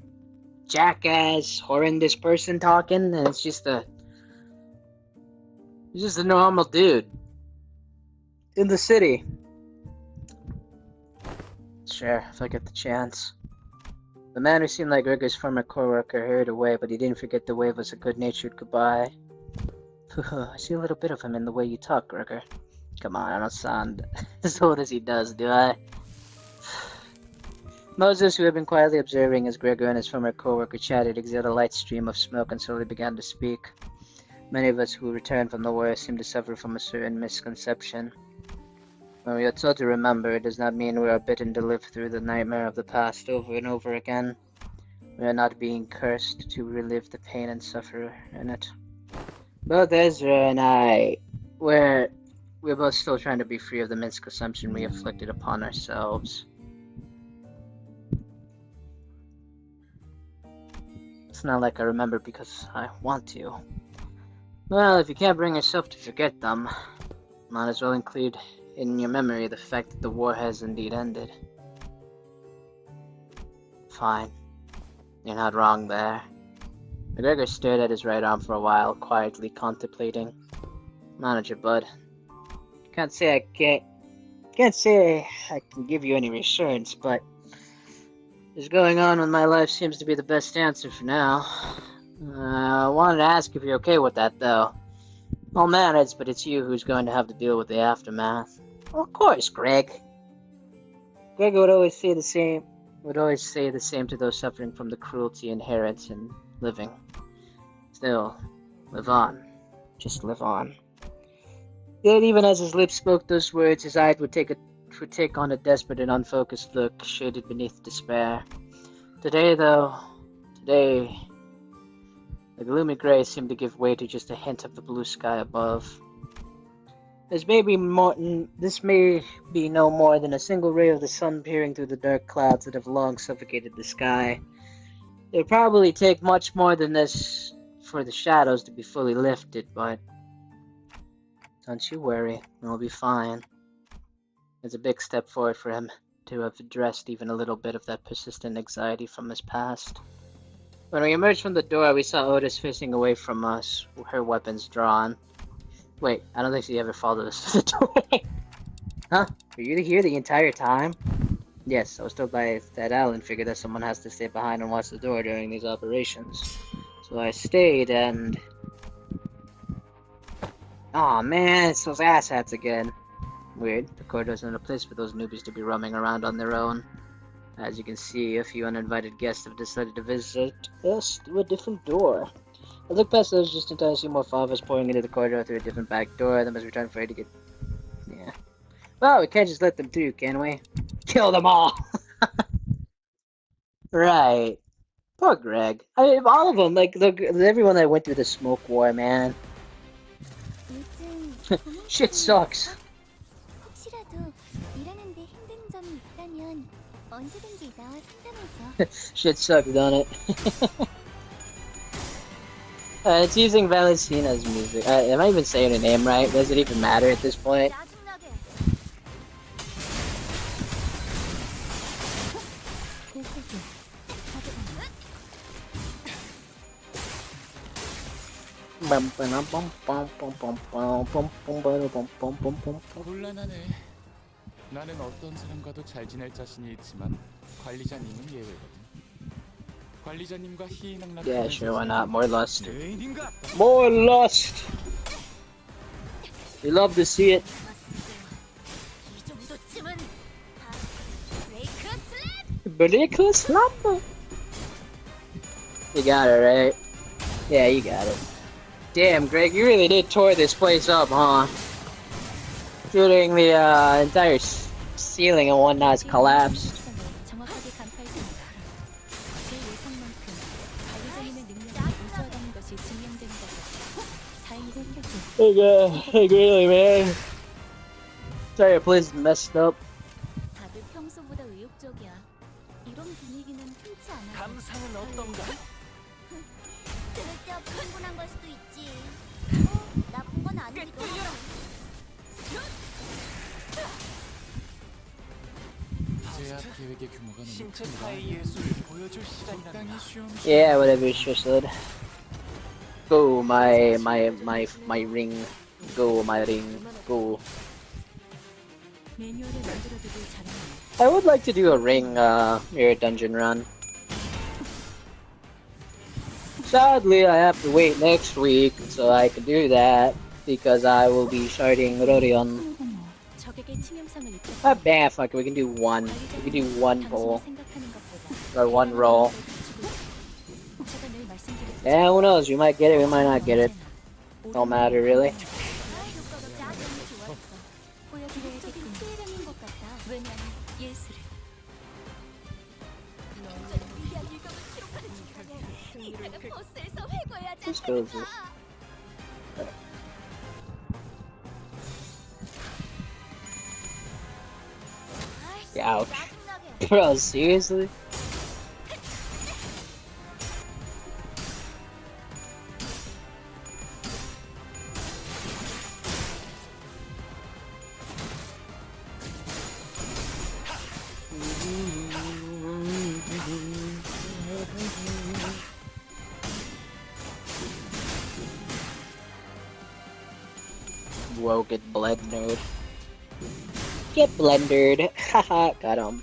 jackass, horrendous person talking, and it's just a normal dude in the city. Sure, if I get the chance. The man who seemed like Gregor's former co-worker hurried away, but he didn't forget to wave us a good-natured goodbye. I see a little bit of him in the way you talk, Gregor. Come on, I don't sound as old as he does, do I? Moses, who had been quietly observing as Gregor and his former co-worker chatted, exhaled a light stream of smoke and slowly began to speak. Many of us who returned from the war seemed to suffer from a certain misconception. When we are told to remember, it does not mean we are bidden to live through the nightmare of the past over and over again. We are not being cursed to relive the pain and suffering in it. Both Ezra and I, we're both still trying to be free of the misconception we inflicted upon ourselves. It's not like I remember because I want to. Well, if you can't bring yourself to forget them, might as well include in your memory the fact that the war has indeed ended. Fine. You're not wrong there. McGregor stared at his right arm for a while, quietly contemplating. Manager Bud. Can't say I can give you any reassurance, but what's going on with my life seems to be the best answer for now. I wanted to ask if you're okay with that, though. I'll manage, but it's you who's going to have to deal with the aftermath. Well, of course, Greg. Greg would always say the same to those suffering from the cruelty inherent in living. Still, live on. Just live on. Yet even as his lips spoke those words, his eyes would take on a desperate and unfocused look, shaded beneath despair. Today, The gloomy gray seemed to give way to just a hint of the blue sky above. This may be no more than a single ray of the sun peering through the dark clouds that have long suffocated the sky. It would probably take much more than this for the shadows to be fully lifted, but don't you worry, it'll be fine. It's a big step forward for him to have addressed even a little bit of that persistent anxiety from his past. When we emerged from the door, we saw Otis facing away from us, her weapons drawn. Wait, I don't think she ever followed us to the door. Huh? Were you here the entire time? Yes, I was told by that Alan figured that someone has to stay behind and watch the door during these operations. So I stayed and... Aw, man, it's those asshats again. Weird, the corridor isn't a place for those newbies to be roaming around on their own. As you can see, a few uninvited guests have decided to visit us through a different door. I look past those just in time to see more followers pouring into the corridor through a different back door. They must be trying afraid to get... Yeah. Well, we can't just let them through, can we? Kill them all! Right. Poor Greg. I mean, all of them, like, everyone that went through the smoke war, man. 요즘 Shit sucks. 혹시라도 일하는데 힘든 점이 있다면 언제든지 나와 상담해줘. Shit sucks, don't it? It's using Valentina's music. Am I even saying her name right? Does it even matter at this point? 곤란하네. 나는 어떤 사람과도 잘 지낼 자신이 있지만 관리자님은 예외거든. 관리자님과 희희낙낙. Yeah, sure, why not? More lust. More lust! We love to see it. 이 정도쯤은 다 브레이크 슬랩! Ridiculous slumber. You got it, right? Yeah, you got it. Damn, Greg, you really did tore this place up, huh? Considering the entire ceiling and whatnot's collapsed. 정확하게 간파했습니다. 제 예상만큼 관리자님의 능력이 우수하다는 것이 증명되는 것 같아요. 다행히 생겼고 Like, really, man. Sorry, your place is messed up. 다들 평소보다 의욕적이야. 이런 분위기는 흔치 않아. 감상은 어떤가? 쓸데없이 흥분한 걸 수도 있지. 나쁜 건 아니기도 하고. 제압 계획의 규모가 너무 신체 크다. 타의 예술을 보여줄 시간이란다. 적당히 쉬엄쉬엄. Yeah, whatever you just said. Go, my ring. Go, my ring. Go. 매뉴얼을 만들어두길 잘하네. I would like to do a ring, mirror dungeon run. Sadly, I have to wait next week so I can do that because I will be starting Rodion. 적에게 치명상을 입혔. Not bad, fuck it, we can do one. We can do one roll. 생각하는 것보다 Or one roll. 제가 늘 말씀드렸듯이 Yeah, who knows? We might get it, we might not get it. Don't matter, really. 보여드려야겠군. 피해량인 것 같다. 왜냐면 예술을. 이따가 버스에서 회고해야지. Let's go with it. Ouch. Bro, seriously? Whoa, get blended. Get blendered. Haha, got him.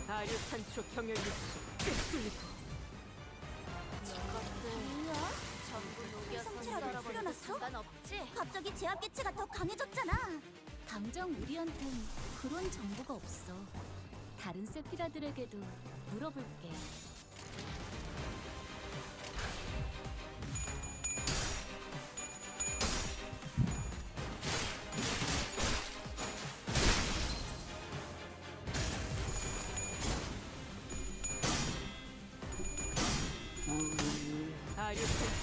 아류탄초 경영이 갑자기 제압 개체가 더 강해졌잖아. 당장 우리한텐 그런 정보가 없어. 다른 세피라들에게도 물어볼게.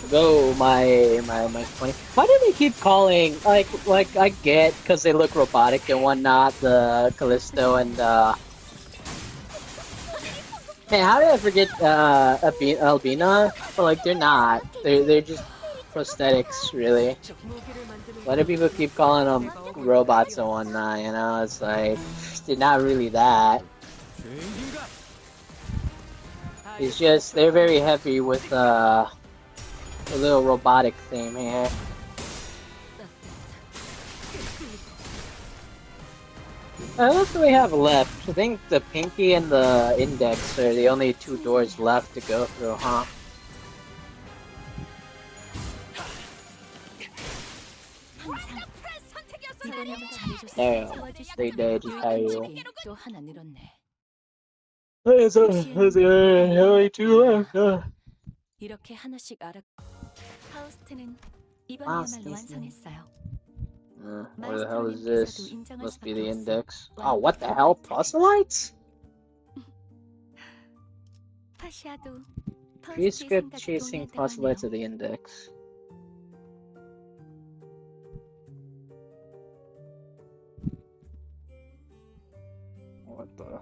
go my point. Why do they keep calling like I get because they look robotic and whatnot, the Callisto and man, how did I forget Albina? But like they're not. They're just prosthetics, really. 무기를 만드는 Why do people keep calling them robots and whatnot? You know, it's like they're not really that. It's just they're very heavy with a little robotic theme here. What else do we have left? I think the pinky and the index are the only two doors left to go through, huh? 이번에도 잘해줬어. There, 도와주시고 they did. 유익한 적이 또 하나 늘었네. There's only two left. 이렇게 하나씩 알아. 파우스트는 Ah, 이번에야말로 Stacy. 완성했어요. Where the hell is this? Must be the index. Oh, what the hell? Proselytes? 파시아도 Prescript chasing proselytes of the index. What the?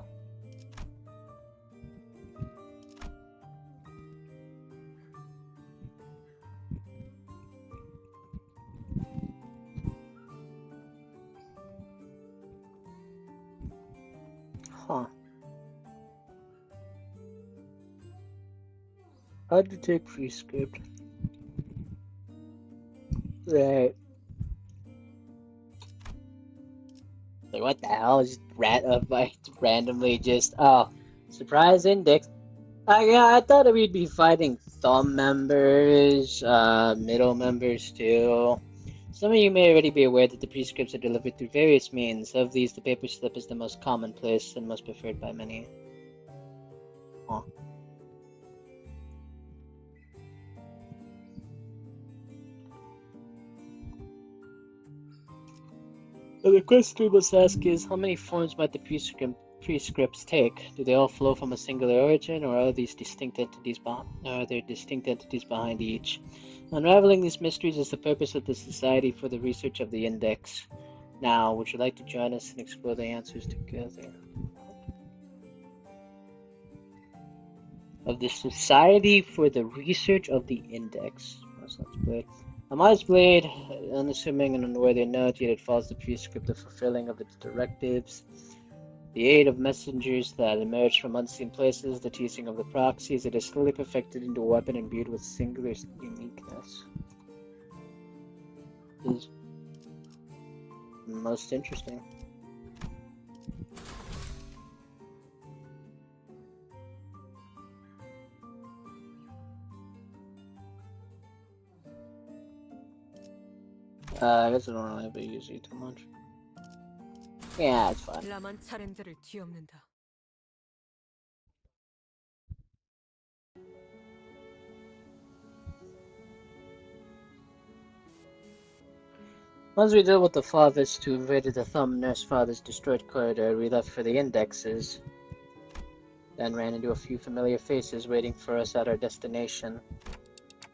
Huh. How'd you take prescript? Right. Like, what the hell? Just randomly just, oh, surprise index. Yeah, I thought we'd be fighting thumb members, middle members too. Some of you may already be aware that the prescripts are delivered through various means. Of these, the paper slip is the most commonplace and most preferred by many. Huh. The question we must ask is, how many forms might the prescripts take? Do they all flow from a singular origin, or are these distinct entities behind each? Unraveling these mysteries is the purpose of the Society for the Research of the Index. Now, would you like to join us and explore the answers together? Of the Society for the Research of the Index. A modest blade, unassuming and unworthy note, yet it follows the prescript of fulfilling of its directives. The aid of messengers that emerge from unseen places, the teaching of the proxies, it is slowly perfected into a weapon imbued with singular uniqueness. It is most interesting. I guess I don't really ever use it too much. Yeah, it's fine. 라만 차렌들을 뒤엎는다. Once we dealt with the fathers who invaded the Thumb Nurse Father's destroyed corridor, we left for the indexes. Then ran into a few familiar faces waiting for us at our destination.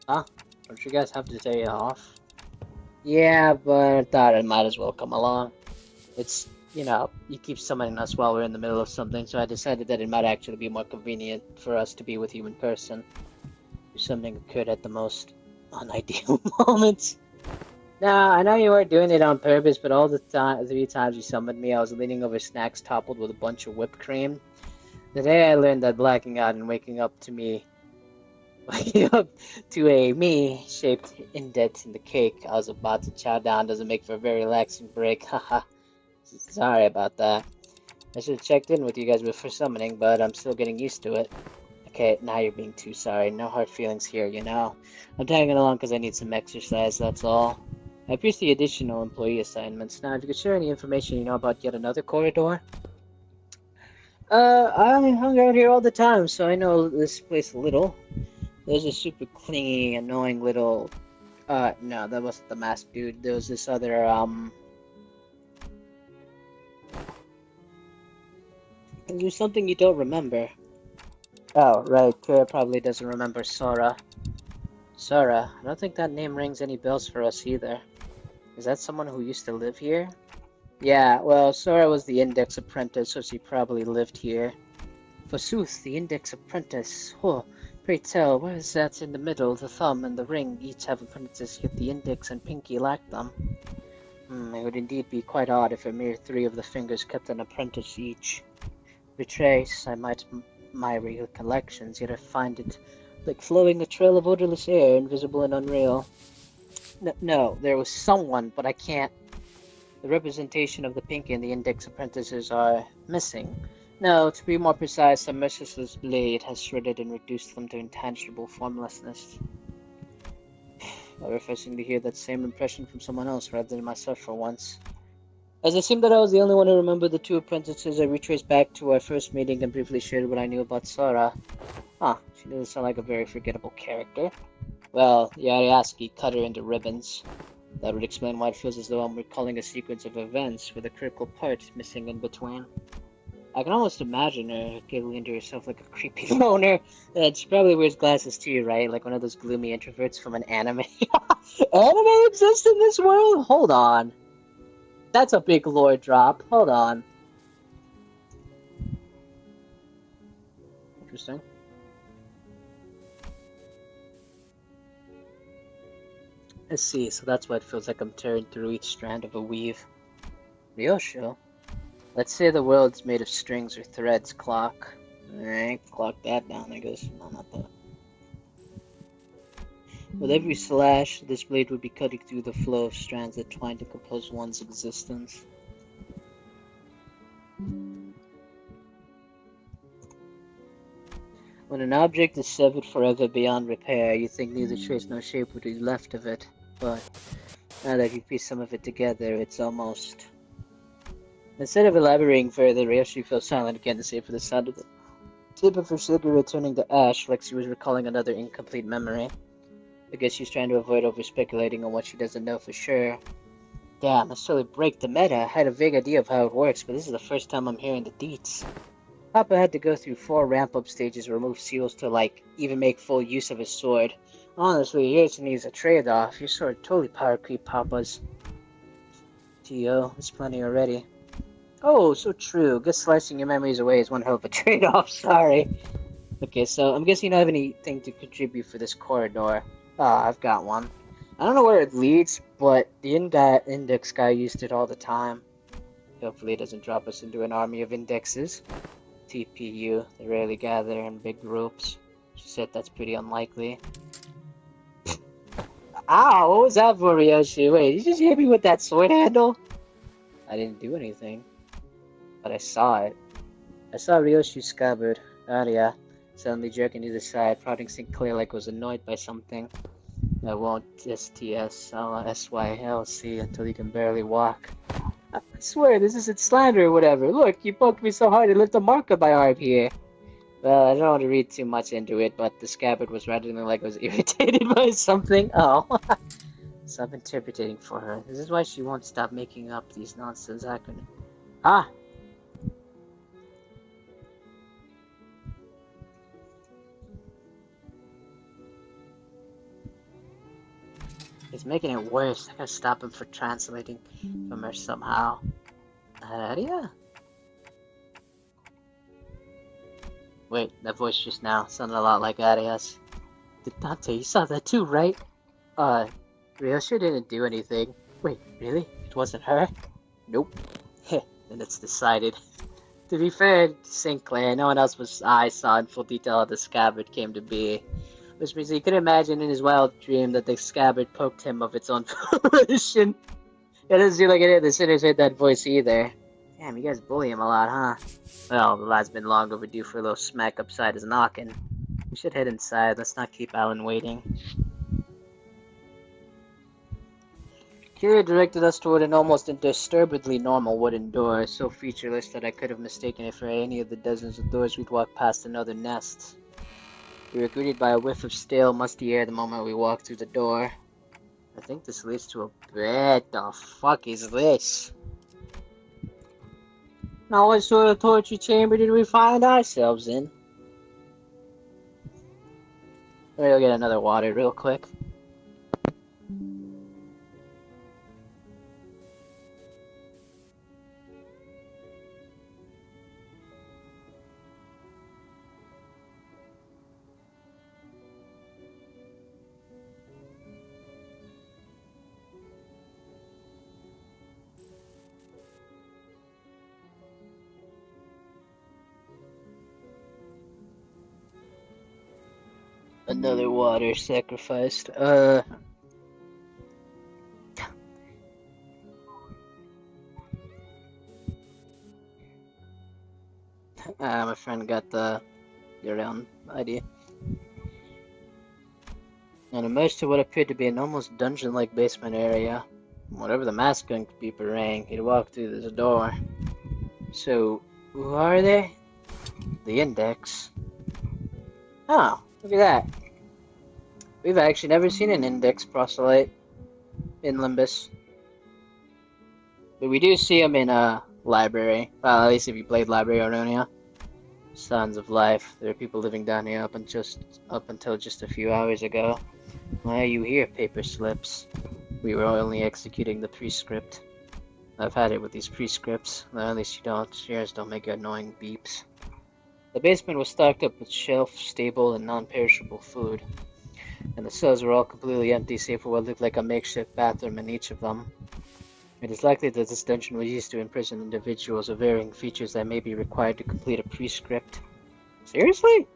Huh? Don't you guys have to day off? Yeah, but I thought I might as well come along. It's, you know, you keep summoning us while we're in the middle of something, so I decided that it might actually be more convenient for us to be with you in person. If something occurred at the most unideal moments. Now, I know you weren't doing it on purpose, but all the 3 times you summoned me, I was leaning over snacks toppled with a bunch of whipped cream. The day I learned that blacking out and waking up to a me-shaped indent in the cake I was about to chow down doesn't make for a very relaxing break. Haha. Sorry about that. I should have checked in with you guys before summoning, but I'm still getting used to it. Okay, now you're being too sorry. No hard feelings here, you know. I'm tagging along because I need some exercise, that's all. I appreciate the additional employee assignments. Now, if you could share any information you know about yet another corridor. I hung out here all the time, so I know this place a little. There's a super clingy, annoying little... no, that wasn't the masked dude. There was this other, There's something you don't remember. Oh, right. Kira probably doesn't remember Sora. Sora, I don't think that name rings any bells for us either. Is that someone who used to live here? Yeah, well, Sora was the Index Apprentice, so she probably lived here. Forsooth, the Index Apprentice. Oh, pray tell, where is that in the middle? The thumb and the ring each have apprentices, yet the index and pinky lack them. It would indeed be quite odd if a mere 3 of the fingers kept an apprentice each. Retrace, I might my recollections, yet I find it like flowing a trail of odorless air, invisible and unreal. No, there was someone, but I can't. The representation of the pinky and the index apprentices are missing. No, to be more precise, a merciless blade has shredded and reduced them to intangible formlessness. Refreshing to hear that same impression from someone else rather than myself for once. As it seemed that I was the only one who remembered the 2 apprentices, I retraced back to our first meeting and briefly shared what I knew about Sora. She doesn't sound like a very forgettable character. Well, Yariaski cut her into ribbons. That would explain why it feels as though I'm recalling a sequence of events with a critical part missing in between. I can almost imagine her giggling to herself like a creepy loner. She probably wears glasses too, right? Like one of those gloomy introverts from an anime. Anime exists in this world? Hold on. That's a big lore drop. Hold on. Interesting. Let's see, so that's why it feels like I'm tearing through each strand of a weave. Ryosho? Let's say the world's made of strings or threads, clock. Alright, clock that down, I guess. No, not that. With every slash, this blade would be cutting through the flow of strands that twine to compose one's existence. When an object is severed forever beyond repair, you think neither trace nor shape would be left of it. But now that you piece some of it together, it's almost... Instead of elaborating further, Ryoshi fell silent again to save for the sound of the tip of her cigarette turning to ash, like she was recalling another incomplete memory. I guess she's trying to avoid over-speculating on what she doesn't know for sure. Damn, let's totally break the meta. I had a vague idea of how it works, but this is the first time I'm hearing the deets. Papa had to go through 4 ramp-up stages to remove seals to, even make full use of his sword. Honestly, yours needs a trade-off. Your sword totally power creep Papa's. T.O., it's plenty already. Oh, so true. Guess slicing your memories away is one hell of a trade-off, sorry. Okay, so I'm guessing you don't have anything to contribute for this corridor. I've got one. I don't know where it leads, but the index guy used it all the time. Hopefully it doesn't drop us into an army of indexes. TPU, they rarely gather in big groups. She said that's pretty unlikely. Ow, what was that for, Ryoshi? Wait, did you just hit me with that sword handle? I didn't do anything. But I saw it. I saw Ryoshi's scabbard, Arya, suddenly jerking to the side, prodding Sinclair like it was annoyed by something. I won't STS, I'll SYLC until you can barely walk. I swear, this isn't slander or whatever. Look, you poked me so hard it left a mark on my arm here. Well, I don't want to read too much into it, but the scabbard was rattling like it was irritated by something. Oh. Stop interpreting for her. This is why she won't stop making up these nonsense acronyms. Ah! He's making it worse. I gotta stop him for translating from her somehow. Aria? Wait, that voice just now sounded a lot like Aria's. Dante, you saw that too, right? Ryoshi didn't do anything. Wait, really? It wasn't her? Nope. Heh, then it's decided. To be fair to Sinclair, no one else was I saw in full detail how the scabbard came to be. Which means he could imagine in his wild dream that the scabbard poked him of its own volition. It doesn't seem like any of the sinners heard that voice either. Damn, you guys bully him a lot, huh? Well, the lad's been long overdue for a little smack upside his noggin. We should head inside, let's not keep Alan waiting. Kira directed us toward an almost indisturbedly normal wooden door, so featureless that I could have mistaken it for any of the dozens of doors we'd walked past in other nests. We were greeted by a whiff of stale, musty air the moment we walked through the door. I think this leads to a bed. The fuck is this? Now what sort of torture chamber did we find ourselves in? We'll get another water real quick. Another water sacrificed. My friend got the around idea. And emerged to what appeared to be an almost dungeon-like basement area. Whatever the masculine beeper rang, he'd walk through this door. So, who are they? The Index. Oh, look at that. We've actually never seen an Index proselyte in Limbus. But we do see them in a library. Well, at least if you played Library Aronia. Sons of Life. There are people living down here up until just a few hours ago. Why are you here, paper slips? We were only executing the prescript. I've had it with these prescripts. Well, at least yours don't make annoying beeps. The basement was stocked up with shelf, stable, and non-perishable food. And the cells were all completely empty save for what looked like a makeshift bathroom in each of them. It is likely that this dungeon was used to imprison individuals of varying features that may be required to complete a prescript. Seriously?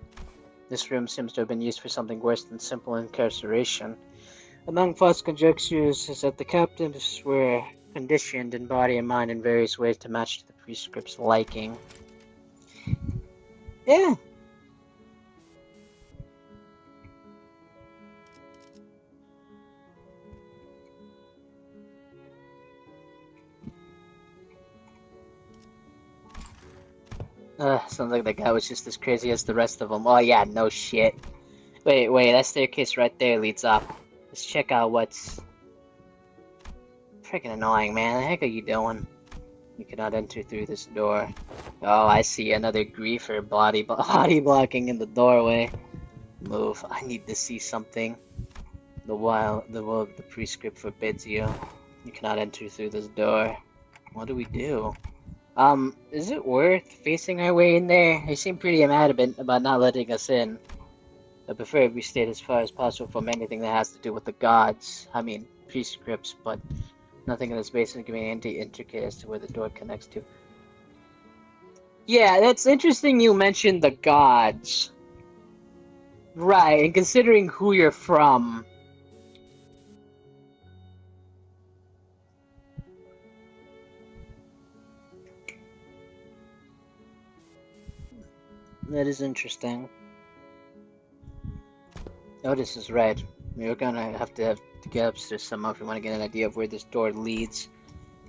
This room seems to have been used for something worse than simple incarceration. Among false conjectures is that the captives were conditioned in body and mind in various ways to match the prescript's liking. Yeah. Sounds like that guy was just as crazy as the rest of them. Oh yeah, no shit. Wait, that staircase right there leads up. Let's check out what's... Freaking annoying, man. The heck are you doing? You cannot enter through this door. Oh, I see another griefer body blocking in the doorway. Move. I need to see something. The prescript forbids you. You cannot enter through this door. What do we do? Is it worth facing our way in there? They seem pretty adamant about not letting us in. I prefer we stayed as far as possible from anything that has to do with the gods. I mean, prescripts, but nothing in this basement can be intricate as to where the door connects to. Yeah, that's interesting you mentioned the gods. Right, and considering who you're from... That is interesting. Oh, this is right. We're gonna have to get upstairs somehow if we want to get an idea of where this door leads.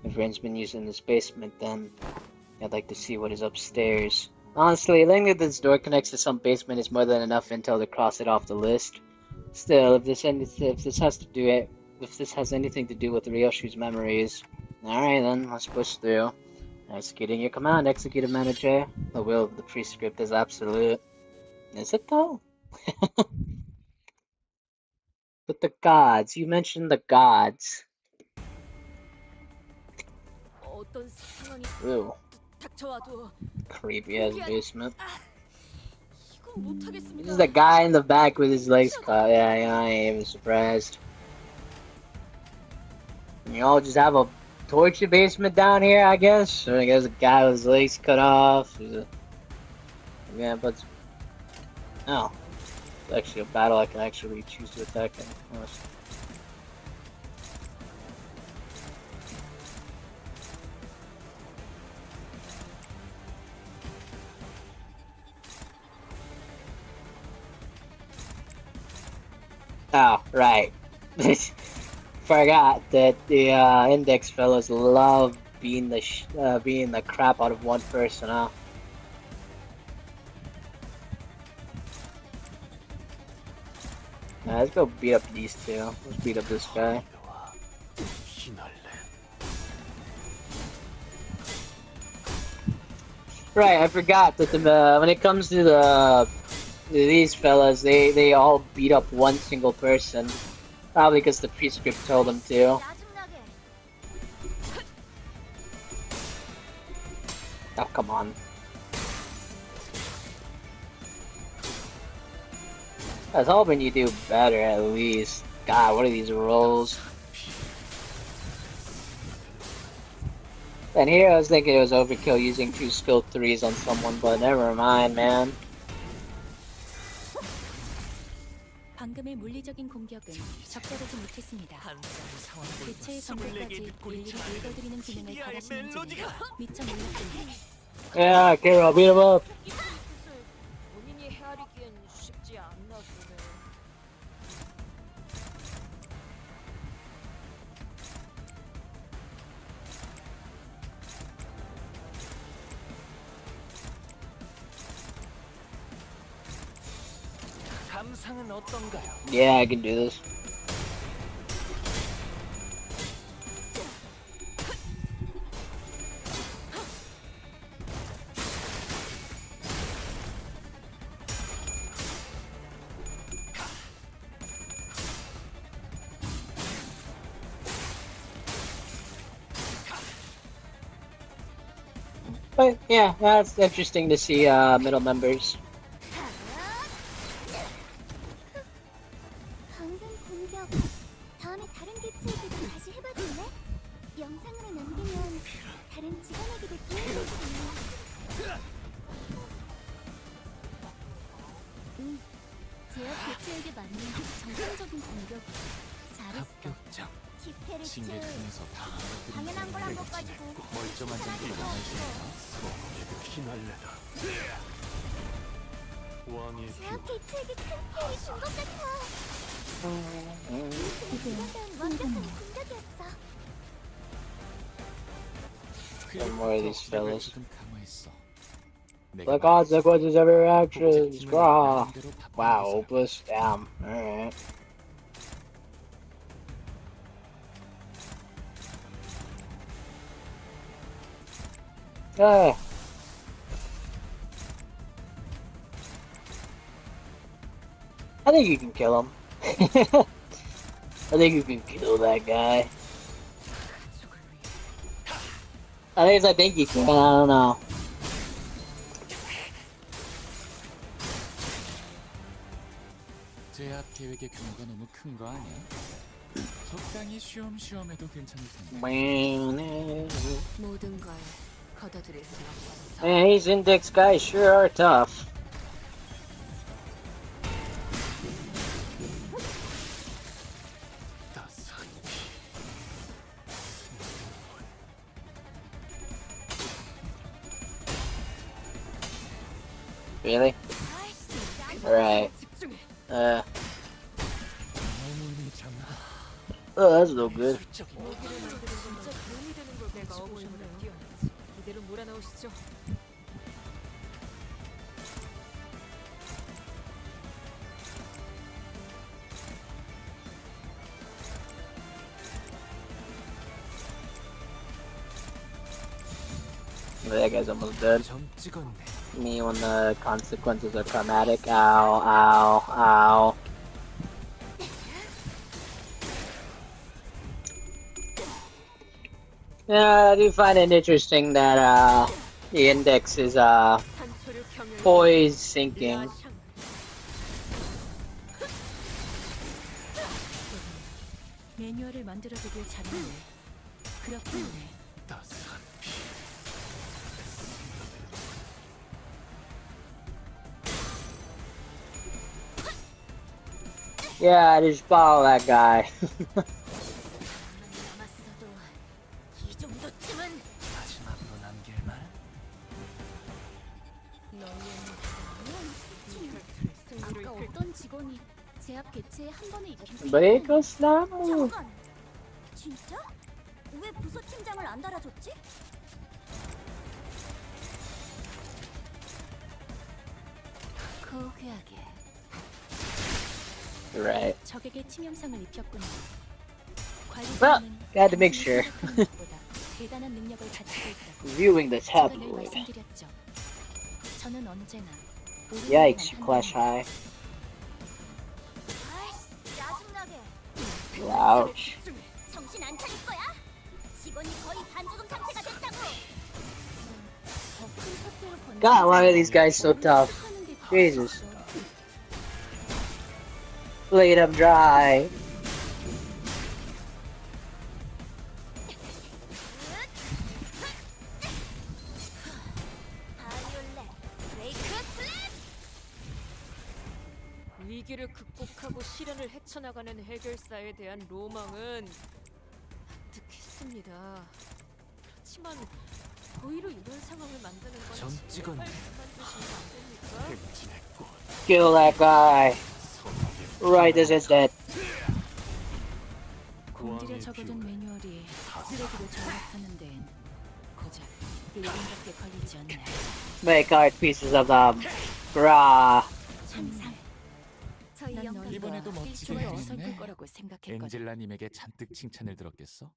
If Ren's been using this basement, then I'd like to see what is upstairs. Honestly, learning that this door connects to some basement is more than enough intel to cross it off the list. Still, if this has anything to do with Ryoshu's memories, alright then, let's push through. Executing your command, executive manager. The will of the prescript is absolute. Is it though? But the gods, you mentioned the gods. Ooh. Creepy ass basement. This is the guy in the back with his legs cut. Yeah, I ain't even surprised. You all just have a torture basement down here, I guess? Or I guess a guy with his legs cut off. Yeah, but... Oh. It's actually a battle I can actually choose to attack him. Oh, right. Forgot that the Index fellas love being the crap out of one person, huh? Let's go beat up these two. Let's beat up this guy. Right, I forgot that when it comes to the These fellas, they all beat up one single person. Probably because the prescript told them to. Oh, come on. I was hoping you do better at least. God, what are these rolls? And here I was thinking it was overkill using 2 skill 3s on someone, but never mind, man. 방금의 물리적인 공격은 적절하지 못했습니다. 대체의 정보까지 일일이 읽어드리는 기능을 받으시는 분이 미처 몰랐군요. Yeah, Carol, beat him up. 본인이 헤아리기엔 쉽지 않나 보네. 감상은 어떤가요? Yeah, I can do this. But yeah, that's interesting to see middle members. 방금 공격. 다음에 다른 개체들도 다시 해봐줄래? 영상으로 남기면 다른 직원에게도 도움이 될 거야. 제압 개체에게 맞는 정상적인 공격. 잘했어. 합격장. 기페르츠. 징계통에서 다 당연한 걸 한 것 가지고. 멀쩡한 장비를 원하시네요. 피날레다. 왕의 제압 개체에게 큰 피해를 준 것 같아. 이건 완벽한 공격이었어. Some more of these fellas. 조금 강화했어. The consequences of your actions. Rah. Wow, hopeless. Damn. Alright. Ah. I think you can kill him. I think you can kill that guy. I think you can. I don't know. 제압 계획의 규모가 너무 큰 거 아니야? 적당히 쉬엄쉬엄 해도 괜찮을 텐데. 모든 걸 걷어들일 수 없어. Man, these index guys sure are tough. 따스한 Really? Alright. Oh, that's no good. 진짜 도움이 되는 걸 내가 어보셔보다 뛰어나지. 이대로 몰아넣으시죠. That guy's almost dead. 점 찍었네. Me when the consequences are traumatic. Ow, ow, ow. Yeah, I do find it interesting that the index is 한초류 경영. poise sinking. 매뉴얼을 만들어두길 잘했네. 그렇군요. 따스한 피. Yeah, I just follow that guy. 남았어도 이 정도쯤은. 마지막으로 남길 말. 아까 어떤 직원이 제압 개체에 한 번에 입힌 Breakos now. 잠깐! 진짜? 왜 부서 팀장을 안 달아줬지? 고귀하게. Right. 적에게 치명상을 입혔군요. Well, 관리자는 got to make sure. 보다 대단한 능력을 가지고 있다고 Viewing the 제가 늘 tabloid. 말씀드렸죠. 저는 언제나 Yikes, you clash high. 아이씨, 짜증나게. Ouch. 정신 안 차릴 거야? 직원이 거의 반죽음 상태가 됐다고. God, why are these guys so tough? Jesus. Bleed them dry. 바이올렛, 브레이크 슬랩. 위기를 극복하고 시련을 헤쳐나가는 해결사에 대한 로망은 득했습니다. 그렇지만 오히려 이런 상황을 만드는 건 점 찍었네. 그만두시면 안 됩니까? 행진했고 Kill that guy. Right as it's dead. 공들여 왕의 적어둔 비밀. 매뉴얼이 쓰레기로 전락하는 데엔 고작 1분밖에 걸리지 않네. Make art pieces of them. Grah. 참상. 저희 난 영감 이번에도 멋지게 일종의 해냈네. 어설플 거라고 생각했거든. 엔젤라님에게 잔뜩 칭찬을 들었겠어?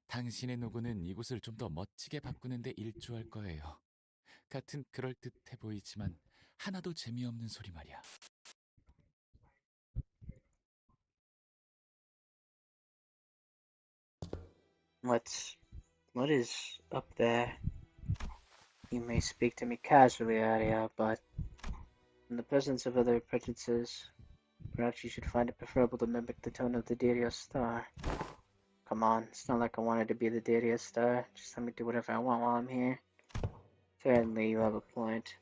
당신의 노고는 이곳을 좀 더 멋지게 바꾸는데 일조할 거예요. 같은 그럴듯해 보이지만 하나도 재미없는 소리 말이야. What is up there? You may speak to me casually, Arya, but in the presence of other presences, perhaps you should find it preferable to mimic the tone of the Darius star. Come on, it's not like I wanted to be the Darius star. Just let me do whatever I want while I'm here. Certainly, you have a point.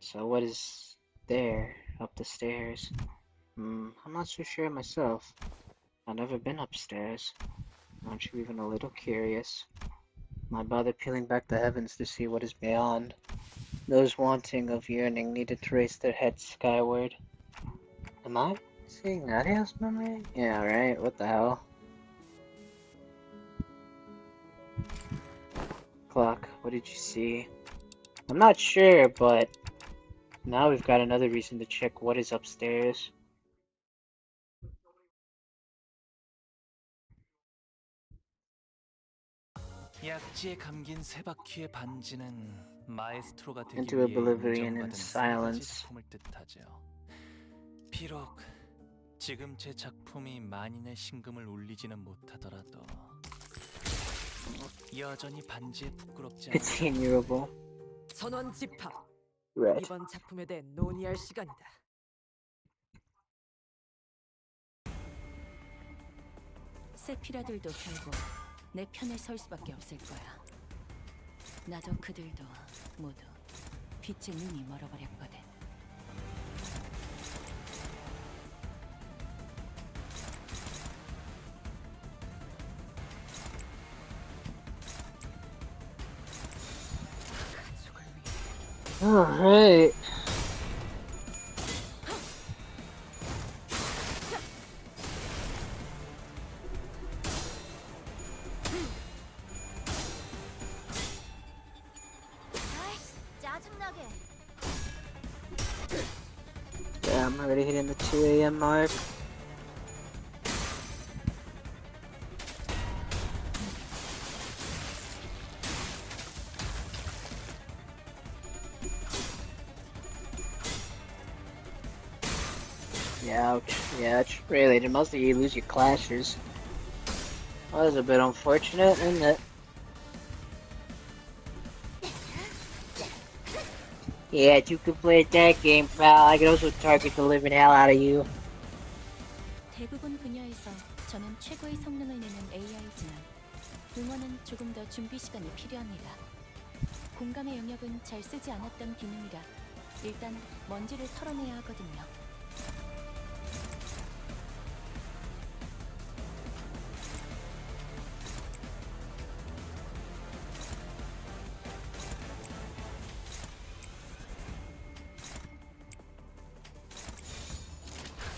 So what is there up the stairs? I'm not so sure myself. I've never been upstairs. Aren't you even a little curious? Might bother peeling back the heavens to see what is beyond. Those wanting of yearning need to trace their heads skyward. Am I seeing Nadia's memory? Yeah, right. What the hell? Clock, what did you see? I'm not sure, but now we've got another reason to check what is upstairs. 약지에 감긴 세 바퀴의 반지는 마에스트로가 되기 Into 위해 oblivion 인정받은 and 세 가지 silence. 작품을 뜻하죠. 비록 지금 제 작품이 만인의 심금을 울리지는 못하더라도 여전히 반지에 부끄럽지 않아요. It's innumerable. 전원 집합. Red. 이번 작품에 대해 논의할 시간이다. 세피라들도 결국 내 편에 설 수밖에 없을 거야. 나도 그들도 모두 빛의 눈이 멀어버렸거든. Alright. 아이씨, 짜증나게. Yeah, I'm already hitting the 2 a.m. mark. Yeah, ouch. Yeah, it's really, mostly you lose your clashes. Well, that's a bit unfortunate, isn't it? Yeah, you could play that game, pal. I could also target the living hell out of you. 대부분 분야에서 저는 최고의 성능을 내는 AI지만 응원은 조금 더 준비 시간이 필요합니다. 공감의 영역은 잘 쓰지 않았던 기능이라 일단 먼지를 털어내야 하거든요.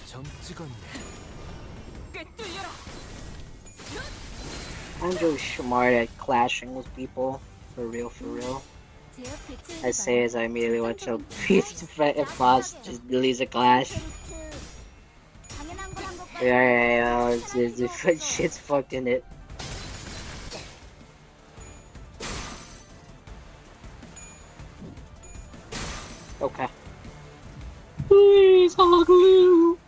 점 찍었네. 꿰뚫려라. I'm just smart at clashing with people. For real, for real. I say as I immediately watch a piece to fight a boss just leaves a clash. 당연한 거란 것까지. Yeah, it's different shit's fucked in it. Okay. Please, hot glue.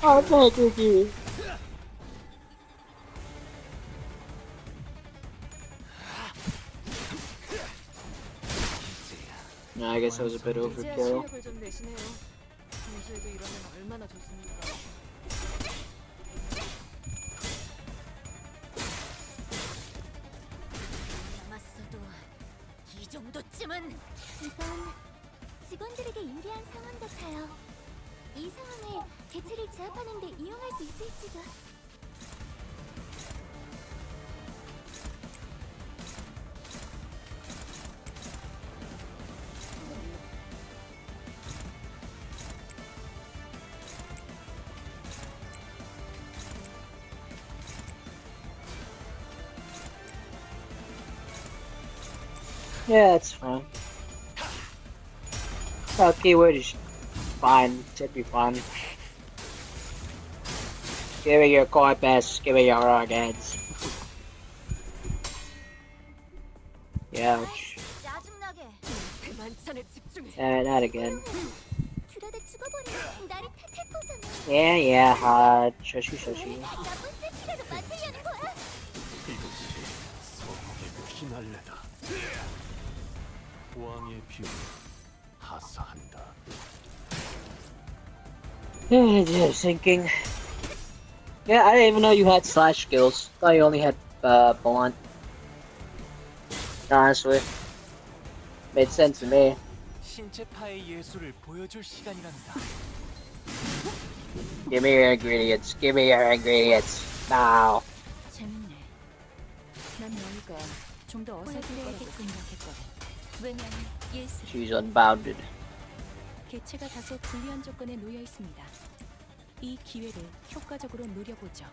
I'll take with you. I guess that was a bit 이제야 overkill. 실력을 좀 내시네요. 평소에도 이러면 얼마나 좋습니까? 남았어도 이 정도쯤은. 이건 직원들에게 유리한 상황 같아요. 이 상황을 대체를 제압하는 데 이용할 수 있을지도. Yeah, it's fine. Keyword is fine. Should be fun. Give me your core best. Give me your organs. Ouch. 짜증나게. 그 만찬에 집중해. Not again. 그러다 죽어버리면 나를 탓할 거잖아. Yeah, hot. Shushi, shushi. 나쁜 세피라도 맡으려는 거야? 피날레다. 왕의 뷰 하사한다. Just thinking. Yeah, I didn't even know you had slash skills. Thought you only had blunt. Honestly, made sense to me. 신체파의 예술을 보여줄 시간이란다. Give me your ingredients. Give me your ingredients now. 재밌네. 난 너희가 좀 더 어설플 거라고 생각했거든. 왜냐면 예술 She's unbounded. 개체가 다소 불리한 조건에 놓여 있습니다. 이 기회를 효과적으로 노려보죠.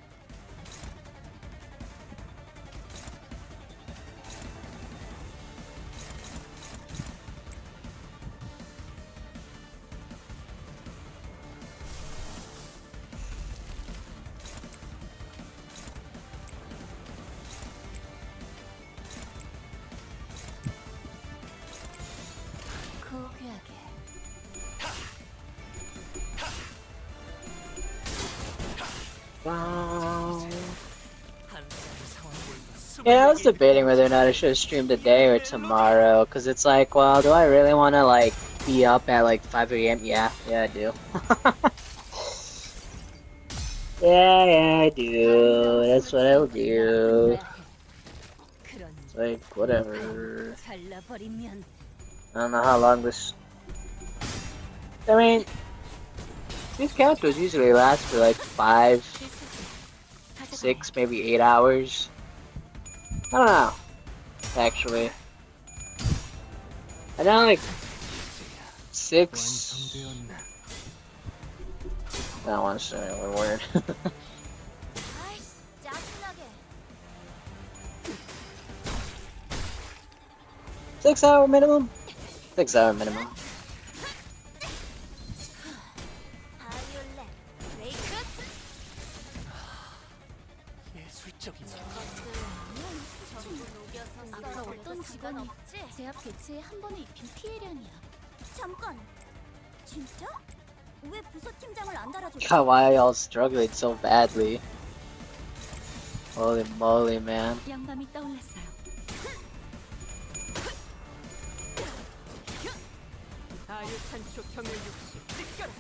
고귀하게. Wow. 한사의 상황을 Yeah, I was debating whether or not I should have streamed today or tomorrow, cause it's like, well, do I really want to like be up at like 5 a.m.? Yeah, I do. yeah, I do. That's what I'll do. 그런 It's like whatever. 잘라버리면 I don't know how long this. I mean, these counters usually last for like 5, 6, maybe 8 hours. I don't know. Actually, I know like 6. 완성되었나? I don't want to say one word. 아이씨, 짜증나게. 6-hour minimum. 6-hour minimum. 바이올렛, 레이크스. 예술적인 전부 녹여서 아까 어떤 직원이 제압 개체에 한 번에 입힌 피해량이야. 잠깐. 진짜? 왜 부서 팀장을 안 달아줬지? God, why are y'all struggling so badly? Holy moly, man. 양감이 떠올랐어요. 아유탄초 경일 60 뜯겨라.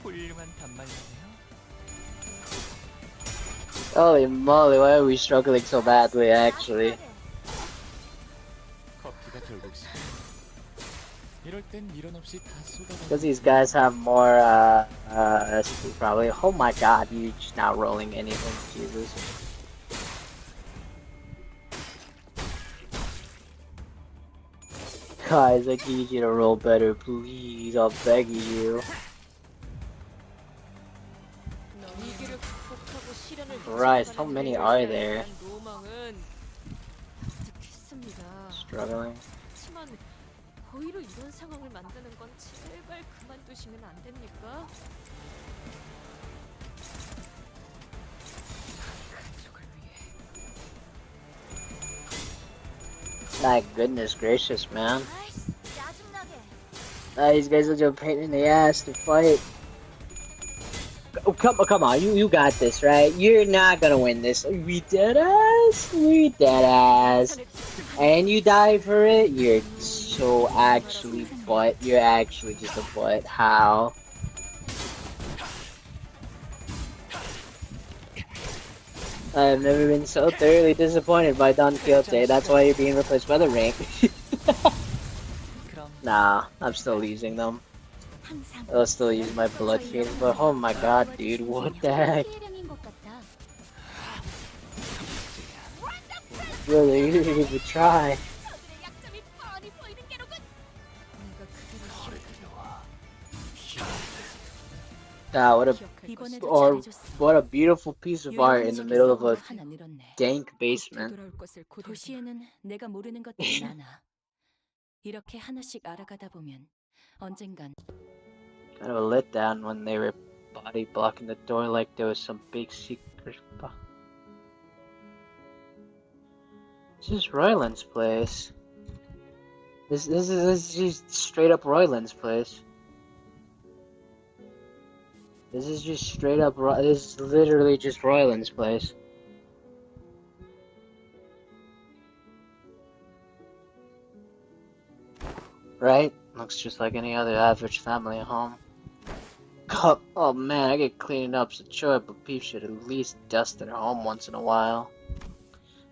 훌륭한 단말이네요. Holy moly, why are we struggling so badly, actually? 커피가 결국 식. 이럴 땐 미련 없이 다 쏟아붓는 Because these guys have more, SP probably. Oh my god, you just not rolling anything, Jesus. Guys, I need you to roll better, please. I'm begging you. 위기를 극복하고 시련을 Christ, how 극복하는 many 레이저스에 are there? 대한 로망은 가득했습니다. Struggling. 하지만 거의로 이런 상황을 만드는 건 제발 그만두시면 안 됩니까? 가족을 위해 My goodness gracious, man. 아이씨, 짜증나게. These guys are just a pain in the ass to fight. Oh, come on, you got this, right? You're not gonna win this. We dead ass? We dead ass. And you die for it? You're so actually butt. You're actually just a butt. How? I have never been so thoroughly disappointed by Don Quixote. That's why you're being replaced by the Rank. 그럼 Nah, I'm still using them. I'll still use my blood fiends, but oh my god, dude, what the heck? 피해량인 것 같다. Really, you didn't even try. 저들의 약점이 뻔히 보이는 게로군. Ah, what a 이번에도 or 잘해줬어. what a beautiful piece of art in the middle of a 하나 늘었네. dank basement. 돌아올 것을 고대하구나. 도시에는 내가 모르는 것들이 많아. 이렇게 하나씩 알아가다 보면 언젠간 Kind of a letdown when they were body blocking the door like there was some big secret. This is Royland's place. This is just straight up Royland's place. This is just straight up. This is literally just Royland's place. Right? Looks just like any other average family home. Oh man, I get cleaning up's a chore, but people should at least dust their home once in a while.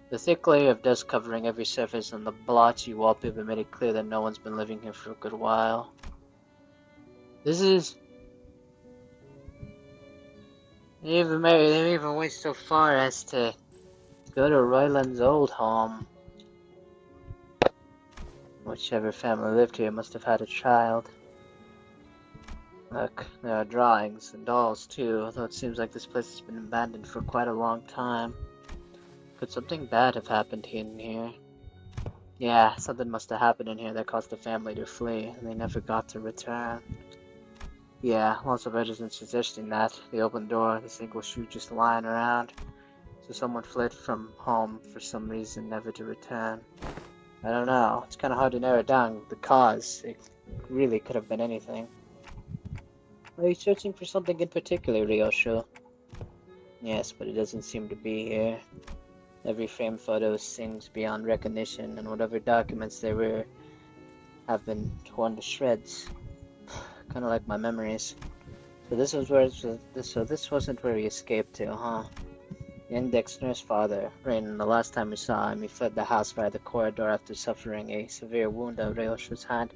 The thick layer of dust covering every surface and the blotchy wallpaper made it clear that no one's been living here for a good while. This is... They even went so far as to go to Royland's old home. Whichever family lived here must have had a child. Look, there are drawings and dolls too, although it seems like this place has been abandoned for quite a long time. Could something bad have happened in here? Yeah, something must have happened in here that caused the family to flee, and they never got to return. Yeah, lots of evidence suggesting that. The open door, the single shoe just lying around. So someone fled from home for some reason, never to return. I don't know, it's kinda hard to narrow down the cause. It really could have been anything. Are you searching for something in particular, Ryosho? Yes, but it doesn't seem to be here. Every frame photo sings beyond recognition, and whatever documents there were have been torn to shreds. Kinda like my memories. So this wasn't where he escaped to, huh? The index nurse father, Rain, the last time we saw him, he fled the house via the corridor after suffering a severe wound on Ryosho's hand.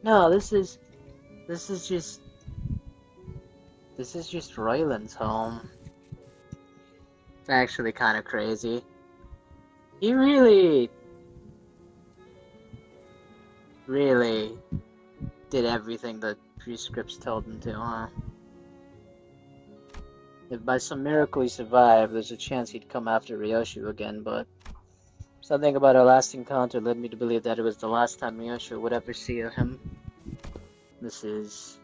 No, this is just Royland's home. It's actually kind of crazy. He really did everything the prescripts told him to, huh? If by some miracle he survived, there's a chance he'd come after Ryosho again, but something about our last encounter led me to believe that it was the last time Ryosho would ever see him. This is...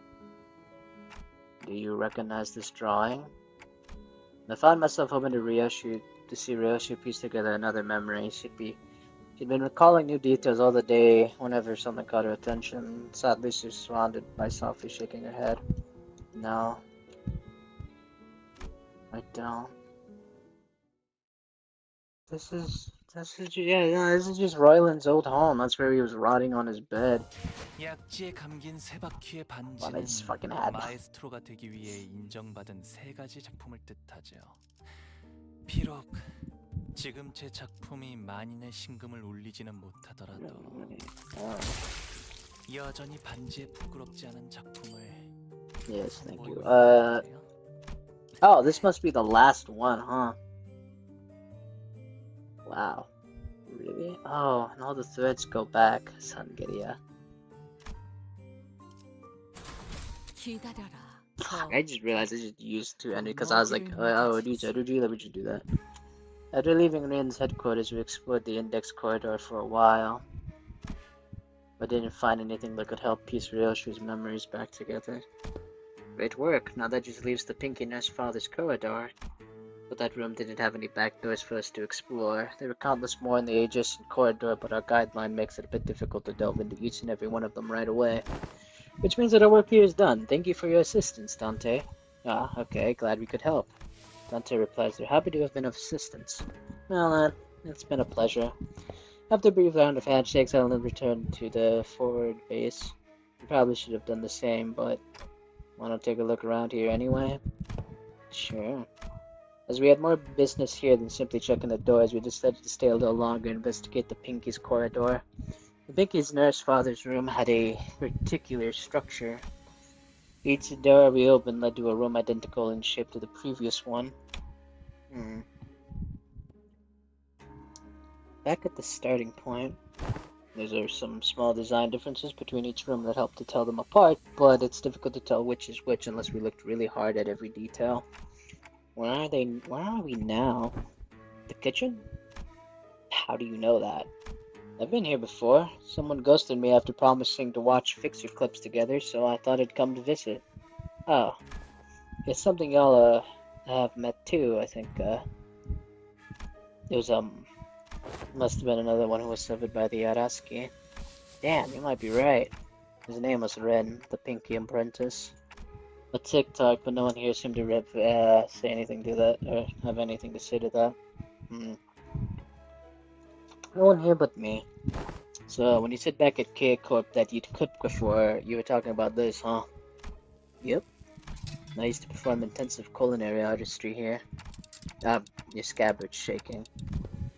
Do you recognize this drawing? I found myself hoping to see Ryosho piece together another memory. She'd been recalling new details all the day whenever something caught her attention. Sadly, she was surrounded by softly shaking her head. No. I don't. This is just Royland's old home. That's where he was rotting on his bed. 약지에 감긴 세 바퀴의 On his fucking 반지는 head. 마에스트로가 되기 위해 인정받은 세 가지 작품을 뜻하죠. 비록 지금 제 작품이 만인의 신금을 울리지는 못하더라도 여전히 반지에 부끄럽지 않은 작품을 Yes, thank you. 보여드릴게요. Oh, this must be the last one, huh? Wow. Really? Oh, and all the threads go back. Sangeria. 기다려라. I just realized I just used to end it because I was like, oh, let me just do that. After leaving Rin's headquarters, we explored the index corridor for a while, but didn't find anything that could help piece Ryoshu's memories back together. Great work. Now that just leaves the Pinky Nurse Father's corridor. But that room didn't have any back doors for us to explore. There were countless more in the adjacent corridor, but our guideline makes it a bit difficult to delve into each and every one of them right away. Which means that our work here is done. Thank you for your assistance, Dante. Ah, okay, glad we could help. Dante replies, they're happy to have been of assistance. Well, it's been a pleasure. After a brief round of handshakes, I'll then return to the forward base. We probably should have done the same, but want to take a look around here anyway? Sure. As we had more business here than simply checking the doors, we decided to stay a little longer and investigate the Pinky's corridor. The Pinky's nurse father's room had a particular structure. Each door we opened led to a room identical in shape to the previous one. Back at the starting point, there are some small design differences between each room that help to tell them apart, but it's difficult to tell which is which unless we looked really hard at every detail. Where are we now? The kitchen? How do you know that? I've been here before. Someone ghosted me after promising to watch Fixer clips together, so I thought I'd come to visit. Oh. It's something y'all, have met too, I think, It was, must have been another one who was severed by the Araski. Damn, you might be right. His name was Ren, the Pinky Apprentice. A TikTok, but no one here seemed to say anything to that, or have anything to say to that. No one here but me. So, when you said back at K-Corp that you'd cooked before, you were talking about this, huh? Yep. I used to perform intensive culinary artistry here. Your scabbard's shaking.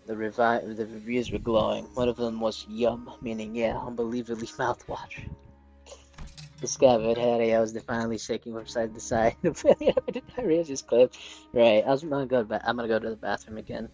The reviews were glowing. One of them was yum, meaning yeah, unbelievably mouthwash. The scabbard area was defiantly shaking from side to side. Did I raise this clip? Right, I'm gonna go to the bathroom again.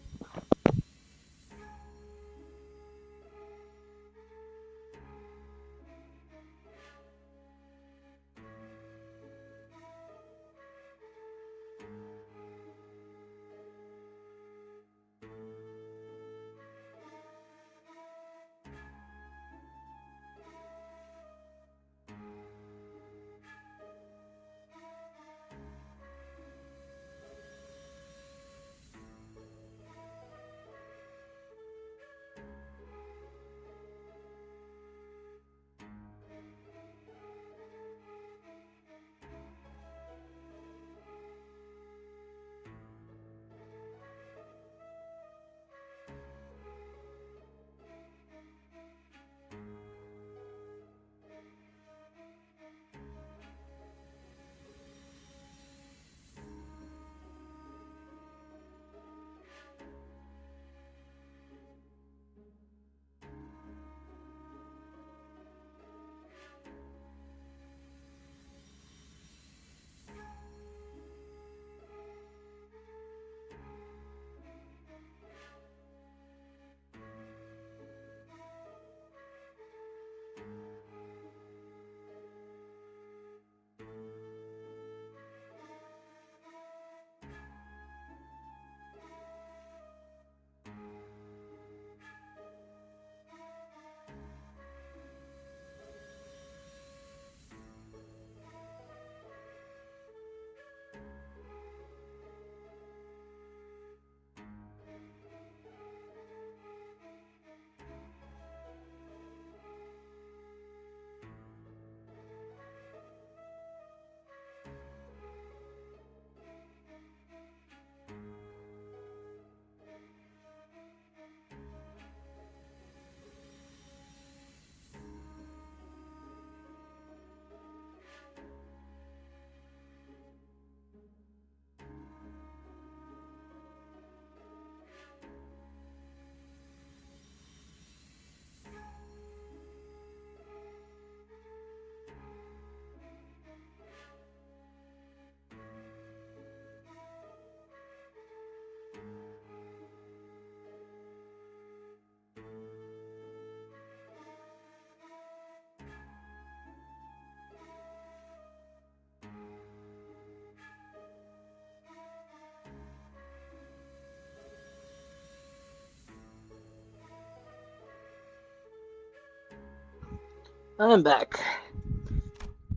I'm back.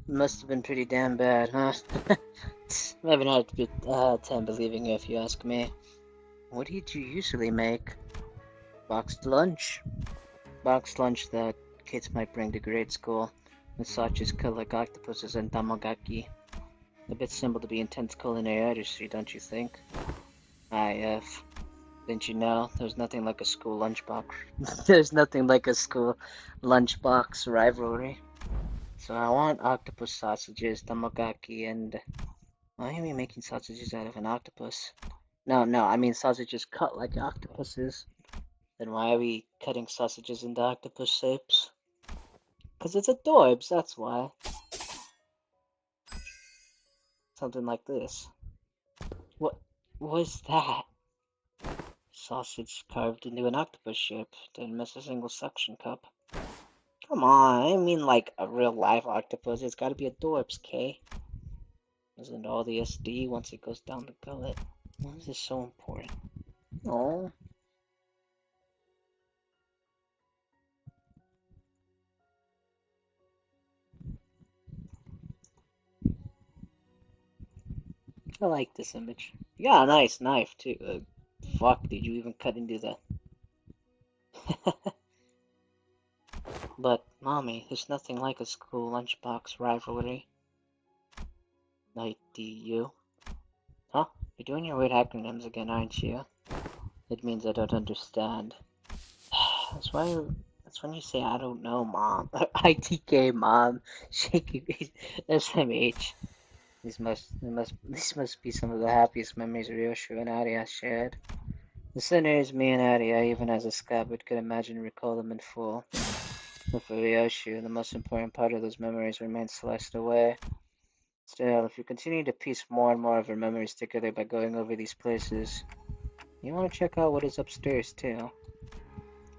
Must have been pretty damn bad, huh? I'm having a hard time believing you if you ask me. What did you usually make? Boxed lunch. Boxed lunch that kids might bring to grade school. With sausages cut like octopuses and tamagaki. A bit simple to be intense culinary artistry, don't you think? Didn't you know? There's nothing like a school lunchbox. There's nothing like a school lunchbox rivalry. So I want octopus sausages, tamagaki, and why are we making sausages out of an octopus? No, I mean sausages cut like octopuses. Then why are we cutting sausages into octopus shapes? Because it's adorbs, that's why. Something like this. What was that? Sausage carved into an octopus shape. Didn't miss a single suction cup. Come on, I mean like a real live octopus. It's gotta be adorbs, Kay. Isn't all the SD once it goes down the gullet? Why is this so important? Oh. I like this image. You got a nice knife too. Fuck, did you even cut into the... But, mommy, there's nothing like a school lunchbox rivalry. Like DU. Huh? You're doing your weird acronyms again, aren't you? It means I don't understand. That's when you say I don't know, mom. ITK, mom. Shaky SMH. These must be some of the happiest memories Ryoshu and Arya shared. The sinner is me and Arya, even as a scabbard, could imagine and recall them in full. But for Ryoshu, the most important part of those memories remains sliced away. Still, if you continue to piece more and more of her memories together by going over these places, you want to check out what is upstairs too.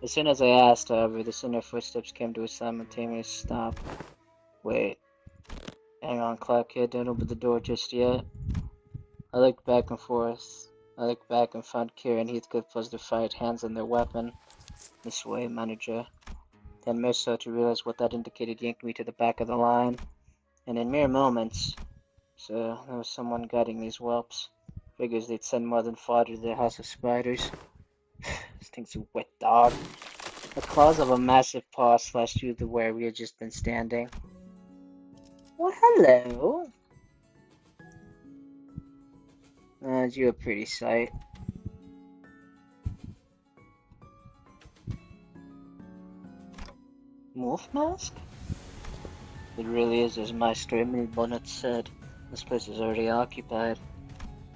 As soon as I asked, however, the sinner footsteps came to a simultaneous stop. Wait. Hang on, Clockhead, don't open the door just yet. I looked back and forth. I looked back and found Kira and Heathcliff was to fight, hands on their weapon. This way, manager. Then Mirso, to realize what that indicated, yanked me to the back of the line. And in mere moments, so there was someone guiding these whelps. Figures they'd send more than fodder to their house of spiders. This thing's a wet dog. The claws of a massive paw slashed through the where we had just been standing. Well, hello. You're a pretty sight. Wolf mask? It really is as Maestro Emil Bonnet said. This place is already occupied.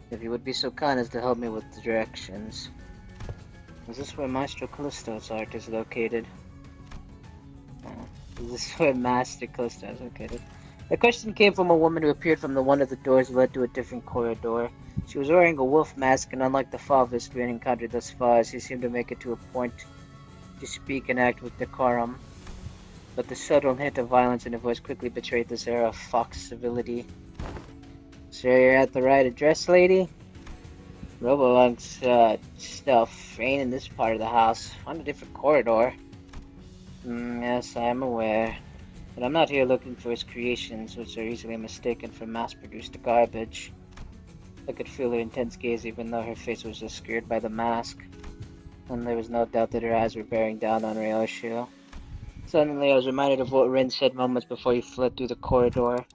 If you would be so kind as to help me with the directions. Is this where Maestro Callisto's art is located? Is this where Master Callisto is located? The question came from a woman who appeared from one of the doors led to a different corridor. She was wearing a wolf mask, and unlike the fatherless we had encountered thus far, she seemed to make it to a point to speak and act with decorum. But the subtle hint of violence in her voice quickly betrayed this air of fox civility. Sure you're at the right address, lady? Robolung's stuff ain't in this part of the house. On a different corridor. Yes, I am aware. But I'm not here looking for his creations, which are easily mistaken for mass-produced garbage. I could feel her intense gaze even though her face was obscured by the mask. And there was no doubt that her eyes were bearing down on Ryoshu. Suddenly I was reminded of what Rin said moments before he fled through the corridor.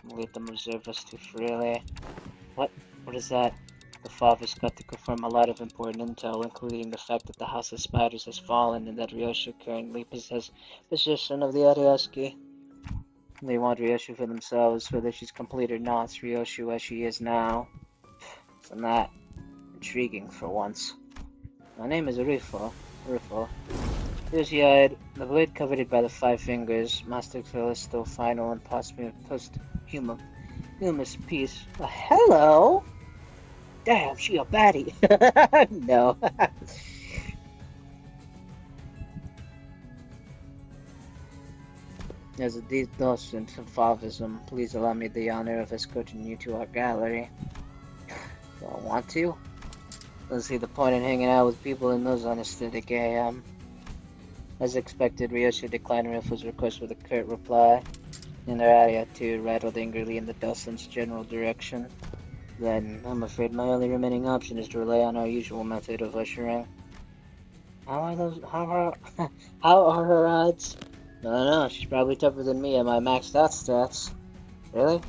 Let them observe us too freely. What is that? The father's got to confirm a lot of important intel, including the fact that the House of Spiders has fallen and that Ryoshu currently possesses possession of the Ariaski. They want Ryoshu for themselves, whether she's complete or not, Ryoshu as she is now. Isn't that intriguing for once? My name is Rifo. Busy-eyed, the blade coveted by the 5 fingers, Master Callisto final and possibly posthumous piece. Hello? Damn, she a baddie. No. As a deep docent of fathism, please allow me the honor of escorting you to our gallery. Don't want to? Don't see the point in hanging out with people in those unaesthetic AM. As expected, Ryoshu declined Rifu's request with a curt reply. and their attitude rattled angrily in the Dustin's general direction. Then, I'm afraid my only remaining option is to rely on our usual method of ushering. How are her odds? I don't know, she's probably tougher than me at my maxed out stats. Really?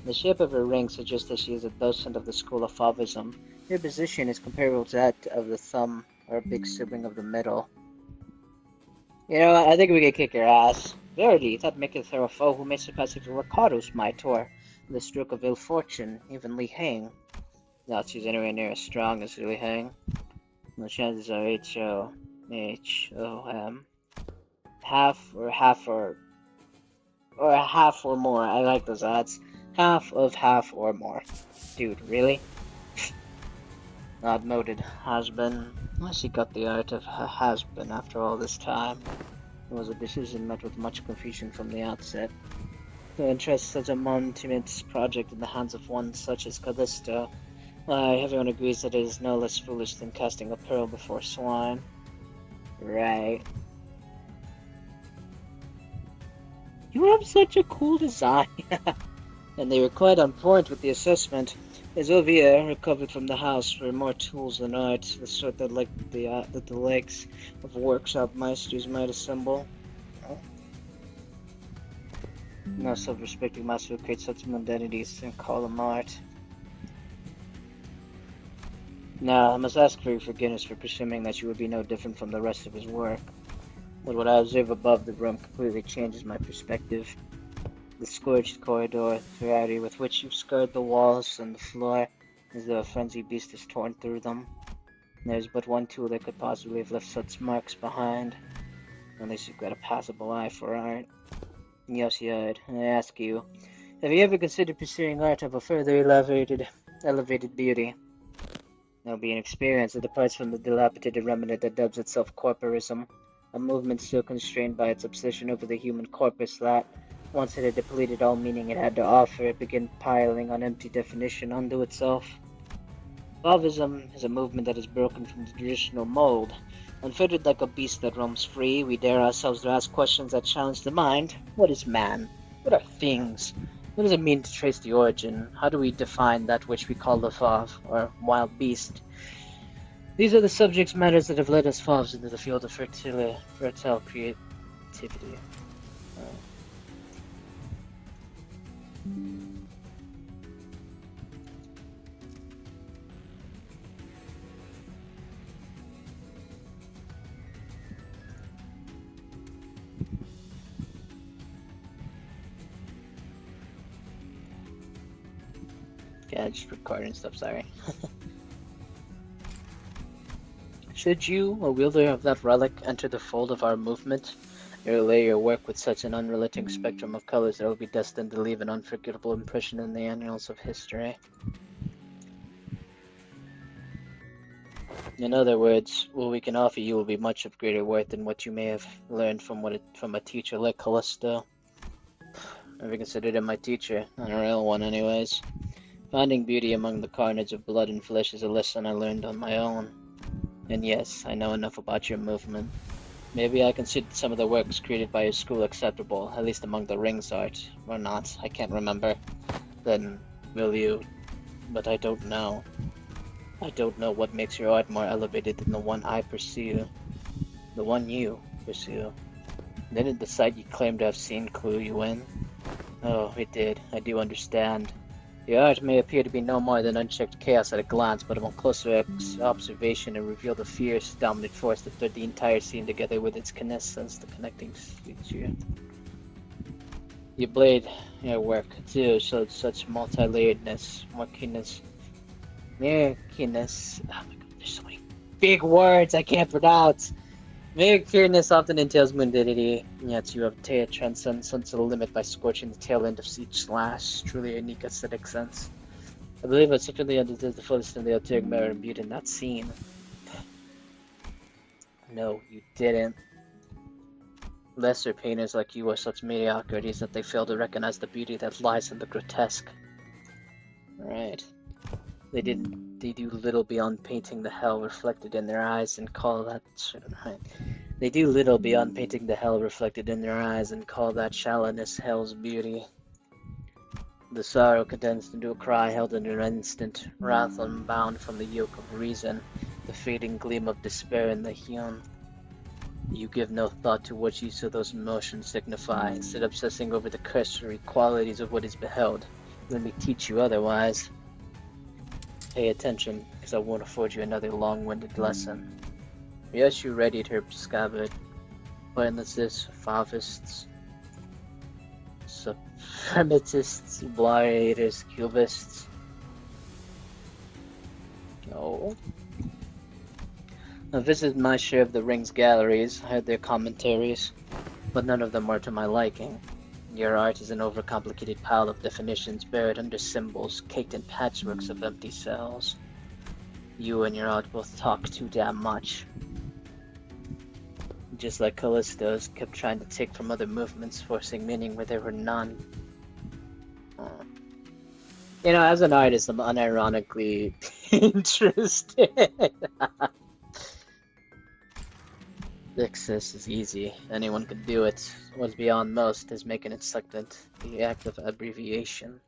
The shape of her ring suggests that she is a docent of the school of Fauvism. Her position is comparable to that of the thumb, or a big sibling of the middle. You know what, I think we could kick her ass. Verily, that maketh her a foe who may surpass even Ricardo's Mightor, the stroke of ill fortune, even Li Hang. Not she's anywhere near as strong as Li Hang. The chances are H-O-M. Half or more. I like those odds. Half of half or more. Dude, really? Not noted, has-been. Unless he got the art of has-been after all this time. It was a decision met with much confusion from the outset. To entrust such a monumentous project in the hands of one such as Callisto, why, everyone agrees that it is no less foolish than casting a pearl before swine. Right. You have such a cool design. And they were quite on point with the assessment. As Ovia recovered from the house were more tools than art, the sort that the legs of workshop meisters might assemble. No self-respecting master would create such mundanities and call them art. Now, I must ask for your forgiveness for presuming that you would be no different from the rest of his work. But what I observe above the room completely changes my perspective. The scorched corridor, the variety with which you've scarred the walls and the floor, as though a frenzied beast has torn through them. There's but one tool that could possibly have left such marks behind, unless you've got a passable eye for art. Yes, Yard, I ask you, have you ever considered pursuing art of a further elevated beauty? That'll be an experience that departs from the dilapidated remnant that dubs itself corporism, a movement still constrained by its obsession over the human corpus that, once it had depleted all meaning it had to offer, it began piling on empty definition unto itself. Fauvism is a movement that is broken from the traditional mold. Unfettered like a beast that roams free, we dare ourselves to ask questions that challenge the mind. What is man? What are things? What does it mean to trace the origin? How do we define that which we call the Fauve, or wild beast? These are the subject matters that have led us Fauves into the field of fertile creativity. Yeah, just recording stuff, sorry. Should you, a wielder of that relic, enter the fold of our movement, you lay your work with such an unrelenting spectrum of colors that it will be destined to leave an unforgettable impression in the annals of history. In other words, what we can offer you will be much of greater worth than what you may have learned from a teacher like Callisto. I've considered him my teacher, and a real one anyways. Finding beauty among the carnage of blood and flesh is a lesson I learned on my own. And yes, I know enough about your movement. Maybe I consider some of the works created by your school acceptable, at least among the rings art, or not, I can't remember. Then, will you? But I don't know. I don't know what makes your art more elevated than the one I pursue. The one you pursue. Didn't the sight you claim to have seen clue you in? Oh, it did. I do understand. The art may appear to be no more than unchecked chaos at a glance, but upon closer observation it revealed a fierce, dominant force that thread the entire scene together with its connections, the connecting feature. Your blade, your work, too, showed such multi-layeredness, murkiness. Oh my god, there's so many big words I can't pronounce! Mere clearness often entails mundity, yet you have Tea transcend sense to the limit by scorching the tail end of each slash, truly a unique aesthetic sense. I believe I secretly understood the fullest of the ulterior merit and beauty in that scene. No, you didn't. Lesser painters like you are such mediocrities that they fail to recognize the beauty that lies in the grotesque. Right. They do little beyond painting the hell reflected in their eyes and call that right. They do little beyond painting the hell reflected in their eyes and call that shallowness hell's beauty. The sorrow condensed into a cry held in an instant, wrath unbound from the yoke of reason, the fading gleam of despair in the hewn. You give no thought to what use of those emotions signify, instead obsessing over the cursory qualities of what is beheld. Let me teach you otherwise. Pay attention, because I won't afford you another long-winded lesson. Yes, you readied her scabbard. Pointlesses, favists, suprematists, blariators, cubists. No. I visited my share of the Ring's galleries, heard their commentaries, but none of them were to my liking. Your art is an overcomplicated pile of definitions buried under symbols, caked in patchworks of empty cells. You and your art both talk too damn much. Just like Callisto's, kept trying to take from other movements, forcing meaning where there were none. You know, as an artist, I'm unironically interested. Success is easy. Anyone can do it. What's beyond most is making it succulent, the act of abbreviation.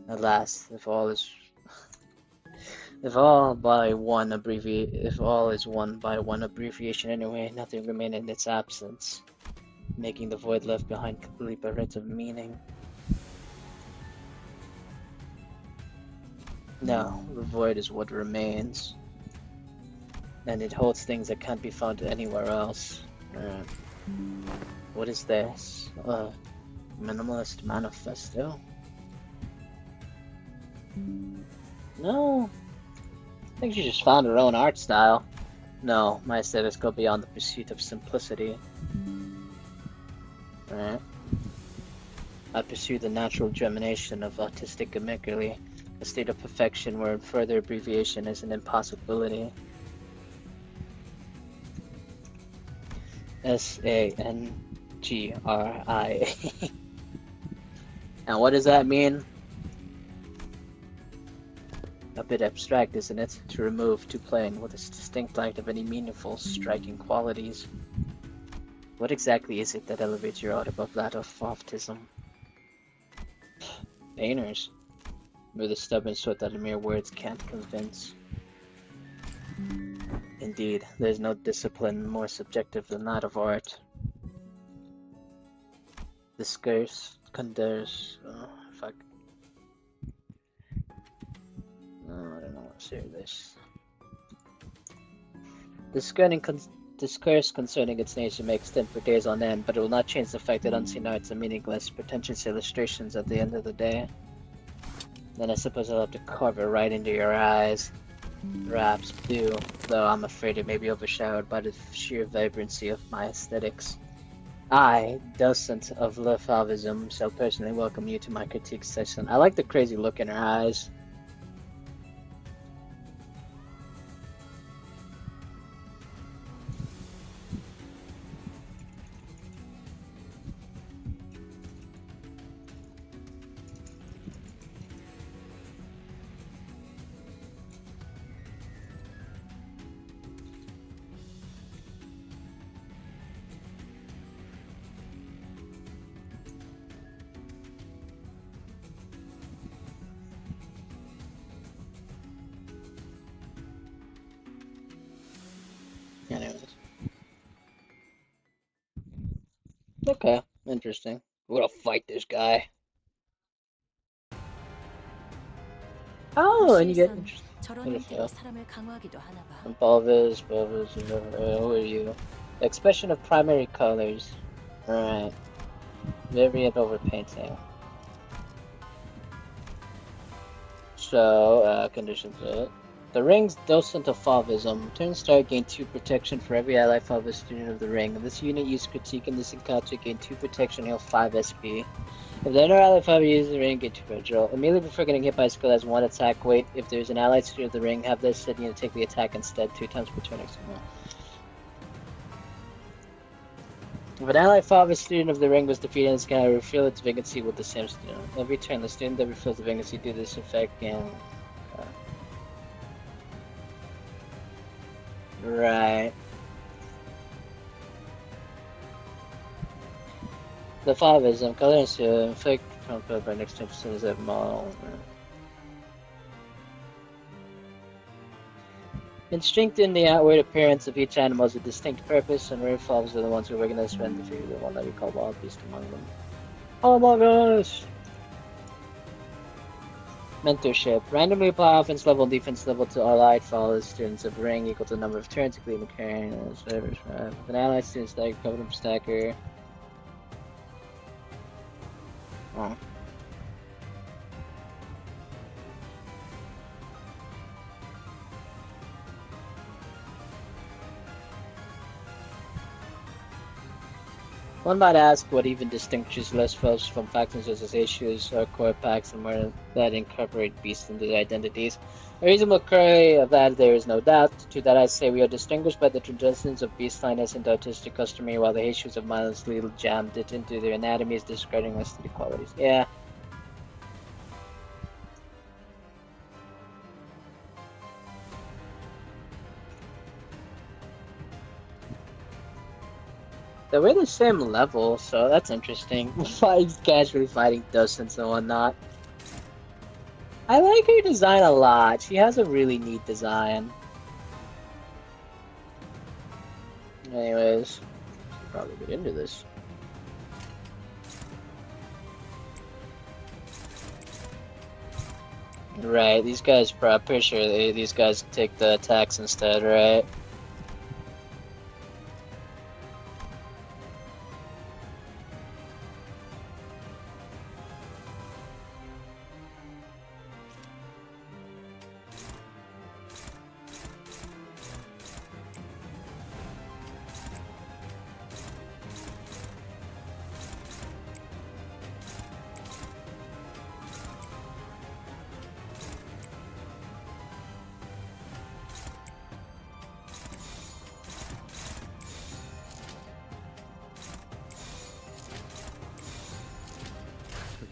Alas, if all is one by one abbreviation anyway, nothing remained in its absence, making the void left behind completely bereft of meaning. No, the void is what remains. And it holds things that can't be found anywhere else. What is this? Minimalist manifesto? No. I think she just found her own art style. No, my aesthetics go beyond the pursuit of simplicity. Alright. I pursue the natural germination of artistic gimmickry, a state of perfection where further abbreviation is an impossibility. Sangri. And what does that mean? A bit abstract, isn't it? To remove, to plain, with its distinct lack of any meaningful, striking qualities. What exactly is it that elevates your art above that of fauvism? Painters. We're the stubborn sort that mere words can't convince. Indeed, there is no discipline more subjective than that of art. The scarce conders. Fuck. I don't know what to say this. Discourse concerning its nature may extend for days on end, but it will not change the fact that unseen arts are meaningless, pretentious illustrations at the end of the day. Then I suppose I'll have to carve it right into your eyes. Perhaps do, though I'm afraid it may be overshadowed by the sheer vibrancy of my aesthetics. I, docent of Le Fauvism, shall personally welcome you to my critique session. I like the crazy look in her eyes. Anyways. Okay, interesting. We're gonna fight this guy. Oh, and you get interesting. 저런 형태로 사람을 강화하기도 하나 봐. Bulbous, who are you? Expression of primary colors. Alright. Variant overpainting. So, conditions of it. The Ring's docent of Fauvism. Turn star gain 2 protection for every ally Fauvis student of the Ring. If this unit used critique in this encounter, gain 2 protection, heal 5 SP. If the inner ally Fauvis uses the Ring, gain 2 control. Immediately before getting hit by a skill has 1 attack weight. If there's an allied student of the Ring, have this said unit take the attack instead 2 times per turn. If an allied Fauvis student of the Ring was defeated in this encounter, refill its vacancy with the same student. Every turn, the student that refills the vacancy do this effect and right. The 5 is colors to inflict conquer by next 10% is that model. Instinct in the outward appearance of each animal has a distinct purpose, and rare followers are the ones who recognize when the figure the one that we call wild beast among them. Oh my gosh! Mentorship. Randomly apply offense level and defense level to allied followers. Students of rank equal to the number of turns, including the carrying and servers. With an allied student stacker, covenant stacker. Oh. One might ask what even distinguishes less foes from factions such as issues or core packs and more that incorporate beasts into their identities. A reasonable query of that there is no doubt. To that I say we are distinguished by the traditions of beastliness and artistic customary, while the issues of mindlessly jammed it into their anatomies, discrediting aesthetic qualities. Yeah. We're the same level, so that's interesting. He's casually fighting dozens and whatnot. I like her design a lot. She has a really neat design. Anyways, should probably get into this. Right, these guys, I'm pretty sure these guys take the attacks instead, right?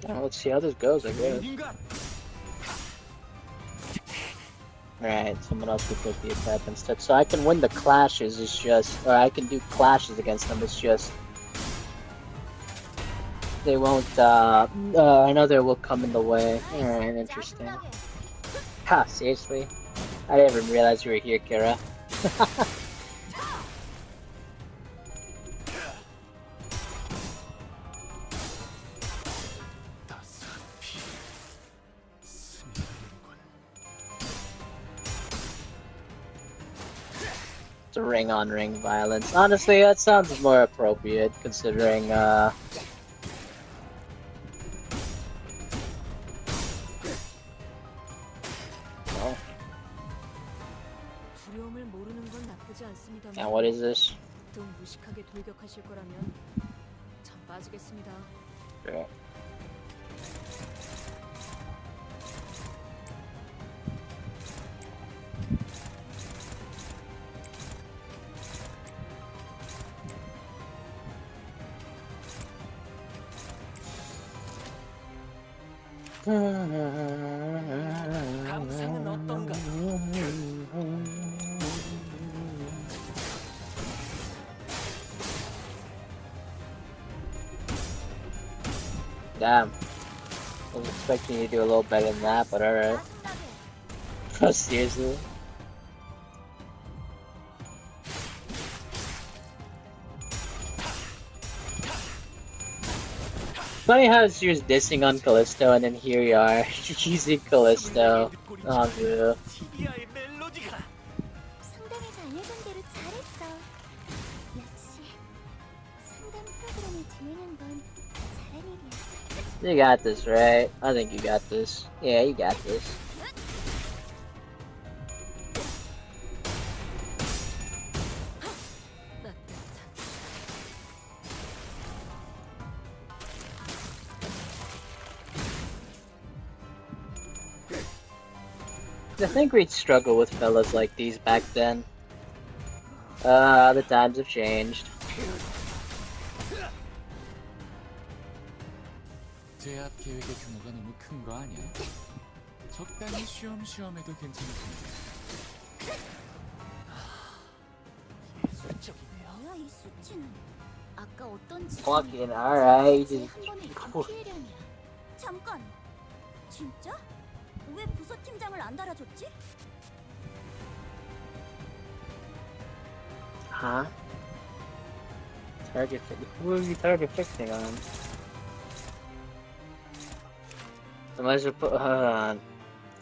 Let's see how this goes, I guess. Alright, someone else will take the attack instead. So I can win the clashes, it's just... Or I can do clashes against them, it's just... They won't, another will come in the way. Alright, interesting. Ha, seriously? I didn't even realize you were here, Kira. Ring on ring violence. Honestly, that sounds more appropriate considering oh. And what is this? Sure. 감상은 어떤가? Damn. I was expecting you to do a little better than that, but alright. Seriously? Funny how she was dissing on Callisto and then here you are, using Callisto. Oh, dude. 상담에서 알려준 대로 잘했어. 역시 상담 프로그램을 진행한 건 잘한 일이야. You got this, right? I think you got this. Yeah, you got this. I think we'd struggle with fellas like these back then. The times have changed. 제압 계획의 규모가 너무 큰 거 아니야? 적당히 쉬엄쉬엄해도 괜찮을 텐데. 예술적이네요. 뭐야 이 수치는? 아까 어떤 Fucking alright. 한 번에 입힌 피해량이야. 잠깐. 진짜? 왜 부서 팀장을 안 달아줬지? Huh? Target who are you target fixing on? Unless you put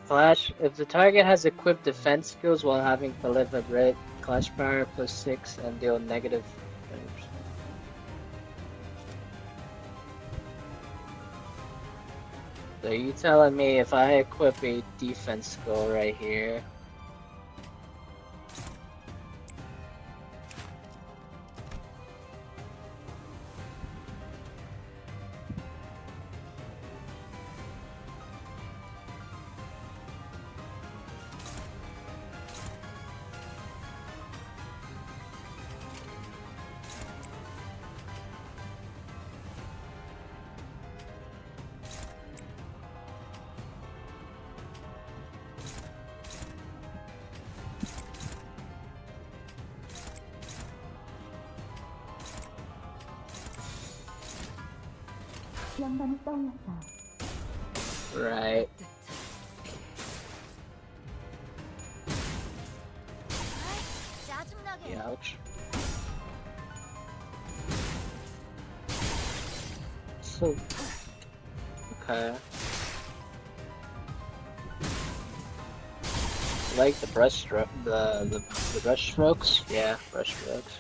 Flash, if the target has equipped defense skills while having Calibrate, Clash Power +6 and deal negative 20%. So you telling me if I equip a defense skill right here, 영감이 떠올랐어. right? 짜증나게. Ouch. So, okay. Like the brush stroke, the brush strokes. Yeah, brush strokes.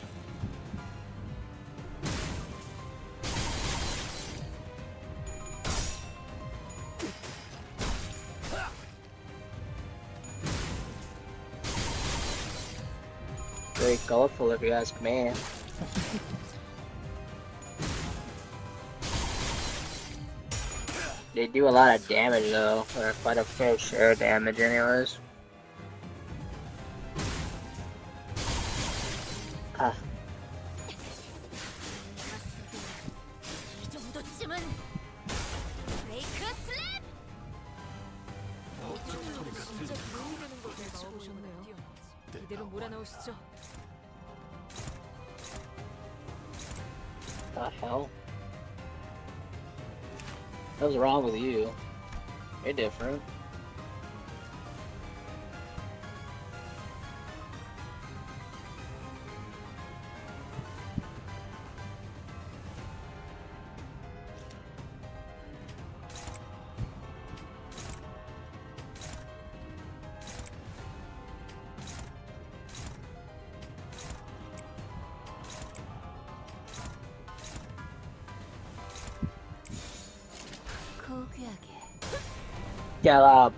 Very colorful, if you ask me. They do a lot of damage though, or quite a fair share of damage anyways. Ah. 이 정도쯤은 브레이크 슬랩! 진짜 도움이 되는 걸 가지고 오셨네요. 이대로 몰아넣으시죠. The hell? What's wrong with you? You're different. 고귀하게. Yeah,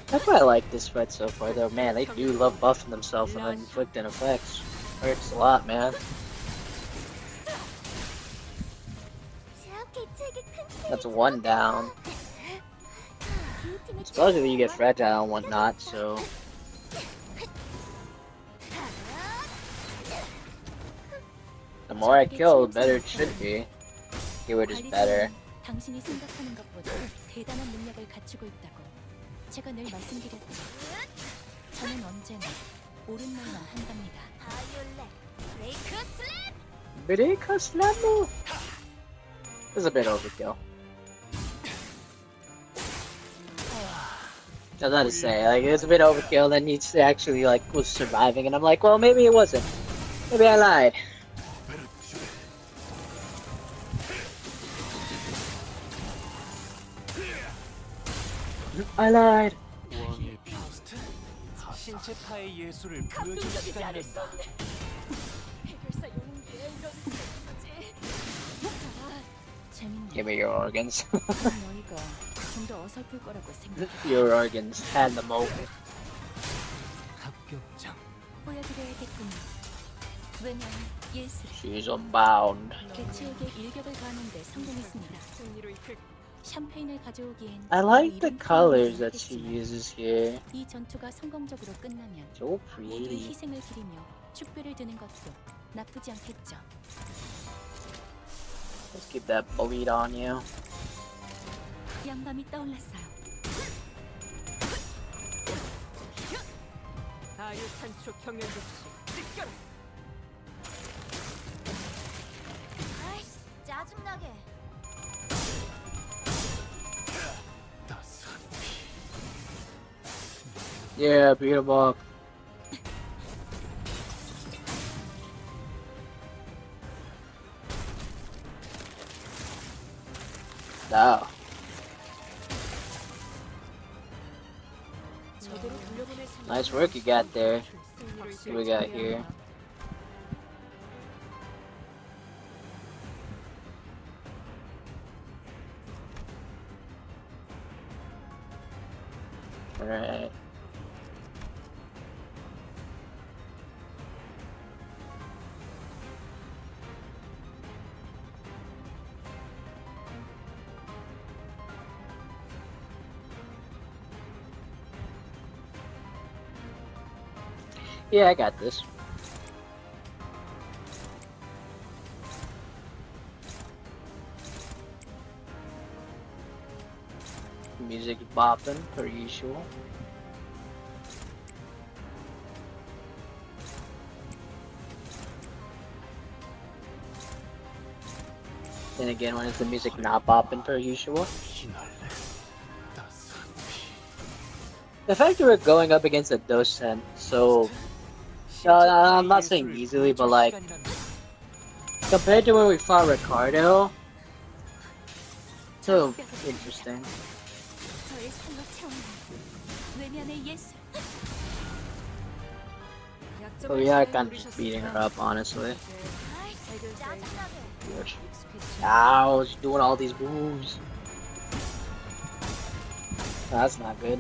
that's why I like this fight so far though. Man, they do love buffing themselves and then inflicting effects. Hurts a lot, man. That's one down. Supposedly you get fragile and whatnot, so the more I kill, the better it should be. Keyword is better. 당신이 생각하는 것보다 대단한 능력을 갖추고 있다고 제가 늘 말씀드렸죠. 저는 언제나 옳은 말만 한답니다. 바이올렛 브레이크 슬랩! Break slam. This is a bit overkill. I was about to say, like, it's a bit overkill, then he actually, like, was surviving, and I'm like, well, maybe it wasn't. Maybe I lied. I lied. 왕의 비스트 신체파의 예술을 보여줄 시간이었다. 해결사 용기에 이런 소리지. 재밌네. Give me your organs. 너희가 좀 더 어설플 거라고 생각해. Your organs. Hand them over. 합격장. 보여드려야겠군요. 왜냐, 예술. She's unbound. 개츠에게 일격을 가하는데 성공했습니다. 승리로 이끌. 샴페인을 가져오기엔 I like the 이른 colors 표현을 that she 했지만 uses here. 이 전투가 성공적으로 끝나면 So 모두의 pretty. 희생을 기리며 축배를 드는 것도 나쁘지 않겠죠. Let's keep that bleed on you. 양밤이 떠올랐어요. 아유 탄초 경연 즉시 느껴라. Yeah, beat him up. Wow. 저대로 돌려보낼 Nice work you got there. 승리를 What do we got 꿰뚫어야 here? 하나. Alright. Yeah, I got this. Music bopping per usual. Then again, when is the music not bopping per usual? The fact that we're going up against a docent, so I'm not saying easily, but like compared to when we fought Ricardo, so interesting. 저의 살로 채워라. 외면의 예술. But we are kind of just beating her up, honestly. Ow, she's doing all these moves. That's not good.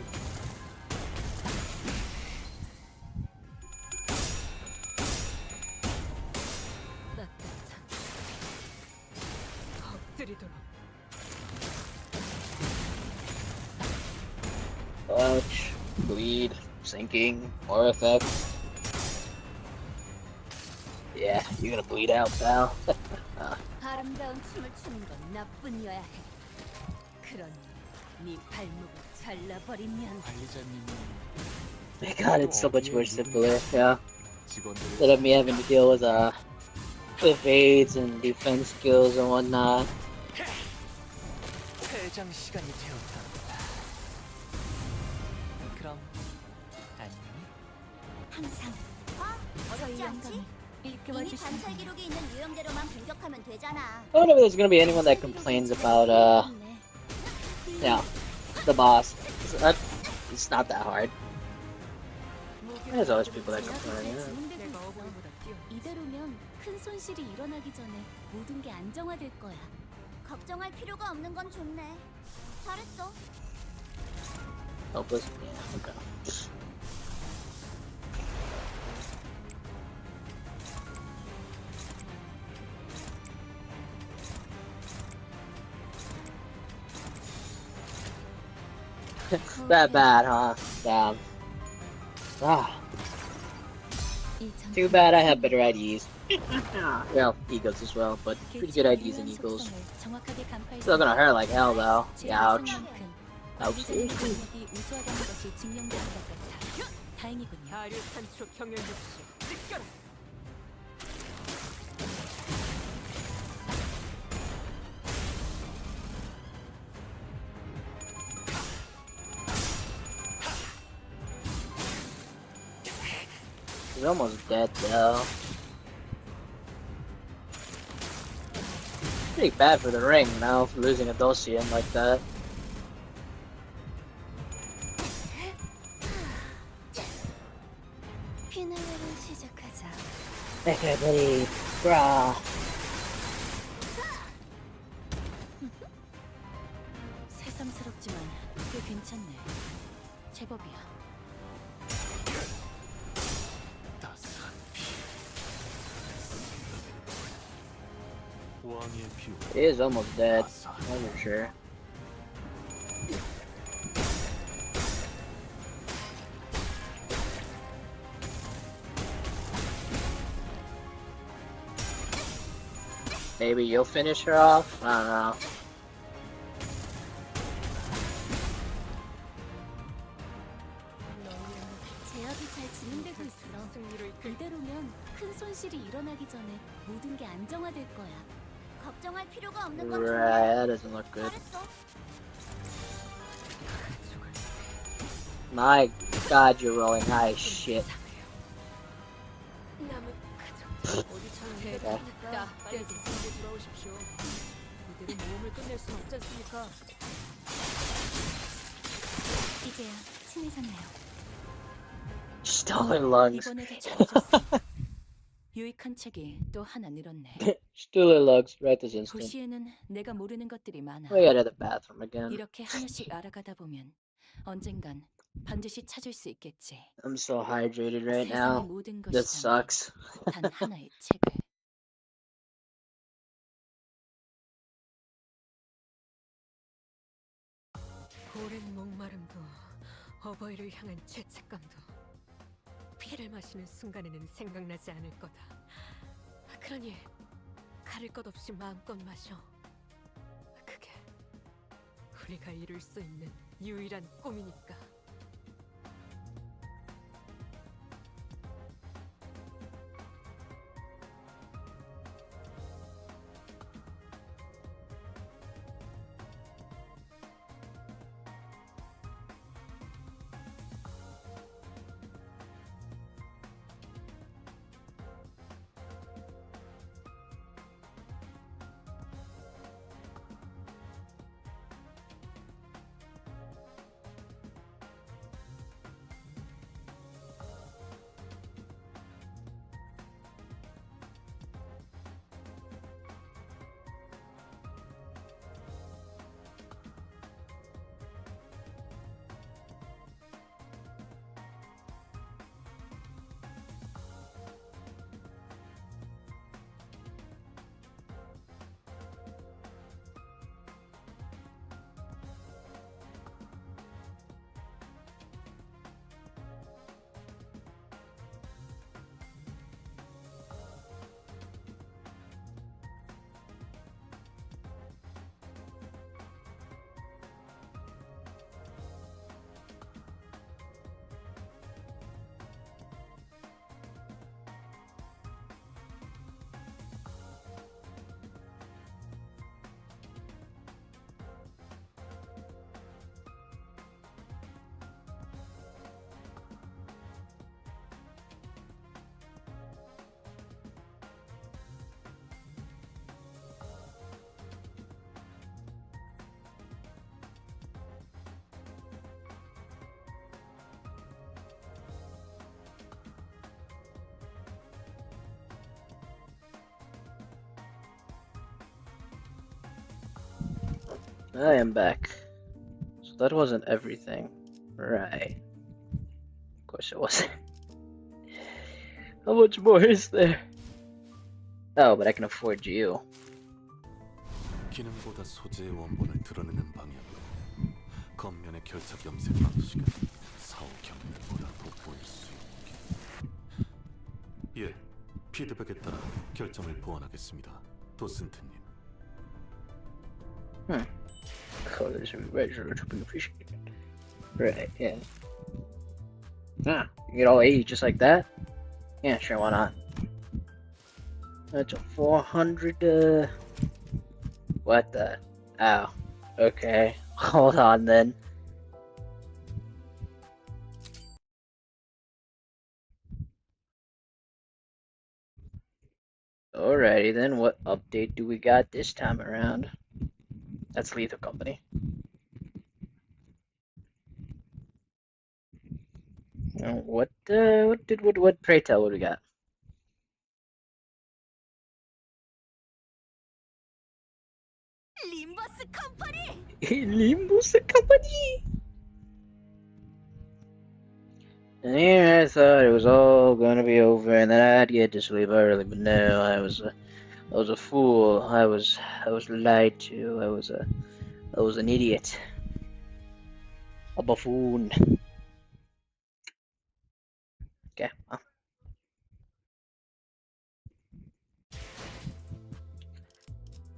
Ouch. Bleed. Sinking. More effect. Yeah, you're gonna bleed out, pal. 아름다운 춤을 추는 건 나뿐이어야 해. 그러니 네 발목을 잘라버리면. 관리자님은 My god, it's so much more simpler, yeah. 직원들을 Instead of me having to deal with evades and defense skills and whatnot. 퇴장 시간이 되었답니다. 그럼 안녕히. 항상 어렵지 않지? 이미 일깨워주시는 관찰 기록이 있는 유형대로만 공격하면 되잖아. I wonder if there's gonna be anyone that complains about, the boss. It's not that hard. There's always people that complain. Yeah. 내가 어부보다 뛰어. 이대로면 큰 손실이 일어나기 전에 모든 게 안정화될 거야. 걱정할 필요가 없는 건 좋네. 잘했어. Hopeless. Yeah, okay. That bad, huh? Damn. Ah, too bad I have better IDs. Well, Eagles as well, but pretty good IDs in Eagles. Still gonna hurt like hell though. Ouch. Ouch. 우수하다는 것이 증명되는 것 같아. 다행이군요. 가류 산초 경연 역시 느껴라. He's almost dead though. Pretty bad for the ring now, for losing a Docian like that. 피날레를 시작하자. Everybody, brah. 새삼스럽지만 꽤 괜찮네. 제법이야. 왕의 뷰. He is almost dead. I'm for sure. Maybe you'll finish her off? I don't know. 제압이 잘 진행되고 있어. 승리를 이끌 이대로면 큰 손실이 일어나기 전에 모든 게 안정화될 거야. 걱정할 필요가 없는 건 Right, 좋네. that doesn't look good. 잘했어. My God, you're rolling high as shit. 남은 가족들 어디처럼 Okay. 해결하니까 빨리 세상에 돌아오십시오. 이대로 모험을 끝낼 순 없지 않습니까? 이제야 친해졌나요? Stole her lungs. 이번에도 잘해줬어. 유익한 책이 또 하나 늘었네. Stole her lungs right this instant. 도시에는 내가 모르는 것들이 많아. We gotta the bathroom again. 이렇게 하나씩 알아가다 보면 언젠간 반드시 찾을 수 있겠지. I'm so hydrated right 세상의 now. 모든 This 것이라면 sucks. 단 하나의 책을. 오랜 목마름도 어버이를 향한 죄책감도 피를 마시는 순간에는 생각나지 않을 거다. 그러니 가릴 것 없이 마음껏 마셔. 그게 우리가 이룰 수 있는 유일한 꿈이니까. I am back. So that wasn't everything. Right. Of course it wasn't. How much more is there? Oh, but I can afford you. 기능보다 소재의 원본을 드러내는 방향으로 겉면의 결착 염색 방식은 사후 경륜보다 돋보일 수 있게. 예, 피드백에 따라 결정을 보완하겠습니다, 도슨트님. Colors and measure to be appreciated. Right, yeah. Ah, you get all 80 just like that? Yeah, sure, why not? That's a 400, What the? Oh. Okay. Hold on then. Alrighty then, what update do we got this time around? That's Limbus Company. What pray tell what we got? Limbus Company. Limbus Company. And here I thought it was all gonna be over, and then I'd get to sleep early. But no, I was a fool. I was lied to. I was an idiot. A buffoon. Okay. Well.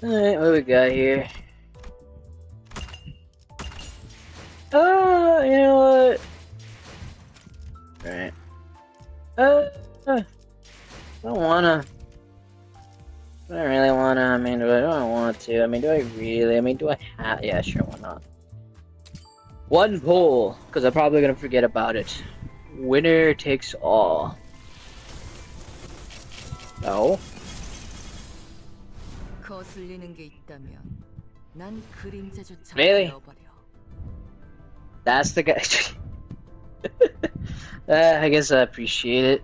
Alright, what we got here? Oh, you know what? Alright. I don't wanna. Do I really wanna? I mean, do I want to? I mean, do I really? I mean, do I have? Yeah, sure, why not? One poll, because I'm probably gonna forget about it. Winner takes all. No. 거슬리는 게 있다면 난 그림자조차 Really? 베어버려. That's the guy. I guess I appreciate it.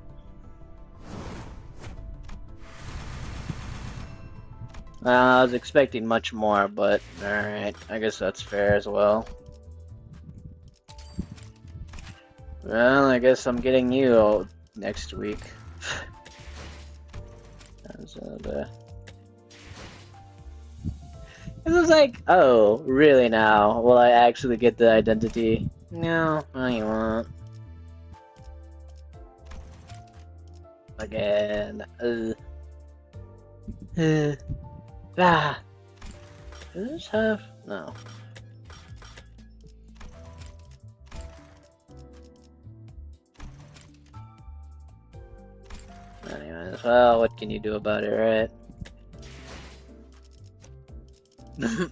I was expecting much more, but alright. I guess that's fair as well. Well, I guess I'm getting you all next week. It was like, oh, really now? Will I actually get the identity? No, you won't. Again. Ah. Does this have? No. Anyways, well, what can you do about it, right?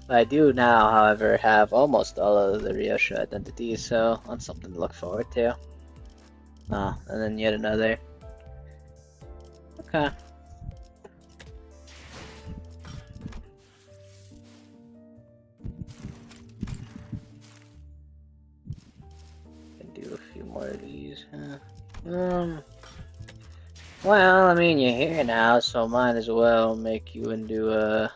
I do now, however, have almost all of the Ryosha identities, so that's something to look forward to. Oh, and then yet another. Okay. Can do a few more of these, huh? Well, I mean, you're here now, so might as well make you into a...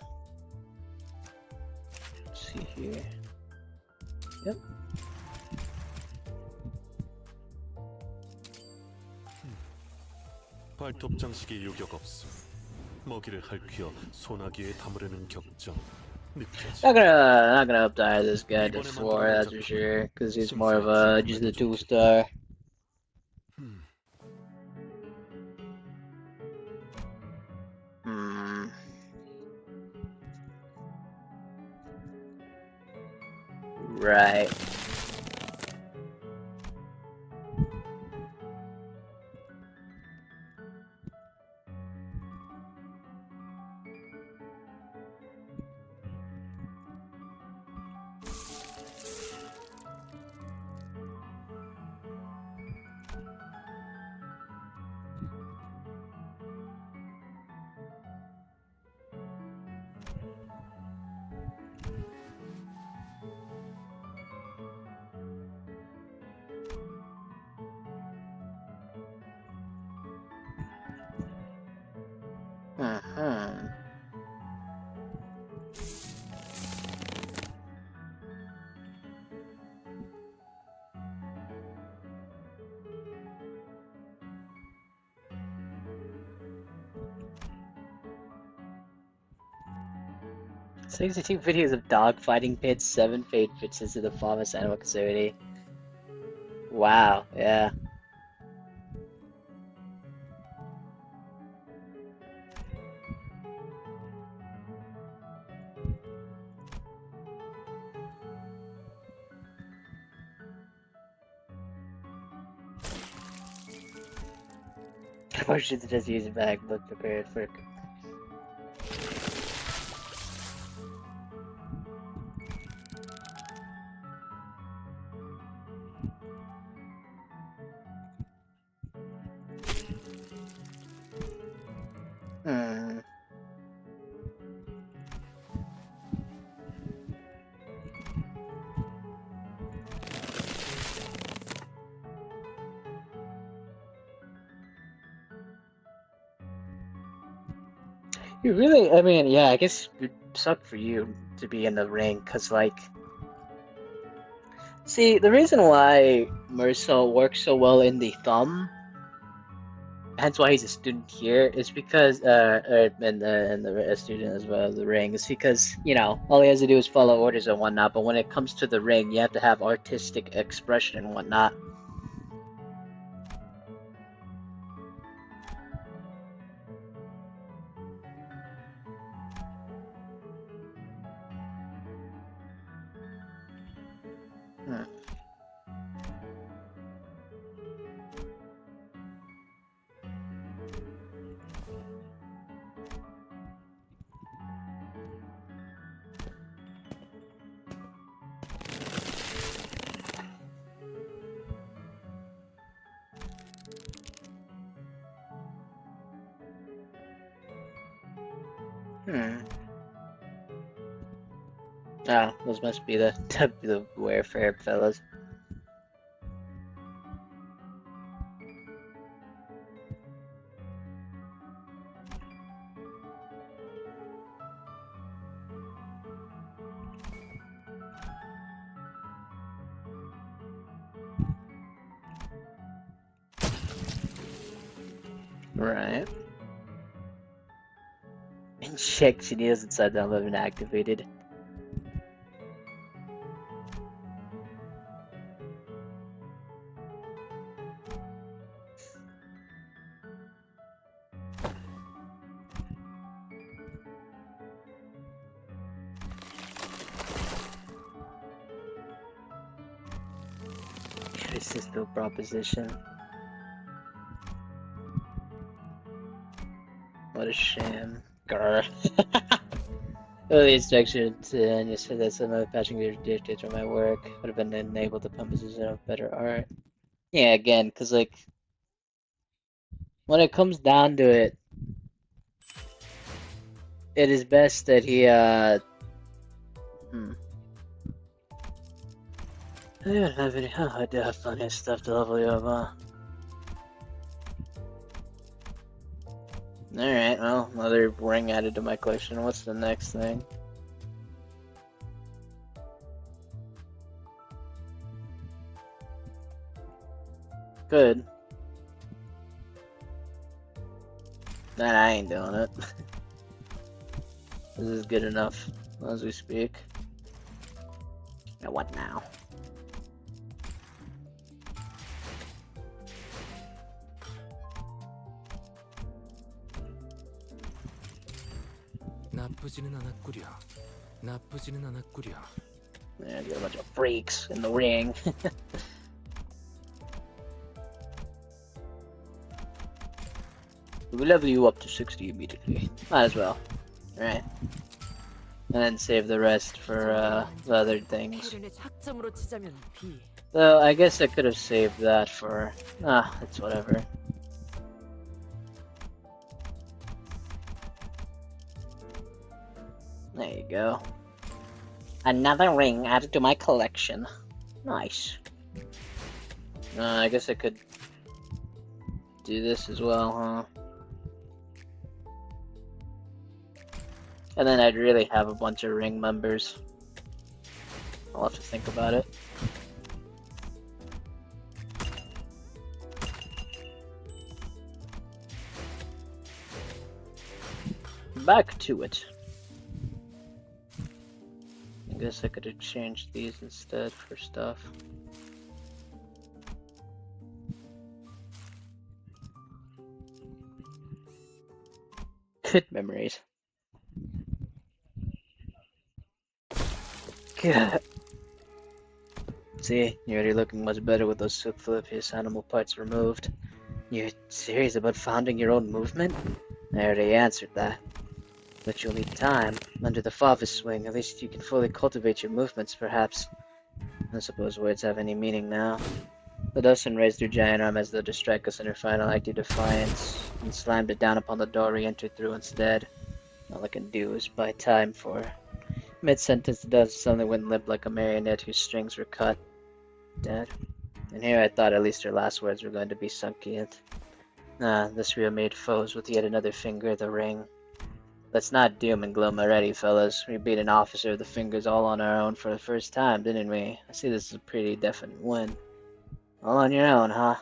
Let's see here. Yep. 발톱 장식이 유격 없음. 먹이를 핥혀 소나기에 담으려는 격정 느껴지. Not gonna up die this guy to 4, that's for sure, because he's more of a just a 2-star. Right. Sixty-two videos of dog fighting pits, 7 fate pits into the Farmers Animal Conservatory. Wow, yeah. Or should they just use a bag, look prepared for... You really, I mean, yeah, I guess it sucked for you to be in the ring, cause like... See, the reason why Merso works so well in the thumb, hence why he's a student here, is because, and the student as well, the ring, is because, you know, all he has to do is follow orders and whatnot, but when it comes to the ring, you have to have artistic expression and whatnot. Hmm. Ah, those must be the warfare fellas. Right. Injection needles inside them have been activated. Irresistible proposition. What a sham. Grr. Early instruction and you said that some other passengers dictates from my work would have been enabled to pump of better art. Yeah, again, because, like, when it comes down to it, it is best that he, I don't have any, I do have plenty of stuff to level you up, huh? Alright, well, another ring added to my collection. What's the next thing? Good. Then I ain't doing it. This is good enough as we speak. Now what now? Yeah, got a bunch of freaks in the ring. We'll level you up to 60 immediately. Might as well. Alright. And then save the rest for the other things. Though I guess I could have saved that for... it's whatever. There you go. Another ring added to my collection. Nice. I guess I could do this as well, huh? And then I'd really have a bunch of ring members. I'll have to think about it. Back to it. I guess I could exchange these instead for stuff. Good memories. God. See, you're already looking much better with those superfluous animal parts removed. You're serious about founding your own movement? I already answered that. But you'll need time. Under the father's swing, at least you can fully cultivate your movements, perhaps. I suppose words have any meaning now. The Dustin raised her giant arm as though to strike us in her final act of defiance, and slammed it down upon the door we entered through instead. All I can do is buy time for her. Mid-sentence, the Dust suddenly went limp like a marionette whose strings were cut. Dead. And here I thought at least her last words were going to be sunk in. This we have made foes with yet another finger of the ring. Let's not doom and gloom already, fellas. We beat an officer of the fingers all on our own for the first time, didn't we? I see this is a pretty definite win. All on your own, huh?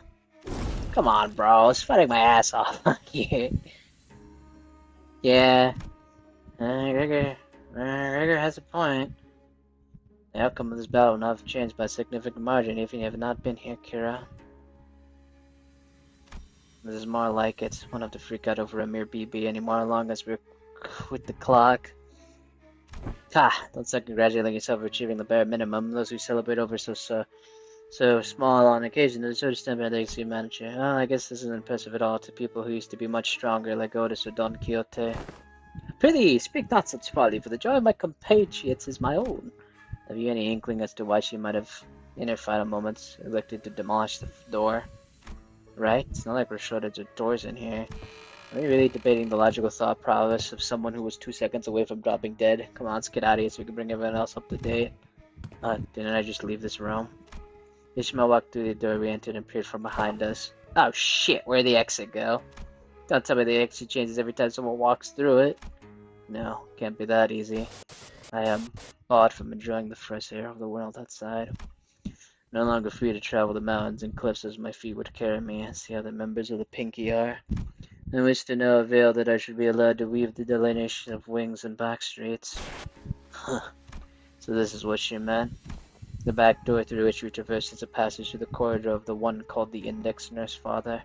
Come on, bro. I was fighting my ass off. Yeah. Gregor has a point. The outcome of this battle will not have changed by a significant margin if you have not been here, Kira. This is more like it. Won't have to freak out over a mere BB anymore as long as we're with the clock. Don't start congratulating yourself for achieving the bare minimum. Those who celebrate over so small on occasion are so distant by the manager. Oh, I guess this isn't impressive at all to people who used to be much stronger like Otis or Don Quixote. Prithee, speak not such folly, for the joy of my compatriots is my own. Have you any inkling as to why she might have, in her final moments, elected to demolish the door? Right? It's not like we're shortage of doors in here. Are we really debating the logical thought prowess of someone who was 2 seconds away from dropping dead? Come on, let's get out of here so we can bring everyone else up to date. Didn't I just leave this room? Ishmael walked through the door we entered and peered from behind us. Oh shit, where'd the exit go? Don't tell me the exit changes every time someone walks through it. No, can't be that easy. I am barred from enjoying the fresh air of the world outside. No longer free to travel the mountains and cliffs as my feet would carry me. See how the members of the Pinky are. I wish to no avail that I should be allowed to weave the delineation of wings and back streets. Huh. So this is what she meant. The back door through which we traversed is a passage to the corridor of the one called the Index Nurse Father.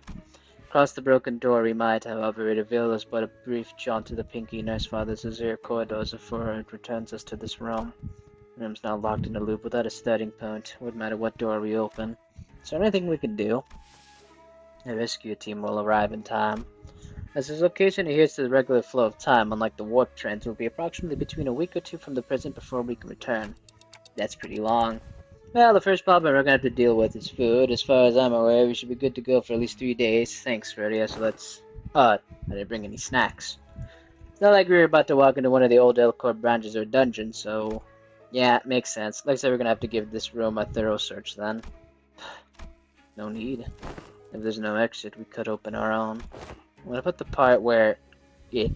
Across the broken door we might, however, it availed us but a brief jaunt to the Pinky Nurse Father's azure corridors before it returns us to this room. The room's now locked in a loop without a starting point. Wouldn't matter what door we open. Is there anything we can do? A rescue team will arrive in time. As his location adheres to the regular flow of time, unlike the warp trends, it will be approximately between a week or two from the present before we can return. That's pretty long. Well, the first problem we're gonna have to deal with is food. As far as I'm aware, we should be good to go for at least 3 days. Thanks, Freddy. So let's... I didn't bring any snacks. It's not like we were about to walk into one of the old Elcor branches or dungeons, so... Yeah, it makes sense. Like I said, we're gonna have to give this room a thorough search then. No need. If there's no exit, we could open our own. What about the part where it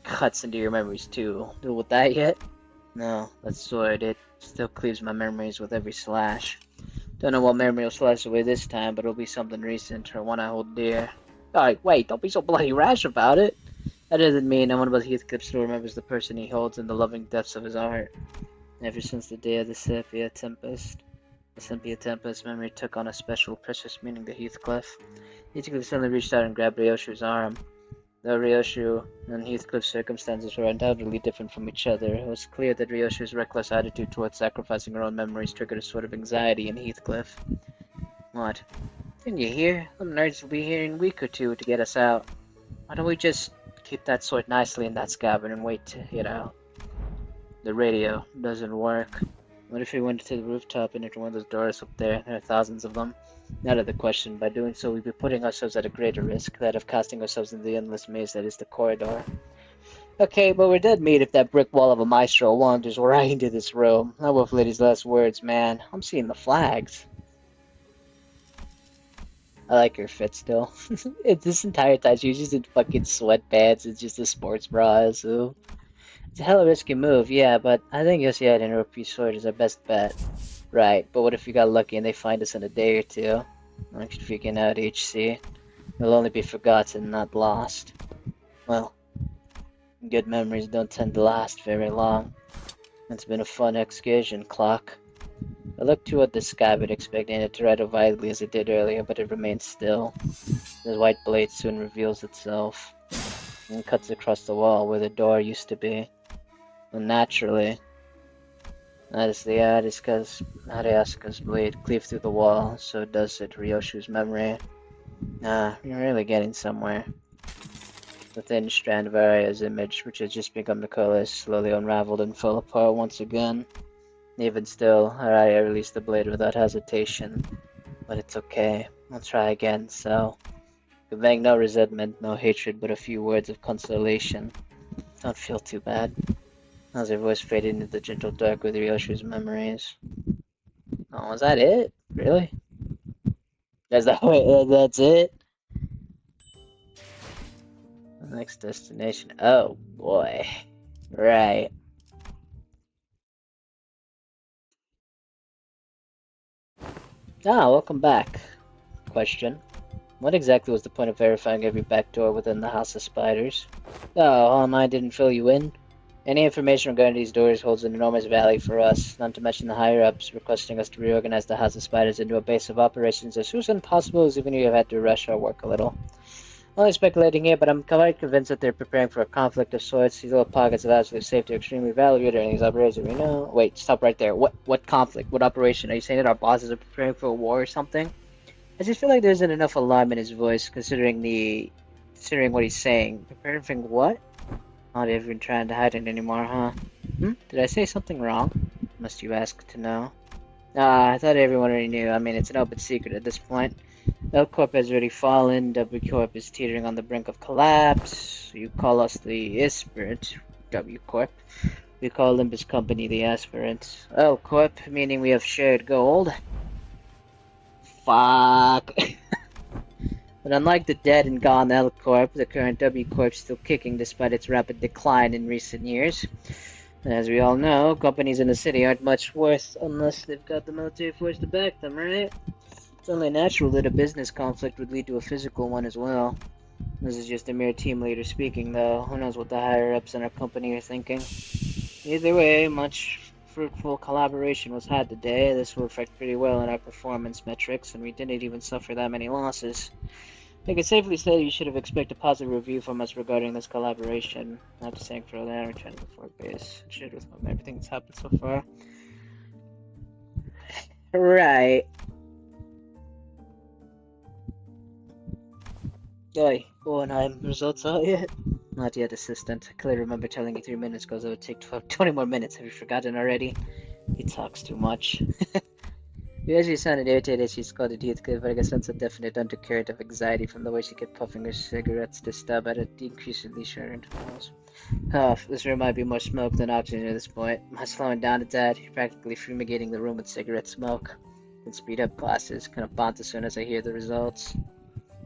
cuts into your memories too? Deal with that yet? No, that's sword. It still cleaves my memories with every slash. Don't know what memory will slash away this time, but it'll be something recent or one I hold dear. Alright, wait, don't be so bloody rash about it. That doesn't mean no one but Heathcliff still remembers the person he holds in the loving depths of his heart. Ever since the day of the Sepia Tempest. The Sepia Tempest memory took on a special, precious meaning to Heathcliff. Heathcliff suddenly reached out and grabbed Ryoshu's arm. Though Ryoshu and Heathcliff's circumstances were undoubtedly different from each other, it was clear that Ryoshu's reckless attitude towards sacrificing her own memories triggered a sort of anxiety in Heathcliff. What? Didn't you hear? The nerds will be here in a week or two to get us out. Why don't we just keep that sword nicely in that scabbard and wait to get out? The radio doesn't work. What if we went to the rooftop and into one of those doors up there? There are thousands of them. Out of the question. By doing so, we'd be putting ourselves at a greater risk, that of casting ourselves into the endless maze that is the corridor. Okay, but we're dead meat if that brick wall of a maestro wanders right into this room. Not with Liddy's last words, man. I'm seeing the flags. I like her fit still. This entire time she's just in fucking sweatpants. It's just a sports bra, so... It's a hella risky move, yeah, but I think Yoshiad and Oropi Sword is our best bet. Right, but what if we got lucky and they find us in a day or two? Thanks for freaking out, HC. We'll only be forgotten, not lost. Well, good memories don't tend to last very long. It's been a fun excursion, Clock. I looked toward the scabbard, expecting it to rattle violently as it did earlier, but it remained still. The white blade soon reveals itself, and cuts across the wall where the door used to be. And naturally, that is the Ariasuka's blade cleaved through the wall, so does it Ryoshu's memory. You're really getting somewhere. The thin strand of Arya's image, which had just begun to coalesce, slowly unraveled and fell apart once again. Even still, Araya released the blade without hesitation. But it's okay. I'll try again, so... Conveying no resentment, no hatred, but a few words of consolation. Don't feel too bad. As her voice faded into the gentle dark with Ryoshu's memories. Oh, was that it? Really? That's it? The next destination. Oh boy. Right. Welcome back. Question. What exactly was the point of verifying every back door within the House of Spiders? Oh, online didn't fill you in? Any information regarding these doors holds an enormous value for us, not to mention the higher-ups requesting us to reorganize the House of Spiders into a base of operations as soon as possible, as even if we have had to rush our work a little. Only speculating here, but I'm quite convinced that they're preparing for a conflict of sorts. These little pockets of absolute safety are extremely valuable during these operations, we know. Wait, stop right there. What conflict? What operation? Are you saying that our bosses are preparing for a war or something? I just feel like there isn't enough alarm in his voice, considering what he's saying. Preparing for what? Not even trying to hide it anymore, huh? Did I say something wrong? Must you ask to know? I thought everyone already knew. I mean, it's an open secret at this point. L Corp has already fallen, W Corp is teetering on the brink of collapse. You call us the aspirant, W Corp. We call Limbus Company the aspirant. L Corp, meaning we have shared gold. Fuck. But unlike the dead and gone L Corp, the current W Corp is still kicking despite its rapid decline in recent years. And as we all know, companies in the city aren't much worth unless they've got the military force to back them, right? It's only natural that a business conflict would lead to a physical one as well. This is just a mere team leader speaking, though. Who knows what the higher-ups in our company are thinking. Either way, much fruitful collaboration was had today. This will affect pretty well on our performance metrics, and we didn't even suffer that many losses. I can safely say you should have expected a positive review from us regarding this collaboration. Not to saying for that, return to the fort base. I shared with them everything that's happened so far. Right. Oi, Hohenheim, results out yet? Not yet, assistant. I clearly remember telling you 3 minutes ago that it would take 20 more minutes. Have you forgotten already? He talks too much. You actually sounded irritated as she scolded Heathcliff, but I could sense a definite undercurrent of anxiety from the way she kept puffing her cigarettes to stub at increasingly shorter intervals. This room might be more smoke than oxygen at this point. Am I slowing down a tad? You're practically fumigating the room with cigarette smoke. Then speed up classes. Gonna bounce as soon as I hear the results.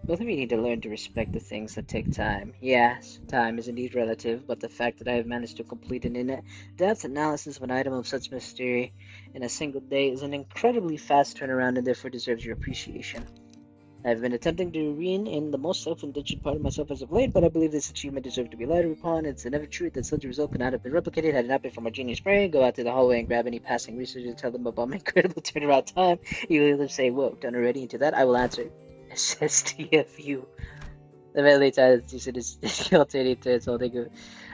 Both of you need to learn to respect the things that take time. Yes, time is indeed relative, but the fact that I have managed to complete an in-depth analysis of an item of such mystery in a single day is an incredibly fast turnaround and therefore deserves your appreciation. I have been attempting to rein in the most self-indulgent part of myself as of late, but I believe this achievement deserves to be lighter upon. It's an ever truth that such a result could not have been replicated had it not been for my genius brain. Go out to the hallway and grab any passing researchers and tell them about my incredible turnaround time. You will either say, whoa, done already, and to that I will answer, STFU. The melee time is alternating turns holding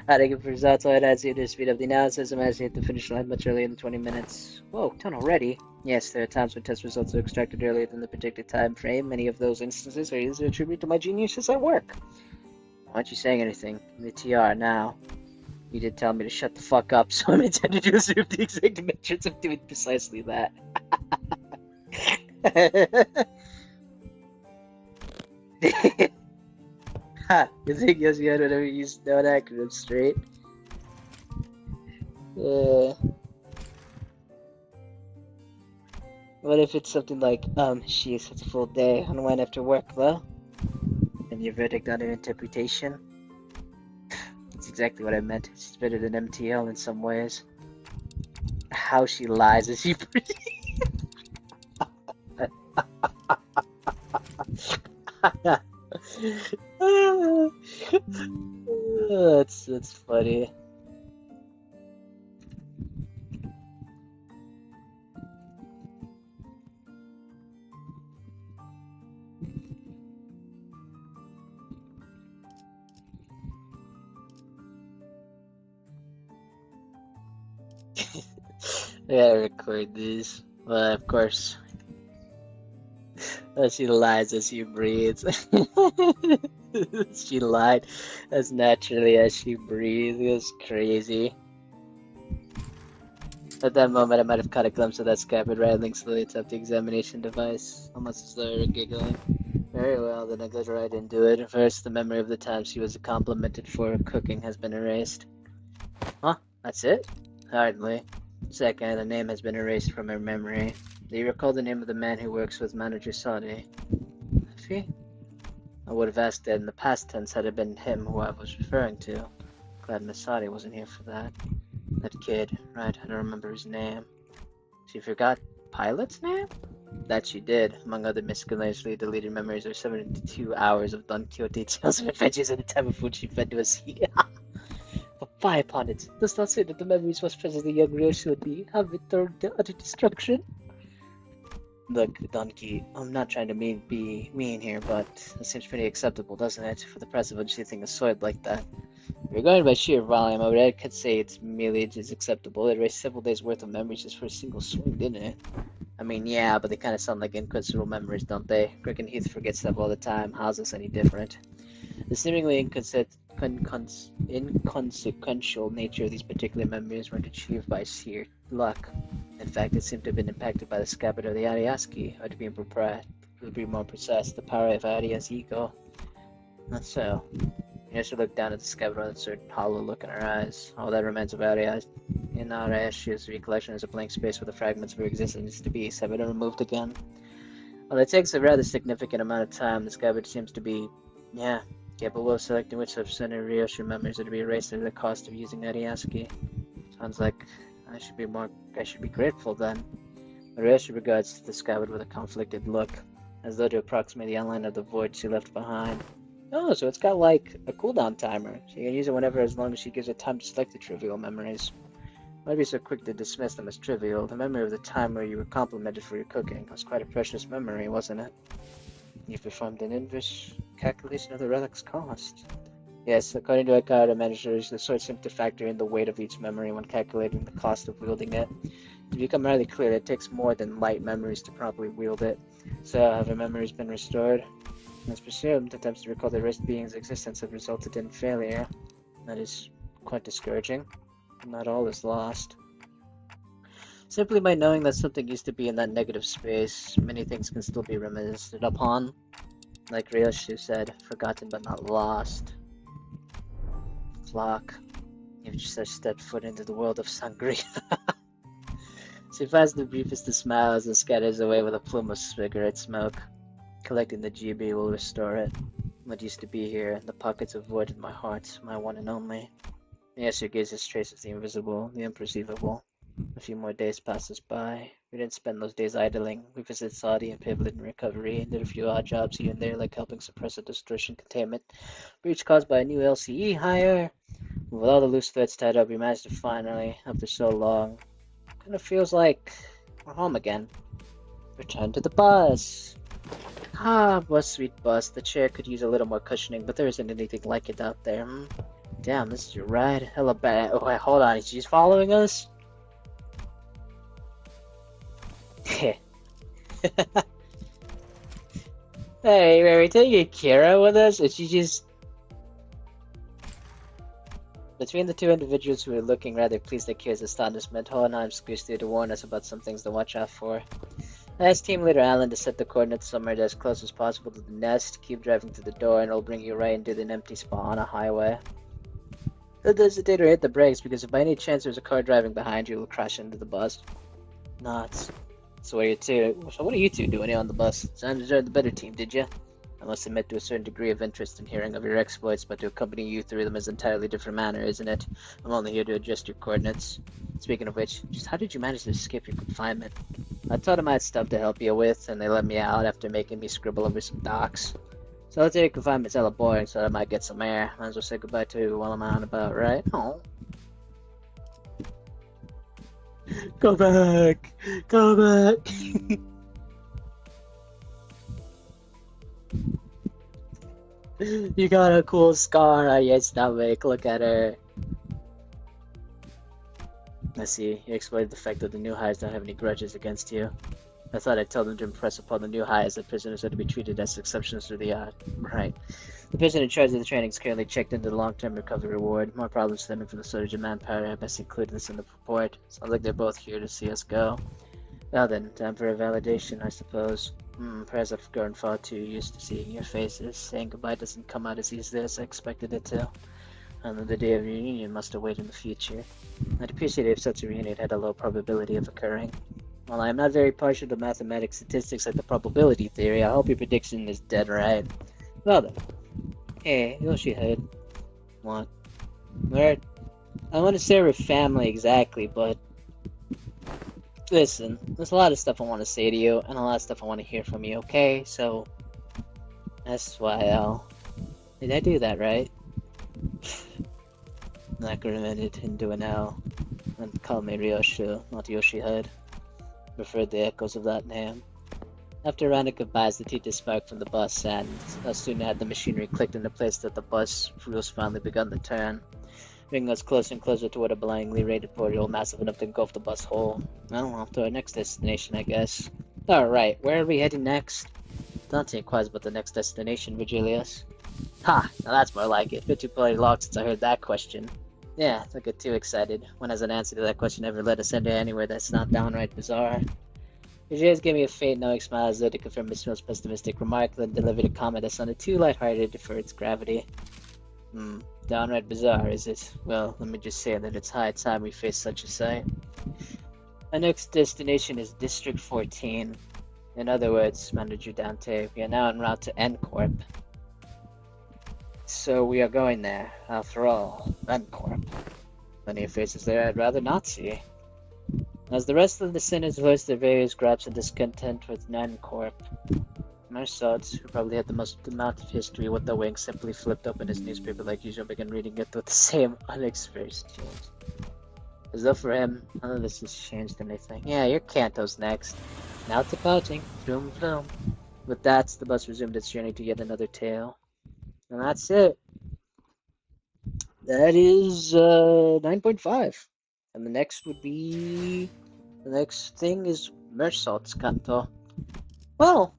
adding for results so it adds you to speed up the analysis. I'm actually at the finish line much earlier than 20 minutes. Whoa, done already? Yes, there are times when test results are extracted earlier than the predicted time frame. Many of those instances are easily attributed to my geniuses at work. Why aren't you saying anything? Give me TR now. You did tell me to shut the fuck up, so I'm intended to assume the exact dimensions of doing precisely that. Ha! The thing is, you had whatever you use known acronyms straight. What if it's something like, she is such a full day, unwind after work, though? And your verdict on her interpretation? That's exactly what I meant. She's better than MTL in some ways. How she lies as she breathes. That's funny. I gotta record these. Well, of course. She lies as she breathes. She lied as naturally as she breathes. It was crazy. At that moment, I might have caught a glimpse of that scabbard rattling slowly atop the examination device, almost as though I were giggling. Very well, then I got right into it. First, the memory of the time she was complimented for her cooking has been erased. Huh? That's it? Hardly. Second, the name has been erased from her memory. Do you recall the name of the man who works with Manager Sade? He? I would have asked that in the past tense had it been him who I was referring to. Glad Miss Sade wasn't here for that. That kid, right, I don't remember his name. She forgot Pilot's name? That she did. Among other miscellaneously deleted memories are 72 hours of Don Quixote tales of adventures and the type of food she fed to us. But fie upon it, does not say that the memories was present the young Ryoshudi have it turned to utter destruction. Look, Donkey, I'm not trying to be mean here, but it seems pretty acceptable, doesn't it, for the press of anything a sword like that? If you're going by sheer volume, I could say it's merely just acceptable. It erased several days' worth of memories just for a single sword, didn't it? I mean, yeah, but they kind of sound like inconsiderable memories, don't they? Crick and Heath forget stuff all the time. How's this any different? The seemingly inconsequential nature of these particular memories weren't achieved by sheer luck. In fact, it seemed to have been impacted by the scabbard of the Ariaski, or to be To be more precise, the power of Aria's ego. Not so. Yasha looked down at the scabbard with a certain hollow look in her eyes. All that remains of Aria in Aria's recollection is a blank space where the fragments of her existence to be have been removed again. While it takes a rather significant amount of time, the scabbard seems to be, capable of selecting which subset of Ryoshi memories are to be erased at the cost of using Ariasuke. Sounds like I should be grateful then. Ryoshi regards the scabbard with a conflicted look, as though to approximate the outline of the void she left behind. Oh, so it's got like a cooldown timer, so you can use it whenever as long as she gives it time to select the trivial memories. Why be so quick to dismiss them as trivial? The memory of the time where you were complimented for your cooking was quite a precious memory, wasn't it? You performed an inverse calculation of the relic's cost. Yes, according to Akara managers, the sort seemed to factor in the weight of each memory when calculating the cost of wielding it. To become rather clear, it takes more than light memories to properly wield it. So, have her memories been restored? It's presumed attempts to recall the erased being's existence have resulted in failure. That is quite discouraging. Not all is lost. Simply by knowing that something used to be in that negative space, many things can still be reminisced upon. Like Ryoshi said, forgotten but not lost. Flock, you've just stepped foot into the world of sangria. She finds the briefest of smiles and scatters away with a plume of cigarette smoke. Collecting the GB will restore it. What used to be here, the pockets of void in my heart, my one and only. Yes, your gaze traces the invisible, the imperceivable. A few more days passes by. We didn't spend those days idling. We visited Saudi and pivoted in recovery, and did a few odd jobs here and there, like helping suppress a distortion containment breach caused by a new LCE hire. With all the loose threads tied up, we managed to finally, after so long, kind of feels like we're home again. Return to the bus. Ah, bus, sweet bus. The chair could use a little more cushioning, but there isn't anything like it out there. Damn, this is your ride. Hella bad. Oh, wait, hold on. She's following us? Hey, are we taking Kira with us? Is she just... Between the two individuals who were looking rather pleased at Kira's astonishment, Hohenheim squeezed through to warn us about some things to watch out for. I asked Team Leader Alan to set the coordinates somewhere as close as possible to the nest. Keep driving to the door and it'll bring you right into an empty spot on a highway. Don't hesitate or hit the brakes, because if by any chance there's a car driving behind you, you'll crash into the bus. Nuts. So what are you two doing here on the bus? Sounded you joined the better team, did you? I must admit to a certain degree of interest in hearing of your exploits, but to accompany you through them is an entirely different manner, isn't it? I'm only here to adjust your coordinates. Speaking of which, just how did you manage to escape your confinement? I told them I had stuff to help you with, and they let me out after making me scribble over some docs. Solitary confinement's hella boring, so I might get some air. Might as well say goodbye to you while I'm out and about, right? Oh. Go back! Go back! You got a cool scar on your stomach, look at her. I see, you exploited the fact that the new hires don't have any grudges against you. I thought I'd tell them to impress upon the new hires that prisoners are to be treated as exceptions to the odd. Right. The person in charge of the training is currently checked into the long-term recovery ward. More problems stemming from the shortage of manpower. I best include this in the report. Sounds like they're both here to see us go. Well then, time for a validation, I suppose. Perhaps I've grown far too used to seeing your faces. Saying goodbye doesn't come out as easily as I expected it to. And the day of reunion must await in the future. I'd appreciate it if such a reunion had a low probability of occurring. While I am not very partial to mathematics statistics like the probability theory, I hope your prediction is dead right. Well then. Hey, Yoshi-head. What? Where? I want to share with family exactly, but... Listen, there's a lot of stuff I want to say to you, and a lot of stuff I want to hear from you, okay? So... SYL. Did I do that right? Naka admitted into an L, and called me Ryoshu, not Yoshi-head. Preferred the echoes of that name. After a round of goodbyes, the teacher sparked from the bus, and as soon as the machinery clicked into place that the bus wheels finally begun to turn, bringing us closer and closer toward a blindingly rated portal massive enough to engulf the bus whole. Well, off to our next destination, I guess. Alright, where are we heading next? Dante inquires about the next destination, Virgilius. Ha! Now that's more like it. Bit too bloody long since I heard that question. Yeah, don't get too excited. When has an answer to that question ever led us into anywhere that's not downright bizarre? Vijay's gave me a faint knowing smile as though to confirm Miss Mill's pessimistic remark, then delivered a comment that sounded too lighthearted for its gravity. Downright bizarre, is it? Well, let me just say that it's high time we face such a sight. Our next destination is District 14. In other words, Manager Dante, we are now en route to N Corp. So we are going there, after all, N Corp. Plenty of faces there I'd rather not see. As the rest of the sinners voiced their various gripes and discontent with N Corp, Marsault, who probably had the most amount of history with the wing, simply flipped open his newspaper like usual and began reading it with the same unexpressed change. As though for him, none of this has changed anything. Yeah, your Kanto's next. Now to pouting. Vroom vroom. With that, the bus resumed its journey to yet another tale. And that's it. That is 9.5. And the next would be... The next thing is Mersault's Kanto. Well,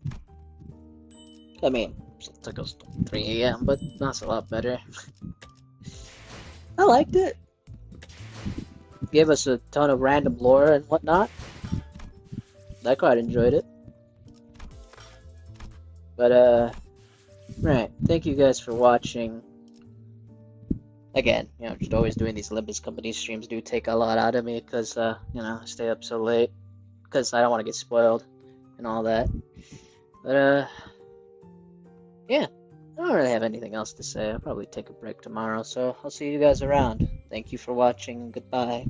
I mean, it took us 3 a.m., but that's a lot better. I liked it. Gave us a ton of random lore and whatnot. I quite enjoyed it. But, right. Thank you guys for watching. Again, just always doing these Limbus Company streams do take a lot out of me because, I stay up so late because I don't want to get spoiled and all that. But, yeah. I don't really have anything else to say. I'll probably take a break tomorrow, so I'll see you guys around. Thank you for watching. Goodbye.